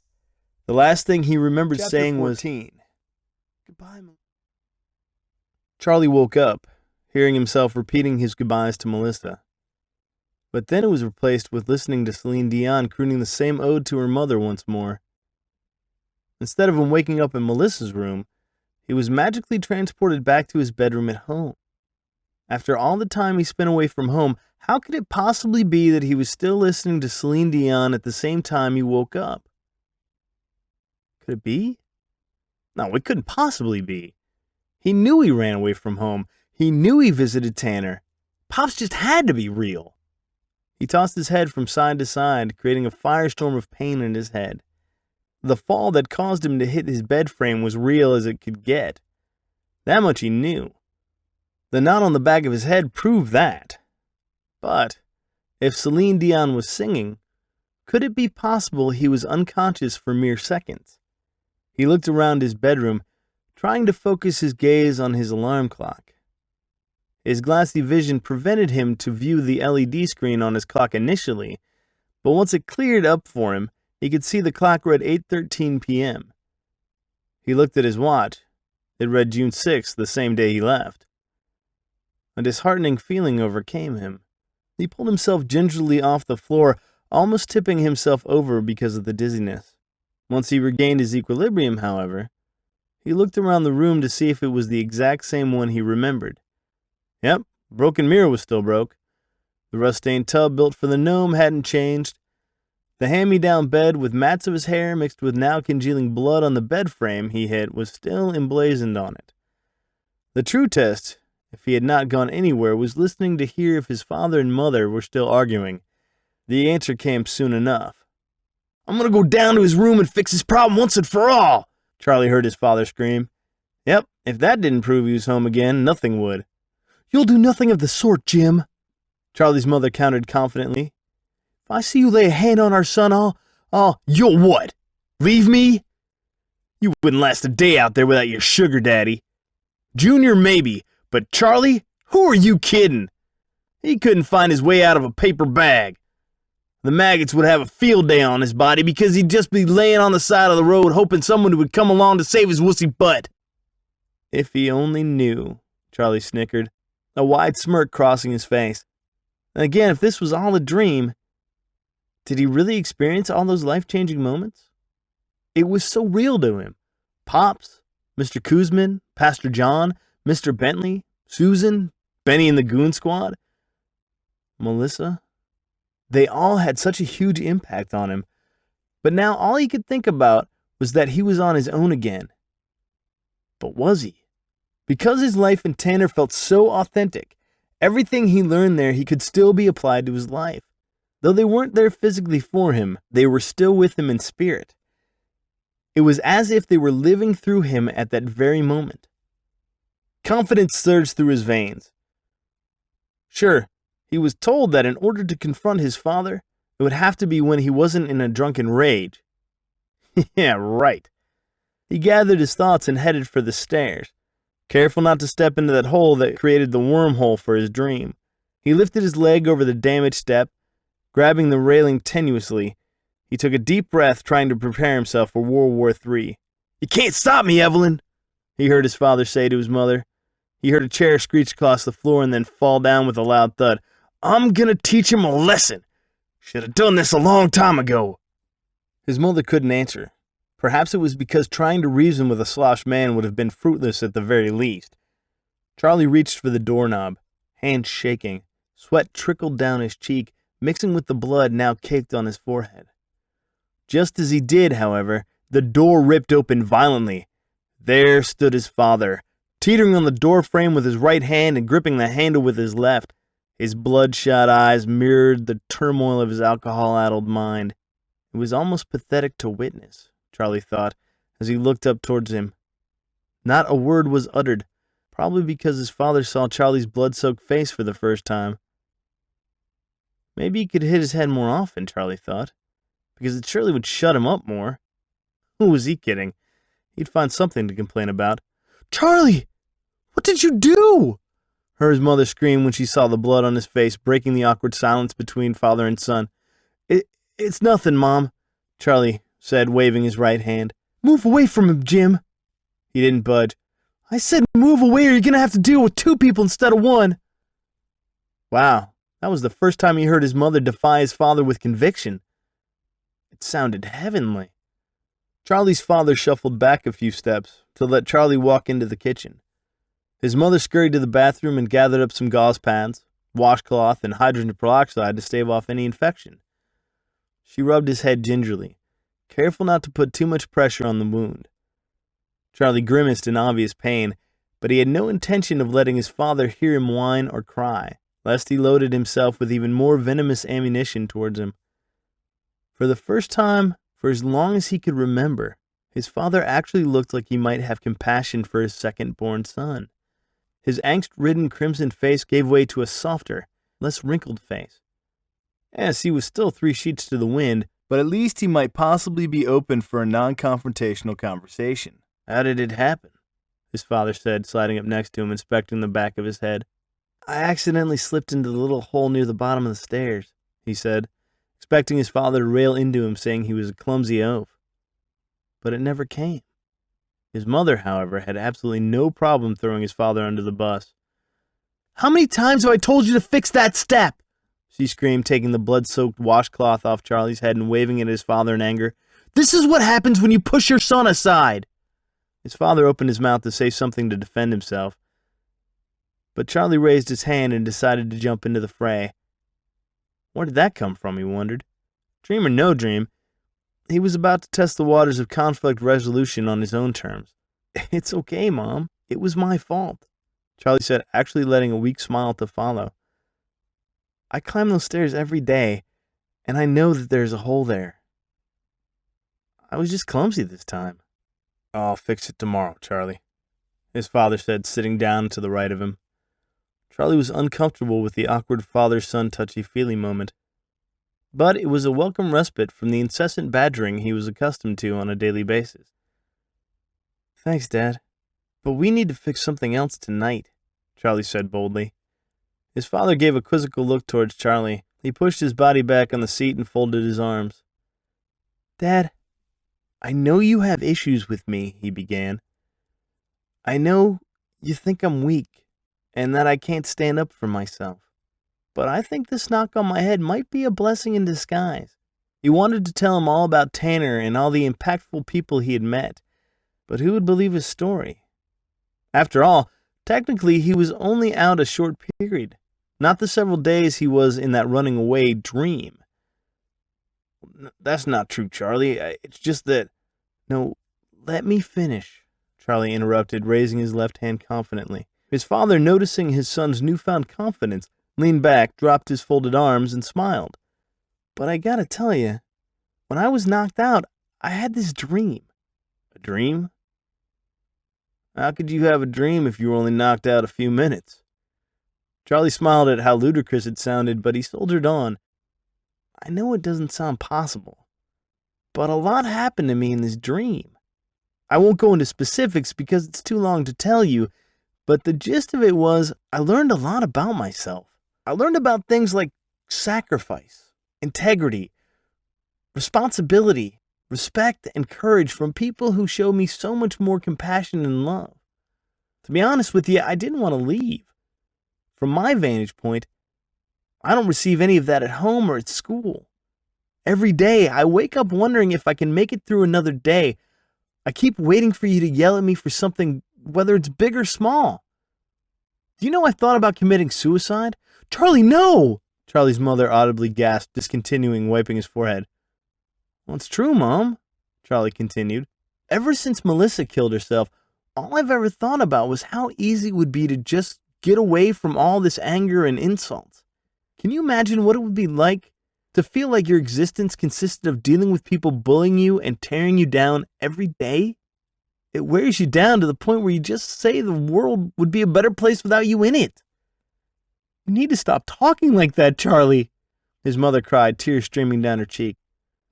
The last thing he remembered saying was, "Goodbye, Melissa." Charlie woke up, hearing himself repeating his goodbyes to Melissa. But then it was replaced with listening to Celine Dion crooning the same ode to her mother once more. Instead of him waking up in Melissa's room, he was magically transported back to his bedroom at home. After all the time he spent away from home, how could it possibly be that he was still listening to Celine Dion at the same time he woke up? Could it be? No, it couldn't possibly be. He knew he ran away from home. He knew he visited Tanner. Pops just had to be real. He tossed his head from side to side, creating a firestorm of pain in his head. The fall that caused him to hit his bed frame was real as it could get. That much he knew. The knot on the back of his head proved that. But if Celine Dion was singing, could it be possible he was unconscious for mere seconds? He looked around his bedroom, trying to focus his gaze on his alarm clock. His glassy vision prevented him to view the LED screen on his clock initially, but once it cleared up for him, he could see the clock read 8:13 p.m. He looked at his watch. It read June 6th, the same day he left. A disheartening feeling overcame him. He pulled himself gingerly off the floor, almost tipping himself over because of the dizziness. Once he regained his equilibrium, however, he looked around the room to see if it was the exact same one he remembered. Yep, the broken mirror was still broke. The rust-stained tub built for the gnome hadn't changed. The hand-me-down bed with mats of his hair mixed with now congealing blood on the bed frame he hit was still emblazoned on it. The true test, if he had not gone anywhere, was listening to hear if his father and mother were still arguing. The answer came soon enough. "I'm going to go down to his room and fix his problem once and for all," Charlie heard his father scream. Yep, if that didn't prove he was home again, nothing would. "You'll do nothing of the sort, Jim," Charlie's mother countered confidently. "If I see you lay a hand on our son, You'll what? Leave me? You wouldn't last a day out there without your sugar daddy. Junior, maybe, but Charlie? Who are you kidding? He couldn't find his way out of a paper bag. The maggots would have a field day on his body because he'd just be laying on the side of the road hoping someone would come along to save his wussy butt." If he only knew, Charlie snickered, a wide smirk crossing his face. And again, if this was all a dream, did he really experience all those life-changing moments? It was so real to him. Pops, Mr. Kuzman, Pastor John, Mr. Bentley, Susan, Benny and the Goon Squad, Melissa. They all had such a huge impact on him. But now all he could think about was that he was on his own again. But was he? Because his life in Tanner felt so authentic, everything he learned there he could still be applied to his life. Though they weren't there physically for him, they were still with him in spirit. It was as if they were living through him at that very moment. Confidence surged through his veins. Sure, he was told that in order to confront his father, it would have to be when he wasn't in a drunken rage. Yeah, right. He gathered his thoughts and headed for the stairs. careful not to step into that hole that created the wormhole for his dream. He lifted his leg over the damaged step, grabbing the railing tenuously. He took a deep breath, trying to prepare himself for World War III. "You can't stop me, Evelyn," he heard his father say to his mother. He heard a chair screech across the floor and then fall down with a loud thud. "I'm gonna teach him a lesson. Should have done this a long time ago." His mother couldn't answer. Perhaps it was because trying to reason with a sloshed man would have been fruitless at the very least. Charlie reached for the doorknob, hands shaking. Sweat trickled down his cheek, mixing with the blood now caked on his forehead. Just as he did, however, the door ripped open violently. There stood his father, teetering on the door frame with his right hand and gripping the handle with his left. His bloodshot eyes mirrored the turmoil of his alcohol-addled mind. It was almost pathetic to witness, Charlie thought, as he looked up towards him. Not a word was uttered, probably because his father saw Charlie's blood-soaked face for the first time. Maybe he could hit his head more often, Charlie thought, because it surely would shut him up more. Who was he kidding? He'd find something to complain about. "Charlie! What did you do?" heard his mother scream when she saw the blood on his face, breaking the awkward silence between father and son. It's nothing, Mom," Charlie said, waving his right hand. "Move away from him, Jim." He didn't budge. "I said move away or you're going to have to deal with 2 people instead of 1. Wow, that was the first time he heard his mother defy his father with conviction. It sounded heavenly. Charlie's father shuffled back a few steps to let Charlie walk into the kitchen. His mother scurried to the bathroom and gathered up some gauze pads, washcloth, and hydrogen peroxide to stave off any infection. She rubbed his head gingerly, careful not to put too much pressure on the wound. Charlie grimaced in obvious pain, but he had no intention of letting his father hear him whine or cry, lest he loaded himself with even more venomous ammunition towards him. For the first time, for as long as he could remember, his father actually looked like he might have compassion for his second-born son. His angst-ridden crimson face gave way to a softer, less wrinkled face. Yes, he was still 3 sheets to the wind, but at least he might possibly be open for a non-confrontational conversation. "How did it happen?" his father said, sliding up next to him, inspecting the back of his head. "I accidentally slipped into the little hole near the bottom of the stairs," he said, expecting his father to rail into him, saying he was a clumsy oaf. But it never came. His mother, however, had absolutely no problem throwing his father under the bus. "How many times have I told you to fix that step?" she screamed, taking the blood-soaked washcloth off Charlie's head and waving it at his father in anger. "This is what happens when you push your son aside." His father opened his mouth to say something to defend himself, but Charlie raised his hand and decided to jump into the fray. Where did that come from, he wondered. Dream or no dream, he was about to test the waters of conflict resolution on his own terms. "It's okay, Mom. It was my fault," Charlie said, actually letting a weak smile to follow. "I climb those stairs every day, and I know that there's a hole there. I was just clumsy this time." "I'll fix it tomorrow, Charlie," his father said, sitting down to the right of him. Charlie was uncomfortable with the awkward father-son touchy-feely moment, but it was a welcome respite from the incessant badgering he was accustomed to on a daily basis. "Thanks, Dad, but we need to fix something else tonight," Charlie said boldly. His father gave a quizzical look towards Charlie. He pushed his body back on the seat and folded his arms. "Dad, I know you have issues with me," he began. "I know you think I'm weak and that I can't stand up for myself. But I think this knock on my head might be a blessing in disguise." He wanted to tell him all about Tanner and all the impactful people he had met, but who would believe his story? After all, technically he was only out a short period, not the several days he was in that running away dream. "That's not true, Charlie. It's just that—" "No, let me finish," Charlie interrupted, raising his left hand confidently. His father, noticing his son's newfound confidence, leaned back, dropped his folded arms, and smiled. "But I gotta tell you, when I was knocked out, I had this dream." "A dream? How could you have a dream if you were only knocked out a few minutes?" Charlie smiled at how ludicrous it sounded, but he soldiered on. "I know it doesn't sound possible, but a lot happened to me in this dream. I won't go into specifics because it's too long to tell you, But the gist of it was, I learned a lot about myself. I learned about things like sacrifice, integrity, responsibility, respect, and courage from people who showed me so much more compassion and love. To be honest with you, I didn't want to leave. From my vantage point, I don't receive any of that at home or at school. Every day, I wake up wondering if I can make it through another day. I keep waiting for you to yell at me for something, whether it's big or small. Do you know I thought about committing suicide? Charlie, no! Charlie's mother audibly gasped, discontinuing, wiping his forehead. Well, it's true, Mom, Charlie continued. Ever since Melissa killed herself, all I've ever thought about was how easy it would be to just get away from all this anger and insults. Can you imagine what it would be like to feel like your existence consisted of dealing with people bullying you and tearing you down every day? It wears you down to the point where you just say the world would be a better place without you in it. You need to stop talking like that, Charlie, his mother cried, tears streaming down her cheek.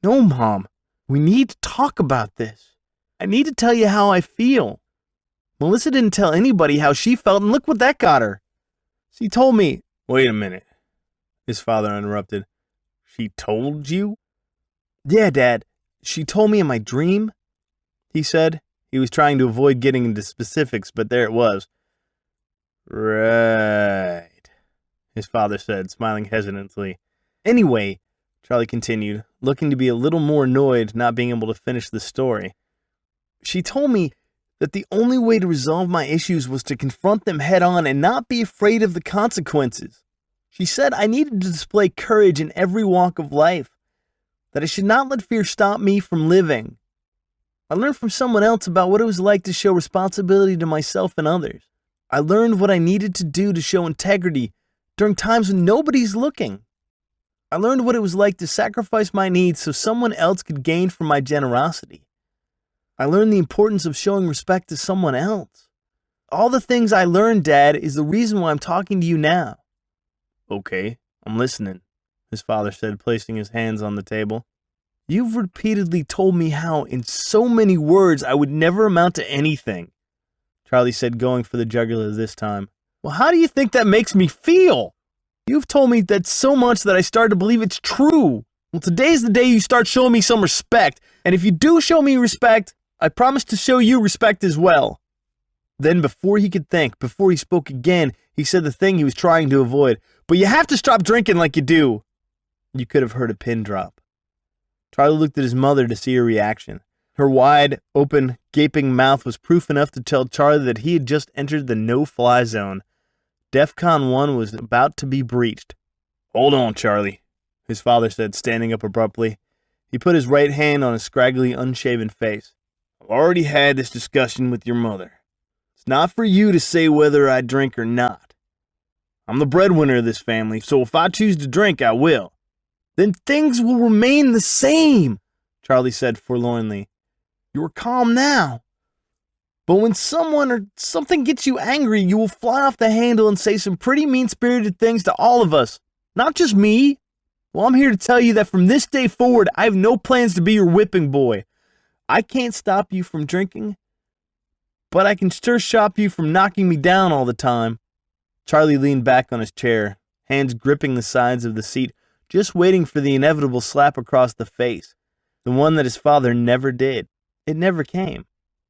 No, Mom, we need to talk about this. I need to tell you how I feel. Melissa didn't tell anybody how she felt, and look what that got her. She told me... Wait a minute, his father interrupted. She told you? Yeah, Dad. She told me in my dream, he said. He was trying to avoid getting into specifics, but there it was. Right, his father said, smiling hesitantly. Anyway, Charlie continued, looking to be a little more annoyed not being able to finish the story. She told me that the only way to resolve my issues was to confront them head on and not be afraid of the consequences. She said I needed to display courage in every walk of life, that I should not let fear stop me from living. I learned from someone else about what it was like to show responsibility to myself and others. I learned what I needed to do to show integrity during times when nobody's looking. I learned what it was like to sacrifice my needs so someone else could gain from my generosity. I learned the importance of showing respect to someone else. All the things I learned, Dad, is the reason why I'm talking to you now. Okay, I'm listening, his father said, placing his hands on the table. You've repeatedly told me how, in so many words, I would never amount to anything, Charlie said, going for the jugular this time. Well, how do you think that makes me feel? You've told me that so much that I started to believe it's true. Well, today's the day you start showing me some respect, and if you do show me respect, I promise to show you respect as well. Then, before he could think, before he spoke again, he said the thing he was trying to avoid. But you have to stop drinking like you do. You could have heard a pin drop. Charlie looked at his mother to see her reaction. Her wide, open, gaping mouth was proof enough to tell Charlie that he had just entered the no-fly zone. DEFCON 1 was about to be breached. Hold on, Charlie, his father said, standing up abruptly. He put his right hand on his scraggly, unshaven face. I've already had this discussion with your mother. It's not for you to say whether I drink or not. I'm the breadwinner of this family, so if I choose to drink, I will. Then things will remain the same, Charlie said forlornly. You're calm now. But when someone or something gets you angry, you will fly off the handle and say some pretty mean-spirited things to all of us. Not just me. Well, I'm here to tell you that from this day forward, I have no plans to be your whipping boy. I can't stop you from drinking, but I can sure stop you from knocking me down all the time. Charlie leaned back on his chair, hands gripping the sides of the seat, just waiting for the inevitable slap across the face, the one that his father never did. It never came.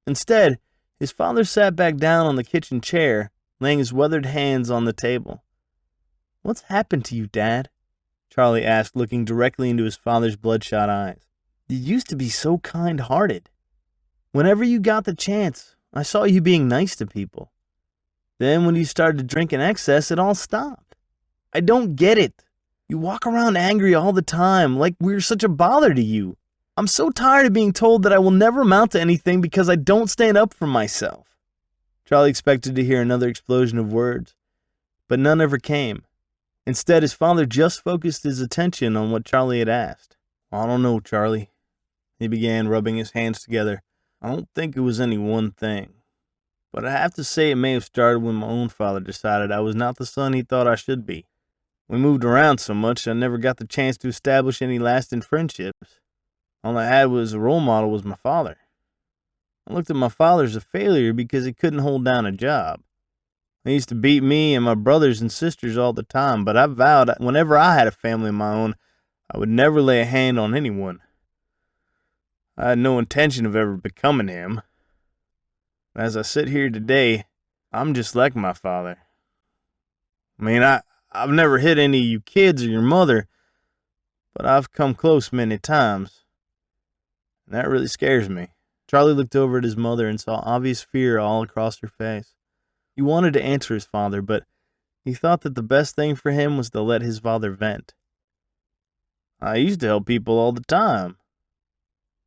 Instead, his father sat back down on the kitchen chair, laying his weathered hands on the table. What's happened to you, Dad? Charlie asked, looking directly into his father's bloodshot eyes. You used to be so kind-hearted. Whenever you got the chance, I saw you being nice to people. Then when you started to drink in excess, it all stopped. I don't get it. You walk around angry all the time, like we're such a bother to you. I'm so tired of being told that I will never amount to anything because I don't stand up for myself. Charlie expected to hear another explosion of words, but none ever came. Instead, his father just focused his attention on what Charlie had asked. I don't know, Charlie, he began, rubbing his hands together. I don't think it was any one thing. But I have to say it may have started when my own father decided I was not the son he thought I should be. We moved around so much I never got the chance to establish any lasting friendships. All I had was a role model was my father. I looked at my father as a failure because he couldn't hold down a job. They used to beat me and my brothers and sisters all the time, but I vowed whenever I had a family of my own, I would never lay a hand on anyone. I had no intention of ever becoming him. As I sit here today, I'm just like my father. I mean, I've never hit any of you kids or your mother, but I've come close many times, and that really scares me. Charlie looked over at his mother and saw obvious fear all across her face. He wanted to answer his father, but he thought that the best thing for him was to let his father vent. I used to help people all the time,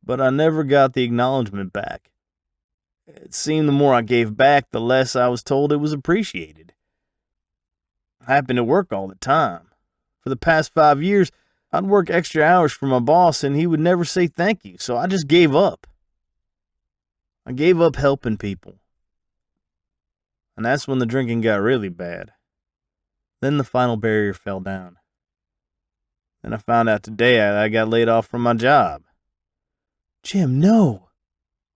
but I never got the acknowledgement back. It seemed the more I gave back, the less I was told it was appreciated. I happened to work all the time. For the past 5 years, I'd work extra hours for my boss, and he would never say thank you, so I just gave up. I gave up helping people. And that's when the drinking got really bad. Then the final barrier fell down. Then I found out today I got laid off from my job. Jim, no,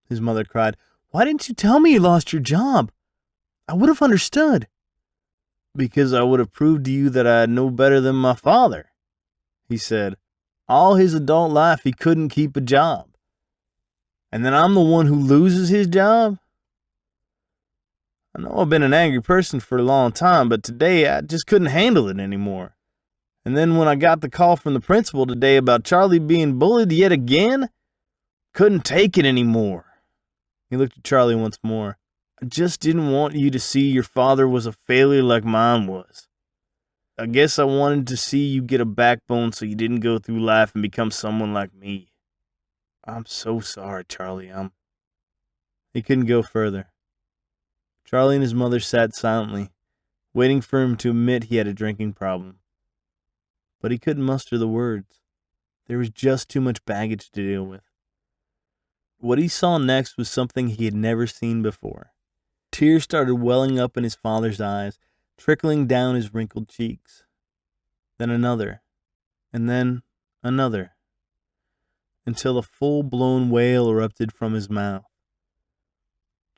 his mother cried. Why didn't you tell me you lost your job? I would have understood. Because I would have proved to you that I had no better than my father, he said. All his adult life he couldn't keep a job. And then I'm the one who loses his job? I know I've been an angry person for a long time, but today I just couldn't handle it anymore. And then when I got the call from the principal today about Charlie being bullied yet again, couldn't take it anymore. He looked at Charlie once more. I just didn't want you to see your father was a failure like mine was. I guess I wanted to see you get a backbone so you didn't go through life and become someone like me. I'm so sorry, Charlie. He couldn't go further. Charlie and his mother sat silently, waiting for him to admit he had a drinking problem. But he couldn't muster the words. There was just too much baggage to deal with. What he saw next was something he had never seen before. Tears started welling up in his father's eyes, trickling down his wrinkled cheeks. Then another, and then another, until a full-blown wail erupted from his mouth.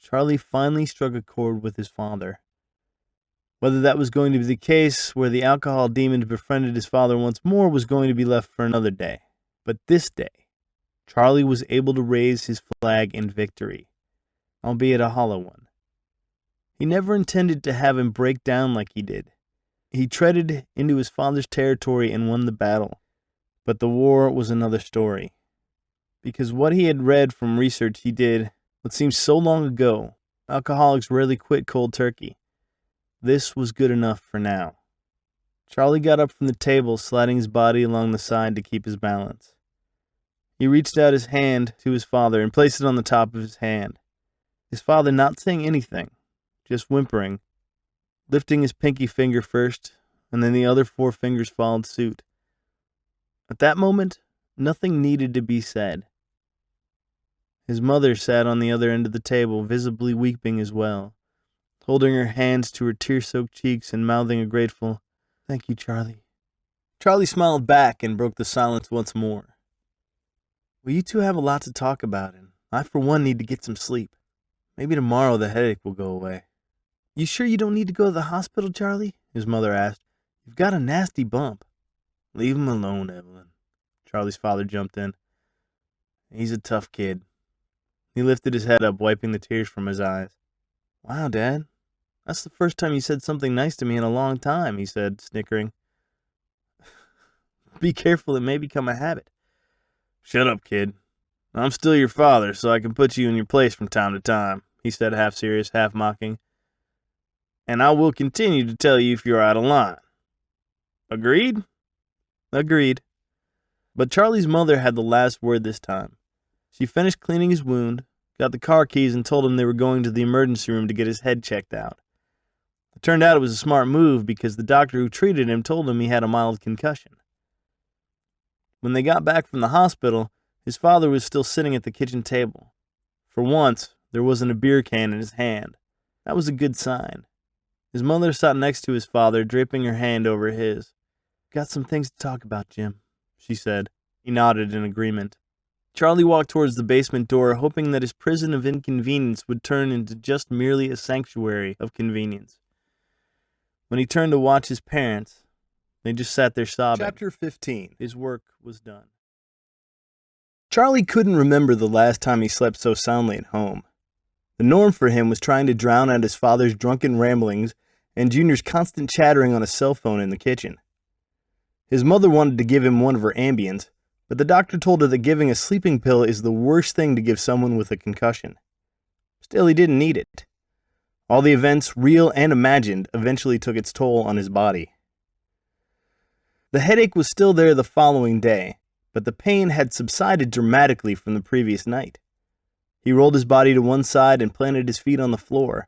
Charlie finally struck a chord with his father. Whether that was going to be the case where the alcohol demon befriended his father once more was going to be left for another day. But this day, Charlie was able to raise his flag in victory, albeit a hollow one. He never intended to have him break down like he did. He treaded into his father's territory and won the battle. But the war was another story. Because what he had read from research he did what seemed so long ago, alcoholics rarely quit cold turkey. This was good enough for now. Charlie got up from the table, sliding his body along the side to keep his balance. He reached out his hand to his father and placed it on the top of his hand. His father not saying anything, just whimpering, lifting his pinky finger first, and then the other 4 fingers followed suit. At that moment, nothing needed to be said. His mother sat on the other end of the table, visibly weeping as well, holding her hands to her tear-soaked cheeks and mouthing a grateful, "Thank you, Charlie." Charlie smiled back and broke the silence once more. "Well, you two have a lot to talk about, and I, for one, need to get some sleep. Maybe tomorrow the headache will go away." "You sure you don't need to go to the hospital, Charlie?" his mother asked. "You've got a nasty bump." "Leave him alone, Evelyn." Charlie's father jumped in. "He's a tough kid." He lifted his head up, wiping the tears from his eyes. "Wow, Dad. That's the first time you said something nice to me in a long time," he said, snickering. "Be careful, it may become a habit." "Shut up, kid. I'm still your father, so I can put you in your place from time to time," he said, half serious, half mocking. "And I will continue to tell you if you're out of line. Agreed?" "Agreed." But Charlie's mother had the last word this time. She finished cleaning his wound, got the car keys, and told him they were going to the emergency room to get his head checked out. It turned out it was a smart move because the doctor who treated him told him he had a mild concussion. When they got back from the hospital, his father was still sitting at the kitchen table. For once, there wasn't a beer can in his hand. That was a good sign. His mother sat next to his father, draping her hand over his. "Got some things to talk about, Jim," she said. He nodded in agreement. Charlie walked towards the basement door, hoping that his prison of inconvenience would turn into just merely a sanctuary of convenience. When he turned to watch his parents, they just sat there sobbing. Chapter 15. His work was done. Charlie couldn't remember the last time he slept so soundly at home. The norm for him was trying to drown out his father's drunken ramblings and Junior's constant chattering on a cell phone in the kitchen. His mother wanted to give him one of her Ambiens, but the doctor told her that giving a sleeping pill is the worst thing to give someone with a concussion. Still, he didn't need it. All the events, real and imagined, eventually took its toll on his body. The headache was still there the following day, but the pain had subsided dramatically from the previous night. He rolled his body to one side and planted his feet on the floor.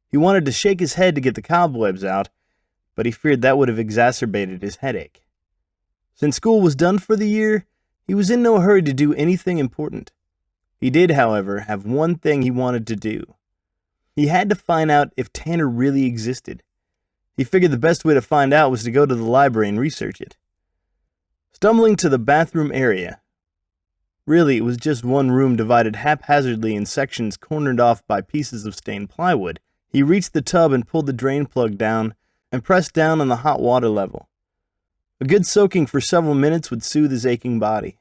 He wanted to shake his head to get the cobwebs out, but he feared that would have exacerbated his headache. Since school was done for the year, he was in no hurry to do anything important. He did, however, have one thing he wanted to do. He had to find out if Tanner really existed. He figured the best way to find out was to go to the library and research it. Stumbling to the bathroom area. Really, it was just one room divided haphazardly in sections cornered off by pieces of stained plywood. He reached the tub and pulled the drain plug down and pressed down on the hot water level. A good soaking for several minutes would soothe his aching body.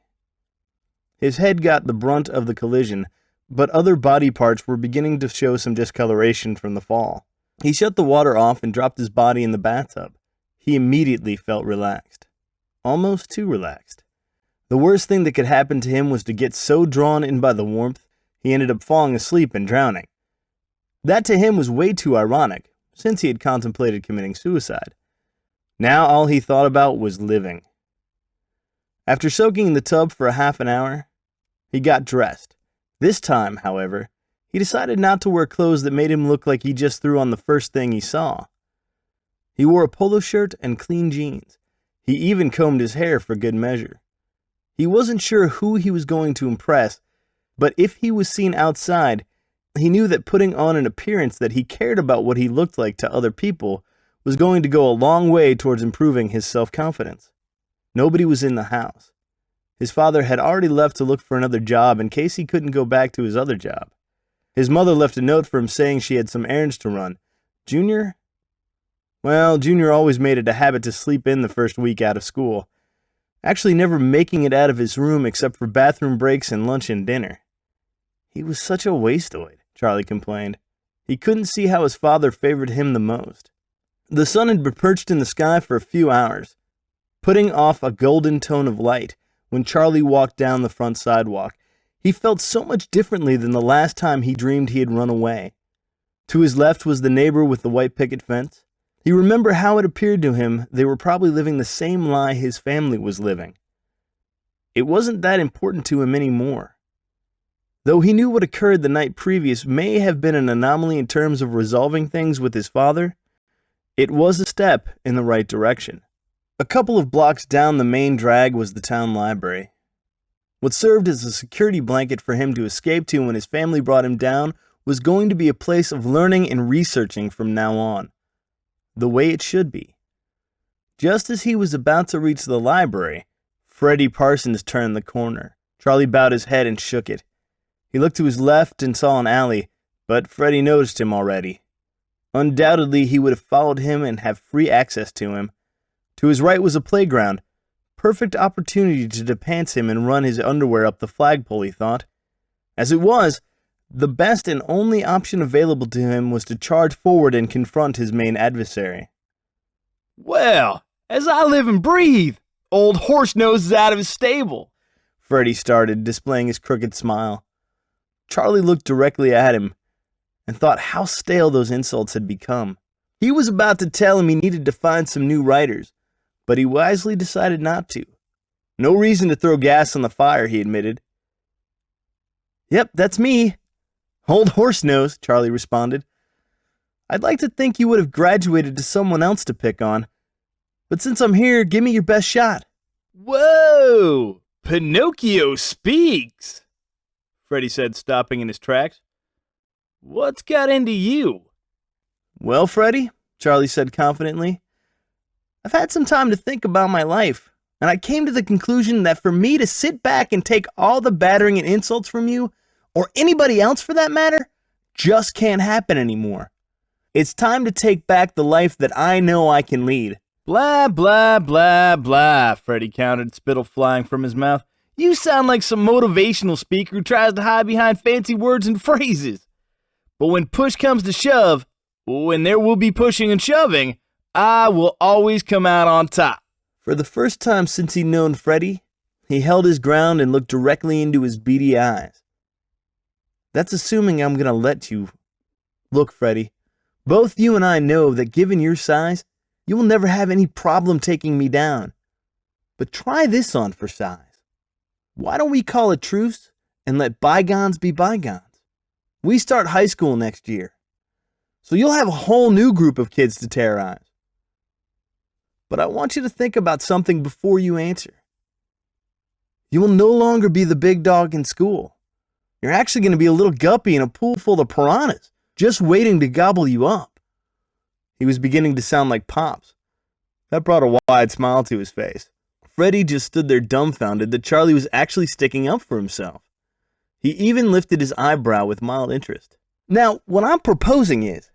His head got the brunt of the collision, but other body parts were beginning to show some discoloration from the fall. He shut the water off and dropped his body in the bathtub. He immediately felt relaxed. Almost too relaxed. The worst thing that could happen to him was to get so drawn in by the warmth, he ended up falling asleep and drowning. That to him was way too ironic, since he had contemplated committing suicide. Now all he thought about was living. After soaking in the tub for a half an hour, he got dressed. This time, however, he decided not to wear clothes that made him look like he just threw on the first thing he saw. He wore a polo shirt and clean jeans. He even combed his hair for good measure. He wasn't sure who he was going to impress, but if he was seen outside, he knew that putting on an appearance that he cared about what he looked like to other people was going to go a long way towards improving his self-confidence. Nobody was in the house. His father had already left to look for another job in case he couldn't go back to his other job. His mother left a note for him saying she had some errands to run. Junior? Well, Junior always made it a habit to sleep in the first week out of school, actually never making it out of his room except for bathroom breaks and lunch and dinner. He was such a wasteoid, Charlie complained. He couldn't see how his father favored him the most. The sun had been perched in the sky for a few hours, putting off a golden tone of light when Charlie walked down the front sidewalk. He felt so much differently than the last time he dreamed he had run away. To his left was the neighbor with the white picket fence. He remembered how it appeared to him they were probably living the same lie his family was living. It wasn't that important to him anymore. Though he knew what occurred the night previous may have been an anomaly in terms of resolving things with his father, it was a step in the right direction. A couple of blocks down the main drag was the town library. What served as a security blanket for him to escape to when his family brought him down was going to be a place of learning and researching from now on. The way it should be. Just as he was about to reach the library, Freddie Parsons turned the corner. Charlie bowed his head and shook it. He looked to his left and saw an alley, but Freddie noticed him already. Undoubtedly, he would have followed him and have free access to him. To his right was a playground. Perfect opportunity to depants him and run his underwear up the flagpole, he thought. As it was, the best and only option available to him was to charge forward and confront his main adversary. Well, as I live and breathe, old horse nose is out of his stable, Freddie started, displaying his crooked smile. Charlie looked directly at him and thought how stale those insults had become. He was about to tell him he needed to find some new writers, but he wisely decided not to. No reason to throw gas on the fire, he admitted. Yep, that's me. Old horse nose, Charlie responded. I'd like to think you would have graduated to someone else to pick on, but since I'm here, give me your best shot. Whoa! Pinocchio speaks, Freddie said, stopping in his tracks. What's got into you? Well, Freddie, Charlie said confidently, I've had some time to think about my life, and I came to the conclusion that for me to sit back and take all the battering and insults from you, or anybody else for that matter, just can't happen anymore. It's time to take back the life that I know I can lead. Blah, blah, blah, blah, Freddie countered, spittle flying from his mouth. You sound like some motivational speaker who tries to hide behind fancy words and phrases. But when push comes to shove, when there will be pushing and shoving, I will always come out on top. For the first time since he'd known Freddie, he held his ground and looked directly into his beady eyes. That's assuming I'm going to let you. Look, Freddie, both you and I know that given your size, you will never have any problem taking me down. But try this on for size. Why don't we call a truce and let bygones be bygones? We start high school next year, so you'll have a whole new group of kids to terrorize. But I want you to think about something before you answer. You will no longer be the big dog in school. You're actually going to be a little guppy in a pool full of piranhas, just waiting to gobble you up. He was beginning to sound like Pops. That brought a wide smile to his face. Freddie just stood there dumbfounded that Charlie was actually sticking up for himself. He even lifted his eyebrow with mild interest. Now, what I'm proposing is,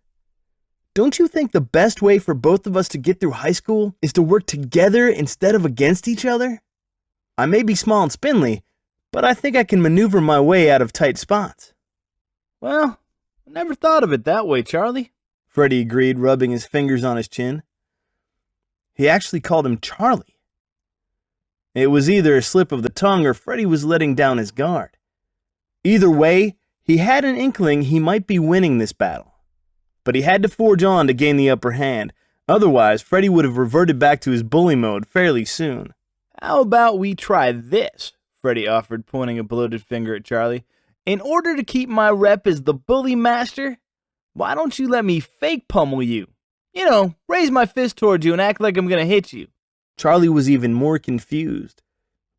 don't you think the best way for both of us to get through high school is to work together instead of against each other? I may be small and spindly, but I think I can maneuver my way out of tight spots. Well, I never thought of it that way, Charlie, Freddie agreed, rubbing his fingers on his chin. He actually called him Charlie. It was either a slip of the tongue or Freddie was letting down his guard. Either way, he had an inkling he might be winning this battle. But he had to forge on to gain the upper hand. Otherwise, Freddie would have reverted back to his bully mode fairly soon. How about we try this? Freddie offered, pointing a bloated finger at Charlie. In order to keep my rep as the bully master, why don't you let me fake pummel you? You know, raise my fist towards you and act like I'm gonna hit you. Charlie was even more confused.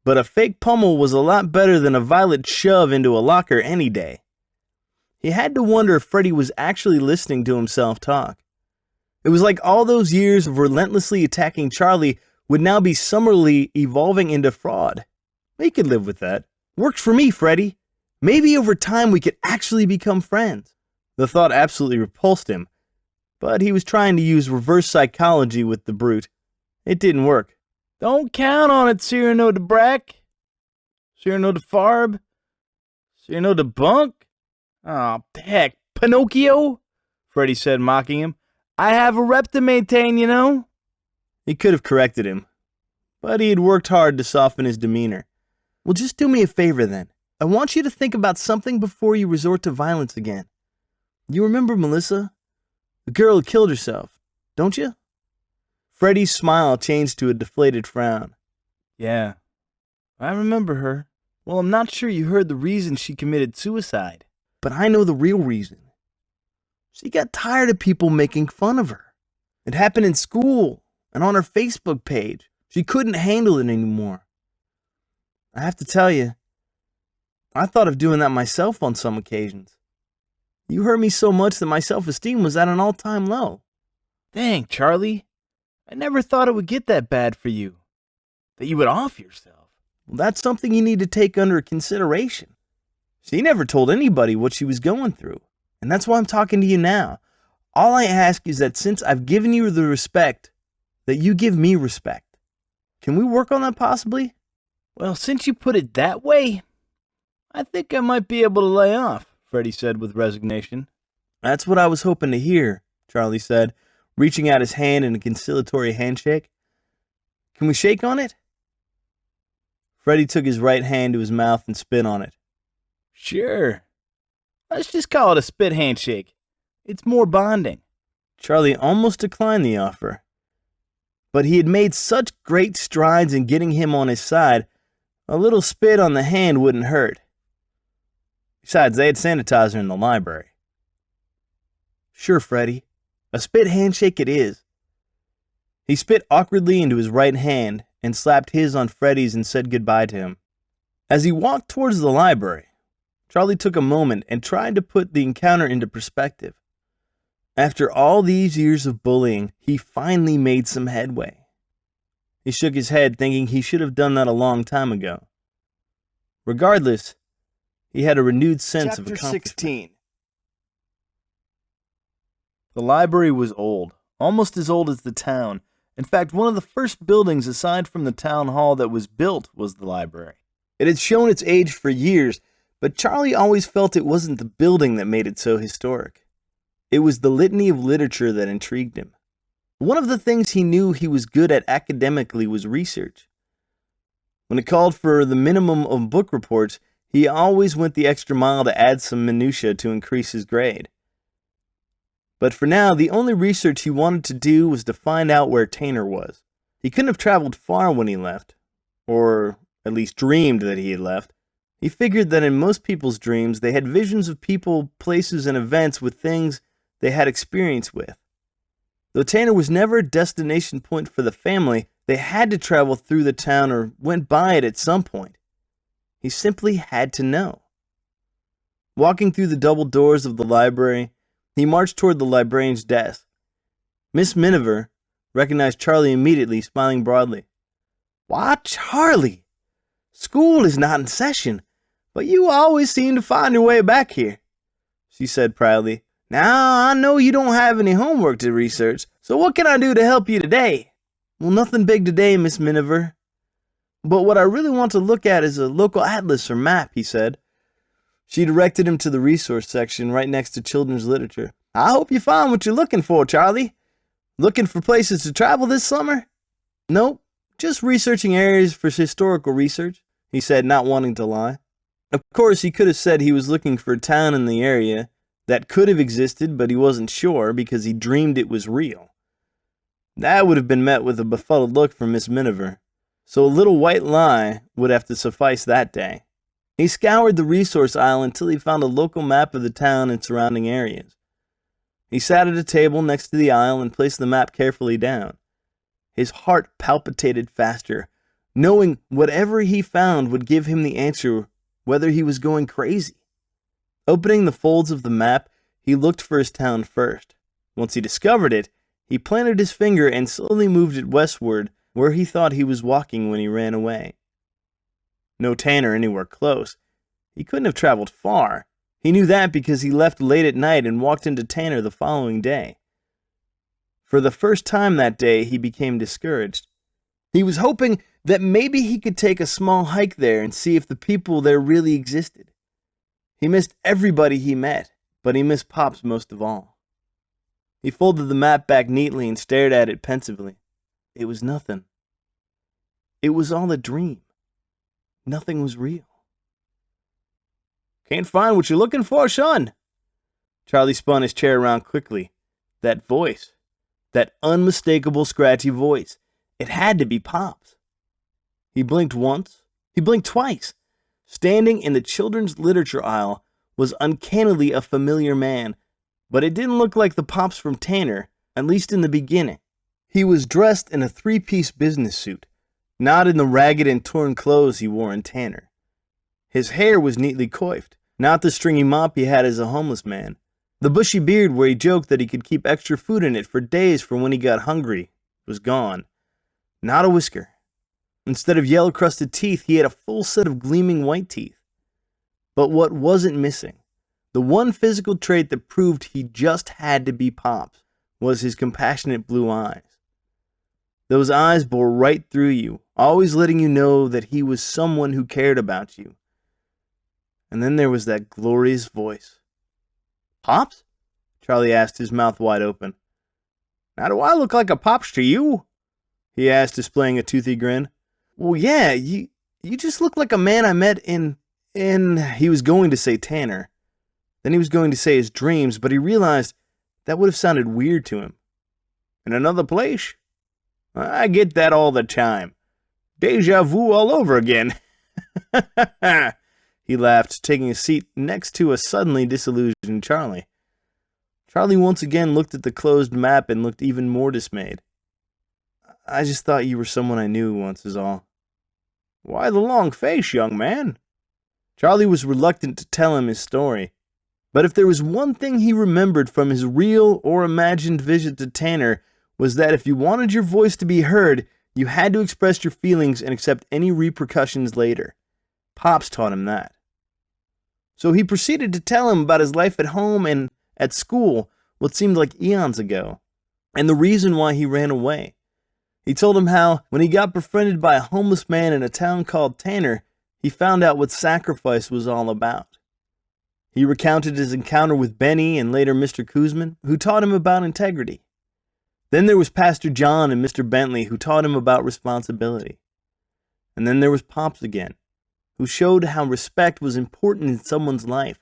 But a fake pummel was a lot better than a violent shove into a locker any day. He had to wonder if Freddie was actually listening to himself talk. It was like all those years of relentlessly attacking Charlie would now be summarily evolving into fraud. He could live with that. Works for me, Freddie. Maybe over time we could actually become friends. The thought absolutely repulsed him, but he was trying to use reverse psychology with the brute. It didn't work. Don't count on it, Cyrano de Brack. Cyrano de Farb. Cyrano de Bunk. Oh, heck, Pinocchio, Freddie said, mocking him. I have a rep to maintain, you know. He could have corrected him, but he had worked hard to soften his demeanor. Well, just do me a favor then. I want you to think about something before you resort to violence again. You remember Melissa? The girl who killed herself, don't you? Freddie's smile changed to a deflated frown. Yeah, I remember her. Well, I'm not sure you heard the reason she committed suicide. But I know the real reason. She got tired of people making fun of her. It happened in school and on her Facebook page. She couldn't handle it anymore. I have to tell you, I thought of doing that myself on some occasions. You hurt me so much that my self-esteem was at an all-time low. Dang, Charlie. I never thought it would get that bad for you. That you would off yourself. Well, that's something you need to take under consideration. She never told anybody what she was going through, and that's why I'm talking to you now. All I ask is that since I've given you the respect, that you give me respect. Can we work on that possibly? Well, since you put it that way, I think I might be able to lay off, Freddie said with resignation. That's what I was hoping to hear, Charlie said, reaching out his hand in a conciliatory handshake. Can we shake on it? Freddie took his right hand to his mouth and spit on it. Sure. Let's just call it a spit handshake. It's more bonding. Charlie almost declined the offer. But he had made such great strides in getting him on his side, a little spit on the hand wouldn't hurt. Besides, they had sanitizer in the library. Sure, Freddie. A spit handshake it is. He spit awkwardly into his right hand and slapped his on Freddie's and said goodbye to him. As he walked towards the library, Charlie took a moment and tried to put the encounter into perspective. After all these years of bullying, he finally made some headway. He shook his head, thinking he should have done that a long time ago. Regardless, he had a renewed sense of accomplishment. Chapter 16. The library was old, almost as old as the town. In fact, one of the first buildings aside from the town hall that was built was the library. It had shown its age for years, but Charlie always felt it wasn't the building that made it so historic. It was the litany of literature that intrigued him. One of the things he knew he was good at academically was research. When it called for the minimum of book reports, he always went the extra mile to add some minutia to increase his grade. But for now, the only research he wanted to do was to find out where Tanner was. He couldn't have traveled far when he left, or at least dreamed that he had left. He figured that in most people's dreams, they had visions of people, places, and events with things they had experience with. Though Tanner was never a destination point for the family, they had to travel through the town or went by it at some point. He simply had to know. Walking through the double doors of the library, he marched toward the librarian's desk. Miss Miniver recognized Charlie immediately, smiling broadly. "Why, Charlie! School is not in session, but you always seem to find your way back here," she said proudly. "Now, I know you don't have any homework to research, so what can I do to help you today?" "Well, nothing big today, Miss Miniver. But what I really want to look at is a local atlas or map," he said. She directed him to the resource section right next to children's literature. "I hope you find what you're looking for, Charlie. Looking for places to travel this summer?" "Nope, just researching areas for historical research," he said, not wanting to lie. Of course, he could have said he was looking for a town in the area that could have existed, but he wasn't sure because he dreamed it was real. That would have been met with a befuddled look from Miss Miniver, so a little white lie would have to suffice that day. He scoured the resource aisle until he found a local map of the town and surrounding areas. He sat at a table next to the aisle and placed the map carefully down. His heart palpitated faster, knowing whatever he found would give him the answer whether he was going crazy. Opening the folds of the map, he looked for his town first. Once he discovered it, he planted his finger and slowly moved it westward, where he thought he was walking when he ran away. No Tanner anywhere close. He couldn't have traveled far. He knew that because he left late at night and walked into Tanner the following day. For the first time that day, he became discouraged. He was hoping that maybe he could take a small hike there and see if the people there really existed. He missed everybody he met, but he missed Pops most of all. He folded the map back neatly and stared at it pensively. It was nothing. It was all a dream. Nothing was real. "Can't find what you're looking for, son?" Charlie spun his chair around quickly. That voice. That unmistakable scratchy voice. It had to be Pop's. He blinked once. He blinked twice. Standing in the children's literature aisle was uncannily a familiar man, but it didn't look like the Pops from Tanner, at least in the beginning. He was dressed in a three-piece business suit, not in the ragged and torn clothes he wore in Tanner. His hair was neatly coiffed, not the stringy mop he had as a homeless man. The bushy beard where he joked that he could keep extra food in it for days for when he got hungry was gone. Not a whisker. Instead of yellow-crusted teeth, he had a full set of gleaming white teeth. But what wasn't missing, the one physical trait that proved he just had to be Pops, was his compassionate blue eyes. Those eyes bore right through you, always letting you know that he was someone who cared about you. And then there was that glorious voice. "Pops?" Charlie asked, his mouth wide open. "Now do I look like a Pops to you?" he asked, displaying a toothy grin. "Well, yeah, you just look like a man I met in, he was going to say Tanner. Then he was going to say his dreams, but he realized that would have sounded weird to him. "In another place? I get that all the time. Deja vu all over again." He laughed, taking a seat next to a suddenly disillusioned Charlie. Charlie once again looked at the closed map and looked even more dismayed. "I just thought you were someone I knew once is all." "Why the long face, young man?" Charlie was reluctant to tell him his story. But if there was one thing he remembered from his real or imagined visit to Tanner, was that if you wanted your voice to be heard, you had to express your feelings and accept any repercussions later. Pops taught him that. So he proceeded to tell him about his life at home and at school, what seemed like eons ago, and the reason why he ran away. He told him how, when he got befriended by a homeless man in a town called Tanner, he found out what sacrifice was all about. He recounted his encounter with Benny and later Mr. Kuzman, who taught him about integrity. Then there was Pastor John and Mr. Bentley, who taught him about responsibility. And then there was Pops again, who showed how respect was important in someone's life.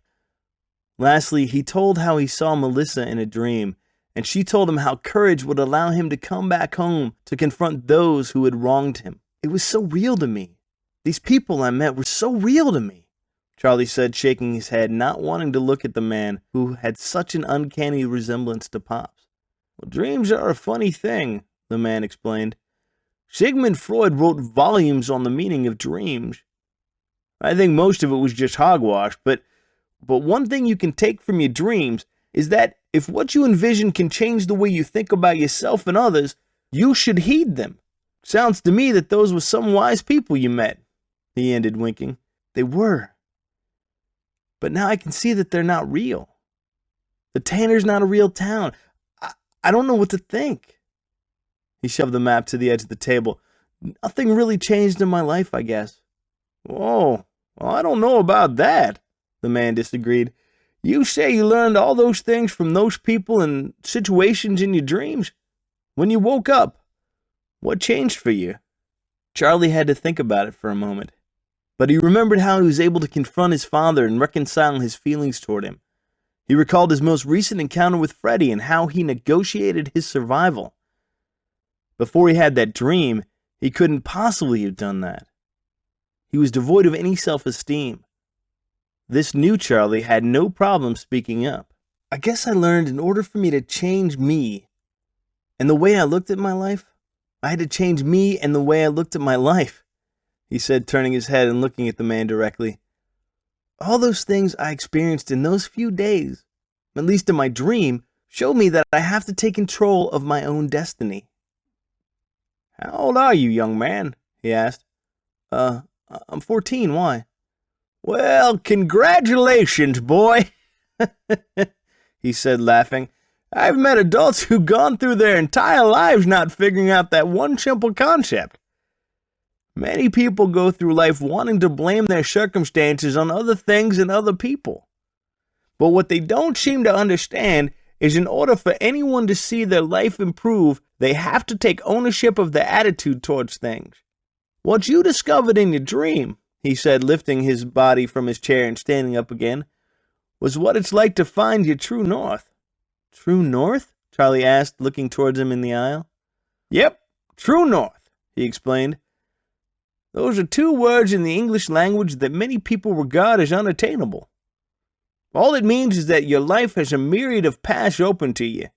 Lastly, he told how he saw Melissa in a dream, and she told him how courage would allow him to come back home to confront those who had wronged him. It was so real to me. These people I met were so real to me, Charlie said, shaking his head, not wanting to look at the man who had such an uncanny resemblance to Pops. Well, dreams are a funny thing, the man explained. Sigmund Freud wrote volumes on the meaning of dreams. I think most of it was just hogwash, but one thing you can take from your dreams is that if what you envision can change the way you think about yourself and others, you should heed them. Sounds to me that those were some wise people you met, he ended, winking. They were. But now I can see that they're not real. The Tanner's not a real town. I don't know what to think. He shoved the map to the edge of the table. Nothing really changed in my life, I guess. Whoa, well, I don't know about that, the man disagreed. You say you learned all those things from those people and situations in your dreams. When you woke up, what changed for you? Charlie had to think about it for a moment, but he remembered how he was able to confront his father and reconcile his feelings toward him. He recalled his most recent encounter with Freddie and how he negotiated his survival. Before he had that dream, he couldn't possibly have done that. He was devoid of any self-esteem. This new Charlie had no problem speaking up. I guess I learned in order for me to change me and the way I looked at my life, I had to change me and the way I looked at my life, he said, turning his head and looking at the man directly. All those things I experienced in those few days, at least in my dream, showed me that I have to take control of my own destiny. How old are you, young man? He asked. I'm 14, why? Well, congratulations, boy, he said, laughing. I've met adults who've gone through their entire lives not figuring out that one simple concept. Many people go through life wanting to blame their circumstances on other things and other people. But what they don't seem to understand is in order for anyone to see their life improve, they have to take ownership of their attitude towards things. What you discovered in your dream, he said, lifting his body from his chair and standing up again, was what it's like to find your true north. True north? Charlie asked, looking towards him in the aisle. Yep, true north, he explained. Those are two words in the English language that many people regard as unattainable. All it means is that your life has a myriad of paths open to you.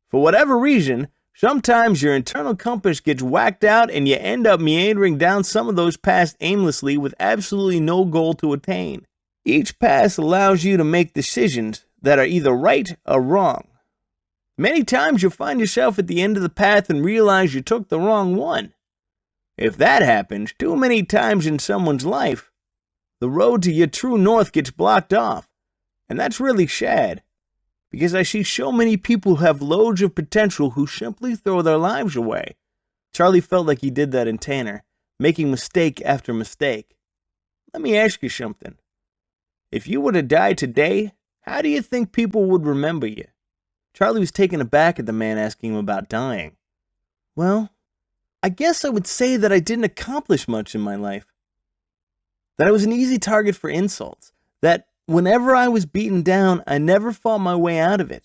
For whatever reason, sometimes your internal compass gets whacked out and you end up meandering down some of those paths aimlessly with absolutely no goal to attain. Each path allows you to make decisions that are either right or wrong. Many times you'll find yourself at the end of the path and realize you took the wrong one. If that happens too many times in someone's life, the road to your true north gets blocked off. And that's really sad, because I see so many people who have loads of potential who simply throw their lives away. Charlie felt like he did that in Tanner, making mistake after mistake. Let me ask you something. If you were to die today, how do you think people would remember you? Charlie was taken aback at the man asking him about dying. Well, I guess I would say that I didn't accomplish much in my life. That I was an easy target for insults. That whenever I was beaten down, I never fought my way out of it.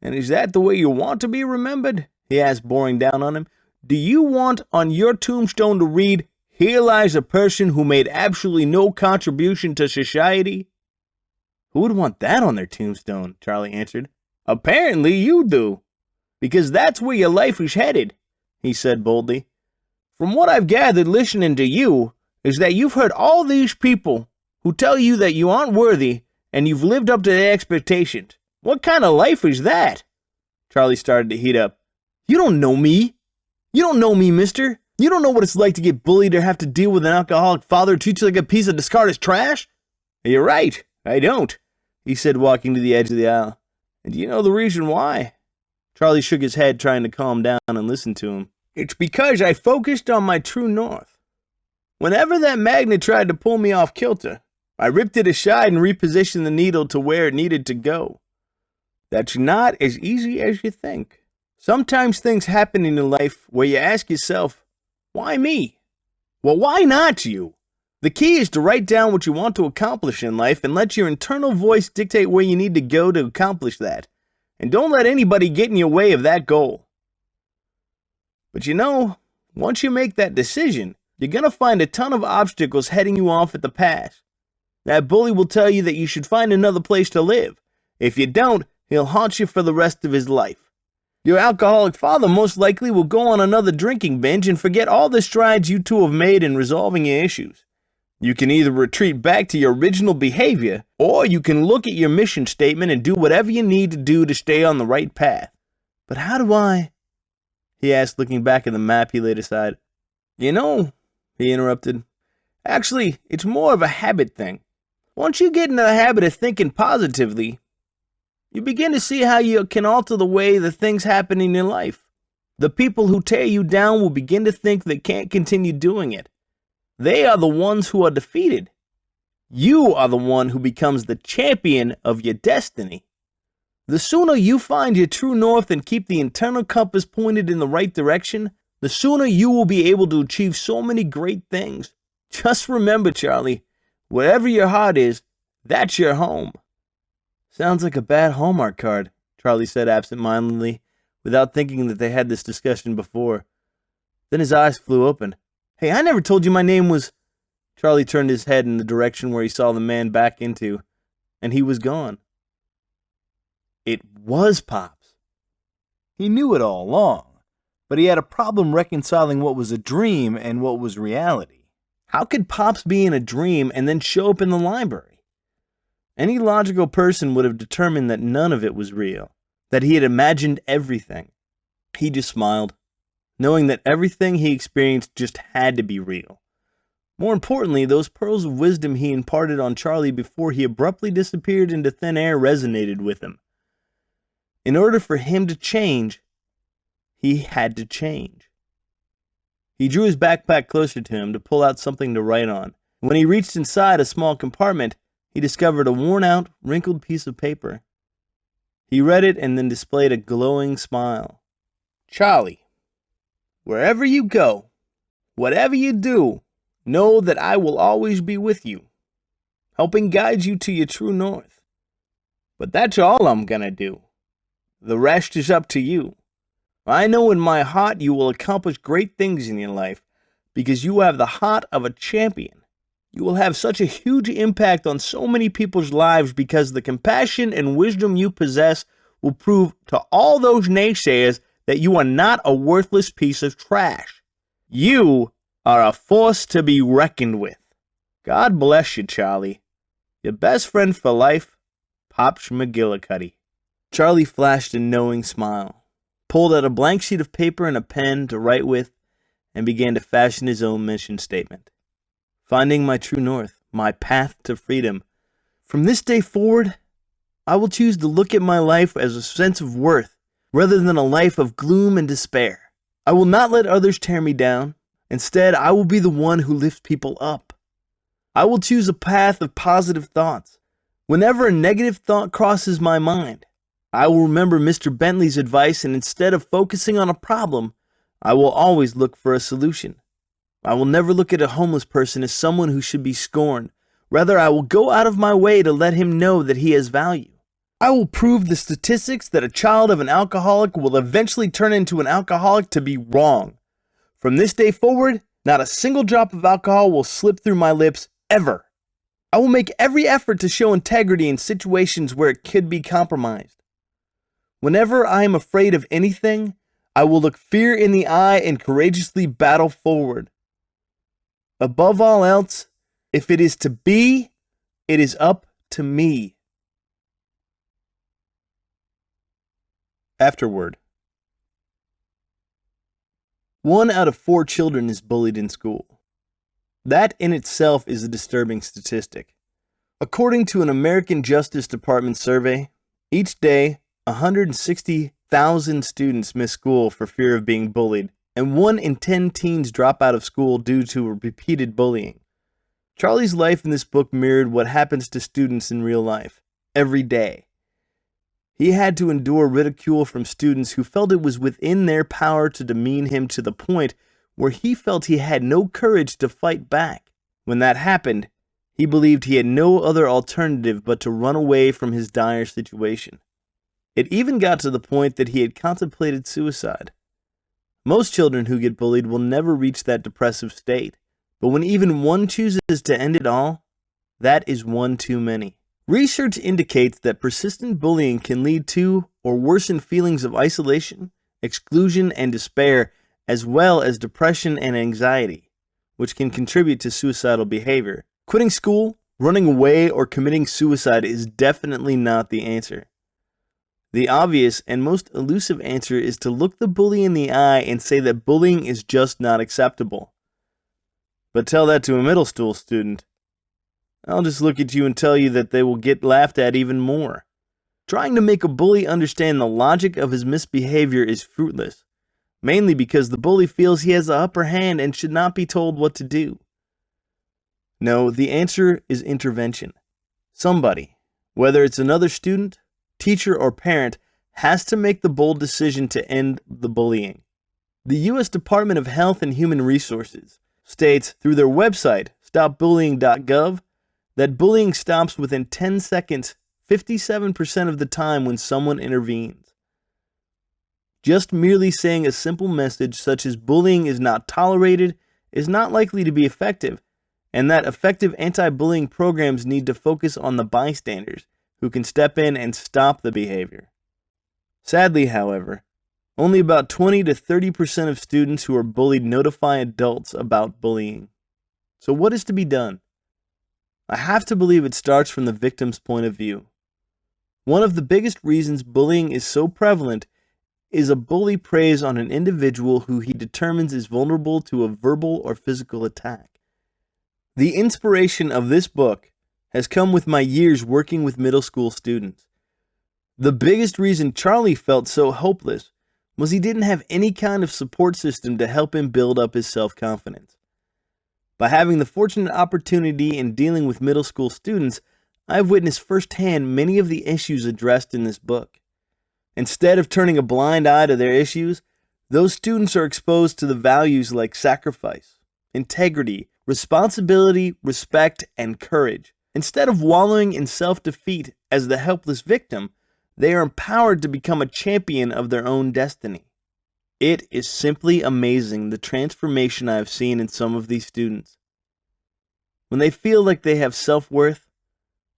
And is that the way you want to be remembered? He asked, boring down on him. Do you want on your tombstone to read, "Here lies a person who made absolutely no contribution to society"? Who would want that on their tombstone? Charlie answered. Apparently you do, because that's where your life is headed, he said boldly. From what I've gathered listening to you, is that you've heard all these people who tell you that you aren't worthy and you've lived up to their expectations. What kind of life is that? Charlie started to heat up. You don't know me. You don't know me, mister. You don't know what it's like to get bullied or have to deal with an alcoholic father who treats you like a piece of discarded trash. You're right, I don't, he said, walking to the edge of the aisle. And do you know the reason why? Charlie shook his head, trying to calm down and listen to him. It's because I focused on my true north. Whenever that magnet tried to pull me off kilter, I ripped it aside and repositioned the needle to where it needed to go. That's not as easy as you think. Sometimes things happen in your life where you ask yourself, why me? Well, why not you? The key is to write down what you want to accomplish in life and let your internal voice dictate where you need to go to accomplish that. And don't let anybody get in your way of that goal. But you know, once you make that decision, you're going to find a ton of obstacles heading you off at the pass. That bully will tell you that you should find another place to live. If you don't, he'll haunt you for the rest of his life. Your alcoholic father most likely will go on another drinking binge and forget all the strides you two have made in resolving your issues. You can either retreat back to your original behavior, or you can look at your mission statement and do whatever you need to do to stay on the right path. But how do I? He asked, looking back at the map he laid aside. You know, he interrupted, actually, it's more of a habit thing. Once you get into the habit of thinking positively, you begin to see how you can alter the way the things happen in your life. The people who tear you down will begin to think they can't continue doing it. They are the ones who are defeated. You are the one who becomes the champion of your destiny. The sooner you find your true north and keep the internal compass pointed in the right direction, the sooner you will be able to achieve so many great things. Just remember, Charlie, wherever your heart is, that's your home. Sounds like a bad Hallmark card, Charlie said absent-mindedly, without thinking that they had this discussion before. Then his eyes flew open. Hey, I never told you my name was... Charlie turned his head in the direction where he saw the man back into, and he was gone. It was Pops. He knew it all along, but he had a problem reconciling what was a dream and what was reality. How could Pops be in a dream and then show up in the library? Any logical person would have determined that none of it was real, that he had imagined everything. He just smiled, knowing that everything he experienced just had to be real. More importantly, those pearls of wisdom he imparted on Charlie before he abruptly disappeared into thin air resonated with him. In order for him to change, he had to change. He drew his backpack closer to him to pull out something to write on. When he reached inside a small compartment, he discovered a worn-out, wrinkled piece of paper. He read it and then displayed a glowing smile. Charlie, wherever you go, whatever you do, know that I will always be with you, helping guide you to your true north. But that's all I'm gonna do. The rest is up to you. I know in my heart you will accomplish great things in your life because you have the heart of a champion. You will have such a huge impact on so many people's lives because the compassion and wisdom you possess will prove to all those naysayers that you are not a worthless piece of trash. You are a force to be reckoned with. God bless you, Charlie. Your best friend for life, Pops McGillicuddy. Charlie flashed a knowing smile, pulled out a blank sheet of paper and a pen to write with, and began to fashion his own mission statement. Finding my true north, my path to freedom. From this day forward, I will choose to look at my life as a sense of worth, rather than a life of gloom and despair. I will not let others tear me down. Instead, I will be the one who lifts people up. I will choose a path of positive thoughts. Whenever a negative thought crosses my mind, I will remember Mr. Bentley's advice, and instead of focusing on a problem, I will always look for a solution. I will never look at a homeless person as someone who should be scorned. Rather, I will go out of my way to let him know that he has value. I will prove the statistics that a child of an alcoholic will eventually turn into an alcoholic to be wrong. From this day forward, not a single drop of alcohol will slip through my lips ever. I will make every effort to show integrity in situations where it could be compromised. Whenever I am afraid of anything, I will look fear in the eye and courageously battle forward. Above all else, if it is to be, it is up to me. Afterword. 1 out of 4 children is bullied in school. That in itself is a disturbing statistic. According to an American Justice Department survey, each day, 160,000 students miss school for fear of being bullied, and 1 in 10 teens drop out of school due to repeated bullying. Charlie's life in this book mirrored what happens to students in real life, every day. He had to endure ridicule from students who felt it was within their power to demean him to the point where he felt he had no courage to fight back. When that happened, he believed he had no other alternative but to run away from his dire situation. It even got to the point that he had contemplated suicide. Most children who get bullied will never reach that depressive state, but when even one chooses to end it all, that is one too many. Research indicates that persistent bullying can lead to or worsen feelings of isolation, exclusion, and despair, as well as depression and anxiety, which can contribute to suicidal behavior. Quitting school, running away, or committing suicide is definitely not the answer. The obvious and most elusive answer is to look the bully in the eye and say that bullying is just not acceptable. But tell that to a middle school student. I'll just look at you and tell you that they will get laughed at even more. Trying to make a bully understand the logic of his misbehavior is fruitless, mainly because the bully feels he has the upper hand and should not be told what to do. No, the answer is intervention. Somebody, whether it's another student, teacher, or parent, has to make the bold decision to end the bullying. The U.S. Department of Health and Human Resources states through their website, stopbullying.gov, that bullying stops within 10 seconds 57% of the time when someone intervenes. Just merely saying a simple message such as bullying is not tolerated is not likely to be effective, and that effective anti-bullying programs need to focus on the bystanders who can step in and stop the behavior. Sadly, however, only about 20 to 30% of students who are bullied notify adults about bullying. So what is to be done? I have to believe it starts from the victim's point of view. One of the biggest reasons bullying is so prevalent is a bully preys on an individual who he determines is vulnerable to a verbal or physical attack. The inspiration of this book has come with my years working with middle school students. The biggest reason Charlie felt so hopeless was he didn't have any kind of support system to help him build up his self-confidence. By having the fortunate opportunity in dealing with middle school students, I've witnessed firsthand many of the issues addressed in this book. Instead of turning a blind eye to their issues, those students are exposed to the values like sacrifice, integrity, responsibility, respect, and courage. Instead of wallowing in self-defeat as the helpless victim, they are empowered to become a champion of their own destiny. It is simply amazing the transformation I have seen in some of these students. When they feel like they have self-worth,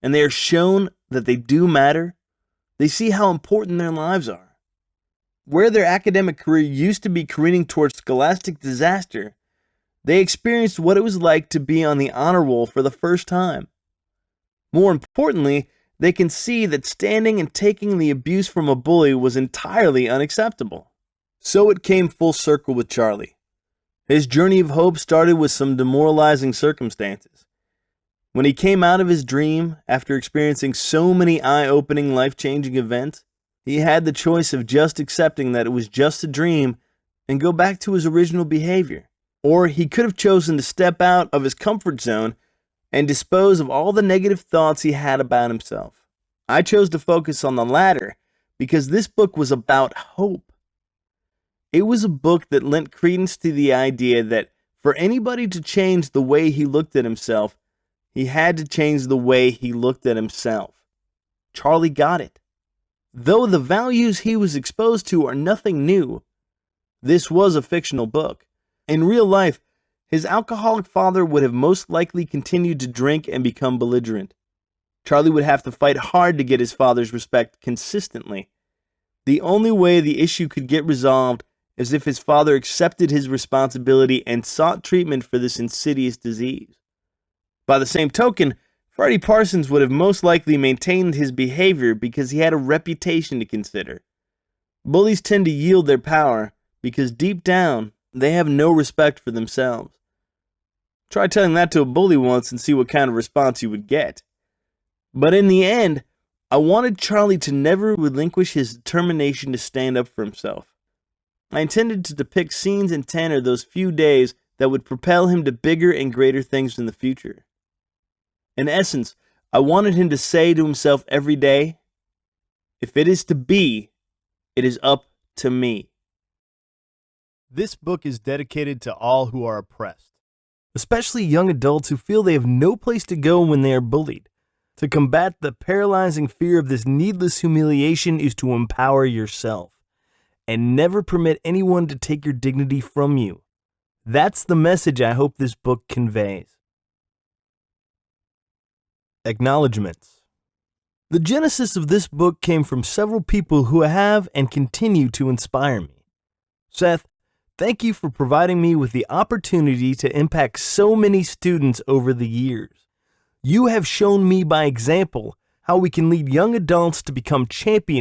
and they are shown that they do matter, they see how important their lives are. Where their academic career used to be careening towards scholastic disaster, they experienced what it was like to be on the honor roll for the first time. More importantly, they can see that standing and taking the abuse from a bully was entirely unacceptable. So it came full circle with Charlie. His journey of hope started with some demoralizing circumstances. When he came out of his dream after experiencing so many eye-opening, life-changing events, he had the choice of just accepting that it was just a dream and go back to his original behavior. Or he could have chosen to step out of his comfort zone and dispose of all the negative thoughts he had about himself. I chose to focus on the latter because this book was about hope. It was a book that lent credence to the idea that for anybody to change the way he looked at himself, he had to change the way he looked at himself. Charlie got it. Though the values he was exposed to are nothing new, this was a fictional book. In real life, his alcoholic father would have most likely continued to drink and become belligerent. Charlie would have to fight hard to get his father's respect consistently. The only way the issue could get resolved is if his father accepted his responsibility and sought treatment for this insidious disease. By the same token, Freddie Parsons would have most likely maintained his behavior because he had a reputation to consider. Bullies tend to yield their power because deep down, they have no respect for themselves. Try telling that to a bully once and see what kind of response you would get. But in the end, I wanted Charlie to never relinquish his determination to stand up for himself. I intended to depict scenes in Tanner those few days that would propel him to bigger and greater things in the future. In essence, I wanted him to say to himself every day, "If it is to be, it is up to me." This book is dedicated to all who are oppressed, Especially young adults who feel they have no place to go when they are bullied. To combat the paralyzing fear of this needless humiliation is to empower yourself and never permit anyone to take your dignity from you. That's the message I hope this book conveys. Acknowledgements. The genesis of this book came from several people who have and continue to inspire me. Seth, thank you for providing me with the opportunity to impact so many students over the years. You have shown me by example how we can lead young adults to become champions